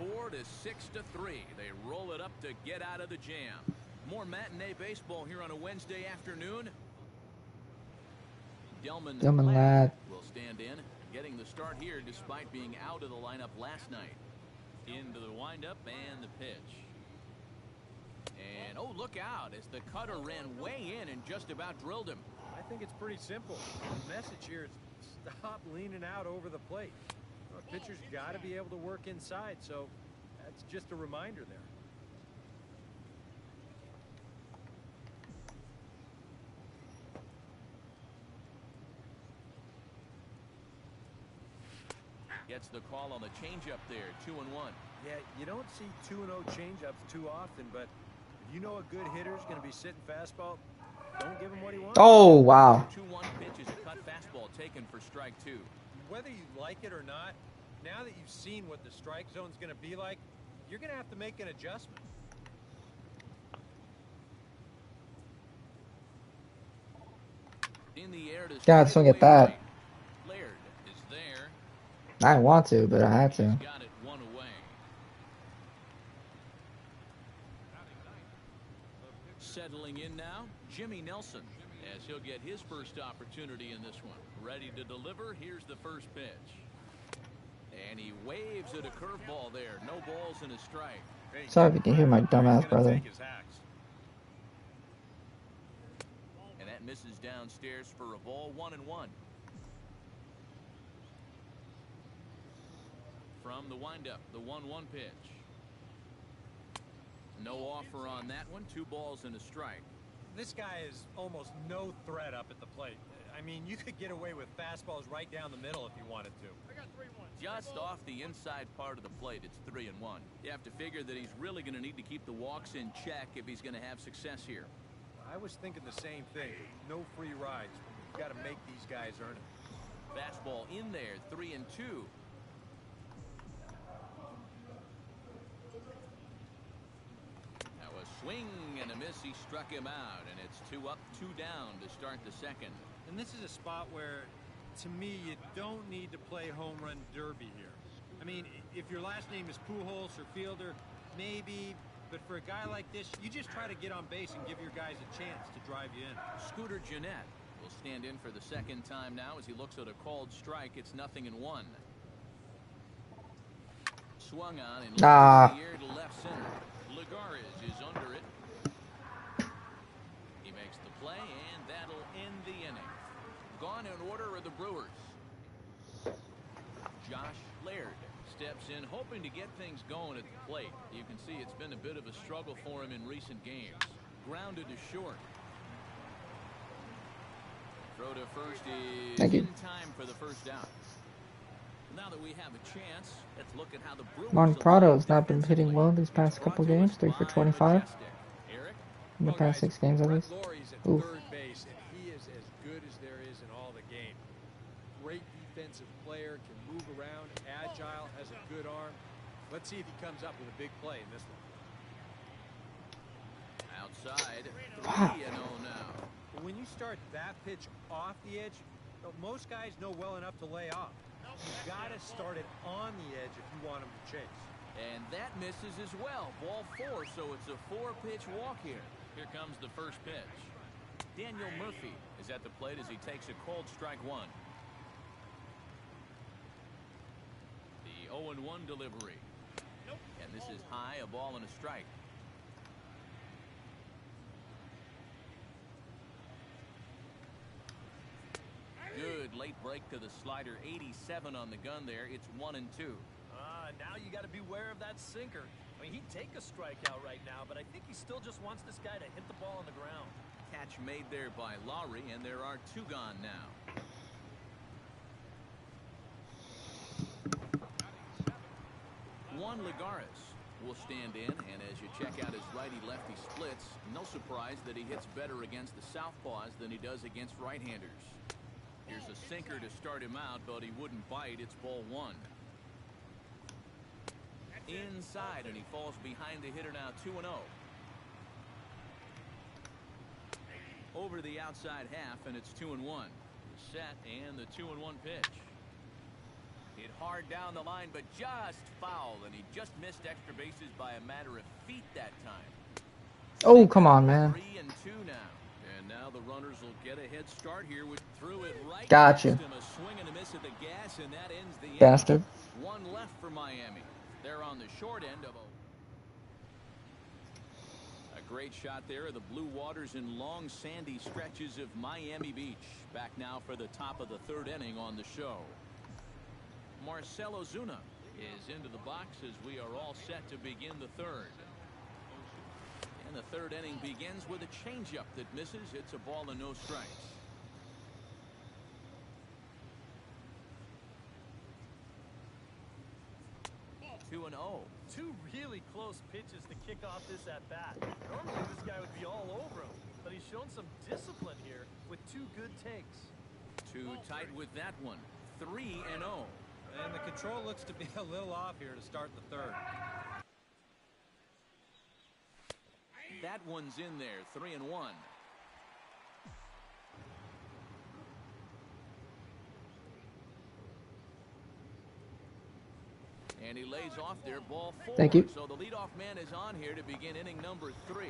4-6-3. They roll it up to get out of the jam. More matinee baseball here on a Wednesday afternoon. Delman Ladd will stand in, getting the start here despite being out of the lineup last night. Into the windup and the pitch. And, oh, look out as the cutter ran way in and just about drilled him. I think it's pretty simple. The message here is stop leaning out over the plate. Well, pitcher's got to be able to work inside, so that's just a reminder there. Gets the call on the changeup there, 2-1. Yeah, you don't see 2-0 changeups too often, but if you know a good hitter's going to be sitting fastball, don't give him what he wants. Oh, wow. 2-1 pitch is a cut fastball taken for strike two. Whether you like it or not, now that you've seen what the strike zone's going to be like, you're going to have to make an adjustment. In the air to God, swing at that. Laird is there. I didn't want to, but I had to. Got it one away. Settling in now, Jimmy Nelson, as he'll get his first opportunity in this one. Ready to deliver. Here's the first pitch. And he waves at a curveball there. No balls and a strike. Sorry if you can hear my dumbass brother. And that misses downstairs for a ball, 1-1. From the windup, the 1-1 pitch. No offer on that one. 2 balls and a strike. This guy is almost no threat up at the plate. I mean, you could get away with fastballs right down the middle if you wanted to. Just off the inside part of the plate, it's 3-1. You have to figure that he's really going to need to keep the walks in check if he's going to have success here. I was thinking the same thing. No free rides. You've got to make these guys earn it. Fastball in there, 3-2. Now a swing and a miss. He struck him out, and it's 2 up, 2 down to start the second. And this is a spot where, to me, you don't need to play home run derby here. I mean, if your last name is Pujols or Fielder, maybe, but for a guy like this, you just try to get on base and give your guys a chance to drive you in. Scooter Jeanette will stand in for the second time now as he looks at a called strike. It's 0-1. Swung on and the air to left center. Lagares is under it. He makes the play, and that'll end the inning. Gone in order are the Brewers. Josh Laird steps in, hoping to get things going at the plate. You can see it's been a bit of a struggle for him in recent games. Grounded to short. Throw to first is in time for the first out. Now that we have a chance, let's look at how the Brewers. Monprado has not been hitting well these past couple games. 3 for 25 in the past 6 games at least. Oof. Third base, and he is as good as there is in all the game. Great defensive player, can move around, agile, has a good arm. Let's see if he comes up with a big play in this one. Outside, 3-0 now. But when you start that pitch off the edge, most guys know well enough to lay off. You've got to start it on the edge if you want him to chase. And that misses as well. Ball 4, so it's a 4-pitch walk here. Here comes the first pitch. Daniel Murphy is at the plate as he takes a called strike one. The 0-1 delivery. And this is high, a ball and a strike. Good late break to the slider. 87 on the gun there. It's 1-2. Now you got to beware of that sinker. I mean, he'd take a strikeout right now, but I think he still just wants this guy to hit the ball on the ground. Catch made there by Lowry, and there are 2 gone now. Juan Lagares will stand in, and as you check out his righty-lefty splits, no surprise that he hits better against the southpaws than he does against right-handers. Here's a sinker to start him out, but he wouldn't bite. It's ball 1. inside, and he falls behind the hitter now 2-0. Over the outside half, and it's 2-1. Set, and the 2-1 pitch. Hit hard down the line, but just fouled, and he just missed extra bases by a matter of feet that time. Oh, come on, man. 3-2 now. And now the runners will get a head start here with threw it right. Gotcha. A swing and a miss at the gas, and that ends the Bastard. One left for Miami. They're on the short end of a great shot there of the blue waters and long sandy stretches of Miami Beach. Back now for the top of the third inning on the show. Marcell Ozuna is into the box as we are all set to begin the third. And the third inning begins with a changeup that misses. It's a ball and no strikes. Two and 0. Two really close pitches to kick off this at-bat. Normally this guy would be all over him, but he's shown some discipline here with two good takes. Too tight with that one. 3-0. And the control looks to be a little off here to start the third. That one's in there. 3-1. And he lays off there, ball 4. Thank you. So the leadoff man is on here to begin inning number 3.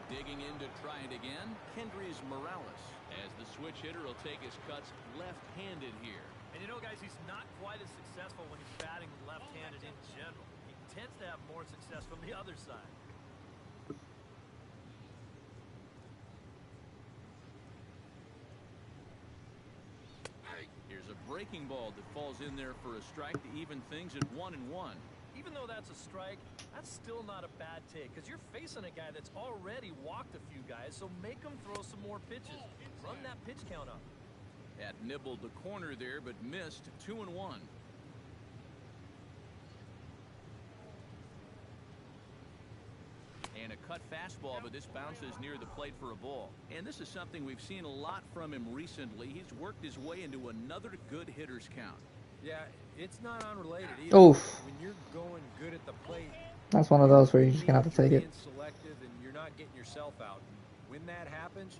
Digging in to try it again, Kendrys Morales, as the switch hitter will take his cuts left-handed here. And you know, guys, he's not quite as successful when he's batting left-handed in general. He tends to have more success from the other side. Here's a breaking ball that falls in there for a strike to even things at 1-1. Even though that's a strike, that's still not a bad take, because you're facing a guy that's already walked a few guys, so make him throw some more pitches. Run that pitch count up. That nibbled the corner there, but missed. 2-1. And a cut fastball, but this bounces near the plate for a ball. And this is something we've seen a lot from him recently. He's worked his way into another good hitter's count. Yeah, it's not unrelated either. Oof. When you're going good at the plate, That's one of those where you're just going to have to take you're it. being selective and you're not getting yourself out. And when that happens,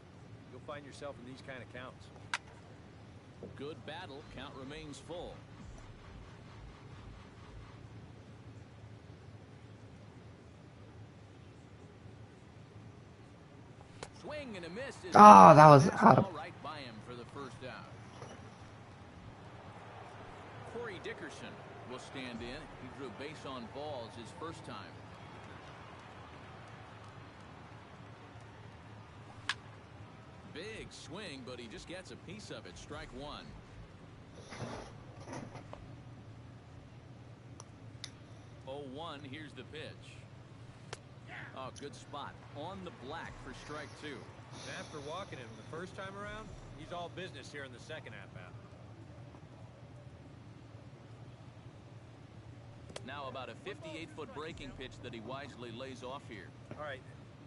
you'll find yourself in these kind of counts. Good battle. Count remains full. Swing and a miss. Oh, that was out of... Right by him for the first out. Corey Dickerson will stand in. He drew base on balls his first time. Big swing, but he just gets a piece of it. Strike one. Oh, 1. Here's the pitch. Oh, good spot on the black for strike 2. And after walking him the first time around, he's all business here in the second at-bat. Now about a 58-foot breaking pitch that he wisely lays off here. All right,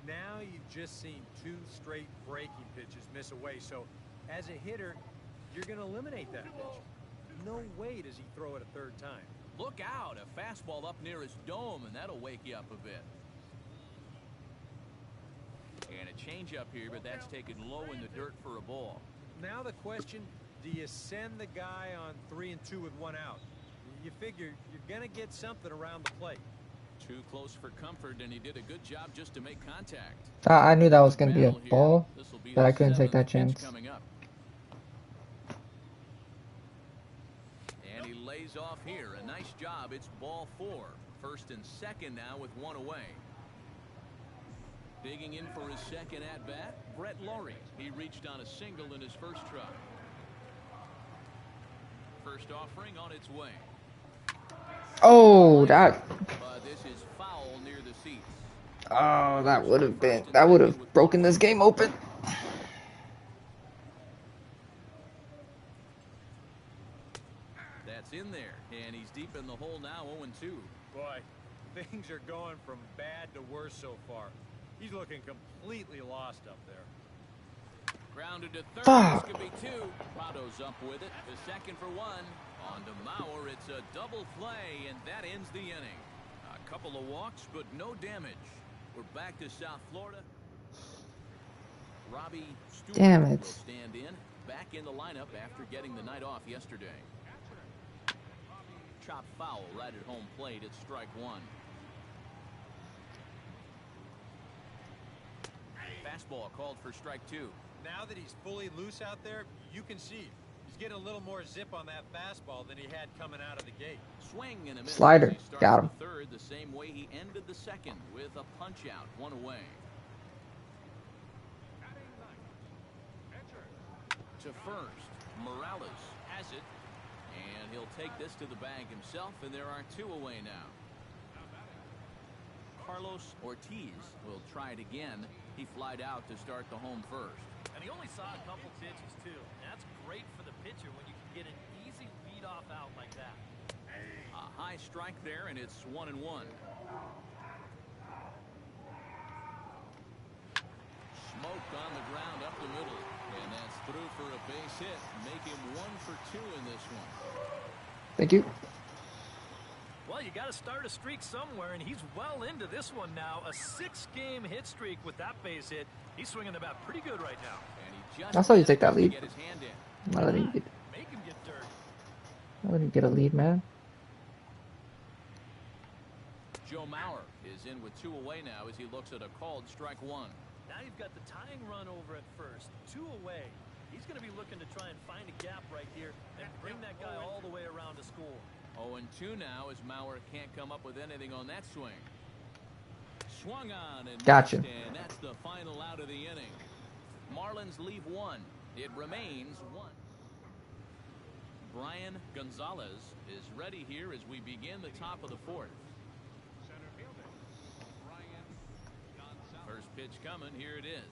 now you've just seen 2 straight breaking pitches miss away. So as a hitter, you're going to eliminate that pitch. No way does he throw it a third time. Look out, a fastball up near his dome, and that'll wake you up a bit. And a changeup here, but that's taken low in the dirt for a ball. Now the question, do you send the guy on 3 and 2 with 1 out? You figure you're going to get something around the plate. Too close for comfort, and he did a good job just to make contact. I knew that was going to be a ball, but I couldn't take that chance. Coming up. And he lays off here. A nice job. It's ball 4. First and second now with 1 away. Digging in for his second at-bat, Brett Laurie. He reached on a single in his first try. First offering on its way. Oh, that... This is foul near the seats. Oh, that would have broken this game open. That's in there, and he's deep in the hole now, 0-2. Boy, things are going from bad to worse so far. He's looking completely lost up there. Grounded to third. Fuck. This could be 2. Prado's up with it. The second for 1. On to Mauer, it's a double play, and that ends the inning. A couple of walks, but no damage. We're back to South Florida. Robbie Stewart Damn it. will stand in, back in the lineup after getting the night off yesterday. Chop foul right at home plate. It's strike one. Fastball called for strike two. Now that he's fully loose out there, you can see he's getting a little more zip on that fastball than he had coming out of the gate. Swing and a miss. Slider. He starts Got him. the third the same way he ended the second, with a punch out, one away. To first, Morales has it, and he'll take this to the bag himself, and there are two away now. Carlos Ortiz will try it again. He flied out to start the home first. And he only saw a couple pitches, too. That's great for the pitcher when you can get an easy leadoff out like that. A high strike there, and it's 1-1. Smoked on the ground up the middle, and that's through for a base hit. Make him 1 for 2 in this one. Thank you. Well, you got to start a streak somewhere, and he's well into this one now. A 6-game hit streak with that base hit. He's swinging the bat pretty good right now. And he just I saw you take that lead. get his hand in. I'm not letting you get, Make him get dirty. I'm not letting you get a lead, man. Joe Mauer is in with 2 away now as he looks at a called strike one. Now you've got the tying run over at first. 2 away. He's going to be looking to try and find a gap right here and bring that guy all the way around to score. 0-2 now as Mauer can't come up with anything on that swing. Swung on and Gotcha. missed, and that's the final out of the inning. Marlins leave 1. It remains 1. Brian Gonzalez is ready here as we begin the top of the 4th. First pitch coming. Here it is.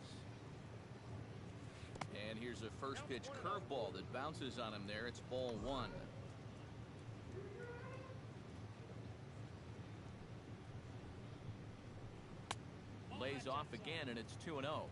And here's a first pitch curveball that bounces on him there. It's ball 1. Lays off again, and it's 2-0.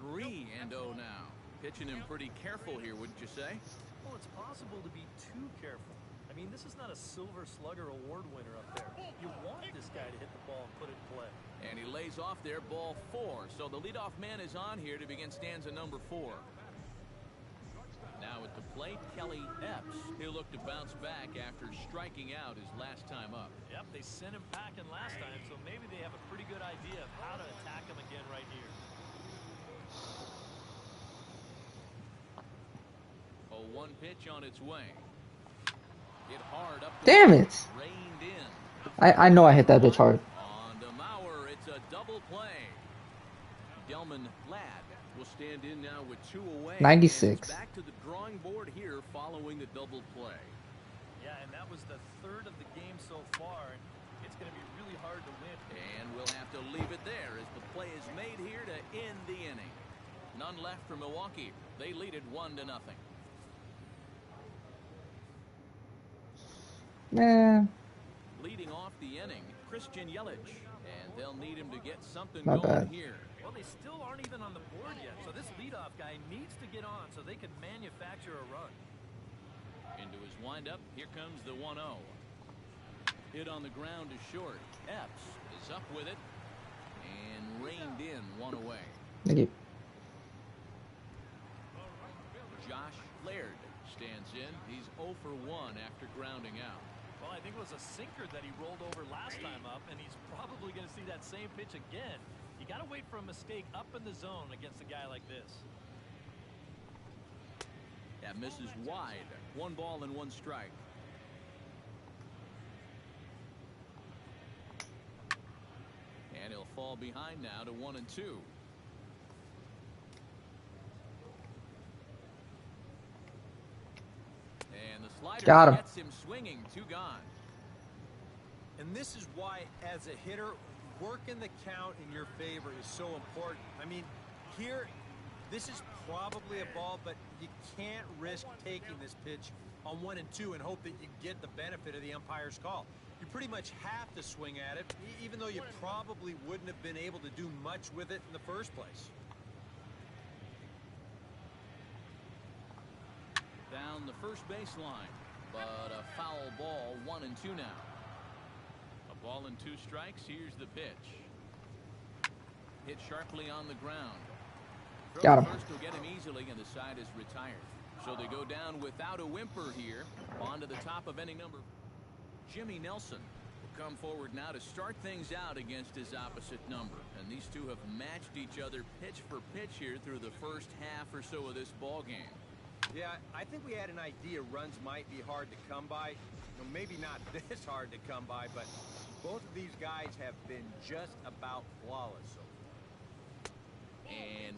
3-0 now. Pitching him pretty careful here, wouldn't you say? Well, it's possible to be too careful. I mean, this is not a Silver Slugger award winner up there. You want this guy to hit the ball and put it in play. And he lays off there, ball 4. So the leadoff man is on here to begin stanza number 4. Now at the plate, Kelly Epps. He'll look to bounce back after striking out his last time up. Yep, they sent him packing last time, so maybe they have a pretty good idea of how to attack him again right here. 0-1 pitch on its way. Hit hard up the Damn it! Reined in. I know I hit that bitch hard. On to Mauer, it's a double play. Delman Ladd will stand in now with 2 away. 96. Back to the drawing board here following the double play. Yeah, and that was the 3rd of the game so far. And it's going to be really hard to win. And we'll have to leave it there as the play is made here to end the inning. None left for Milwaukee. They lead it 1-0. Man, Leading off the inning, Christian Yelich. And they'll need him to get something Not going bad. here. Well, they still aren't even on the board yet, so this leadoff guy needs to get on so they can manufacture a run. Into his windup, here comes the 1-0. Hit on the ground to short. Epps is up with it and reined in 1 away. thank you. Josh Laird stands in. He's 0 for 1 after grounding out. Well, I think it was a sinker that he rolled over last time up, and he's probably going to see that same pitch again. You got to wait for a mistake up in the zone against a guy like this. That misses wide. 1 ball and 1 strike. And he'll fall behind now to 1-2. And the slider Got him. gets him swinging. 2 gone. And this is why, as a hitter, working the count in your favor is so important. I mean, here, this is probably a ball, but you can't risk taking this pitch on 1-2 and hope that you get the benefit of the umpire's call. You pretty much have to swing at it, even though you probably wouldn't have been able to do much with it in the first place. Down the first baseline, but a foul ball, 1-2 now. A ball and 2 strikes. Here's the pitch. Hit sharply on the ground. Got him. First will get him easily, and the side is retired. So they go down without a whimper here. On to the top of inning number. Jimmy Nelson will come forward now to start things out against his opposite number. And these two have matched each other pitch for pitch here through the first half or so of this ball game. Yeah, I think we had an idea runs might be hard to come by. Maybe not this hard to come by, but both of these guys have been just about flawless so far. And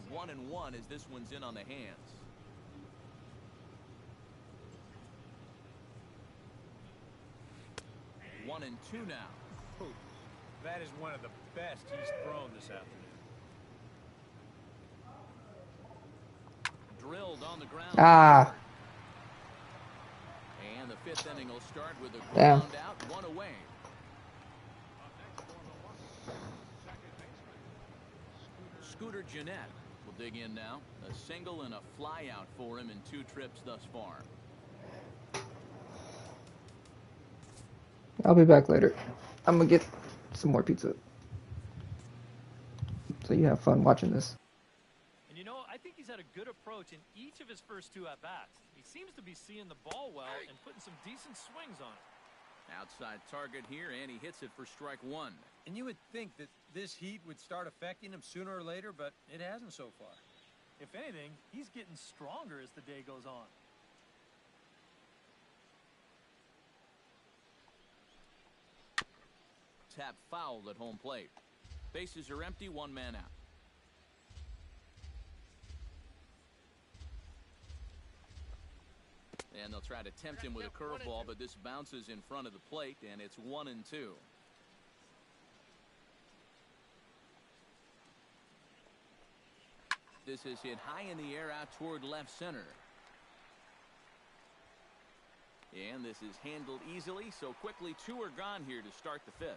1-1 as this one's in on the hands. One and 2 now. Ooh, that is one of the best he's thrown this afternoon. Drilled on the ground. Ah. And the 5th inning will start with a Damn. ground out, 1 away. Scooter Gennett will dig in now. A single and a fly out for him in 2 trips thus far. I'll be back later. I'm gonna get some more pizza. So you have fun watching this. And you know, I think he's had a good approach in each of his first 2 at-bats. He seems to be seeing the ball well and putting some decent swings on it. Outside target here, and he hits it for strike 1. And you would think that this heat would start affecting him sooner or later, but it hasn't so far. If anything, he's getting stronger as the day goes on. Tap fouled at home plate. Bases are empty, 1 man out. And they'll try to tempt him with a curveball, but this bounces in front of the plate, and it's 1-2. This is hit high in the air out toward left center. And this is handled easily, so quickly 2 are gone here to start the 5th.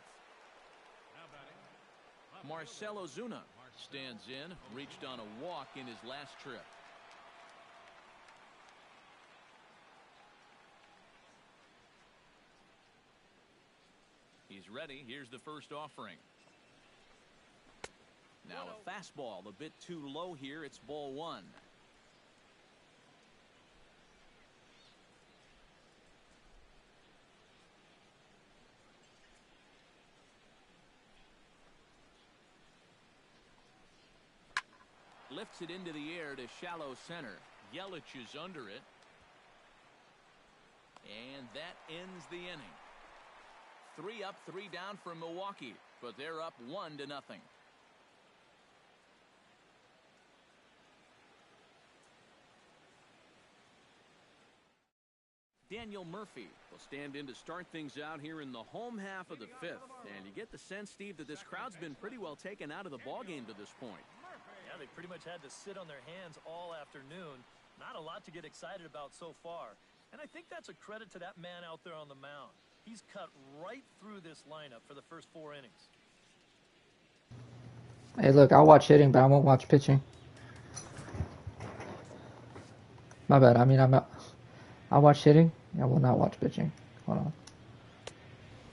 Marcell Ozuna stands in, reached on a walk in his last trip. He's ready. Here's the first offering. Now a fastball a bit too low here. It's ball 1. Lifts it into the air to shallow center. Yelich is under it. And that ends the inning. 3 up, 3 down for Milwaukee, but they're up 1-0. Daniel Murphy will stand in to start things out here in the home half of the 5th. And you get the sense, Steve, that this crowd's been pretty well taken out of the ballgame to this point. Yeah, they pretty much had to sit on their hands all afternoon. Not a lot to get excited about so far. And I think that's a credit to that man out there on the mound. He's cut right through this lineup for the first 4 innings. Hey, look, I'll watch hitting, but I won't watch pitching. My bad. I mean, I'll watch hitting. I will not watch pitching. Hold on.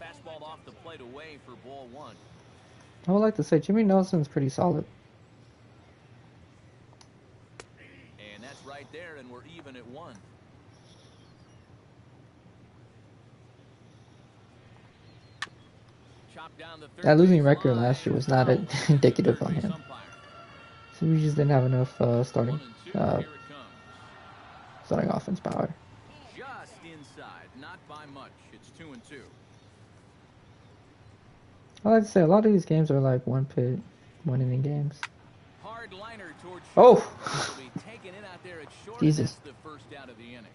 Fastball off the plate away for ball 1. I would like to say Jimmy Nelson's pretty solid. And that's right there, and we're even at 1. Down the That losing record last year was not indicative on him. So we just didn't have enough starting offense power. Just inside, not by much. It's 2-2. I like to say a lot of these games are like 1 inning games. Hard liner towards oh, taking it out there at short. Jesus! That's the first out of the inning.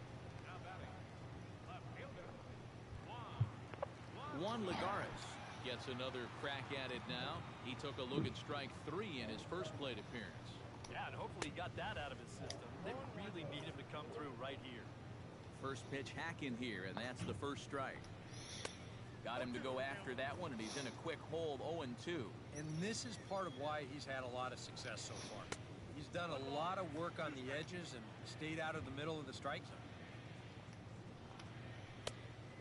Juan Lagares gets another crack at it now. He took a look at strike 3 in his first plate appearance. Yeah, and hopefully he got that out of his system. They really need him to come through right here. First pitch hack in here, and that's the first strike. Got him to go after that one, and he's in a quick hole, 0-2. And this is part of why he's had a lot of success so far. He's done a lot of work on the edges and stayed out of the middle of the strike zone.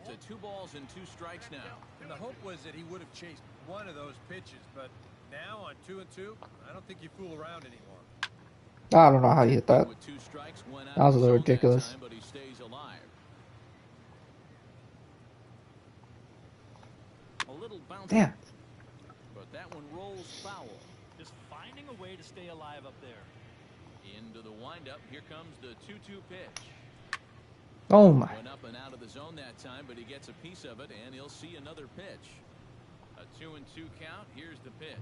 So 2 balls and 2 strikes now. And the hope was that he would have chased one of those pitches, but now on 2-2, I don't think you fool around anymore. I don't know how you hit that. With 2 strikes, went out That was a little of the zone that ridiculous. time, but he stays alive. A little bounce. Damn. But that one rolls foul. Just finding a way to stay alive up there. Into the windup. Here comes the 2-2 pitch. Oh my. Went up and out of the zone that time, but he gets a piece of it, and he'll see another pitch. A 2-2 count. Here's the pitch.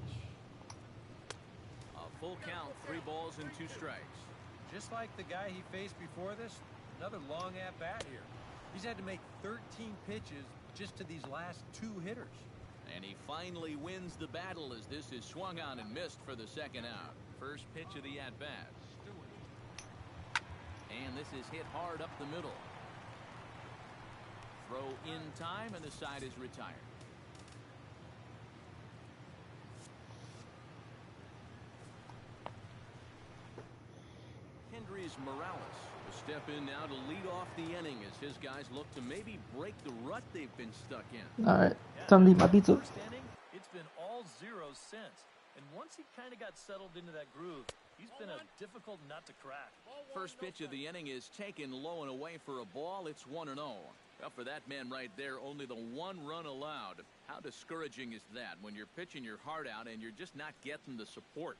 A full count, 3 balls and 2 strikes. Just like the guy he faced before this, another long at-bat here. He's had to make 13 pitches just to these last 2 hitters. And he finally wins the battle as this is swung on and missed for the second out. First pitch of the at-bat. And this is hit hard up the middle. Throw in time, and the side is retired. Hendrys Morales will step in now to lead off the inning as his guys look to maybe break the rut they've been stuck in. Alright. Time to eat my pizza. First inning, it's been all zeros since. And once he kind of got settled into that groove, he's been a difficult nut to crack. First pitch of the inning is taken low and away for a ball. It's 1-0. Well, for that man right there, only the 1 run allowed. How discouraging is that when you're pitching your heart out and you're just not getting the support?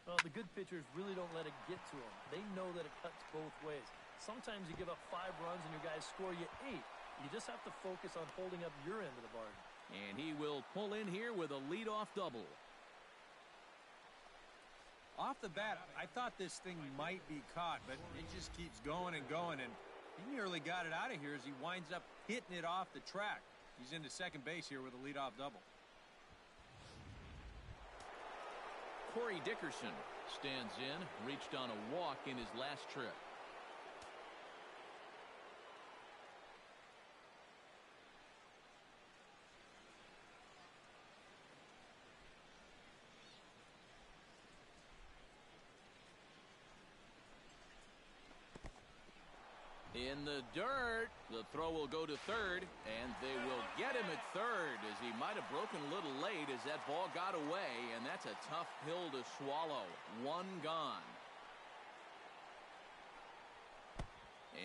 Well, the good pitchers really don't let it get to them. They know that it cuts both ways. Sometimes you give up 5 runs and your guys score you 8. You just have to focus on holding up your end of the bargain. And he will pull in here with a leadoff double. Off the bat, I thought this thing might be caught, but it just keeps going and going, and he nearly got it out of here as he winds up hitting it off the track. He's into second base here with a leadoff double. Corey Dickerson stands in, reached on a walk in his last trip. In the dirt, the throw will go to third, and they will get him at third as he might have broken a little late as that ball got away, and that's a tough pill to swallow. 1 gone.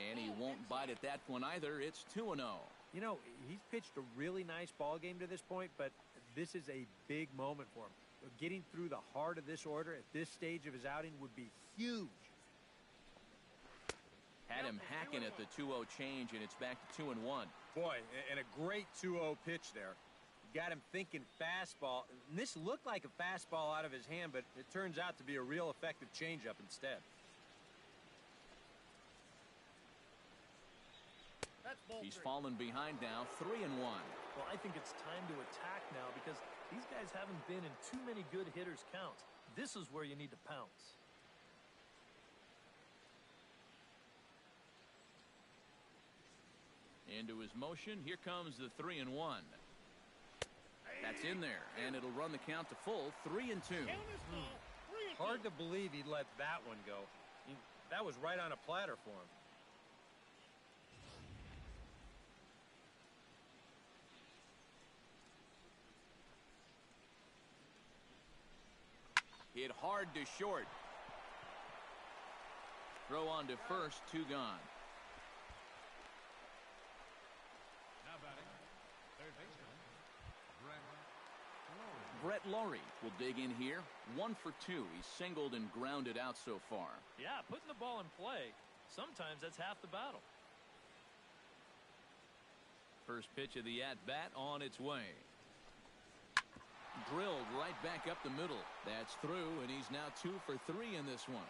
And he won't bite at that one either. It's 2-0. You know, he's pitched a really nice ball game to this point, but this is a big moment for him. Getting through the heart of this order at this stage of his outing would be huge. Had him hacking at the 2-0 change, and it's back to 2-1. Boy, and a great 2-0 pitch there. Got him thinking fastball. And this looked like a fastball out of his hand, but it turns out to be a real effective changeup instead. He's fallen behind now, 3-1. Well, I think it's time to attack now because these guys haven't been in too many good hitters' counts. This is where you need to pounce. Into his motion. Here comes the 3-1. That's in there, and it'll run the count to full. 3-2. Hard to believe he let that one go. That was right on a platter for him. Hit hard to short. Throw on to first. 2 gone. Now batting, third baseman, Brett Laurie will dig in here. 1 for 2. He's singled and grounded out so far. Yeah, putting the ball in play, sometimes that's half the battle. First pitch of the at-bat on its way. Drilled right back up the middle. That's through, and he's now 2 for 3 in this one.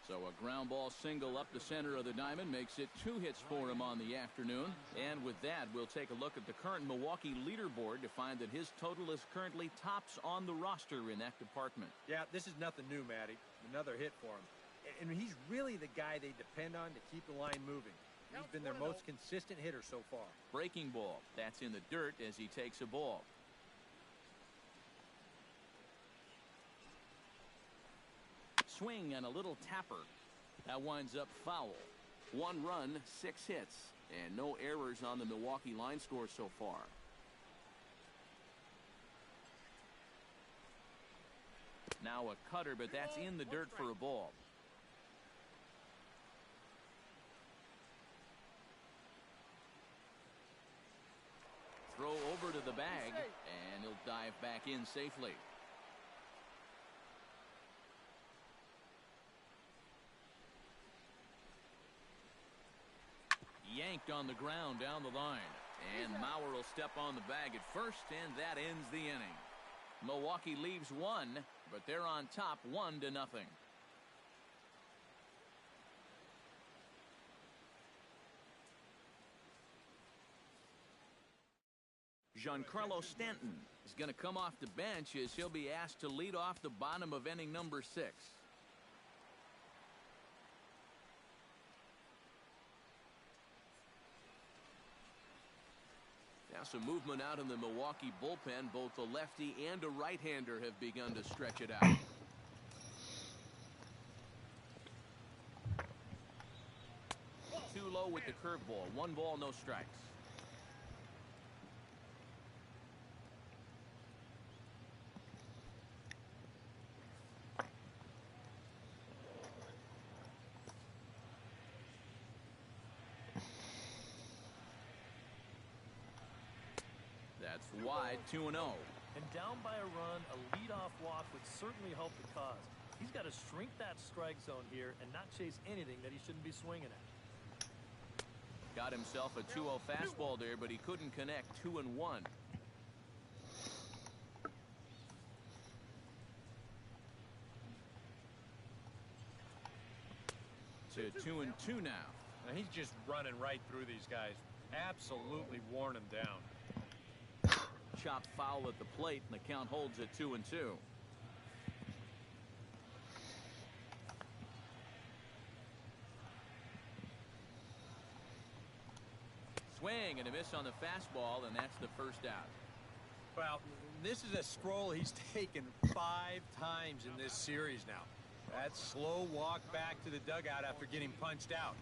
So a ground ball single up the center of the diamond makes it 2 hits for him on the afternoon. And with that, we'll take a look at the current Milwaukee leaderboard to find that his total is currently tops on the roster in that department. Yeah, this is nothing new, Matty. Another hit for him. And he's really the guy they depend on to keep the line moving. He's been their most consistent hitter so far. Breaking ball. That's in the dirt as he takes a ball. Swing and a little tapper. That winds up foul. 1 run, 6 hits, and no errors on the Milwaukee line score so far. Now a cutter, but that's in the dirt for a ball. Throw over to the bag, and he'll dive back in safely. Yanked on the ground down the line. And Mauer will step on the bag at first, and that ends the inning. Milwaukee leaves 1, but they're on top 1-0. Giancarlo Stanton is going to come off the bench as he'll be asked to lead off the bottom of inning number 6. Now some movement out in the Milwaukee bullpen. Both a lefty and a right-hander have begun to stretch it out. Too low with the curveball. 1 ball, no strikes. That's wide, 2-0. And down by a run, a leadoff walk would certainly help the cause. He's got to shrink that strike zone here and not chase anything that he shouldn't be swinging at. Got himself a 2-0 fastball there, but he couldn't connect. 2-1. To 2-2 now. Now he's just running right through these guys. Absolutely worn them down. Chopped foul at the plate, and the count holds at 2-2. Swing and a miss on the fastball, and that's the first out. Well, this is a stroll he's taken 5 times in this series now. That slow walk back to the dugout after getting punched out.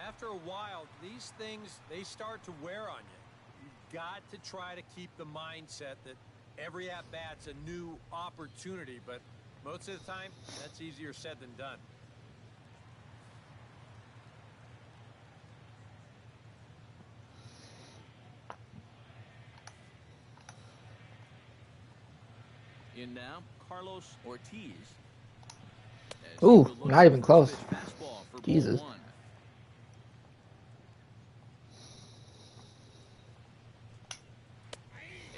After a while, these things, they start to wear on you. You've got to try to keep the mindset that every at-bat's a new opportunity, but most of the time, that's easier said than done. In now, Carlos Ortiz. Ooh, not even close. Jesus.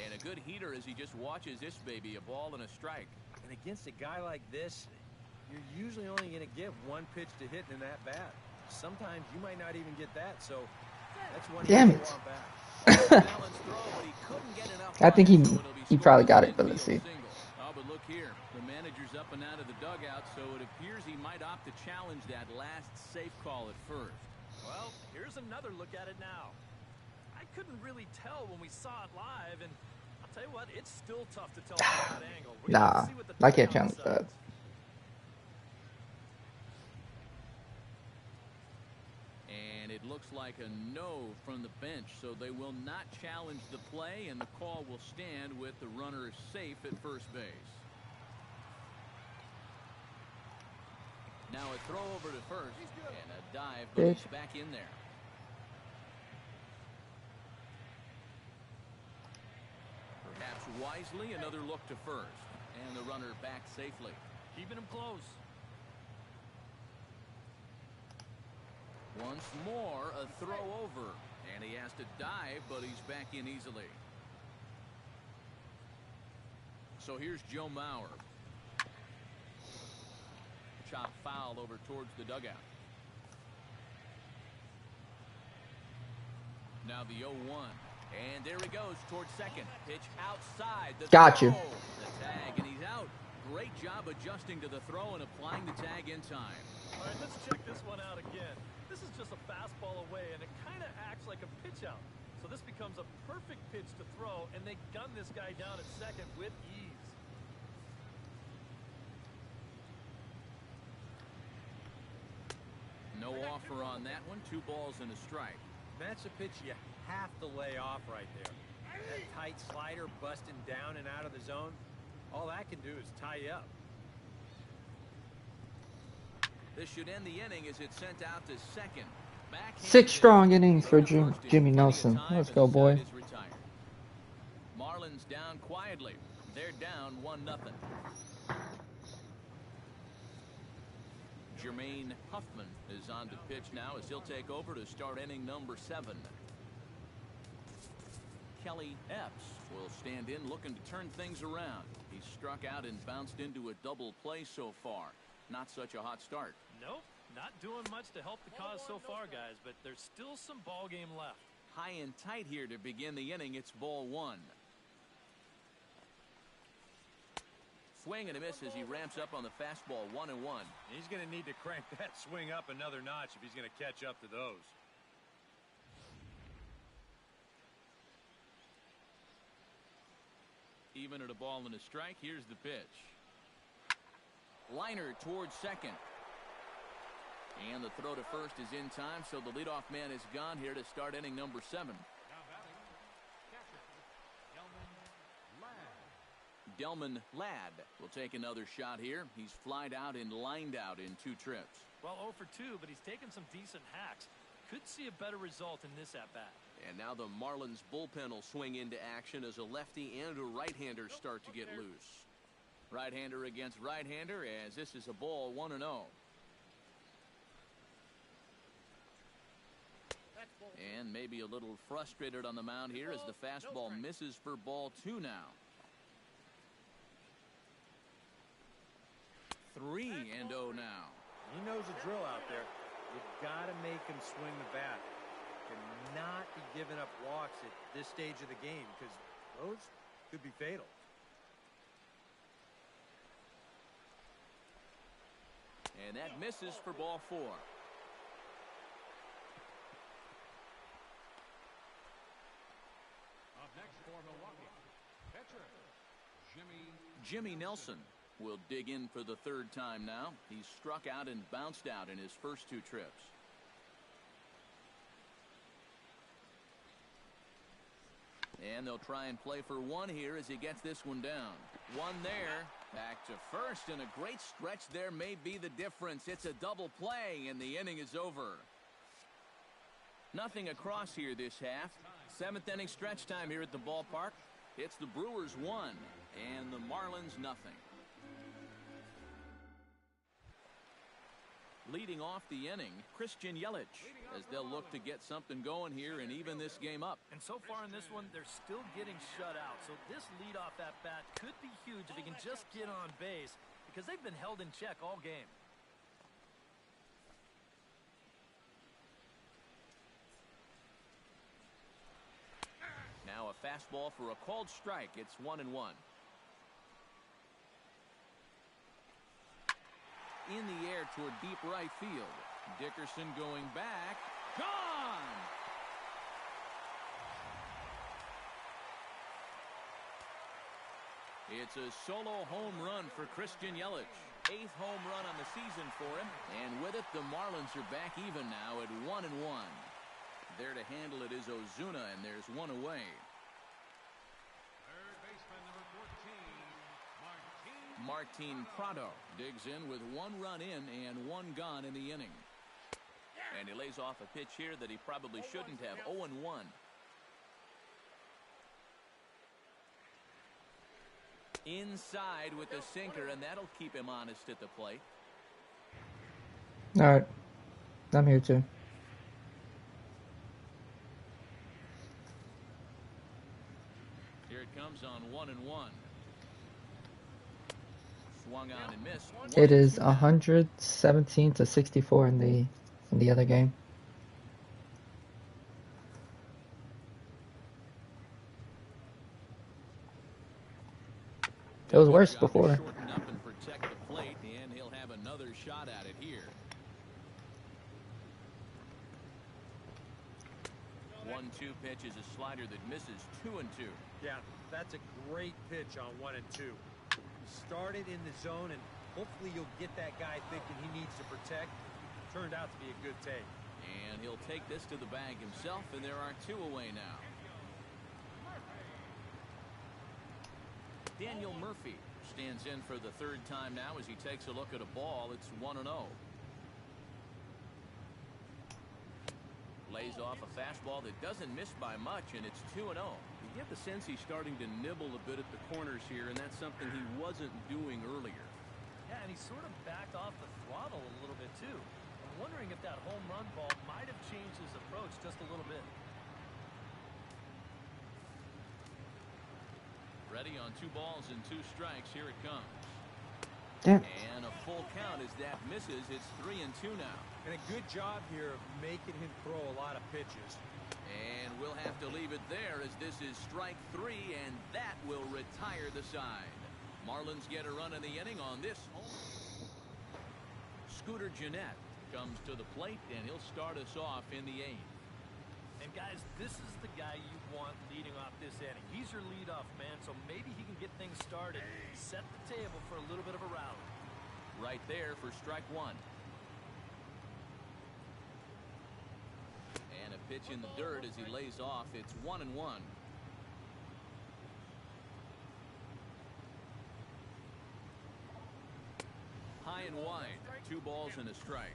And a good heater as he just watches this baby, a ball and a strike. And against a guy like this, you're usually only going to get 1 pitch to hit in that bat. Sometimes you might not even get that, so that's one. Damn it. I think he probably got it, but let's see. Oh, but look here. The manager's up and out of the dugout, so it appears he might opt to challenge that last safe call at first. Well, here's another look at it now. I couldn't really tell when we saw it live, and I'll tell you what, it's still tough to tell from that angle. Nah, I can't challenge that. And it looks like a no from the bench, so they will not challenge the play, and the call will stand with the runner safe at first base. Now a throw over to first, and a dive, but he's back in there. Perhaps wisely, another look to first, and the runner back safely. Keeping him close. Once more, a throw over, and he has to dive, but he's back in easily. So here's Joe Mauer. Chop foul over towards the dugout. Now the 0-1, and there he goes towards second. Pitch outside. Got you. The tag, and he's out. Great job adjusting to the throw and applying the tag in time. All right, let's check this one out again. This is just a fastball away, and it kind of acts like a pitch out. So this becomes a perfect pitch to throw, and they gun this guy down at second with ease. No offer on that one. 2 balls and a strike. That's a pitch you have to lay off right there. That tight slider busting down and out of the zone. All that can do is tie you up. This should end the inning as it's sent out to second. 6 strong innings for Jimmy Nelson. Let's go, boy. Marlins down quietly. They're down 1-0. Jermaine Huffman is on to pitch now as he'll take over to start inning number 7. Kelly Epps will stand in looking to turn things around. He's struck out and bounced into a double play so far. Not such a hot start. Nope, not doing much to help the cause so far, guys, but there's still some ball game left. High and tight here to begin the inning. It's ball 1. Swing and a miss as he ramps up on the fastball. 1-1. He's going to need to crank that swing up another notch if he's going to catch up to those. Even at a ball and a strike, here's the pitch. Liner towards second. And the throw to first is in time, so the leadoff man is gone here to start inning number 7. Delman Ladd will take another shot here. He's flied out and lined out in 2 trips. Well, 0 for 2, but he's taken some decent hacks. Could see a better result in this at-bat. And now the Marlins bullpen will swing into action as a lefty and a right-hander start to get loose. Right-hander against right-hander as this is a ball 1-0. And maybe a little frustrated on the mound here as the fastball misses for ball 2 now. 3-0 now. He knows the drill out there. You've got to make him swing the bat. Cannot be giving up walks at this stage of the game because those could be fatal. And that misses for ball 4. Up next for Milwaukee, pitcher Jimmy Nelson will dig in for the 3rd time now. He's struck out and bounced out in his first 2 trips. And they'll try and play for 1 here as he gets this one down. 1 there. Back to first, and a great stretch there may be the difference. It's a double play, and the inning is over. Nothing across here this half. 7th inning stretch time here at the ballpark. It's the Brewers 1 and the Marlins nothing. Leading off the inning, Christian Yelich, as they'll look to get something going here and even this game up. And so far in this one, they're still getting shut out. So this leadoff at bat could be huge if he can just get on base because they've been held in check all game. Now a fastball for a called strike. It's 1-1. In the air toward deep right field. Dickerson going back. Gone! It's a solo home run for Christian Yelich. 8th home run on the season for him. And with it, the Marlins are back even now at 1-1. There to handle it is Ozuna, and there's 1 away. Third baseman number 14, Martin Prado digs in with 1 run in and 1 gone in the inning. And he lays off a pitch here that he probably shouldn't have. 0-1. Inside with the sinker, and that'll keep him honest at the plate. All right. I'm here too. Here it comes on 1-1. Swung on and missed. It is 117-64 in the other game. It was worse before. Shorten up and protect the plate, and he'll have another shot at it here. 1-2 pitch is a slider that misses 2-2. Yeah, that's a great pitch on 1 and 2. He started in the zone, and hopefully you'll get that guy thinking he needs to protect. Turned out to be a good take. And he'll take this to the bag himself, and there are 2 away now. Daniel Murphy stands in for the 3rd time now as he takes a look at a ball. It's 1-0. Lays off a fastball that doesn't miss by much, and it's 2-0. You get the sense he's starting to nibble a bit at the corners here, and that's something he wasn't doing earlier. Yeah, and he sort of backed off the throttle a little bit, too. I'm wondering if that home run ball might have changed his approach just a little bit. Ready on 2 balls and 2 strikes. Here it comes. Damn. And a full count as that misses. It's 3-2 now. And a good job here of making him throw a lot of pitches. And we'll have to leave it there as this is strike 3, and that will retire the side. Marlins get a run in the inning on this. Scooter Gennett comes to the plate, and he'll start us off in the 8th. And guys, this is the guy you want leading off this inning. He's your leadoff man, so maybe he can get things started, set the table for a little bit of a rally. Right there for strike 1. And a pitch in the dirt as he lays off. It's 1-1. High and wide. 2 balls and a strike.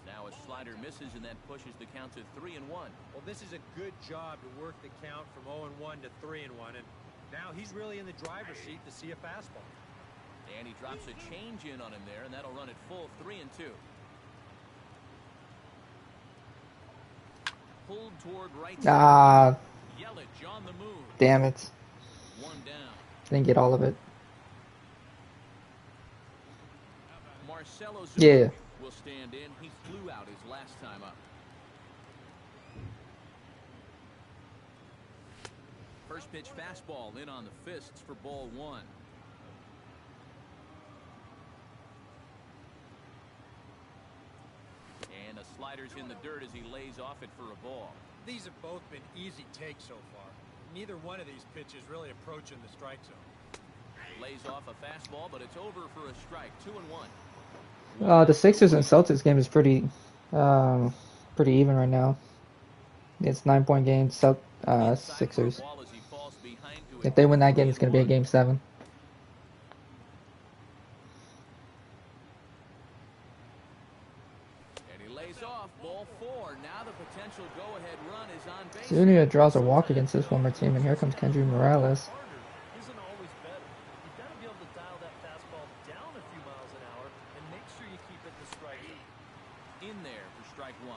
Now a slider misses, and that pushes the count to 3-1. Well, this is a good job to work the count from 0-1 to 3-1, and now he's really in the driver's seat to see a fastball. And he drops a change in on him there, and that'll run it full 3-2. Pulled toward right side. Ah, Yelich on the move. damn it. 1 down. Didn't get all of it. Marcelo Yeah. will stand in. He flew out his last time up. First pitch fastball in on the fists for ball 1. And a slider's in the dirt as he lays off it for a ball. These have both been easy takes so far. Neither one of these pitches really approaching the strike zone. Lays off a fastball, but it's over for a strike. 2-1. The Sixers and Celtics game is pretty even right now. It's 9-point game. Sixers. If they win that game, it's gonna be a game 7. And he lays off ball 4. Now the potential go-ahead run is on base. Zuniga draws a walk against this former team, and here comes Kendry Morales. Isn't always better. You've got to be able to dial that fastball down a few miles an hour and make sure you keep it to strike 8. In there for strike 1.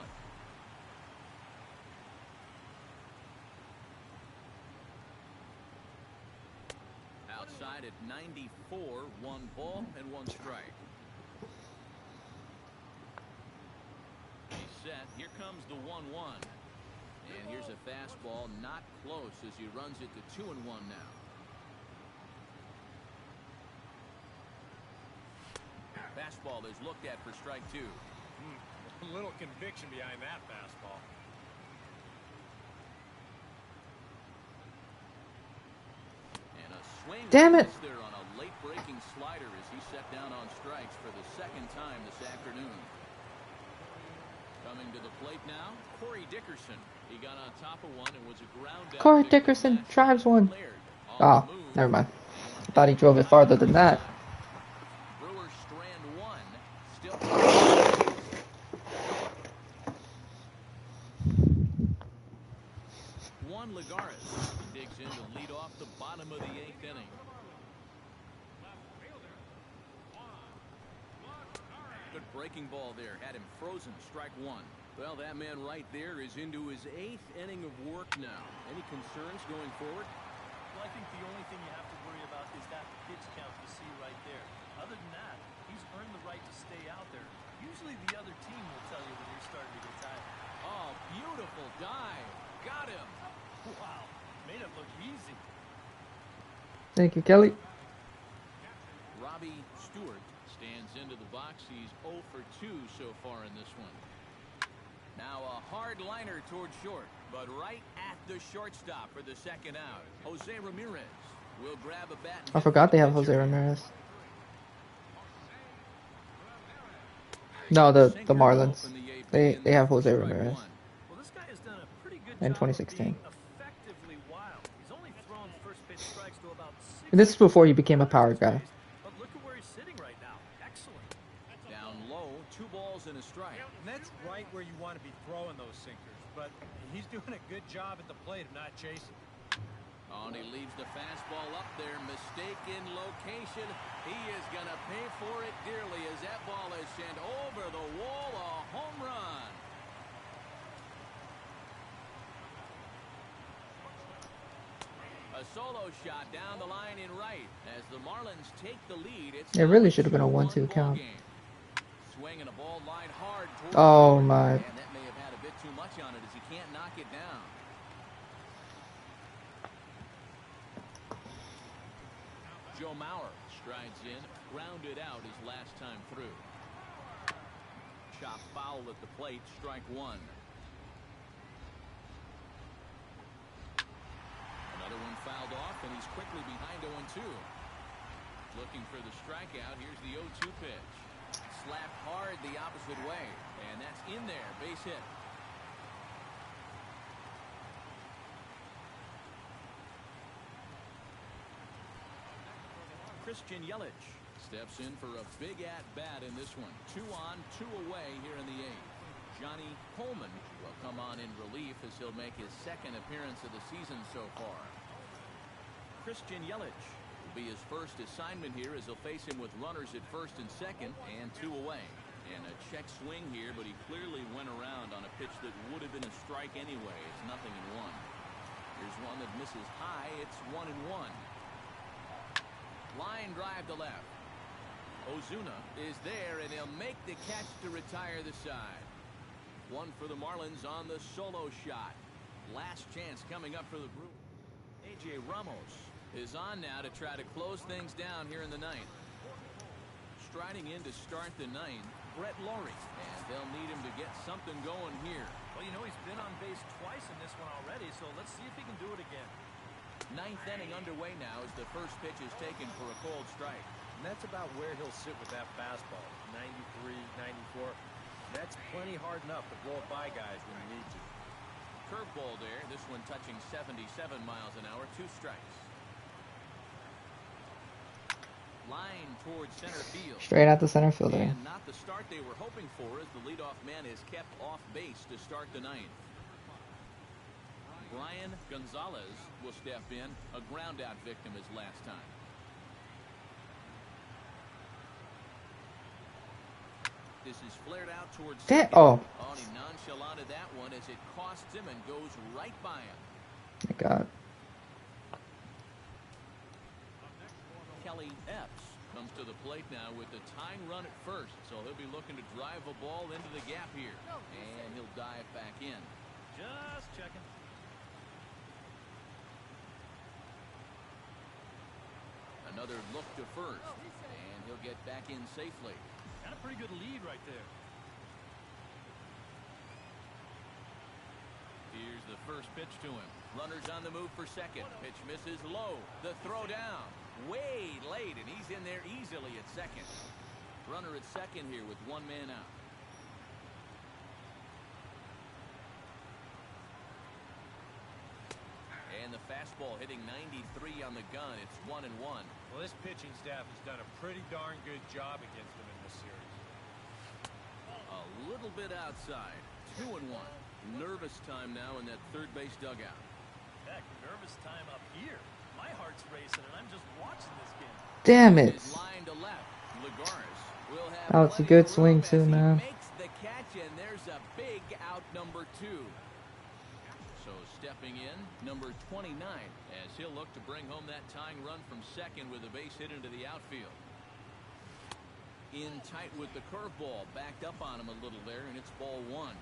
Outside at 94, 1 ball and 1 strike. He's set. Here comes the 1-1. And here's a fastball not close as he runs it to 2-1 now. Fastball is looked at for strike 2. A little conviction behind that fastball. And a swing. Damn it! There on a late-breaking slider as he set down on strikes for the 2nd time this afternoon. Coming to the plate now, Corey Dickerson. He got on top of one and was a ground out. Corey Dickerson drives one. Oh, never mind. I thought he drove it farther than that. Brewers strand 1. Still. Juan Lagares digs in to lead off the bottom of the 8th inning. Good breaking ball there. Had him frozen. Strike 1. Well, that man right there is into his 8th inning of work now. Any concerns going forward? Well, I think the only thing you have to worry about is that pitch count you see right there. Other than that, he's earned the right to stay out there. Usually the other team will tell you when you're starting to get tired. Oh, beautiful dive. Got him. Wow. Made it look easy. Thank you, Kelly. Robbie Stewart stands into the box. He's 0 for 2 so far in this one. Now a hard liner towards short, but right at the shortstop for the second out. Jose Ramirez will grab a bat. I forgot they have Jose Ramirez. No, the Marlins. They have Jose Ramirez. Well, this guy has done a pretty good in job of 2016. being effectively wild. He's only thrown first pitch strikes to about 6. And this is before he became a power guy. But look at where he's sitting right now. Excellent. Down low, 2 balls and a strike. And that's right where you want to be throwing those sinkers. But he's doing a good job at the plate of not chasing. Oh, and he leaves the fastball up there. Mistaken location. He is going to pay for it dearly as that ball is sent over the wall. A home run. A solo shot down the line in right as the Marlins take the lead. It really should have been a 1-2 count. Swinging a ball line hard. Oh my. And that may have had a bit too much on it as he can't knock it down. Joe Mauer strides in, grounded out his last time through. Chop foul at the plate, strike 1. Another one fouled off, and he's quickly behind 0-2. Looking for the strikeout. Here's the 0-2 pitch. Slapped hard the opposite way, and that's in there. Base hit. Christian Yelich steps in for a big at-bat in this one. 2 on, 2 away here in the 8th. Johnny Coleman will come on in relief as he'll make his second appearance of the season so far. Christian Yelich will be his first assignment here as he'll face him with runners at first and second and 2 away. And a check swing here, but he clearly went around on a pitch that would have been a strike anyway. It's 0-1. Here's one that misses high. It's 1-1. Line drive to left. Ozuna is there, and he'll make the catch to retire the side. 1 for the Marlins on the solo shot. Last chance coming up for the Brewers. A.J. Ramos is on now to try to close things down here in the 9th. Striding in to start the 9th, Brett Lawrie. And they'll need him to get something going here. Well, you know, he's been on base twice in this one already, so let's see if he can do it again. 9th inning underway now as the first pitch is taken for a cold strike. And that's about where he'll sit with that fastball. 93, 94. That's plenty hard enough to blow it by guys when you need to. Curveball there. This one touching 77 miles an hour. 2 strikes. Line towards center field. Straight out the center fielder. And not the start they were hoping for as the leadoff man is kept off base to start the 9th. Brian Gonzalez will step in, a ground out victim his last time. This is flared out towards second. Oh. Oh, he nonchalanted that one as it costs him and goes right by him. My God. Kelly Epps comes to the plate now with the tying run at first, so he'll be looking to drive a ball into the gap here, and he'll dive back in. Just checking. Another look to first, and he'll get back in safely. Got a pretty good lead right there. Here's the first pitch to him. Runners on the move for second. Pitch misses low. The throw down. Way late, and he's in there easily at second. Runner at second here with 1 man out. And the fastball hitting 93 on the gun. It's 1-1. Well, this pitching staff has done a pretty darn good job against them in this series. A little bit outside. 2-1. Nervous time now in that third base dugout. Heck, nervous time up here. My heart's racing, and I'm just watching this game. Damn it. Line to left. Lagares will have Oh, it's a good swing too, man. Makes the catch, and there's a big out number 2. So stepping in, number 29, as he'll look to bring home that tying run from second with a base hit into the outfield. In tight with the curveball, backed up on him a little there, and it's ball 1.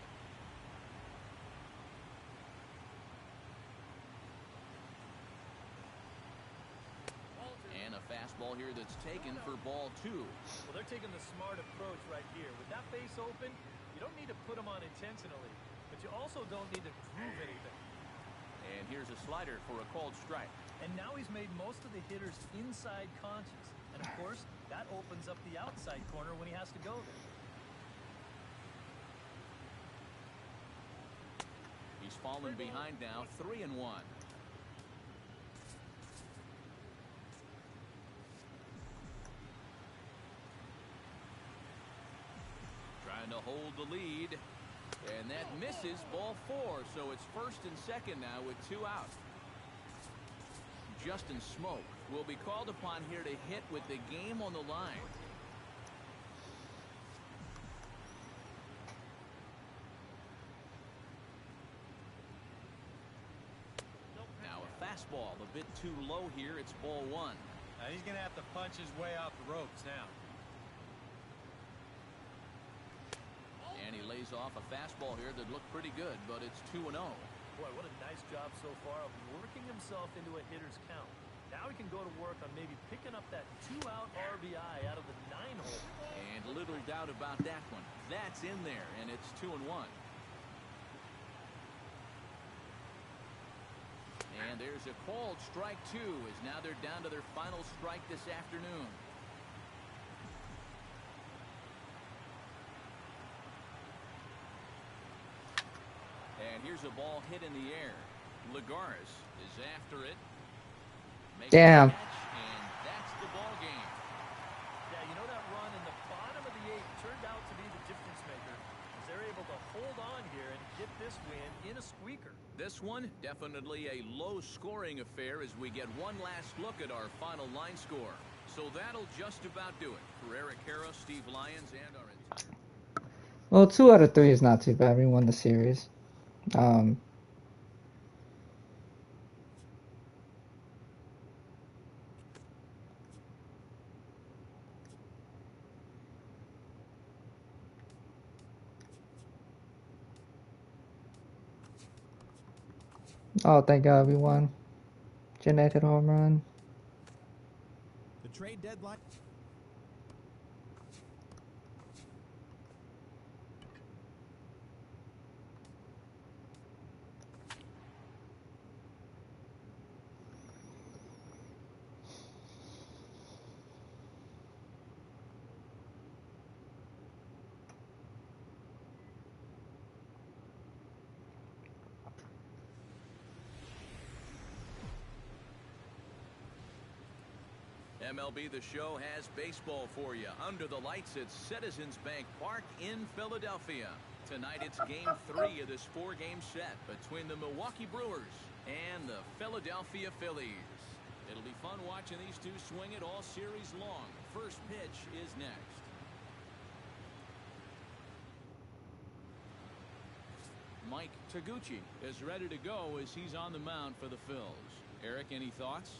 And a Fastball here that's taken for ball 2. Well, they're taking the smart approach right here. With that base open, you don't need to put them on intentionally, but you also don't need to groove anything. And here's a slider for a called strike. And now he's made most of the hitters inside conscious. And, of course, that opens up the outside corner when he has to go there. He's fallen behind now, 3-1. Trying to hold the lead. And that misses, ball 4. So it's first and second now with 2 out. Justin Smoke will be called upon here to hit with the game on the line. Now a fastball a bit too low here. It's ball 1. Now he's going to have to punch his way off the ropes now. And he lays off a fastball here that looked pretty good, but it's 2-0. Boy, what a nice job so far of working himself into a hitter's count. Now he can go to work on maybe picking up that 2-out RBI out of the 9-hole. And little doubt about that one. That's in there, and it's 2-1. And there's a called strike 2, as now they're down to their final strike this afternoon. And here's a ball hit in the air. Lagares is after it. Damn. And that's the ball game. Yeah, you know that run in the bottom of the 8th turned out to be the difference maker, as they're able to hold on here and get this win in a squeaker. This one, definitely a low-scoring affair as we get one last look at our final line score. So that'll just about do it. For Eric Harrow, Steve Lyons, and our entire... Well, 2 out of 3 is not too bad. We won the series. Oh, thank God we won. Jeanette hit a home run. The trade deadline. MLB The Show has baseball for you. Under the lights at Citizens Bank Park in Philadelphia. Tonight it's Game 3 of this 4-game set between the Milwaukee Brewers and the Philadelphia Phillies. It'll be fun watching these two swing it all series long. First pitch is next. Mike Taguchi is ready to go as he's on the mound for the Phils. Eric, any thoughts?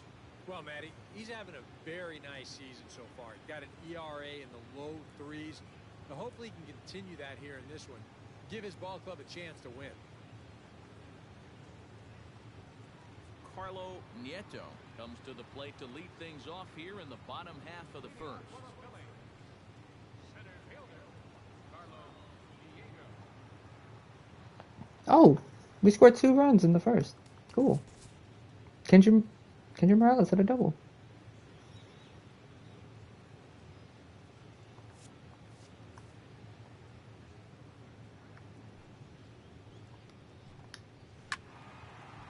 Well, Matty, he's having a very nice season so far. He's got an ERA in the low 3s. So hopefully he can continue that here in this one. Give his ball club a chance to win. Carlo Nieto comes to the plate to lead things off here in the bottom half of the first. Oh, we scored 2 runs in the first. Cool. Kendra Morales had a double.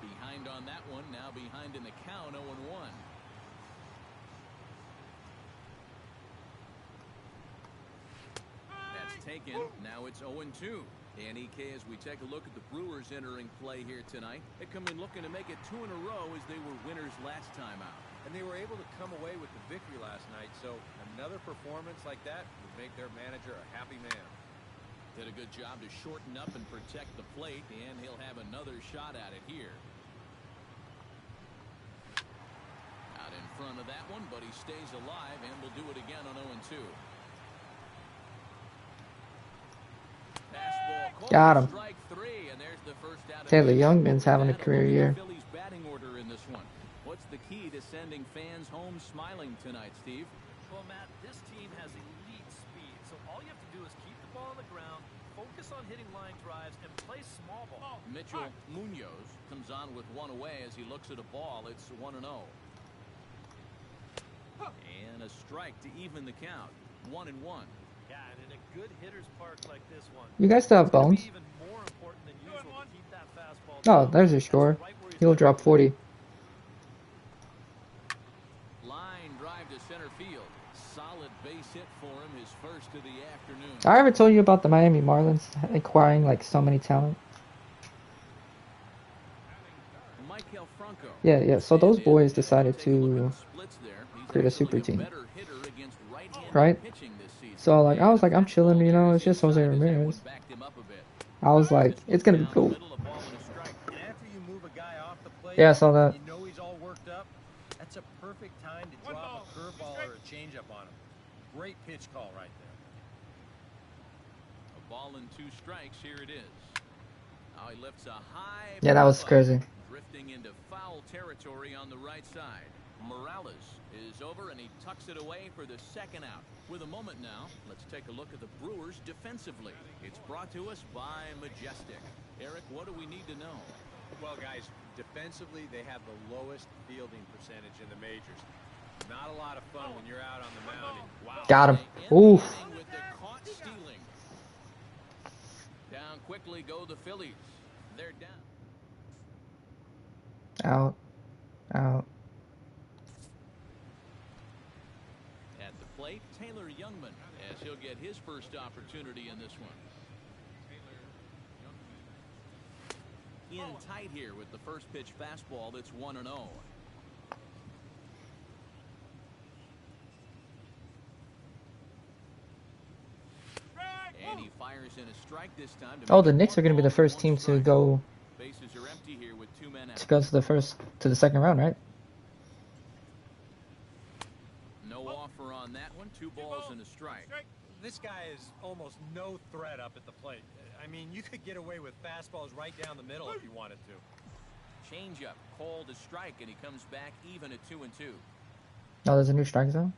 Behind on that one, now behind in the count, 0-1. That's taken. Now it's 0-2. And EK, as we take a look at the Brewers entering play here tonight, they come in looking to make it 2 in a row as they were winners last time out. And they were able to come away with the victory last night, so another performance like that would make their manager a happy man. Did a good job to shorten up and protect the plate, and he'll have another shot at it here. Out in front of that one, but he stays alive and will do it again on 0-2. Got him. Strike 3, and there's the first out. Taylor Youngman's having a career year. Phillies batting order in this one. What's the key to sending fans home seems smiling tonight, Steve. Well, Matt, this team has elite speed, so all you have to do is keep the ball on the ground, focus on hitting line drives, and play small ball. Mitchell Munoz comes on with one away as he looks at a ball. It's 1-0. And a strike to even the count. 1-1. Yeah, and in a good hitter's park like this one, You guys still have bones? even more important than usual to keep that fastball Oh, down. there's your score. Right where he's He'll drop 40. Line drive to center field. Solid base hit for him, his first of the afternoon. I ever told you about the Miami Marlins acquiring like so many talent? Michael Franco. Yeah. So those boys decided to create a super team, right? So like I was like, I'm chilling, you know. It's just Jose Ramirez. I was like, it's gonna be cool. Yeah, I saw that. You know he's all worked up. That's a perfect time to drop a curveball or a changeup on him. Great pitch call right there. A ball and 2 strikes. Here it is. Now he lifts a high. Yeah, that was crazy. Drifting into foul territory on the right side. Morales is over and he tucks it away for the second out. With a moment now, let's take a look at the Brewers defensively. It's brought to us by Majestic. Eric, what do we need to know? Well, guys, defensively, they have the lowest fielding percentage in the majors. Not a lot of fun when you're out on the mound. Wow. Got him. Oof. With the caught stealing. Down quickly go the Phillies. They're down. Out. At the plate, Taylor Youngman, as he'll get his first opportunity in this one. In tight here with the first pitch fastball. That's 1-0. And he fires in a strike this time. Oh, the Knicks are gonna be the first team to go Bases are empty here with 2 men out. to the second round, right? No offer on that one. 2 balls and a strike. This guy is almost no threat up at the plate. I mean, you could get away with fastballs right down the middle if you wanted to. Changeup called a strike, and he comes back even at 2-2. Oh, there's a new strike zone.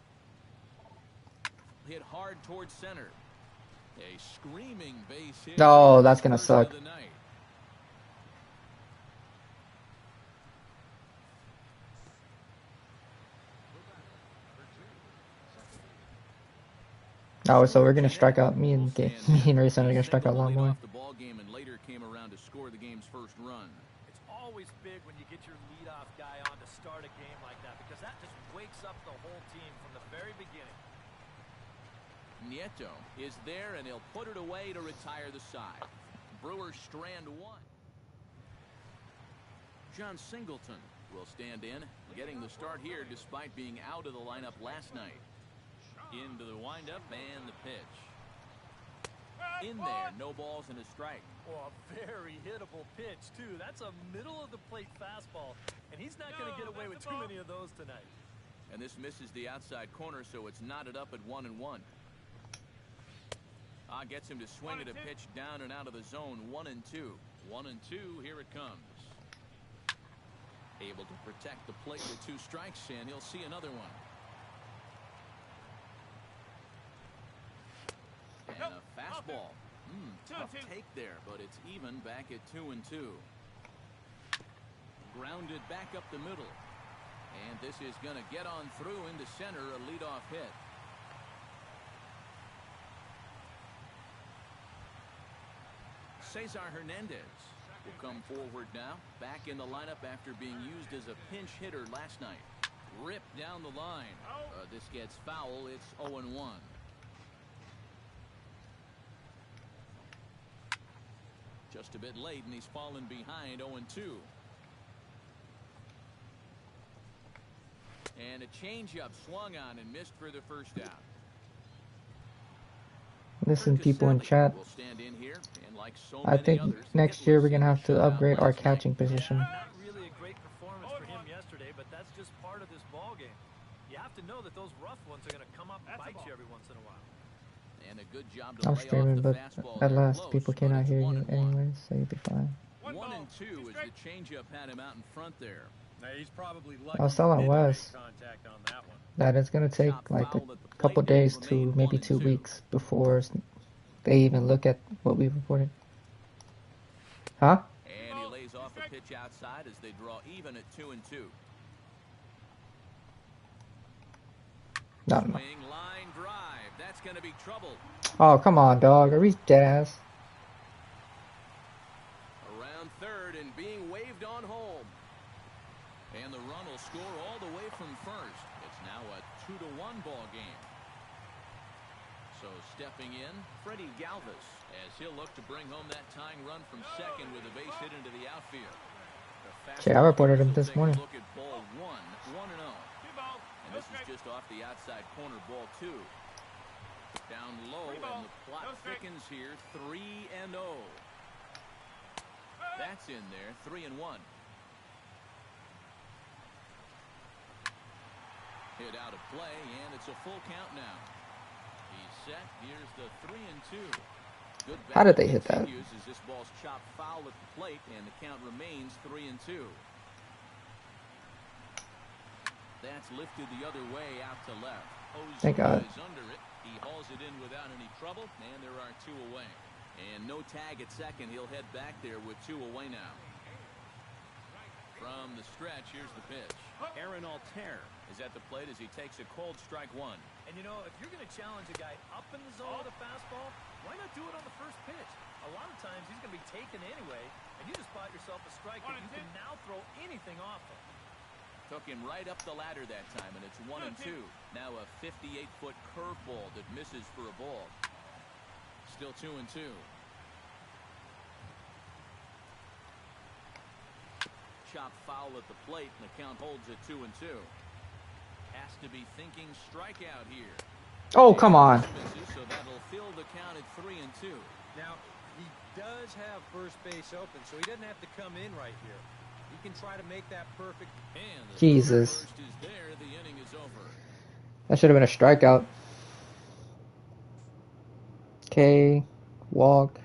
Hit hard towards center. A screaming base hit. Oh, that's gonna suck. Oh, so we're gonna strike out. Me and Rayson are gonna strike out a lot more. The ball game and later came around to score the game's first run. It's always big when you get your leadoff guy on to start a game like that because that just wakes up the whole team from the very beginning. Nieto is there, and he'll put it away to retire the side. Brewers strand 1. John Singleton will stand in, getting the start here despite being out of the lineup last night. Into the windup and the pitch. In there, no balls and a strike. Oh, a very hittable pitch, too. That's a middle-of-the-plate fastball, and he's not going to get away with too many of those tonight. And this misses the outside corner, so it's knotted up at 1-1. Gets him to swing at a pitch down and out of the zone. 1-2. 1-2. Here it comes. Able to protect the plate with 2 strikes, and he'll see another one. And a fastball. Tough take there, but it's even back at 2-2. Grounded back up the middle. And this is going to get on through into center, a leadoff hit. Cesar Hernandez will come forward now, back in the lineup after being used as a pinch hitter last night. Ripped down the line. This gets foul. It's 0-1. Just a bit late, and he's fallen behind 0-2. And a changeup swung on and missed for the first out. Listen, people in chat, I think next year we're going to have to upgrade our catching position. Not really a great performance for him yesterday, but that's just part of this ball game. You have to know that those rough ones are going to come up and bite you every once in a while. And a good job to I'm lay streaming, off but the fastball at there last close, people but cannot it's hear 1-1. you anyway, so you'll be fine. 1-2 as the changeup had him out in front there. Now, he's probably I was telling Wes contact on that one. that it's gonna take like a couple days to maybe 2 weeks before they even look at what we reported. Huh? And he lays off a pitch outside as they draw even at 2-2. No. Swing, line drive. That's going to be trouble. Oh, come on, dog. Are we dead ass? Around third and being waved on home. And the run will score all the way from first. It's now a 2-1 ball game. So stepping in, Freddie Galvis, as he'll look to bring home that tying run from second with a base hit into the outfield. Yeah, I reported him this morning. Look at ball 1-0. And this is just off the outside corner, ball 2. Down low, and the plot thickens here, 3-0. That's in there, 3-1. Hit out of play, and it's a full count now. He's set. Here's the 3-2. Good. How did they hit that? As this ball's chopped foul at the plate, and the count remains 3-2. That's lifted the other way out to left. Thank God. Is under it. He hauls it in without any trouble, and there are 2 away. And no tag at second. He'll head back there with 2 away now. From the stretch, here's the pitch. Aaron Altair is at the plate as he takes a cold strike 1. And you know, if you're going to challenge a guy up in the zone with a fastball, why not do it on the first pitch? A lot of times he's going to be taken anyway, and you just bought yourself a strike that you can now throw anything off of. Took him right up the ladder that time, and it's 1-2. Now a 58-foot curveball that misses for a ball. Still 2-2. Chop foul at the plate, and the count holds at 2-2. Has to be thinking strikeout here. Oh, come on. So that'll fill the count at 3-2. Now, he does have first base open, so he doesn't have to come in right here. He can try to make that perfect. And the Jesus. first is there. The inning is over. That should have been a strikeout. Okay. Walk.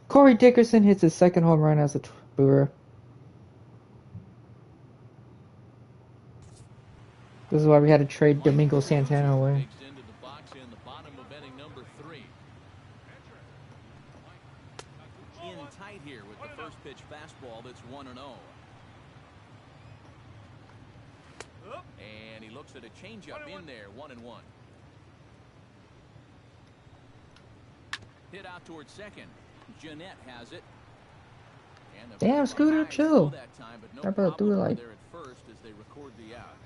Corey Dickerson hits his second home run as a Brewer. This is why we had to trade Domingo Santana away. Into the box in the bottom of inning number 3. In tight here with the first pitch fastball that's 1-0. And he looks at a changeup in there, 1-1. Hit out towards second. Jeanette has it. And damn, Scooter, chill. I better do it like there at first as they record the out.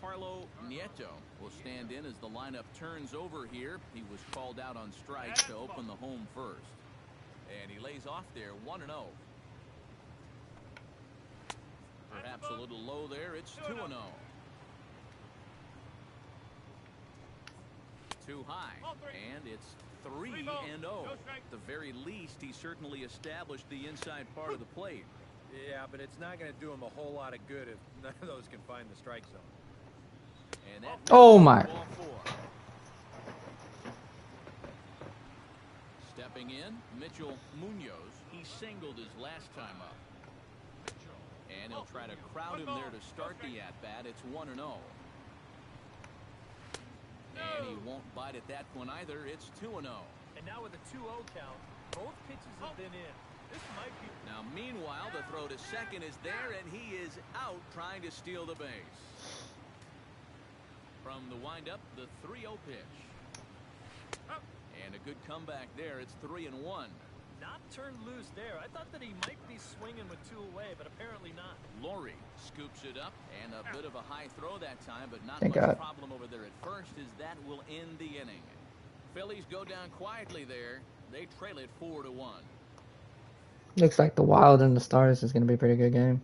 Carlo Nieto will stand in as the lineup turns over here. He was called out on strikes to open the home first. And he lays off there, 1-0. Perhaps a little low there. It's 2-0. Too high. And it's 3-0. At the very least, he certainly established the inside part of the plate. Yeah, but it's not going to do him a whole lot of good if none of those can find the strike zone. And that oh my. Stepping in, Mitchell Munoz. He singled his last time up. And he'll try to crowd him there to start the at-bat. It's 1-0. And he won't bite at that one either. It's 2-0. And now with a 2-0 count, both pitches have been in. This might be. Now, meanwhile, the throw to second is there, and he is out trying to steal the base. From the windup, the 3-0 pitch. And a good comeback there. It's 3-1. Not turned loose there. I thought that he might be swinging with 2 away, but apparently not. Laurie scoops it up, and a bit of a high throw that time, but not Thank much God. problem over there at first, as that will end the inning. Phillies go down quietly there. They trail it 4-1. Looks like the Wild and the Stars is going to be a pretty good game.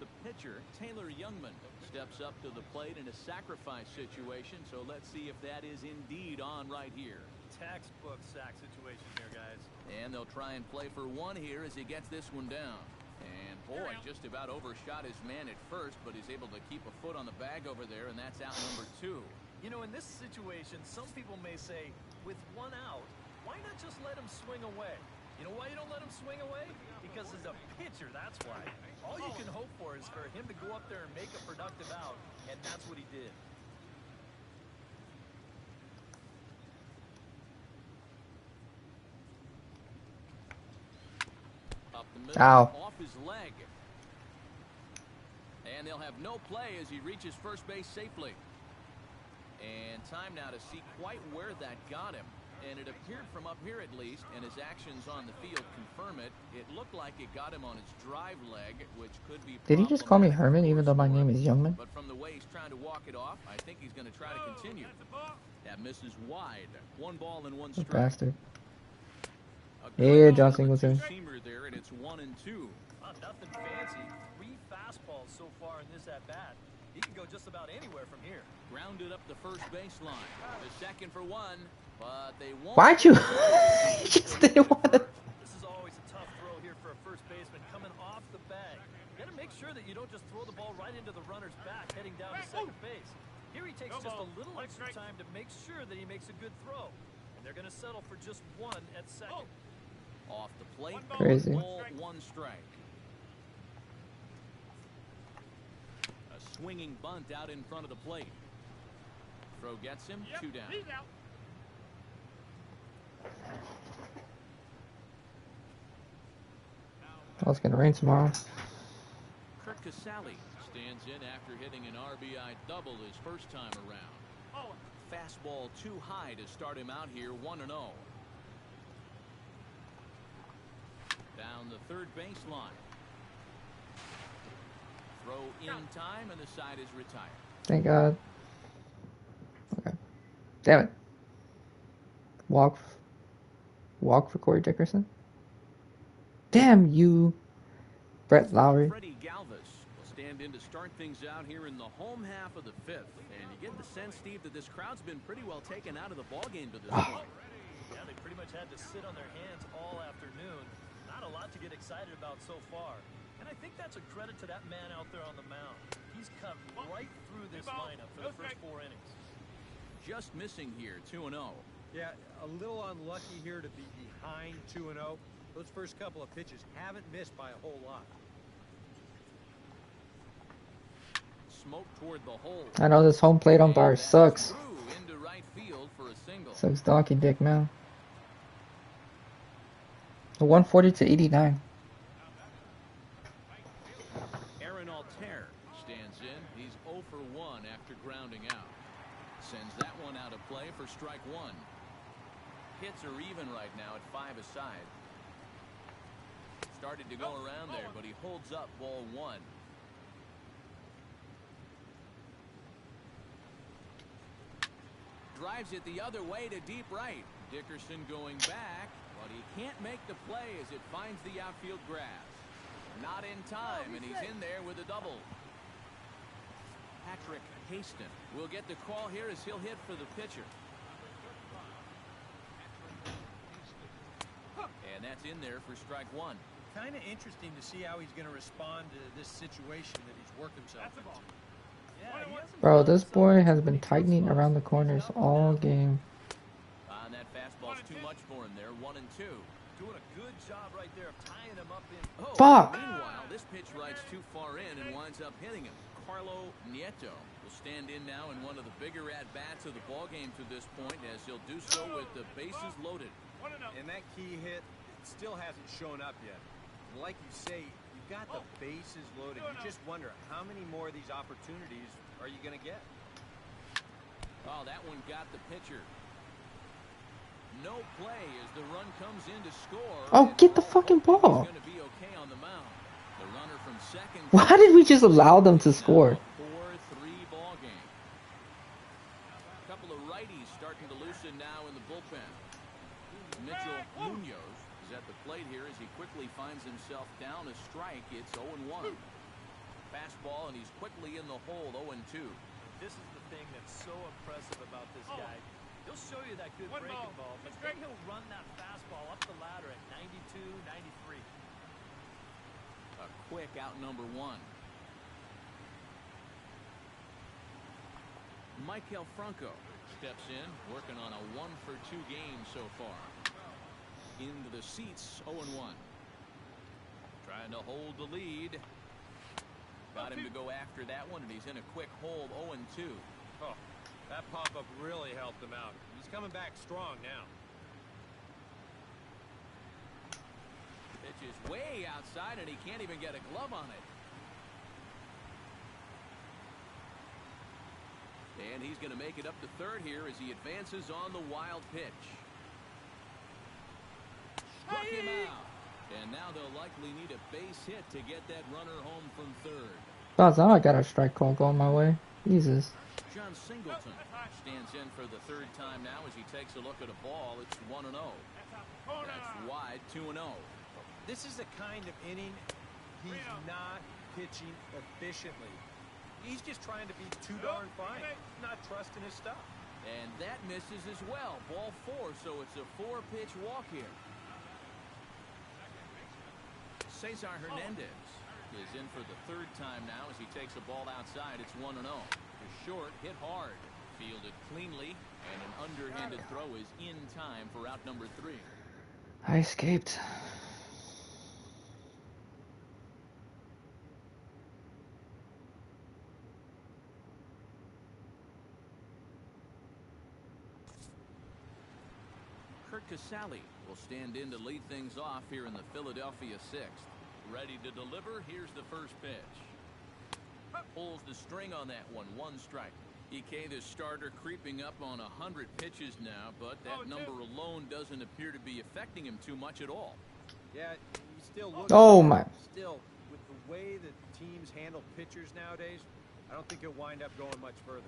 The pitcher, Taylor Youngman, steps up to the plate in a sacrifice situation, so let's see if that is indeed on right here. Textbook sack situation here, guys. And they'll try and play for 1 here as he gets this one down. And boy, just about overshot his man at first, but he's able to keep a foot on the bag over there, and that's out number 2. You know, in this situation, some people may say, with 1 out, why not just let him swing away? You know why you don't let him swing away? Because as a pitcher, that's why. All you can hope for is for him to go up there and make a productive out, and that's what he did. Up the middle, Ow. off his leg. And they'll have no play as he reaches first base safely. And time now to see quite where that got him. And it appeared from up here at least, and his actions on the field confirm it. It looked like it got him on his drive leg, which could be. Did he just call me Herman even though my name is Youngman? But from the way he's trying to walk it off, I think he's going to try to continue. That misses wide. 1 ball and 1 strike. Bastard. Yeah, John Singleton. There, and it's 1-2. Nothing fancy. 3 fastballs so far in this at bat. He can go just about anywhere from here. Grounded up the first baseline. The second for 1, but they won't. Why'd you? You just didn't want to. This is always a tough throw here for a first baseman coming off the bag. You got to make sure that you don't just throw the ball right into the runner's back heading down to second base. Here he takes just a little extra time to make sure that he makes a good throw. And they're going to settle for just 1 at second. Off the plate. Crazy. 1 strike. A swinging bunt out in front of the plate. Throw gets him. 2 down. Oh, it's gonna rain tomorrow. Kurt Casale stands in after hitting an RBI double his first time around. Fastball too high to start him out here. 1-0. Down the third baseline. Throw in time, and the side is retired. Thank God. Okay. Damn it. Walk for Corey Dickerson. Damn you, Brett Lowry. Freddie Galvis will stand in to start things out here in the home half of the 5th. And you get the sense, Steve, that this crowd's been pretty well taken out of the ballgame to this point. Yeah, they pretty much had to sit on their hands all afternoon. Not a lot to get excited about so far. And I think that's a credit to that man out there on the mound. He's cut right through this lineup for the first 4 innings. Just missing here, 2-0. Yeah, a little unlucky here to be behind 2-0. Those first couple of pitches haven't missed by a whole lot. Smoke toward the hole. I know this home plate umpire sucks. Into right field for a single. Sucks donkey dick, man. 140 to 89. Aaron Altair stands in. He's 0 for 1 after grounding out. Sends that one out of play for strike 1. Hits are even right now at 5 aside. Started to go around there, but he holds up ball 1. Drives it the other way to deep right. Dickerson going back, but he can't make the play as it finds the outfield grass. Not in time, and he's in there with a double. Patrick Haston will get the call here as he'll hit for the pitcher. And that's in there for strike 1. Kind of interesting to see how he's going to respond to this situation that he's worked himself into. Bro, this boy has been tightening around the corners all game. And that fastball's too much for him there. 1-2. Doing a good job right there of tying him up in. Oh, fuck! Meanwhile, this pitch rides too far in and winds up hitting him. Carlo Nieto will stand in now in one of the bigger at-bats of the ballgame to this point, as he'll do so with the bases loaded. And that key hit still hasn't shown up yet. And like you say, you've got the bases loaded. You just wonder how many more of these opportunities are you going to get? Oh, that one got the pitcher. No play as the run comes in to score. Oh, get the fucking ball. He's going to be okay on the mound. The runner from second. Why did we just allow them to score? 4-3 ball game. A couple of righties starting to loosen now in the bullpen. Mitchell Munoz is at the plate here as he quickly finds himself down a strike. It's 0-1. Fastball, and he's quickly in the hole. 0-2. This is the thing that's so impressive about this guy. He'll show you that good breaking ball, but then he'll run that fastball up the ladder at 92, 93. A quick out number 1. Michael Franco steps in, working on a 1-for-2 game so far. into the seats. 0-1. Trying to hold the lead. Got him to go after that one, and he's in a quick hole. 0-2. Oh, that pop-up really helped him out. He's coming back strong now. Pitch is way outside, and he can't even get a glove on it. And he's going to make it up to third here as he advances on the wild pitch. Struck him out. And now they'll likely need a base hit to get that runner home from third. Thought I got a strike call going my way. Jesus. John Singleton stands in for the third time now as he takes a look at a ball. It's 1-0. That's wide, 2-0. This is the kind of inning he's not pitching efficiently. He's just trying to be too darn fine, not trusting his stuff. And that misses as well. Ball 4, so it's a 4-pitch walk here. Cesar Hernandez is in for the third time now as he takes a ball outside. It's 1-0. The short hit hard, fielded cleanly, and an underhanded throw is in time for out number 3. I escaped. Kurt Casale will stand in to lead things off here in the Philadelphia 6th. Ready to deliver. Here's the first pitch. Pulls the string on that one. 1 strike. EK, the starter, creeping up on 100 pitches now, but that number alone doesn't appear to be affecting him too much at all. Yeah, he still looks. Oh my! Still, with the way that teams handle pitchers nowadays, I don't think he'll wind up going much further.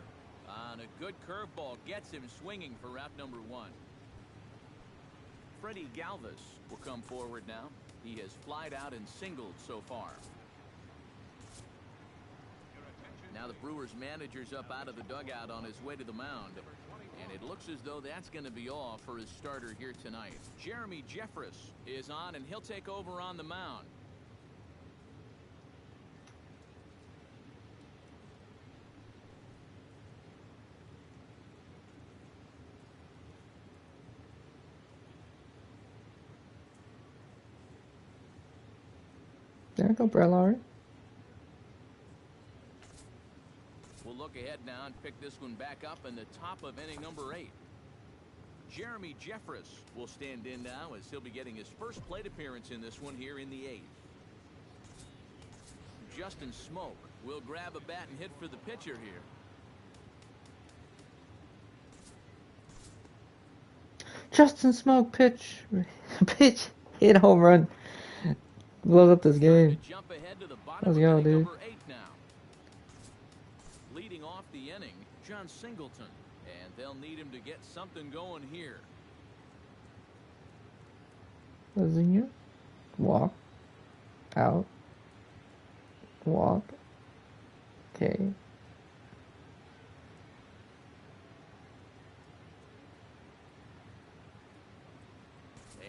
On a good curveball, gets him swinging for out number 1. Freddie Galvis will come forward now. He has flied out and singled so far. Now the Brewers manager's up out of the dugout on his way to the mound. And it looks as though that's going to be all for his starter here tonight. Jeremy Jeffress is on, and he'll take over on the mound. There we go, Brett Lowry. We'll look ahead now and pick this one back up in the top of inning number 8. Jeremy Jeffress will stand in now as he'll be getting his first plate appearance in this one here in the 8th. Justin Smoke will grab a bat and hit for the pitcher here. Justin Smoke pitch, hit home run. Blows up this game. Jump ahead to the Let's go, dude. number 8 now. Leading off the inning, John Singleton, and they'll need him to get something going here. Lazinha, walk, out, walk, okay.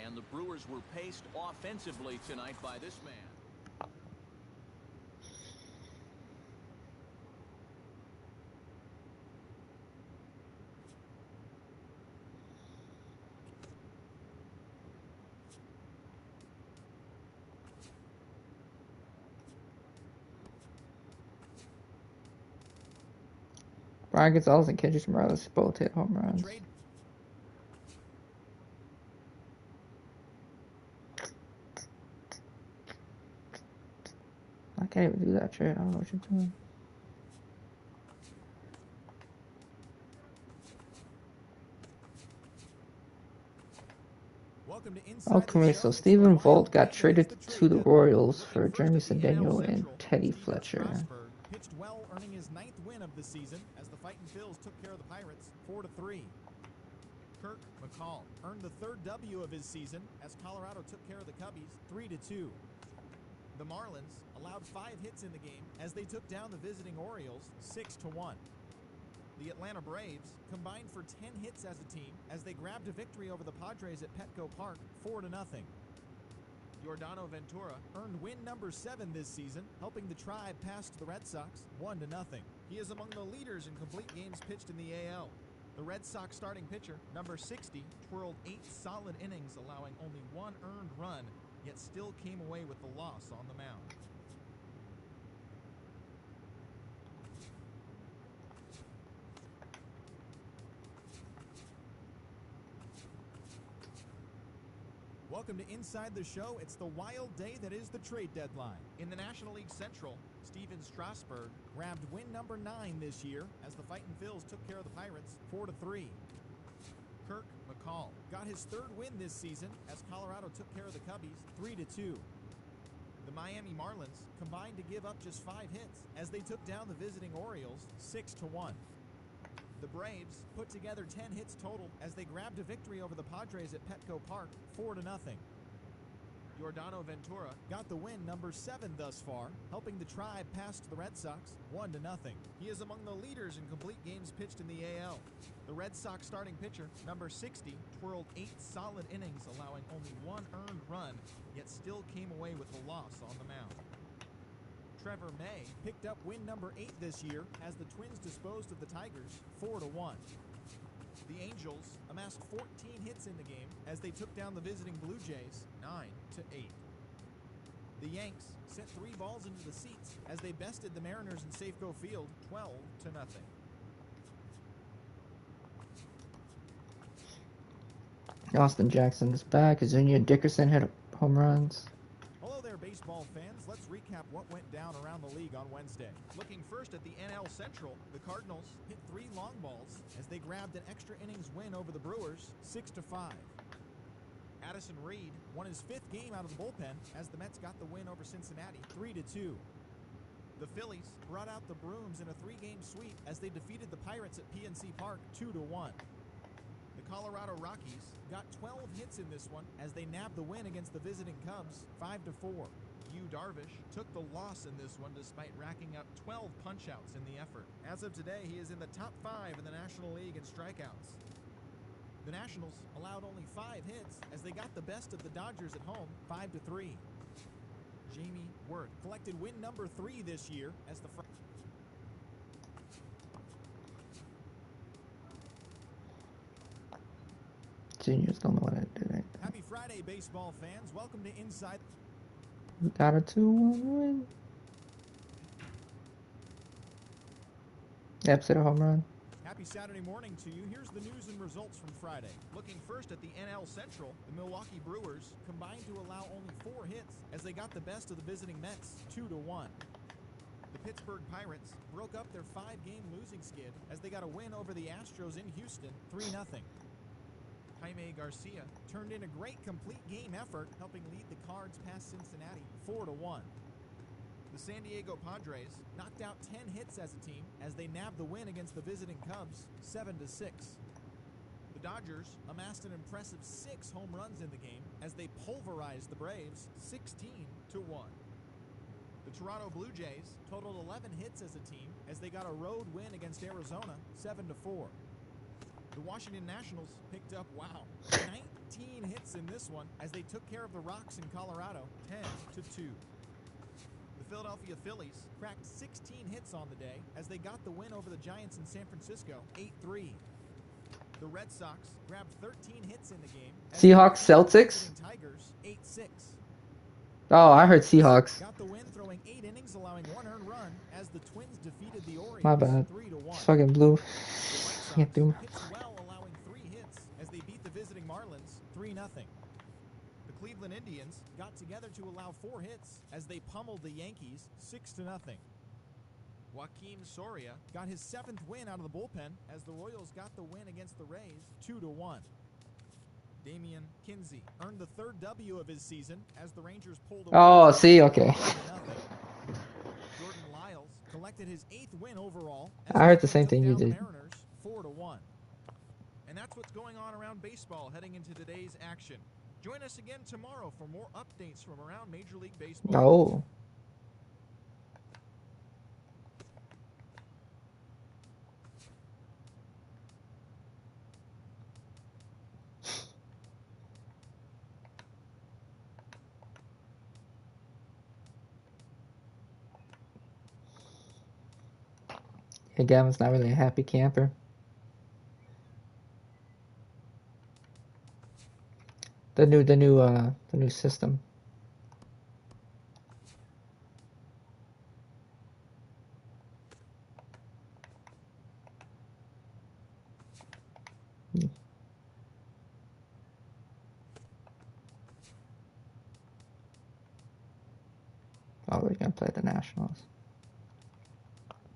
And the Brewers were paced offensively tonight by this man. Brian Gonzalez and Kendrick Morales both hit home runs. I can't even do that trade. I don't know what you're doing. Okay, so Stephen Volt got traded to the Royals for Jeremy Cedeno and Teddy Fletcher. Pitched well, earning his 9th win of the season as the Fightin' Phils took care of the Pirates 4-3. Kirk McCall earned the 3rd W of his season as Colorado took care of the Cubbies 3-2. The Marlins allowed 5 hits in the game as they took down the visiting Orioles 6-1. The Atlanta Braves combined for 10 hits as a team as they grabbed a victory over the Padres at Petco Park 4-0. Yordano Ventura earned win number 7 this season, helping the Tribe pass the Red Sox 1-0. He is among the leaders in complete games pitched in the AL. The Red Sox starting pitcher, number 60, twirled 8 solid innings, allowing only 1 earned run, yet still came away with the loss on the mound. Welcome to Inside the Show. It's the wild day that is the trade deadline. In the National League Central, Steven Strasburg grabbed win number 9 this year as the Fightin' Phils took care of the Pirates 4-3. Kirk McCall got his 3rd win this season as Colorado took care of the Cubbies 3-2. The Miami Marlins combined to give up just 5 hits as they took down the visiting Orioles 6-1. The Braves put together 10 hits total as they grabbed a victory over the Padres at Petco Park 4-0. Yordano Ventura got the win number 7 thus far, helping the Tribe pass to the Red Sox 1-0. He is among the leaders in complete games pitched in the AL. The Red Sox starting pitcher, number 60, twirled 8 solid innings, allowing only 1 earned run, yet still came away with the loss on the mound. Trevor May picked up win number 8 this year as the Twins disposed of the Tigers 4-1. The Angels amassed 14 hits in the game as they took down the visiting Blue Jays 9-8. The Yanks sent 3 balls into the seats as they bested the Mariners in Safeco Field 12-0. Austin Jackson is back. Azunia Dickerson hit home runs. Hello there, baseball fans. Let's recap what went down around the league on Wednesday. Looking first at the NL Central, the Cardinals hit 3 long balls as they grabbed an extra innings win over the Brewers 6-5. Addison Reed won his 5th game out of the bullpen as the Mets got the win over Cincinnati 3-2. The Phillies brought out the Brooms in a 3-game sweep as they defeated the Pirates at PNC Park 2-1. The Colorado Rockies got 12 hits in this one as they nabbed the win against the visiting Cubs 5-4. Yu Darvish took the loss in this one despite racking up 12 punch-outs in the effort. As of today, he is in the top 5 in the National League in strikeouts. The Nationals allowed only 5 hits as they got the best of the Dodgers at home 5-3. Jamie Worth collected win number 3 this year as the Juniors don't know what I do right. Happy Friday, baseball fans. Welcome to Inside. We got a 2-1 win. Epps hit a home run. Happy Saturday morning to you. Here's the news and results from Friday. Looking first at the NL Central, the Milwaukee Brewers combined to allow only 4 hits as they got the best of the visiting Mets 2-1. The Pittsburgh Pirates broke up their 5-game losing skid as they got a win over the Astros in Houston 3-0. Jaime Garcia turned in a great complete game effort, helping lead the Cards past Cincinnati 4-1. The San Diego Padres knocked out 10 hits as a team as they nabbed the win against the visiting Cubs 7-6. The Dodgers amassed an impressive 6 home runs in the game as they pulverized the Braves 16-1. The Toronto Blue Jays totaled 11 hits as a team as they got a road win against Arizona 7-4. The Washington Nationals picked up, 19 hits in this one as they took care of the Rocks in Colorado 10-2. The Philadelphia Phillies cracked 16 hits on the day as they got the win over the Giants in San Francisco 8-3. The Red Sox grabbed 13 hits in the game. Seahawks Celtics? Tigers 8-6. Oh, I heard Seahawks. Got the win throwing 8 innings, allowing 1 earned run as the Twins defeated the Orioles. My bad. 3-1. Fucking blue. Can't do. Pitched well, allowing 3 hits as they beat the visiting Marlins 3-0. The Cleveland Indians got together to allow 4 hits as they pummeled the Yankees 6-0. Joaquin Soria got his 7th win out of the bullpen as the Royals got the win against the Rays 2-1. Damian Kinsey earned the 3rd W of his season as the Rangers pulled away. Oh, see, okay. Jordan Lyles collected his 8th win overall. I heard the same thing you did. Mariners 4-1. And that's what's going on around baseball heading into today's action. Join us again tomorrow for more updates from around Major League Baseball. Oh. Yeah, Gavin's not really a happy camper. The new system. Oh, we're gonna play the Nationals.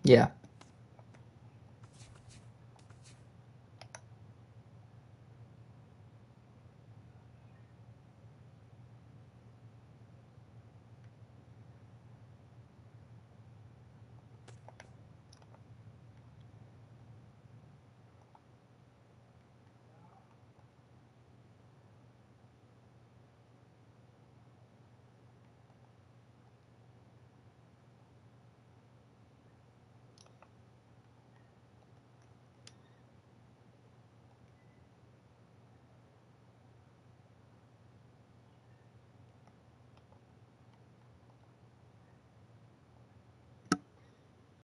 Yeah.